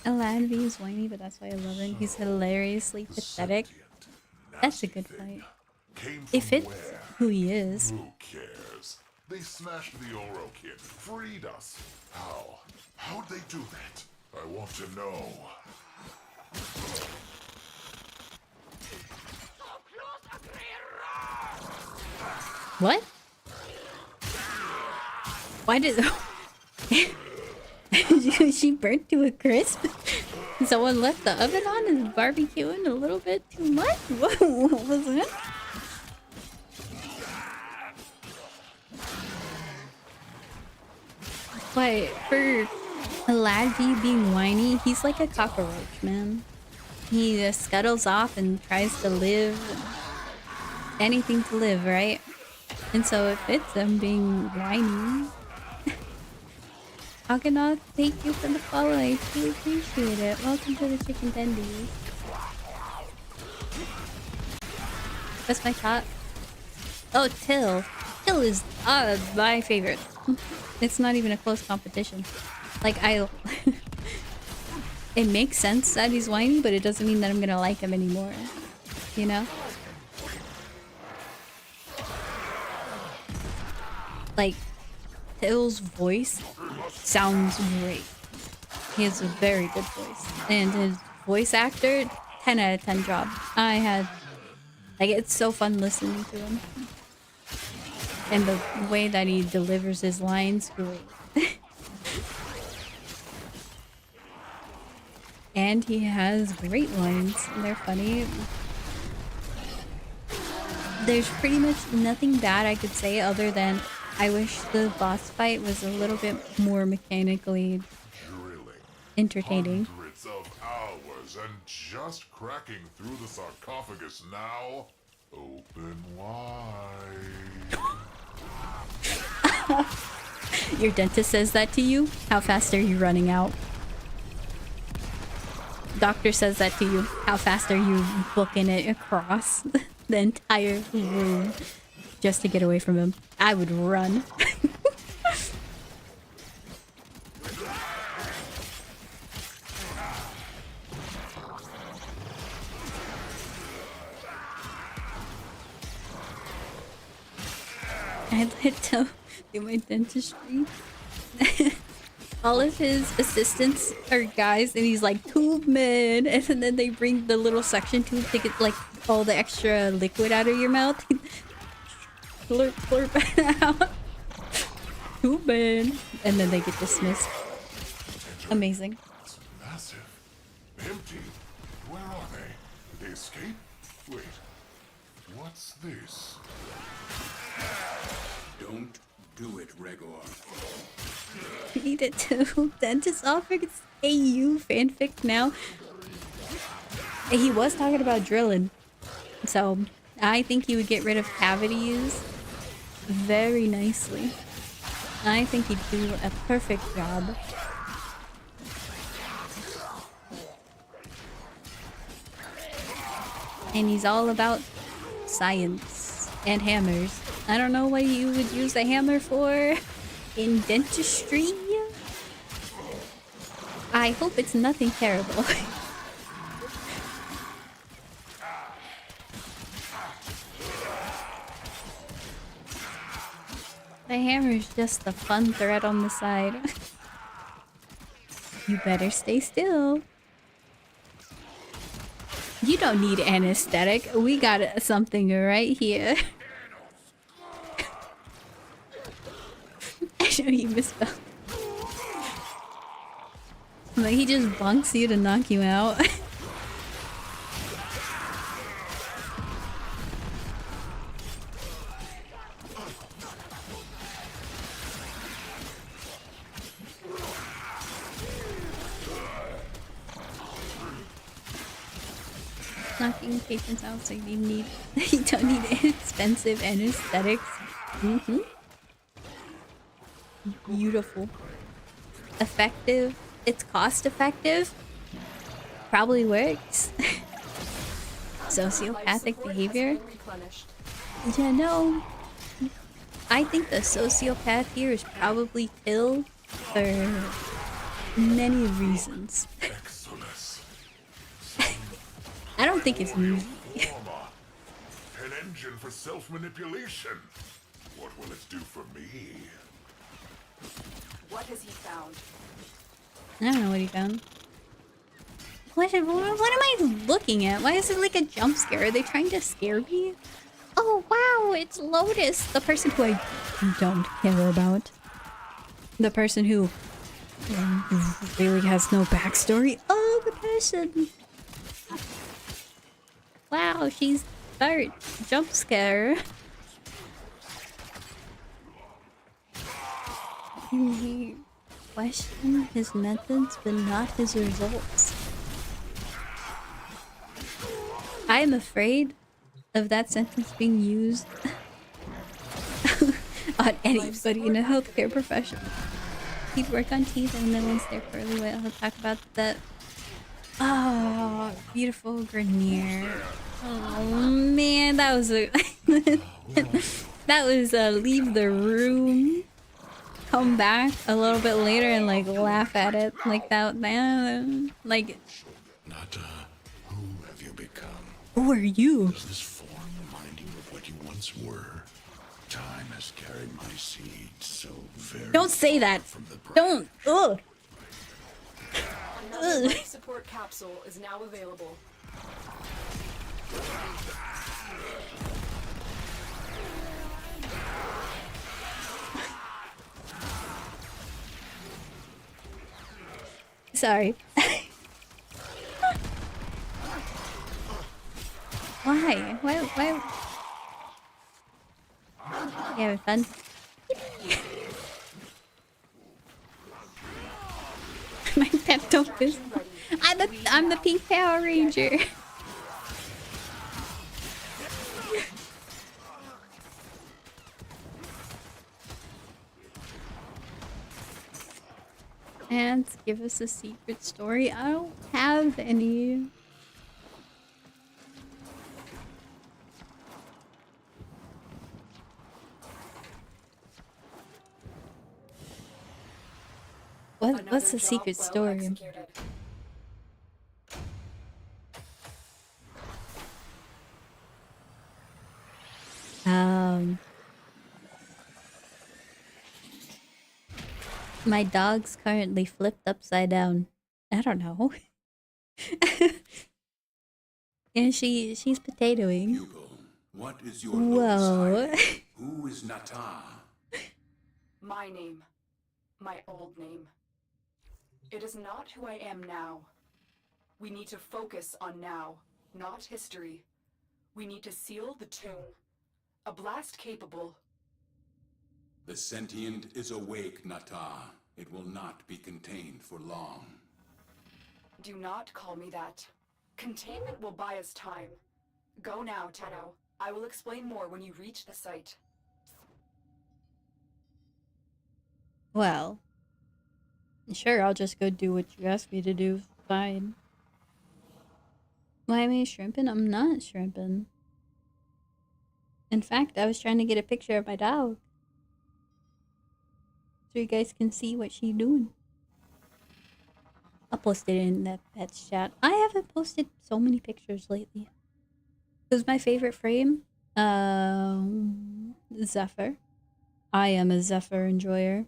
Eladvi is whiny, but that's why I love him. He's hilariously pathetic. That's a good fight. If it's who he is. Who cares? They smashed the Oro kid, freed us. How? How'd they do that? I want to know. What? Why did she burnt to a crisp? Someone left the oven on and barbecuing a little bit too much? What was that? But for Eladvi being whiny, he's like a cockroach, man. He just scuttles off and tries to live. Anything to live, right? And so it fits him being whiny. Akhenath, thank you for the follow. I truly appreciate it. Welcome to the chicken tendies. That's my top. Oh, Till. Till is my favorite. It's not even a close competition. Like, it makes sense that he's whiny, but it doesn't mean that I'm gonna like him anymore. You know? Like, Till's voice sounds great. He has a very good voice. And his voice actor, 10 out of 10 job. Like, it's so fun listening to him. And the way that he delivers his lines, great. And he has great lines. They're funny. There's pretty much nothing bad I could say other than I wish the boss fight was a little bit more mechanically entertaining. Hundreds of hours and just cracking through the sarcophagus now. Open wide. Your dentist says that to you? How fast are you running out? Doctor says that to you. How fast are you booking it across the entire room just to get away from him? I would run. I had to do my dentistry. All of his assistants are guys, and he's like, tube man, and then they bring the little suction tube to get like all the extra liquid out of your mouth. Slurp, slurp out. Tube man, and then they get dismissed. Amazing. It's massive. Empty. Where are they? Did they escape? Wait. What's this? Don't do it, Regor. Read it too. Dentist offered AU fanfic now. He was talking about drilling. So I think he would get rid of cavities very nicely. I think he'd do a perfect job. And he's all about science and hammers. I don't know what you would use a hammer for in dentistry. I hope it's nothing terrible. The hammer's just a fun thread on the side. You better stay still. You don't need anesthetic. We got something right here. I know you misspelled. Like, he just bunks you to knock you out. Knocking patients out so you need you don't need expensive anesthetics. Beautiful. Effective. It's cost effective. Probably works. Sociopathic behavior. Yeah, no. I think the sociopath here is probably ill for many reasons. I don't think it's me. An engine for self-manipulation. What will it do for me? What has he found? I don't know what he found. What am I looking at? Why is it like a jump scare? Are they trying to scare me? Oh wow, it's Lotus, the person who I don't care about. The person who really has no backstory. Oh, the person. Wow, she's Bart. Jump scare. He questioned his methods, but not his results. I am afraid of that sentence being used on anybody in a healthcare profession. He'd work on teeth, and then once they're fairly well, he'll talk about that. Oh, beautiful Grenier. Oh man, that was a that was a leave the room, come back a little bit later and like laugh at it like that. Like, Nata, who have you become? who are you? Does this form remind you of what you once were? Time has carried my seeds so very Don't say that. from the brink. Don't. Ugh. Another life support capsule is now available. Sorry. Why? Why? You having fun? My pet dog is. I'm the pink Power Ranger. And give us a secret story. I don't have any. What's the secret story? My dog's currently flipped upside down. I don't know. And she's potatoing. Bugle, what is your Whoa. Who is Nata? My name. My old name. It is not who I am now. We need to focus on now, not history. We need to seal the tomb. A blast capable. The sentient is awake, Nata. It will not be contained for long. Do not call me that. Containment will buy us time. Go now, Tenno. I will explain more when you reach the site. Well, sure, I'll just go do what you asked me to do. Fine. Why am I shrimping? I'm not shrimping. In fact, I was trying to get a picture of my dog, so you guys can see what she's doing. I'll post it in that pets chat. I haven't posted so many pictures lately. It was my favorite frame. Zephyr. I am a Zephyr enjoyer.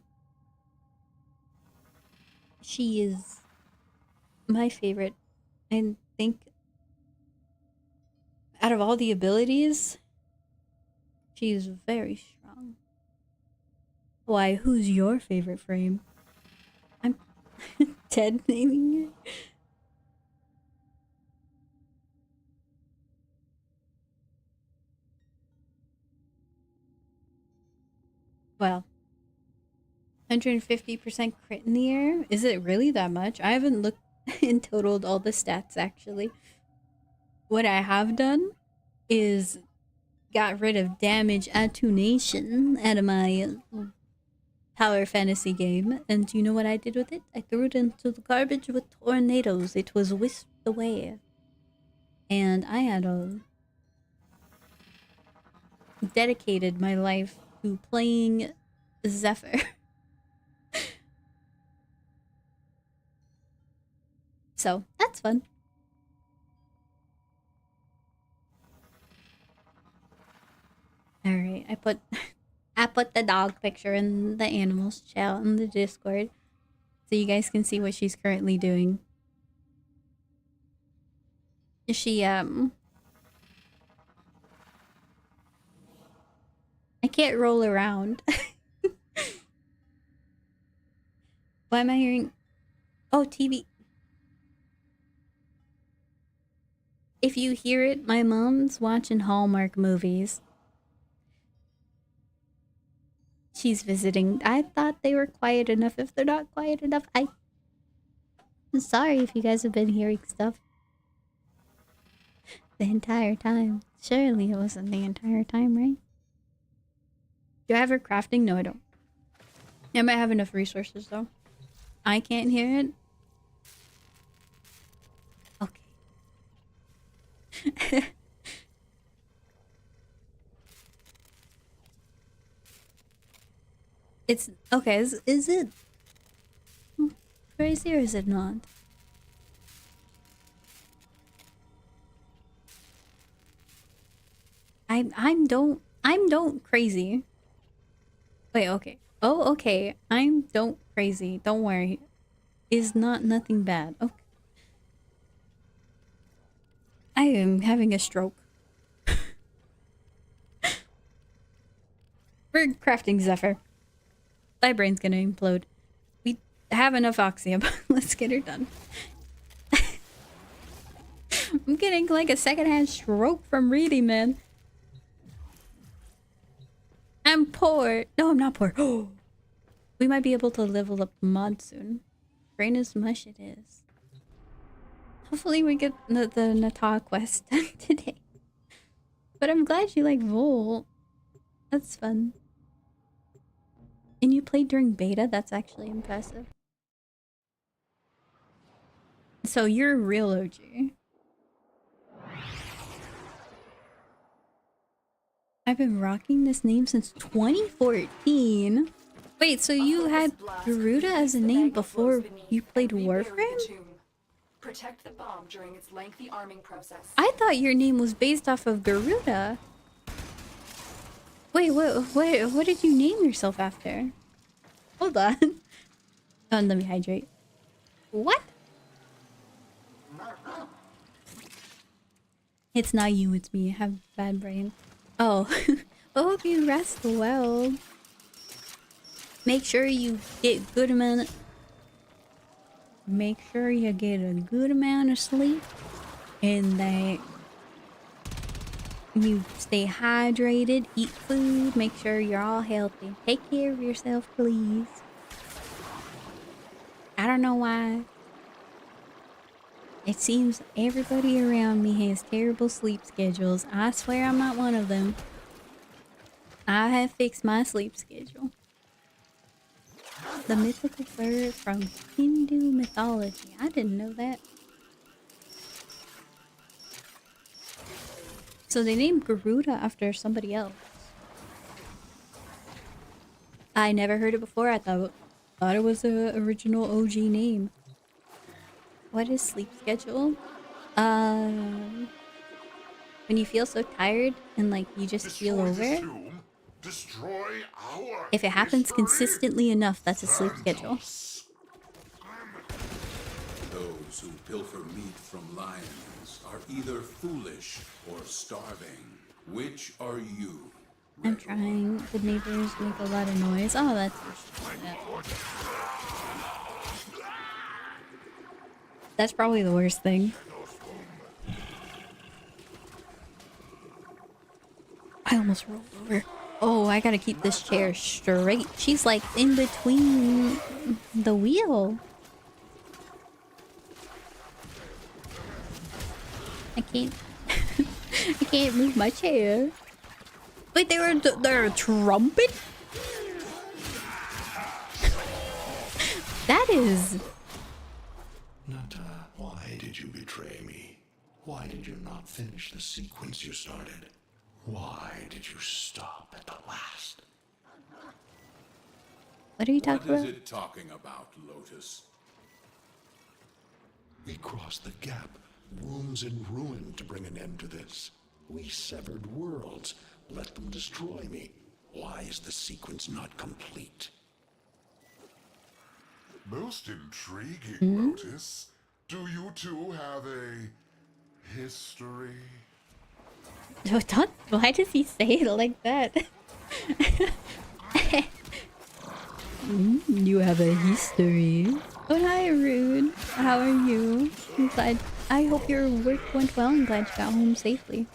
She is my favorite. I think out of all the abilities, she's very strong. Why, who's your favorite frame? I'm Ted naming her. Well, 150% crit in the air? Is it really that much? I haven't looked and totaled all the stats actually. What I have done is got rid of damage attenuation out of my Tower Fantasy game, and do you know what I did with it? I threw it into the garbage with tornadoes. It was whisked away. And I had dedicated my life to playing Zephyr. So, that's fun. Alright, I put the dog picture in the animals chat in the Discord so you guys can see what she's currently doing. She I can't roll around. Why am I hearing? Oh, TV. If you hear it, my mom's watching Hallmark movies. She's visiting. I thought they were quiet enough. If they're not quiet enough, I'm sorry if you guys have been hearing stuff the entire time. Surely it wasn't the entire time, right? Do I have her crafting? No, I don't. I might have enough resources, though. I can't hear it. Okay. It's... Okay, is it... crazy or is it not? I'm don't crazy. Wait, okay. Oh, okay. I'm don't crazy. Don't worry. Is not nothing bad. Okay. I am having a stroke. We're crafting Zephyr. My brain's gonna implode. We have enough oxium. Let's get her done. I'm getting like a secondhand stroke from reading, man. I'm poor. No, I'm not poor. Oh, we might be able to level up mod soon. Brain as mush it is. Hopefully we get the Nata quest done today. But I'm glad you like Volt. That's fun. And you played during beta? That's actually impressive. So you're a real OG. I've been rocking this name since 2014. Wait, so you had Garuda as a name before you played Warframe? Protect the bomb during its lengthy arming process. I thought your name was based off of Garuda. Wait, what did you name yourself after? Hold on. Oh, let me hydrate. What? It's not you, it's me. I have bad brain. Oh, I hope you rest well. Make sure you get good amount. Make sure you get a good amount of sleep, and that you stay hydrated, eat food, make sure you're all healthy. Take care of yourself, please. I don't know why. It seems everybody around me has terrible sleep schedules. I swear I'm not one of them. I have fixed my sleep schedule. The mythical bird from Hindu mythology. I didn't know that. So they named Garuda after somebody else. I never heard it before. I thought it was a original OG name. What is sleep schedule? When you feel so tired and like you just keel over. Destroy our If it happens history? consistently enough, that's a sleep schedule. Those who pilfer meat from lions are either foolish or starving. Which are you? I'm trying. The neighbors make a lot of noise. Oh, that's... Yeah. That's probably the worst thing. I almost rolled over. Oh, I gotta keep this chair straight. She's like in between the wheel. I can't... I can't move my chair. Wait, they're a trumpet? That is... Nata, why did you betray me? Why did you not finish the sequence you started? Why did you stop at the last? What are you talking about? What is it talking about, Lotus? We crossed the gap, wombs in ruin to bring an end to this. We severed worlds, let them destroy me. Why is the sequence not complete? Most intriguing, Lotus. Do you two have a history? Why does he say it like that? You have a history. Oh, hi, Rude. How are you? I'm glad. I hope your work went well. I'm glad you got home safely.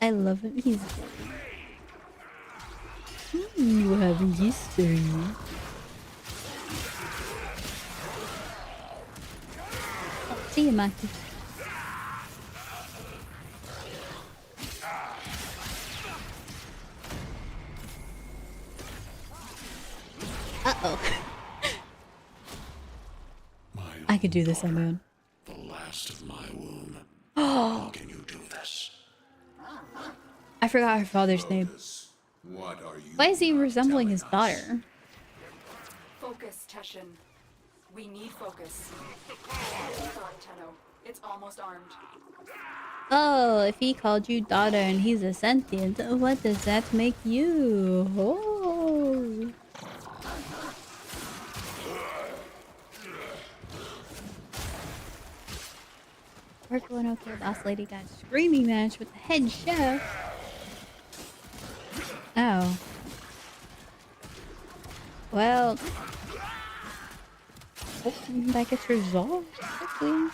I love him. He's you have a history. Oh, see you, Maki. Uh-oh. I could do this on my own. The last of my womb. How can you do this? I forgot her father's name. What are you? Why is he resembling his daughter? Focus, Teshin. We need focus. Hold on, Tenno. It's almost armed. Oh, if he called you daughter and he's a sentient, what does that make you? Oh. Work going okay. Boss lady got a screaming match with the head chef. Oh. Well. Hope that gets resolved quickly.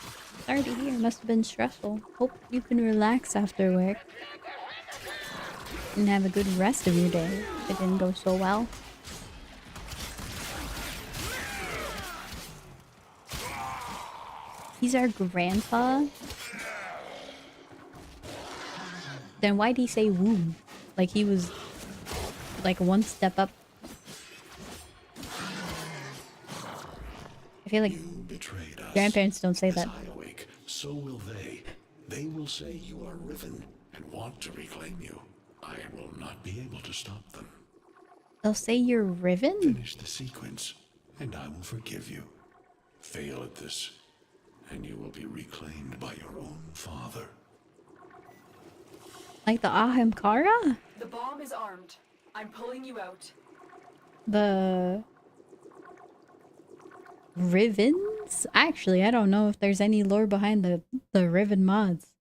Sorry to hear. Must have been stressful. Hope you can relax after work. And have a good rest of your day if it didn't go so well. He's our grandpa? Then why'd he say womb? Like he was like one step up. I feel like You betrayed us. grandparents don't say that. As I awake, so will they. They will say you are Riven and want to reclaim you. I will not be able to stop them. They'll say you're Riven? Finish the sequence, and I will forgive you. Fail at this, and you will be reclaimed by your own father. Like the Ahamkara? The bomb is armed. I'm pulling you out. The Rivens? Actually, I don't know if there's any lore behind the Riven mods.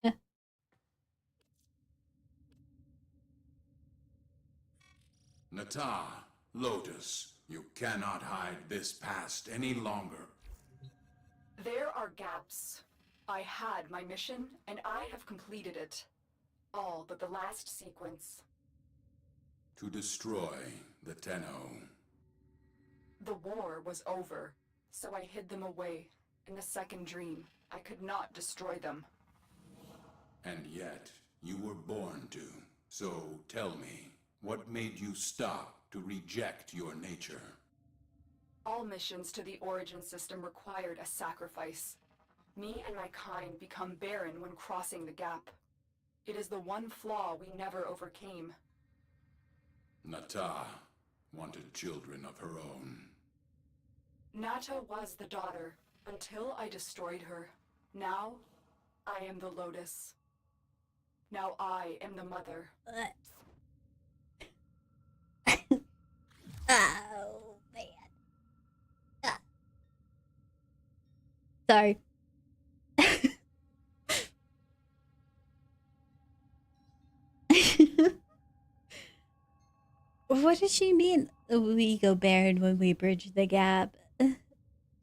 Eh. Nata, Lotus, you cannot hide this past any longer. There are gaps. I had my mission, and I have completed it. All but the last sequence. To destroy the Tenno. The war was over, so I hid them away. In the second dream, I could not destroy them. And yet, you were born to. So tell me, what made you stop to reject your nature? All missions to the Origin system required a sacrifice. Me and my kind become barren when crossing the gap. It is the one flaw we never overcame. Nata wanted children of her own. Nata was the daughter, until I destroyed her. Now, I am the Lotus. Now I am the mother. Oh, man. Sorry. What does she mean? We go barren when we bridge the gap.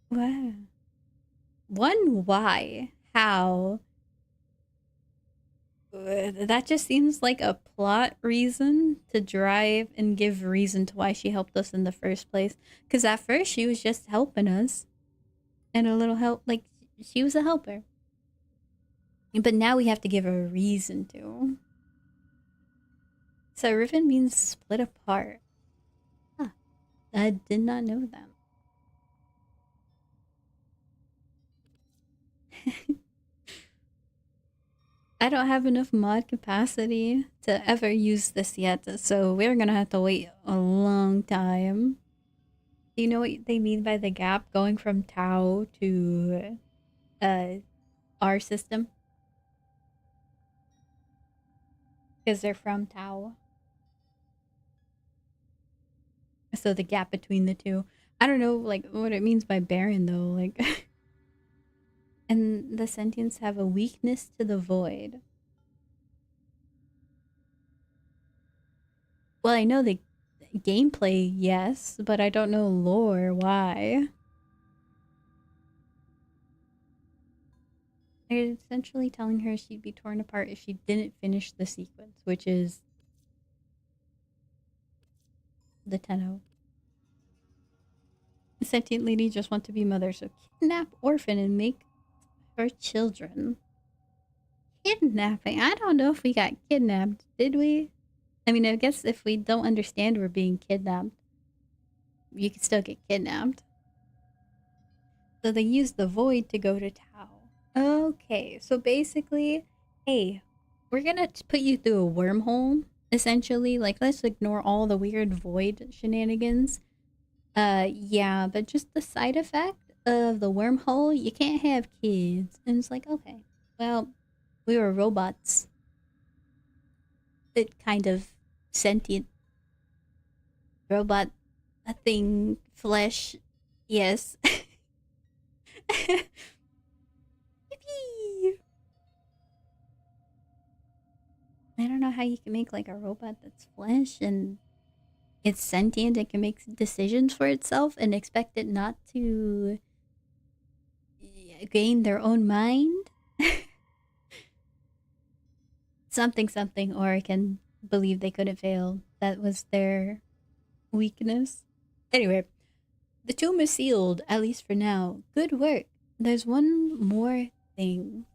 Wow. One, why? How? That just seems like a plot reason to drive and give reason to why she helped us in the first place. Because at first she was just helping us. And a little help, like, she was a helper. But now we have to give her a reason to. So riven means split apart. Huh. I did not know that. I don't have enough mod capacity to ever use this yet, so we're gonna have to wait a long time. Do you know what they mean by the gap going from Tau to our system? Because they're from Tau. So the gap between the two. I don't know like what it means by barren though, like and the sentients have a weakness to the void. Well, I know the gameplay, yes, but I don't know lore why. They're essentially telling her she'd be torn apart if she didn't finish the sequence, which is the Tenno. The sentient lady just want to be mother, so kidnap orphan and make her children. Kidnapping? I don't know if we got kidnapped, did we? I mean, I guess if we don't understand we're being kidnapped, you can still get kidnapped. So they use the void to go to Tau. Okay, so basically, hey, we're gonna put you through a wormhole, essentially. Like, let's ignore all the weird void shenanigans. Yeah, but just the side effect of the wormhole, you can't have kids. And it's like, okay, well, we were robots. It kind of sentient robot thing, flesh, yes. Yippee! I don't know how you can make like a robot that's flesh and it's sentient, it can make decisions for itself and expect it not to gain their own mind. Something, or I can believe they couldn't fail. That was their weakness. Anyway, the tomb is sealed, at least for now. Good work. There's one more thing.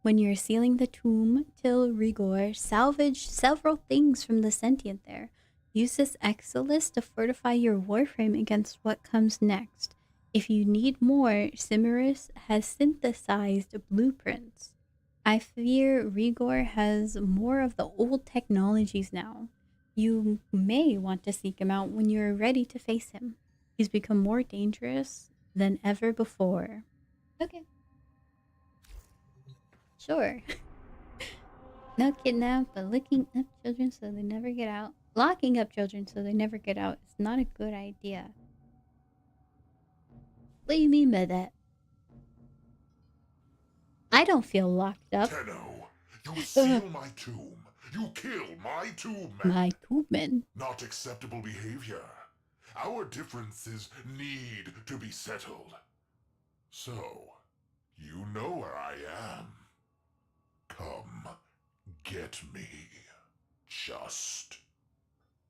When you're sealing the tomb till Rigor, salvage several things from the sentient there. Use this Exilus to fortify your warframe against what comes next. If you need more, Cimerus has synthesized blueprints. I fear Rigor has more of the old technologies now. You may want to seek him out when you're ready to face him. He's become more dangerous than ever before. Okay. Sure. No kidnap, but locking up children so they never get out. Locking up children so they never get out is not a good idea. What do you mean by that? I don't feel locked up. Tenno, you seal my tomb. You kill my tomb. My tomb. Not acceptable behavior. Our differences need to be settled. So, you know where I am. Come, get me. Just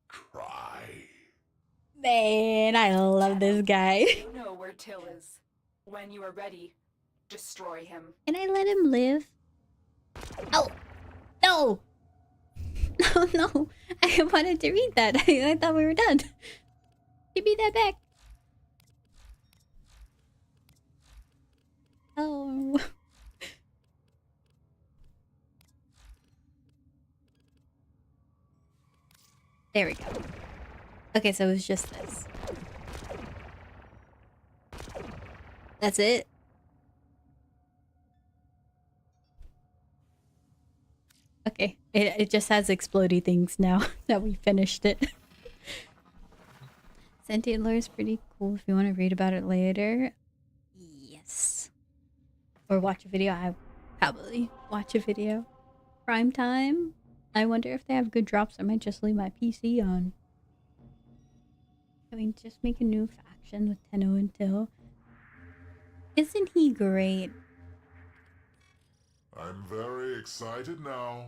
try. Man, I love this guy. You know where Till is. When you are ready, destroy him. Can I let him live? Oh, no. No, no. I wanted to read that. I thought we were done. Give me that back. Oh. There we go. Okay, so it was just this. That's it? Okay, it just has explodey things now that we finished it. Sentient lore is pretty cool if you want to read about it later. Yes. Or watch a video. I probably watch a video. Prime time. I wonder if they have good drops. I might just leave my PC on. I mean, just make a new faction with Tenno and Till. Isn't he great? I'm very excited now.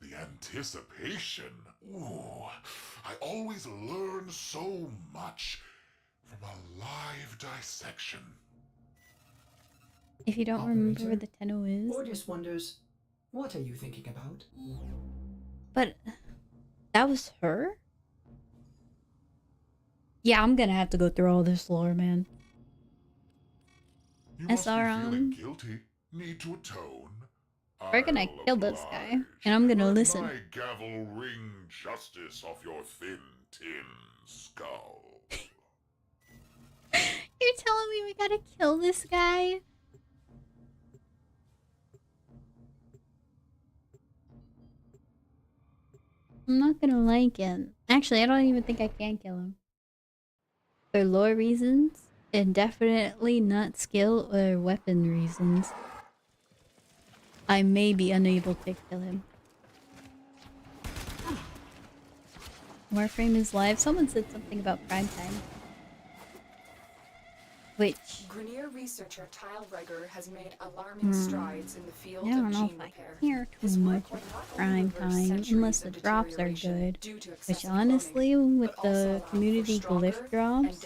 The anticipation. Ooh, I always learn so much from a live dissection. If you don't remember where the Tenno is. Gorgeous wonders, what are you thinking about? But that was her? Yeah, I'm gonna have to go through all this lore, man. You must be feeling guilty. Need to atone. We're gonna kill this guy, and I'm gonna listen. My gavel ring justice off your thin tin skull. You're telling me we gotta kill this guy? I'm not gonna like it. Actually, I don't even think I can kill him. For lore reasons, and definitely not skill or weapon reasons. I may be unable to kill him. Warframe is live. Someone said something about prime time. Which Grenier researcher Tyle Reger has made alarming strides in the field I don't of know gene if I repair. care too much about prime time unless the drops are good. Which honestly, with the community glyph drops,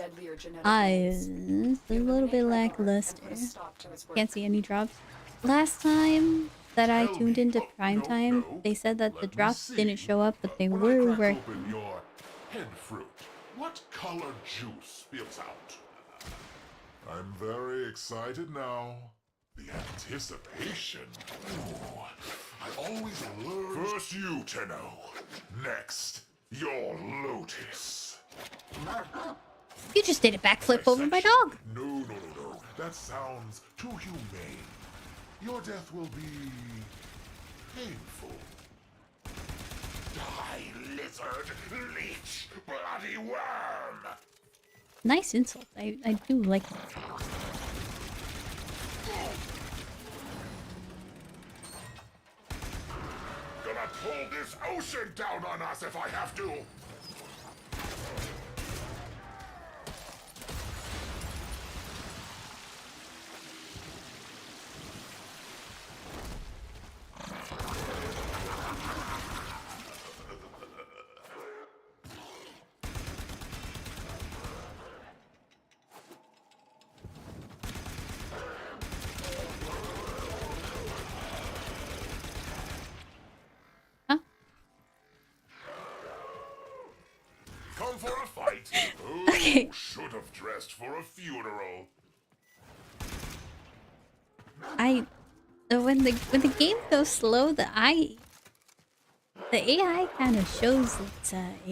it's a little bit lackluster. Can't see any drops. Last time that I tuned into prime time, they said that the drops didn't show up, but they were working. Your head fruit. What color juice spills out? I'm very excited now. The anticipation. Ooh, I always learn. First you, Tenno. Next, your Lotus. You just did a backflip over my dog. No. That sounds too humane. Your death will be painful. Die, lizard, leech, bloody worm. Nice insult. I do like it. Gonna pull this ocean down on us if I have to. Come for a fight? Oh, Okay. Should have dressed for a funeral. When the game goes slow, the AI kind of shows its I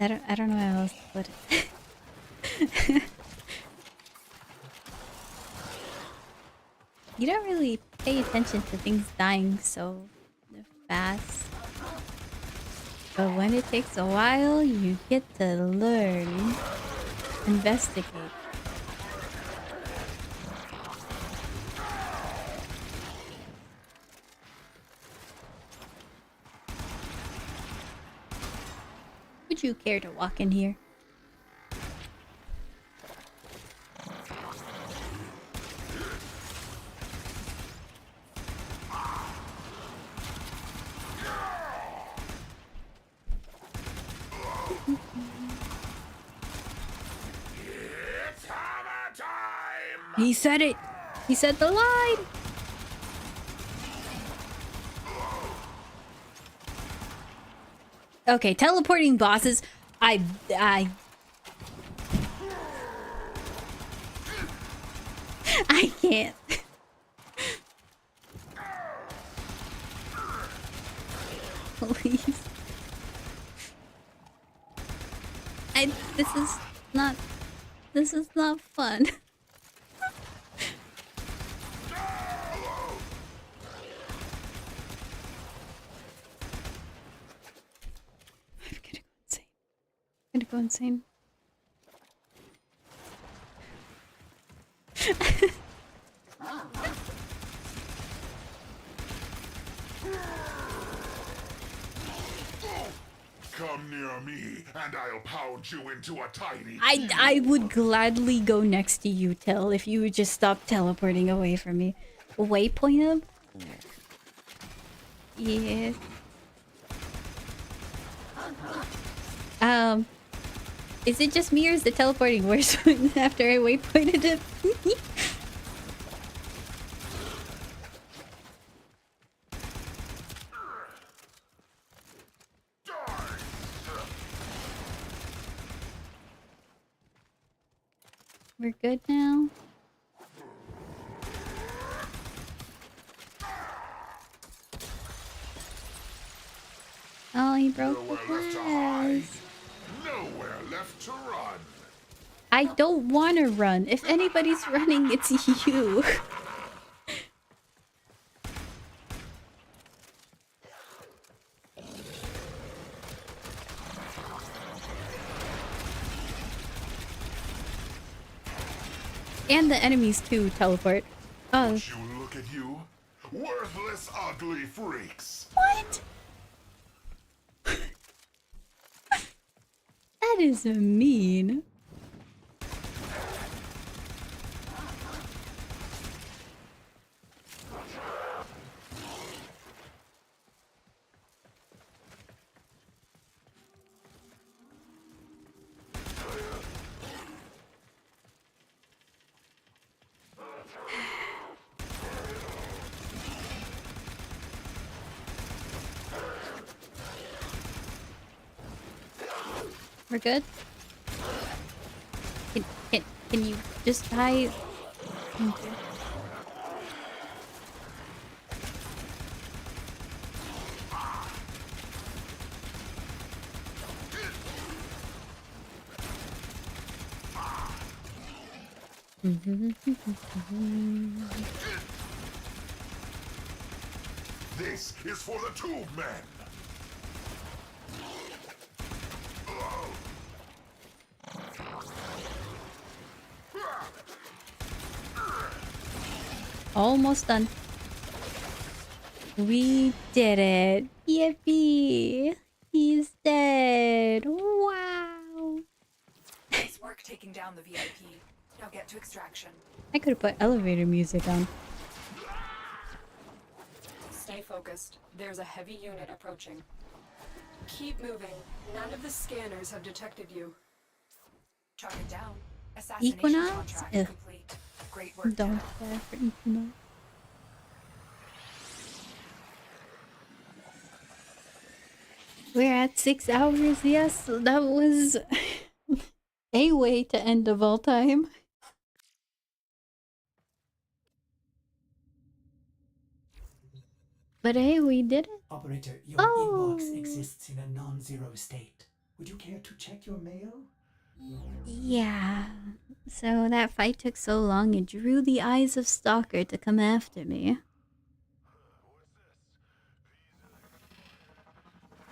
don't know how else to put it. You don't really pay attention to things dying so fast. But when it takes a while, you get to learn, investigate. Would you care to walk in here? It's hammer time! He said it! He said the line! Okay, teleporting bosses. I can't. Please. This is not fun. Gonna go insane. Come near me, and I'll pound you into a tiny I would gladly go next to you, Tel, if you would just stop teleporting away from me. Waypoint up? Yeah. Is it just me or is the teleporting worse after I waypointed it? We're good now. Oh, he broke the glass. Nowhere left to run. I don't want to run. If anybody's running, it's you. And the enemies too teleport. Oh. Would you look at you? Worthless, ugly freaks. What? That is mean. We're good? Can you just die? Thank you. This is for the tube men. Almost done. We did it. Yippee! He's dead. Wow. Nice work taking down the VIP. Now get to extraction. I could have put elevator music on. Stay focused. There's a heavy unit approaching. Keep moving. None of the scanners have detected you. Track it down. Assassination Equinox? contract Ugh. complete. Great work. Don't care for Equinox. We're at 6 hours. Yes, that was a way to end of all time. But hey, we did it. Operator, your inbox exists in a non-zero state. Would you care to check your mail? Yeah. So that fight took so long, it drew the eyes of Stalker to come after me.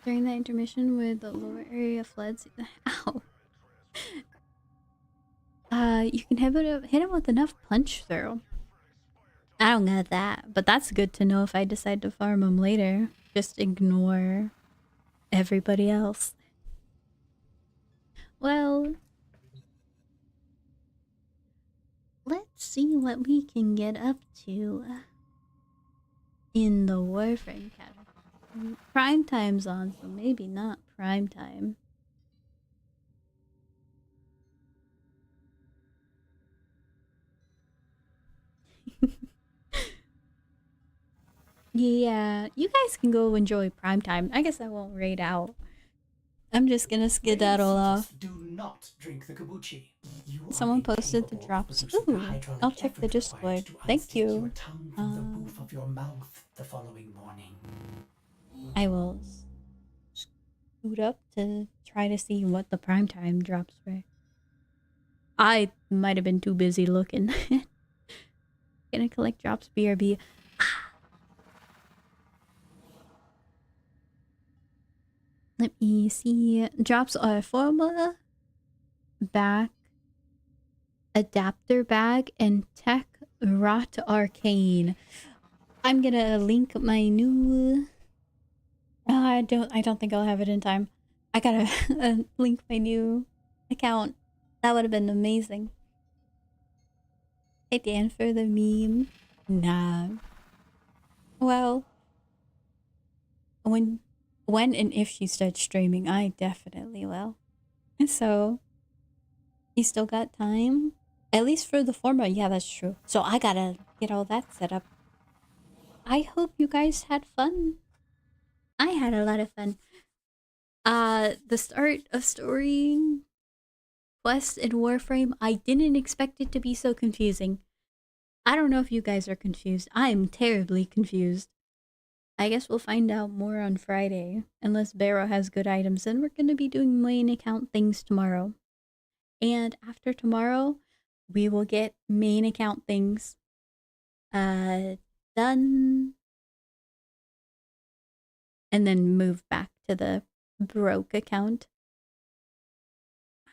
During the intermission with the lower area floods. Ow. You can hit him with enough punch through. I don't got that, but that's good to know if I decide to farm him later. Just ignore everybody else. Well, let's see what we can get up to in the Warframe category. Prime time's on, so maybe not prime time. Yeah, you guys can go enjoy prime time. I guess I won't raid out. I'm just gonna skedaddle off. Do not drink the kombucha. Someone posted the drops. Ooh, I'll check the Discord. Thank you. From the roof of your mouth the following morning. I will scoot up to try to see what the primetime drops were. I might have been too busy looking. Gonna collect drops, BRB. Let me see. Drops a formula back, adapter bag, and tech rot arcane. I'm gonna link my new. I don't think I'll have it in time. I gotta link my new account. That would have been amazing. Hey Dan for the meme. Nah. Well, when and if she starts streaming, I definitely will. So, you still got time? At least for the format, yeah, that's true. So I gotta get all that set up. I hope you guys had fun. I had a lot of fun. The start of story quest in Warframe, I didn't expect it to be so confusing. I don't know if you guys are confused. I'm terribly confused. I guess we'll find out more on Friday. Unless Barrow has good items, then we're gonna be doing main account things tomorrow. And after tomorrow, we will get main account things done. And then move back to the broke account.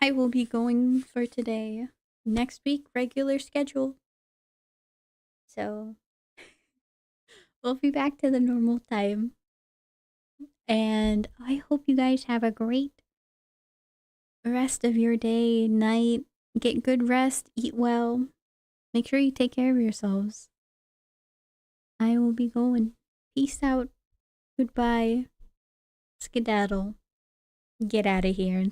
I will be going for today. Next week, regular schedule. So, we'll be back to the normal time. And I hope you guys have a great rest of your day, night. Get good rest, eat well. Make sure you take care of yourselves. I will be going. Peace out. Goodbye. Skedaddle. Get out of here and